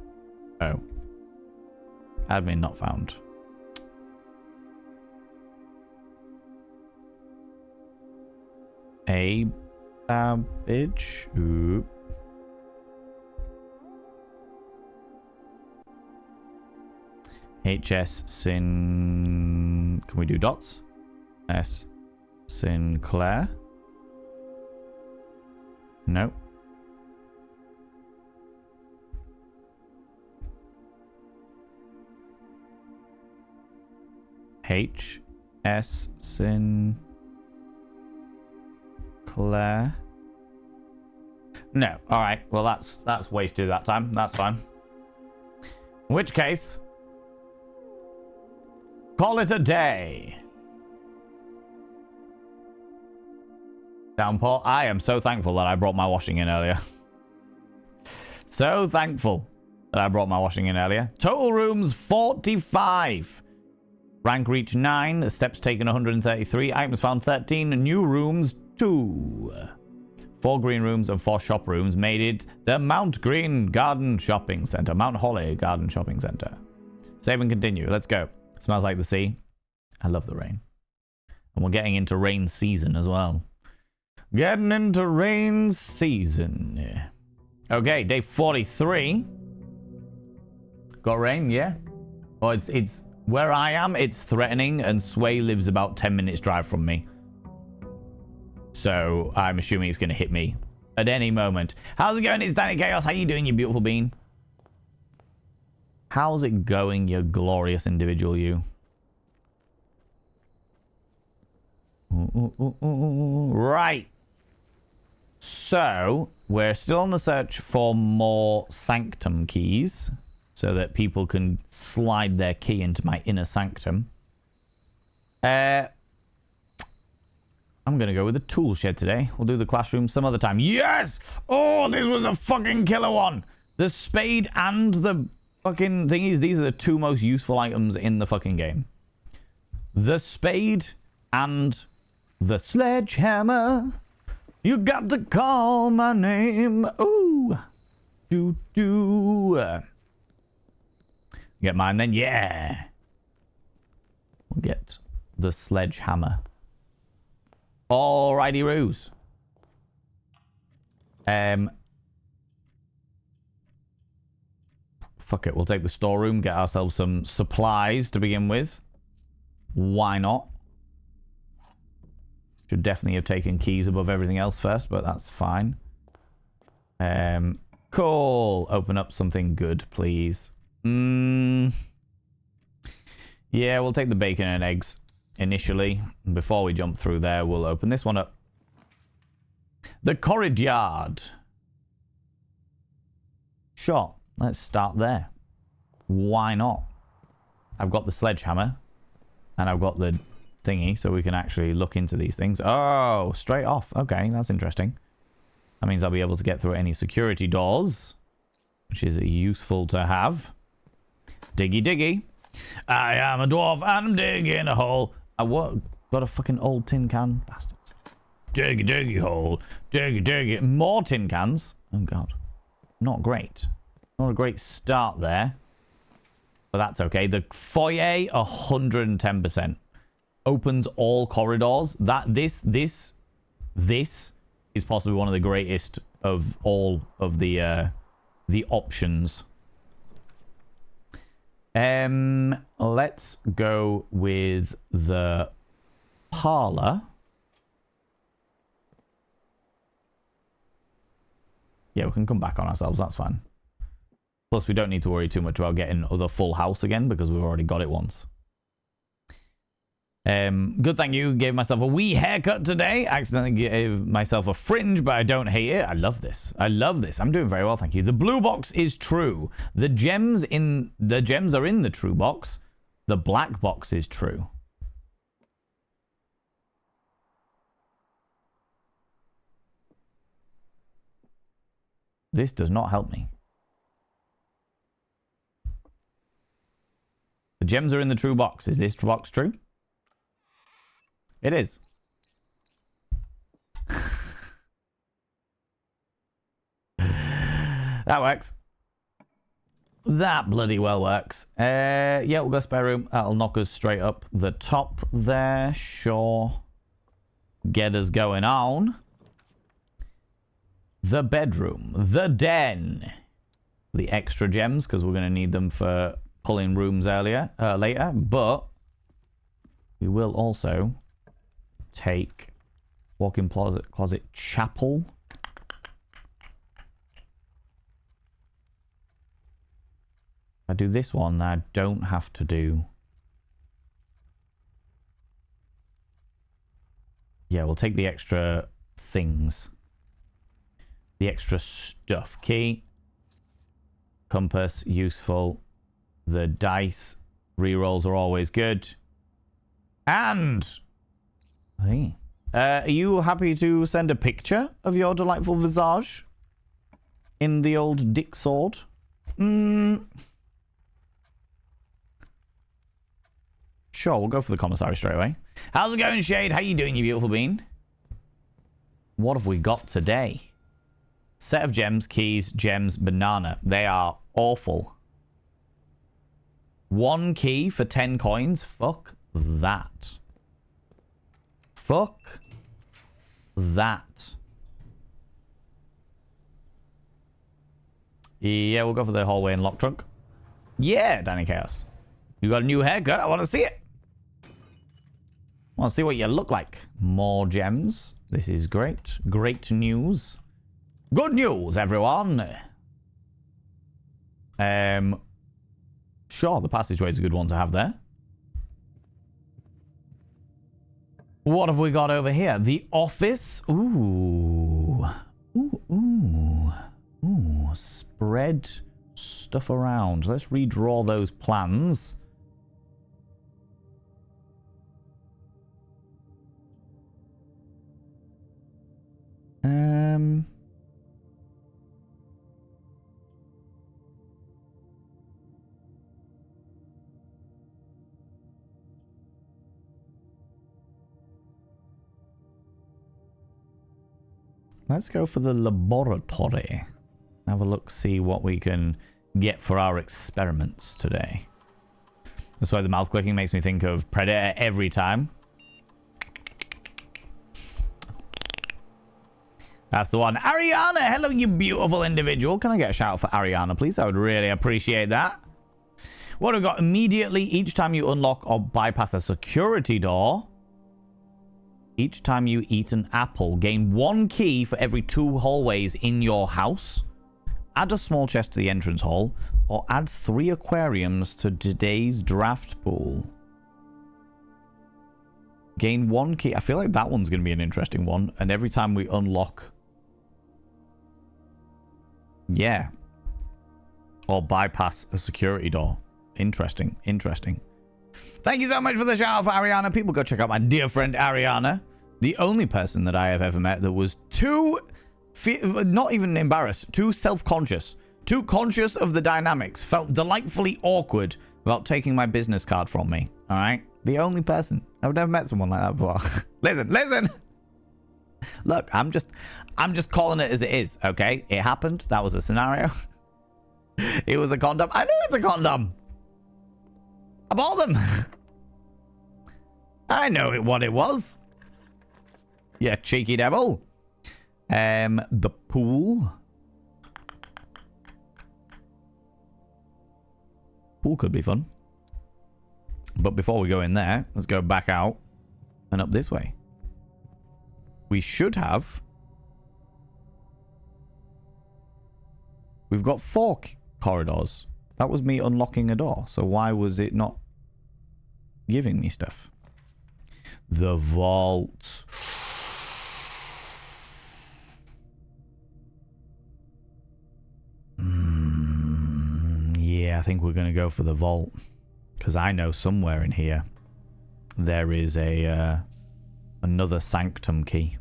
Admin not found. A babbage. Ooh. HS Sin. Can we do dots? S Sinclair. No. H S Sin. Claire. No. All right. Well, that's wasted that time. That's fine. In which case, call it a day. Downpour. I am so thankful that I brought my washing in earlier. So thankful that I brought my washing in earlier. Total rooms 45. Rank reach 9. Steps taken 133. Items found 13. New rooms 2. 4 green rooms and 4 shop rooms made it the Mount Green Garden Shopping Center. Mount Holly Garden Shopping Center. Save and continue. Let's go. Smells like the sea. I love the rain. And we're getting into rain season as well. Getting into rain season. Okay, day 43. Got rain, yeah? Oh, it's where I am, it's threatening, and Sway lives about 10 minutes drive from me. So I'm assuming it's going to hit me at any moment. How's it going? It's Danny Chaos. How you doing, you beautiful bean? How's it going, you glorious individual, you? Right. So we're still on the search for more sanctum keys so that people can slide their key into my inner sanctum. I'm going to go with the tool shed today. We'll do the classroom some other time. Yes! Oh, this was a fucking killer one. The spade and the fucking thingies. These are the two most useful items in the fucking game. The spade and the sledgehammer. You got to call my name. Ooh. Do. Get mine then? Yeah. We'll get the sledgehammer. Alrighty, Roos. Fuck it. We'll take the storeroom, get ourselves some supplies to begin with. Why not? Should definitely have taken keys above everything else first, but that's fine. Cool. Open up something good, please. Yeah, we'll take the bacon and eggs initially. Before we jump through there, we'll open this one up. The corridor. Sure, let's start there. Why not? I've got the sledgehammer, and I've got the thingy, so we can actually look into these things. Oh, straight off. Okay, that's interesting. That means I'll be able to get through any security doors, which is useful to have. Diggy diggy. I am a dwarf and I'm digging a hole. I got a fucking old tin can. Bastards. Diggy diggy hole. Diggy diggy. More tin cans. Oh god. Not great. Not a great start there. But that's okay. The foyer, 110%. Opens all corridors. This is possibly one of the greatest of all of the options. Let's go with the parlor. Yeah, we can come back on ourselves. That's fine. Plus, we don't need to worry too much about getting the full house again because we've already got it once. Good, thank you. Gave myself a wee haircut today. Accidentally gave myself a fringe, but I don't hate it. I love this. I love this. I'm doing very well, thank you. The blue box is true. The gems are in the true box. The black box is true. This does not help me. The gems are in the true box. Is this box true? It is. That works. That bloody well works. Yeah, we'll go spare room. That'll knock us straight up the top there. Sure. Get us going on. The bedroom. The den. The extra gems, because we're going to need them for pulling rooms later. But we will also take walk-in closet chapel. If I do this one, I don't have to do... Yeah, we'll take the extra things. The extra stuff. Key. Compass, useful. The dice. Rerolls are always good. And... Hey. Are you happy to send a picture of your delightful visage? In the old dick sword? Sure, we'll go for the commissary straight away. How's it going, Shade? How you doing, you beautiful bean? What have we got today? Set of gems, keys, gems, banana. They are awful. 1 key for 10 coins? Fuck that. Fuck that. Yeah, we'll go for the hallway and lock trunk. Yeah, Danny Chaos. You got a new haircut? I want to see it. I want to see what you look like. More gems. This is great. Great news. Good news, everyone. Sure, the passageway is a good one to have there. What have we got over here? The office. Ooh. Ooh. Spread stuff around. Let's redraw those plans. Let's go for the laboratory. Have a look, see what we can get for our experiments today. That's why the mouth clicking makes me think of Predator every time. That's the one. Ariana, hello, you beautiful individual. Can I get a shout out for Ariana, please? I would really appreciate that. What have we got? Immediately, each time you unlock or bypass a security door, each time you eat an apple, gain 1 key for every 2 hallways in your house. Add a small chest to the entrance hall, or add 3 aquariums to today's draft pool. Gain 1 key. I feel like that one's going to be an interesting one. And every time we unlock... Yeah. Or bypass a security door. Interesting. Interesting. Thank you so much for the shout out for Ariana. People go check out my dear friend Ariana. The only person that I have ever met that was too... not even embarrassed. Too self-conscious. Too conscious of the dynamics. Felt delightfully awkward about taking my business card from me. Alright? The only person. I've never met someone like that before. Listen. Look, I'm just calling it as it is, okay? It happened. That was a scenario. It was a condom. I knew it's a condom. I bought them. I know what it was. Yeah, cheeky devil. The pool. Pool could be fun. But before we go in there, let's go back out and up this way. We should have... We've got 4 corridors. That was me unlocking a door. So why was it not giving me stuff? The vault. Yeah, I think we're going to go for the vault. Because I know somewhere in here there is a another sanctum key.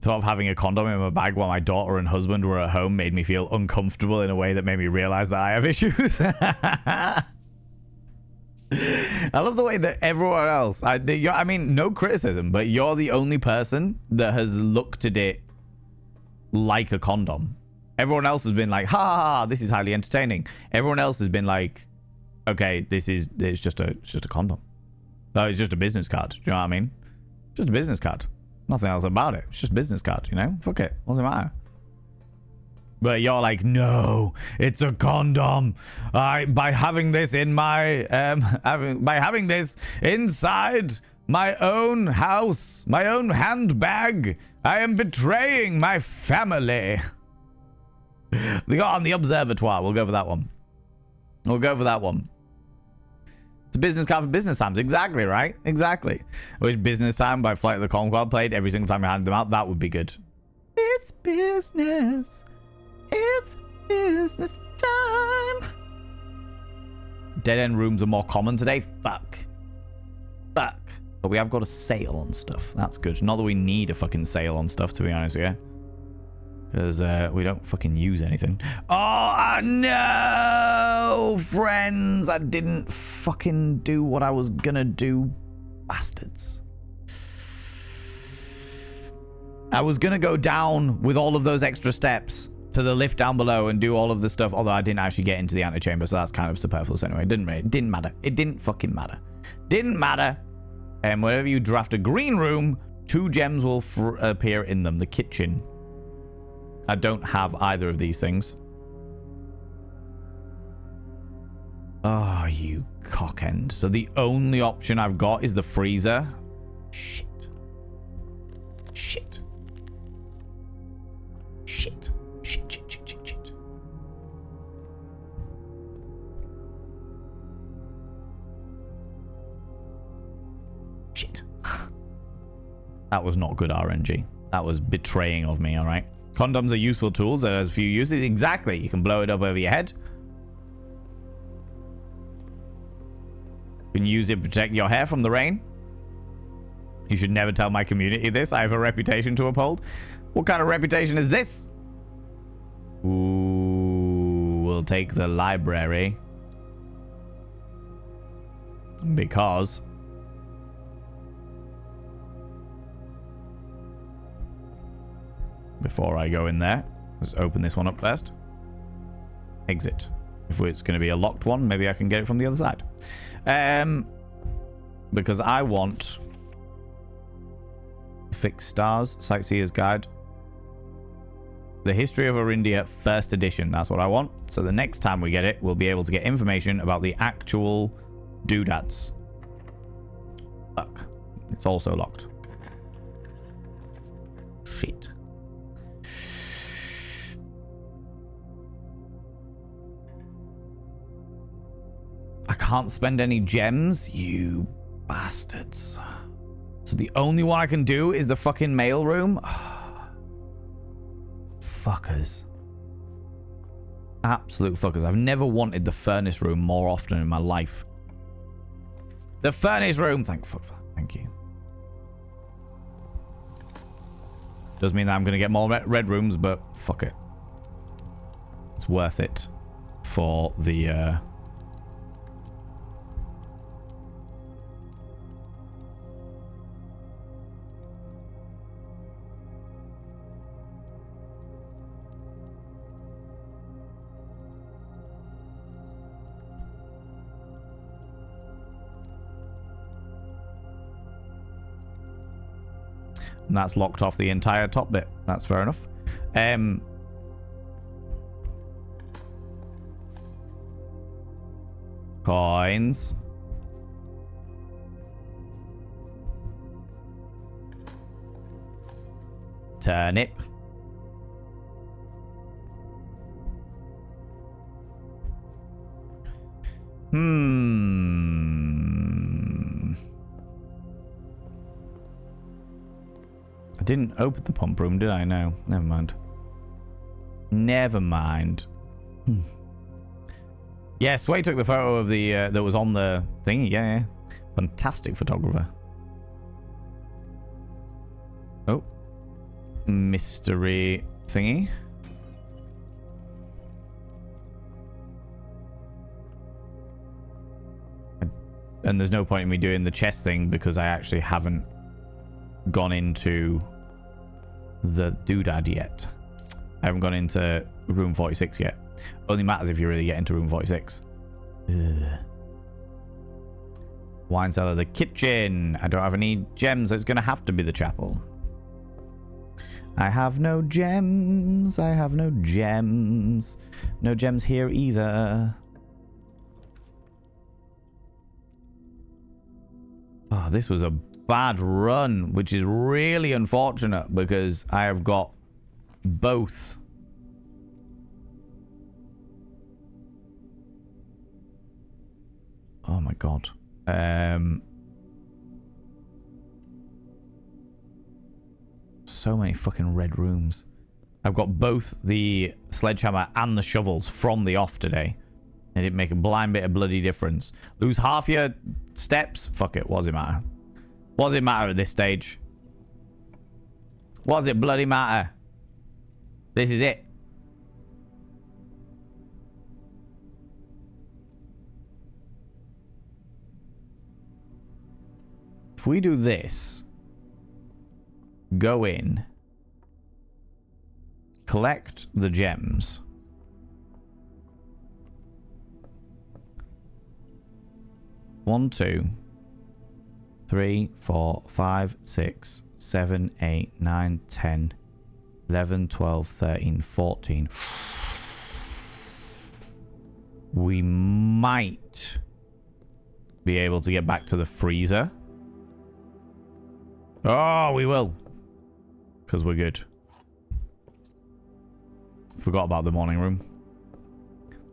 Thought of having a condom in my bag while my daughter and husband were at home made me feel uncomfortable in a way that made me realize that I have issues. I love the way that everyone else, I mean, no criticism, but you're the only person that has looked at it like a condom. Everyone else has been like, ha ha ha, this is highly entertaining. Everyone else has been like, okay, it's just a condom. No, it's just a business card. Do you know what I mean? Just a business card. Nothing else about it. It's just a business card, you know? Fuck it. What's the matter? But you're like, no, it's a condom. By having this in my, by having this inside my own house, my own handbag, I am betraying my family. They got on the observatoire. We'll go for that one. We'll go for that one. It's a business card for business times. Exactly, right? Exactly. I wish Business Time by Flight of the Conchord played every single time I handed them out. That would be good. It's business. It's business time. Dead end rooms are more common today. Fuck. But we have got a sale on stuff. That's good. Not that we need a fucking sale on stuff, to be honest with you. Because we don't fucking use anything. Oh, no! Friends, I didn't fucking do what I was gonna do. Bastards. I was gonna go down with all of those extra steps to the lift down below and do all of the stuff, although I didn't actually get into the antechamber, so that's kind of superfluous anyway. It didn't matter. It didn't fucking matter. Didn't matter. And whenever you draft a green room, 2 gems will appear in them. The kitchen. I don't have either of these things. Oh, you cockend. So the only option I've got is the freezer. Shit. Shit. Shit. Shit, shit, shit, shit, shit. Shit. That was not good RNG. That was betraying of me, alright? Condoms are useful tools. There's a few uses. Exactly. You can blow it up over your head. You can use it to protect your hair from the rain. You should never tell my community this. I have a reputation to uphold. What kind of reputation is this? Ooh, we'll take the library. Because... before I go in there, let's open this one up first. Exit. If it's going to be a locked one, maybe I can get it from the other side. Because I want Fixed Stars, Sightseer's Guide. The History of Orindia, first edition. That's what I want. So the next time we get it, we'll be able to get information about the actual doodads. Fuck. It's also locked. Shit. I can't spend any gems, you bastards. So the only one I can do is the fucking mail room? Fuckers. Absolute fuckers. I've never wanted the furnace room more often in my life. The furnace room! Thank you. Does mean that I'm going to get more red rooms, but fuck it. It's worth it for the... And that's locked off the entire top bit. That's fair enough. Coins. Turnip. I didn't open the pump room, did I? No. Never mind. Never mind. Yeah, Sway took the photo of the that was on the thingy. Yeah. Fantastic photographer. Oh. Mystery thingy. And there's no point in me doing the chest thing because I actually haven't gone into the doodad yet. I haven't gone into room 46 yet. Only matters if you really get into room 46. Ugh. Wine cellar, the kitchen. I don't have any gems, so it's going to have to be the chapel. I have no gems. I have no gems. No gems here either. Oh, this was a bad run, which is really unfortunate because I have got both. Oh my god. So many fucking red rooms. I've got both the sledgehammer and the shovels from the off today. It didn't make a blind bit of bloody difference. Lose half your steps? Fuck it. What does it matter? What does it matter at this stage? What does it bloody matter? This is it. If we do this, go in, collect the gems. One, 2, 3, 4, 5, 6, 7, 8, 9, 10, 11, 12, 13, 14. We might be able to get back to the freezer. Oh, we will. Because we're good. Forgot about the morning room.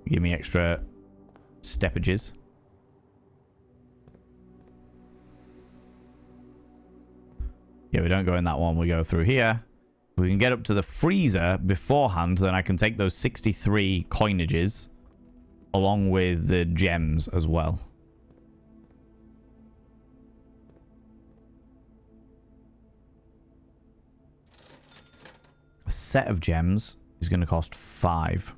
Give me extra steppages. Yeah, we don't go in that one. We go through here. If we can get up to the freezer beforehand, then I can take those 63 coinages along with the gems as well. set of gems is going to cost 5.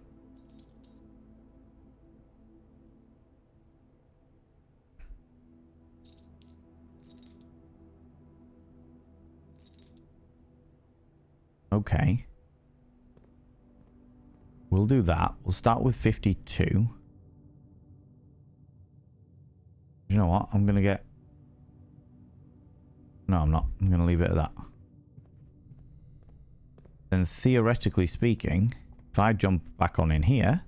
Okay. We'll do that. We'll start with 52. You know what? I'm going to get... No, I'm not. I'm going to leave it at that. Then theoretically speaking, if I jump back on in here...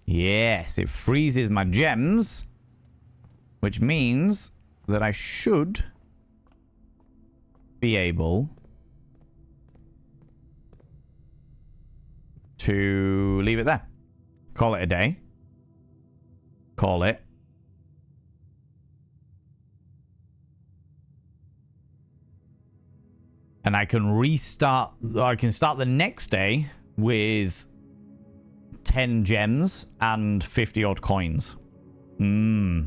Yes, it freezes my gems. Which means that I should be able to leave it there. Call it a day. Call it. And I can restart, or I can start the next day with 10 gems and 50 odd coins. The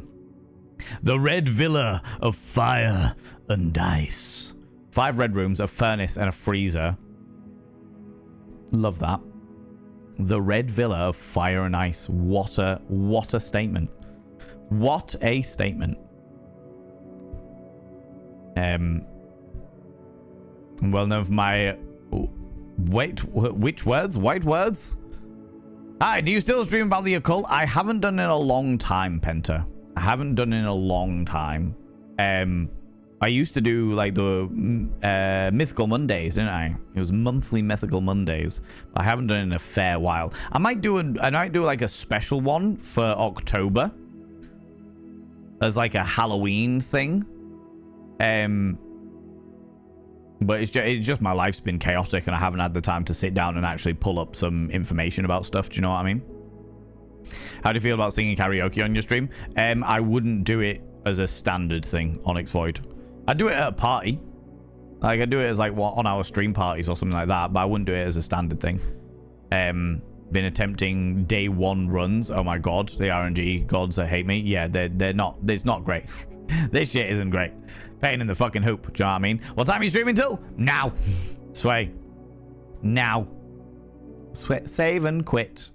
Red Villa of Fire and Ice. 5 red rooms, a furnace, and a freezer. Love that. The Red Villa of Fire and Ice. What a statement. What a statement. I'm well known for my... Wait, which words? White words? Hi, do you still stream about the occult? I haven't done it in a long time, Penta. I haven't done it in a long time. I used to do like the Mythical Mondays, didn't I? It was monthly Mythical Mondays. But I haven't done it in a fair while. I might do like a special one for October. As like a Halloween thing. But it's just my life's been chaotic and I haven't had the time to sit down and actually pull up some information about stuff. Do you know what I mean? How do you feel about singing karaoke on your stream? I wouldn't do it as a standard thing, Onyx Void. I'd do it at a party. Like, I'd do it as like on our stream parties or something like that, but I wouldn't do it as a standard thing. Been attempting day 1 runs. Oh my god, the RNG gods that hate me. Yeah, they're not. It's not great. This shit isn't great. Pain in the fucking hoop. Do you know what I mean? What time are you streaming till? Now. Sway. Now. Save and quit.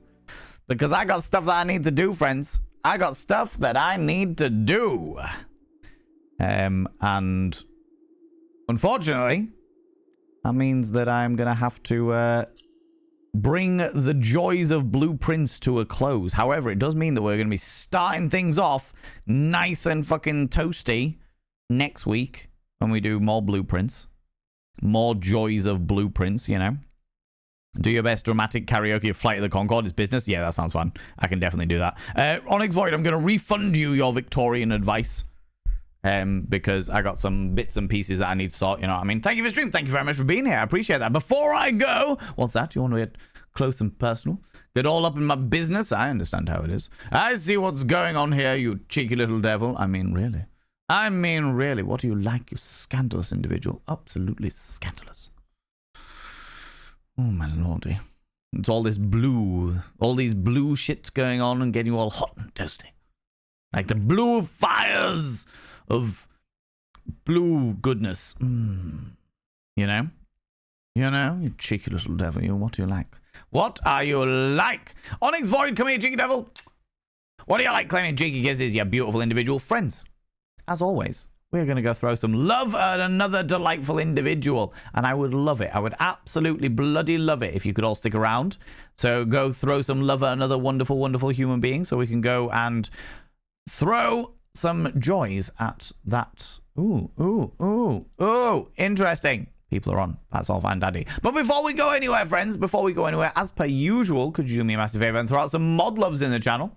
Because I got stuff that I need to do, friends. I got stuff that I need to do. And unfortunately, that means that I'm going to have to bring the joys of blueprints to a close. However, it does mean that we're going to be starting things off nice and fucking toasty next week when we do more blueprints. More joys of blueprints, you know. Do your best dramatic karaoke of Flight of the Concorde is business. Yeah, that sounds fun. I can definitely do that. Onyx Void, I'm going to refund you your Victorian advice. Because I got some bits and pieces that I need to sort, you know what I mean? Thank you for stream. Thank you very much for being here. I appreciate that. Before I go, what's that? You want to get close and personal? Get all up in my business? I understand how it is. I see what's going on here, you cheeky little devil. I mean, really. What do you like, you scandalous individual? Absolutely scandalous. Oh, my lordy. It's all this blue, all these blue shits going on and getting you all hot and toasty. Like the blue fires of blue goodness. You know? You know? You cheeky little devil. You. What do you like? What are you like? Onyx Void, come here, cheeky devil. What do you like claiming cheeky kisses, you beautiful individual? Friends, as always, we're going to go throw some love at another delightful individual. And I would love it. I would absolutely bloody love it if you could all stick around. So go throw some love at another wonderful, wonderful human being so we can go and throw some joys at that. Ooh, interesting. People are on. That's all fine, daddy. But before we go anywhere, friends, as per usual, could you do me a massive favor and throw out some mod loves in the channel?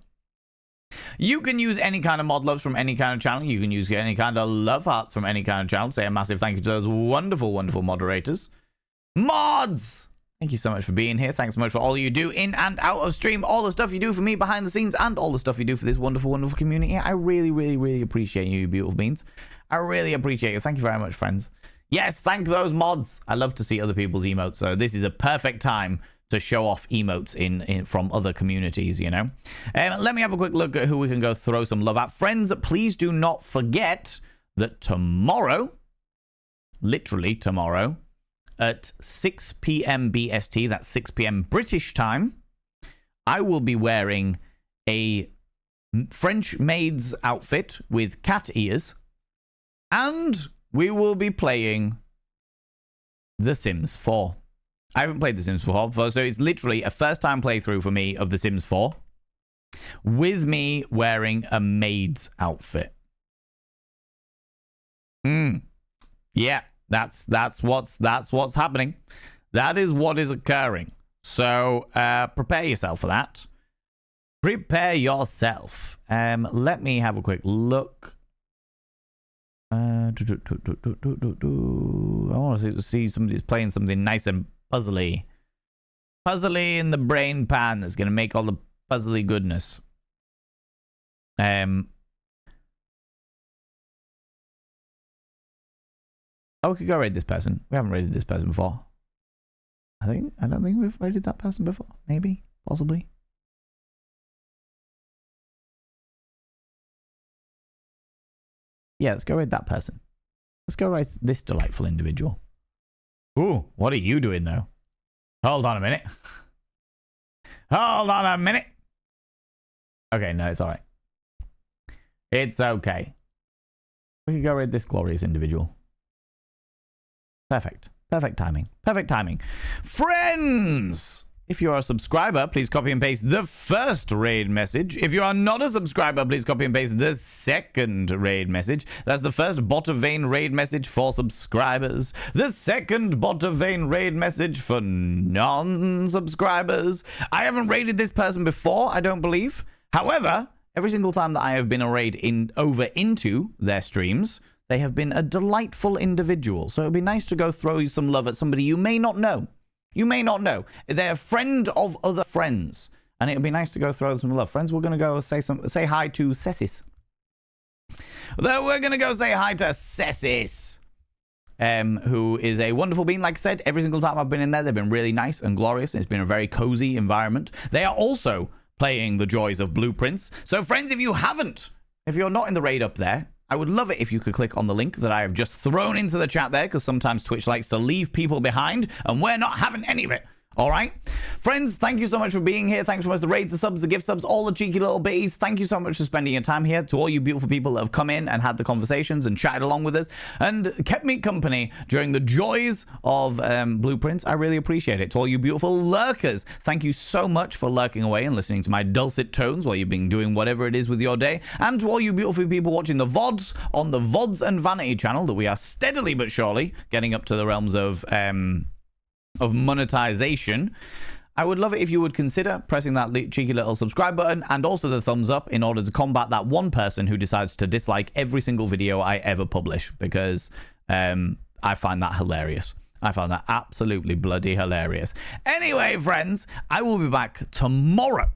You can use any kind of mod loves from any kind of channel. You can use any kind of love hearts from any kind of channel. Say a massive thank you to those wonderful, wonderful moderators. Mods! Thank you so much for being here. Thanks so much for all you do in and out of stream. All the stuff you do for me behind the scenes and all the stuff you do for this wonderful, wonderful community. I really, really, really appreciate you, you beautiful beings. I really appreciate you. Thank you very much, friends. Yes, thank those mods. I love to see other people's emotes. So this is a perfect time to show off emotes in from other communities, you know. Let me have a quick look at who we can go throw some love at. Friends, please do not forget that tomorrow, literally tomorrow, at 6 p.m. BST, that's 6 p.m. British time, I will be wearing a French maid's outfit with cat ears, and we will be playing The Sims 4. I haven't played The Sims 4 before, so it's literally a first-time playthrough for me of The Sims 4, with me wearing a maid's outfit. Yeah, that's what's happening. That is what is occurring. So prepare yourself for that. Prepare yourself. Let me have a quick look. I want to see somebody's playing something nice and puzzly. Puzzly in the brain pan that's going to make all the puzzly goodness. Oh, we could go raid this person. We haven't raided this person before. I don't think we've raided that person before. Maybe. Possibly. Yeah, let's go raid that person. Let's go raid this delightful individual. Ooh, what are you doing, though? Hold on a minute. Hold on a minute. Okay, no, it's all right. It's okay. We can go raid this glorious individual. Perfect. Perfect timing. Perfect timing. Friends! If you are a subscriber, please copy and paste the first raid message. If you are not a subscriber, please copy and paste the second raid message. That's the first bot of vein raid message for subscribers. The second bot of vein raid message for non-subscribers. I haven't raided this person before, I don't believe. However, every single time that I have been a raid over into their streams, they have been a delightful individual. So it would be nice to go throw some love at somebody you may not know. You may not know. They're a friend of other friends. And it would be nice to go throw some love. Friends, we're going to go say hi to Cessis. We're going to go say hi to Cessis, who is a wonderful being. Like I said, every single time I've been in there, they've been really nice and glorious. And it's been a very cozy environment. They are also playing the joys of Blueprints. So friends, if you're not in the raid up there, I would love it if you could click on the link that I have just thrown into the chat there, because sometimes Twitch likes to leave people behind, and we're not having any of it. All right? Friends, thank you so much for being here. Thanks so much for the raids, the subs, the gift subs, all the cheeky little bitties. Thank you so much for spending your time here. To all you beautiful people that have come in and had the conversations and chatted along with us and kept me company during the joys of Blueprints, I really appreciate it. To all you beautiful lurkers, thank you so much for lurking away and listening to my dulcet tones while you've been doing whatever it is with your day. And to all you beautiful people watching the VODs on the VODs and Vanity channel that we are steadily but surely getting up to the realms of monetization, I would love it if you would consider pressing that cheeky little subscribe button and also the thumbs up in order to combat that one person who decides to dislike every single video I ever publish, because I find that hilarious. I found that absolutely bloody hilarious. Anyway, friends, I will be back tomorrow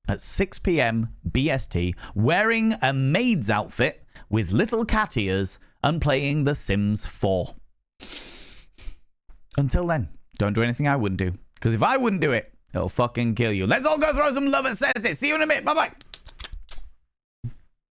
at 6 p.m. BST wearing a maid's outfit with little cat ears and playing The Sims 4. Until then, don't do anything I wouldn't do. Because if I wouldn't do it, it'll fucking kill you. Let's all go throw some love at Cessis. See you in a bit. Bye-bye.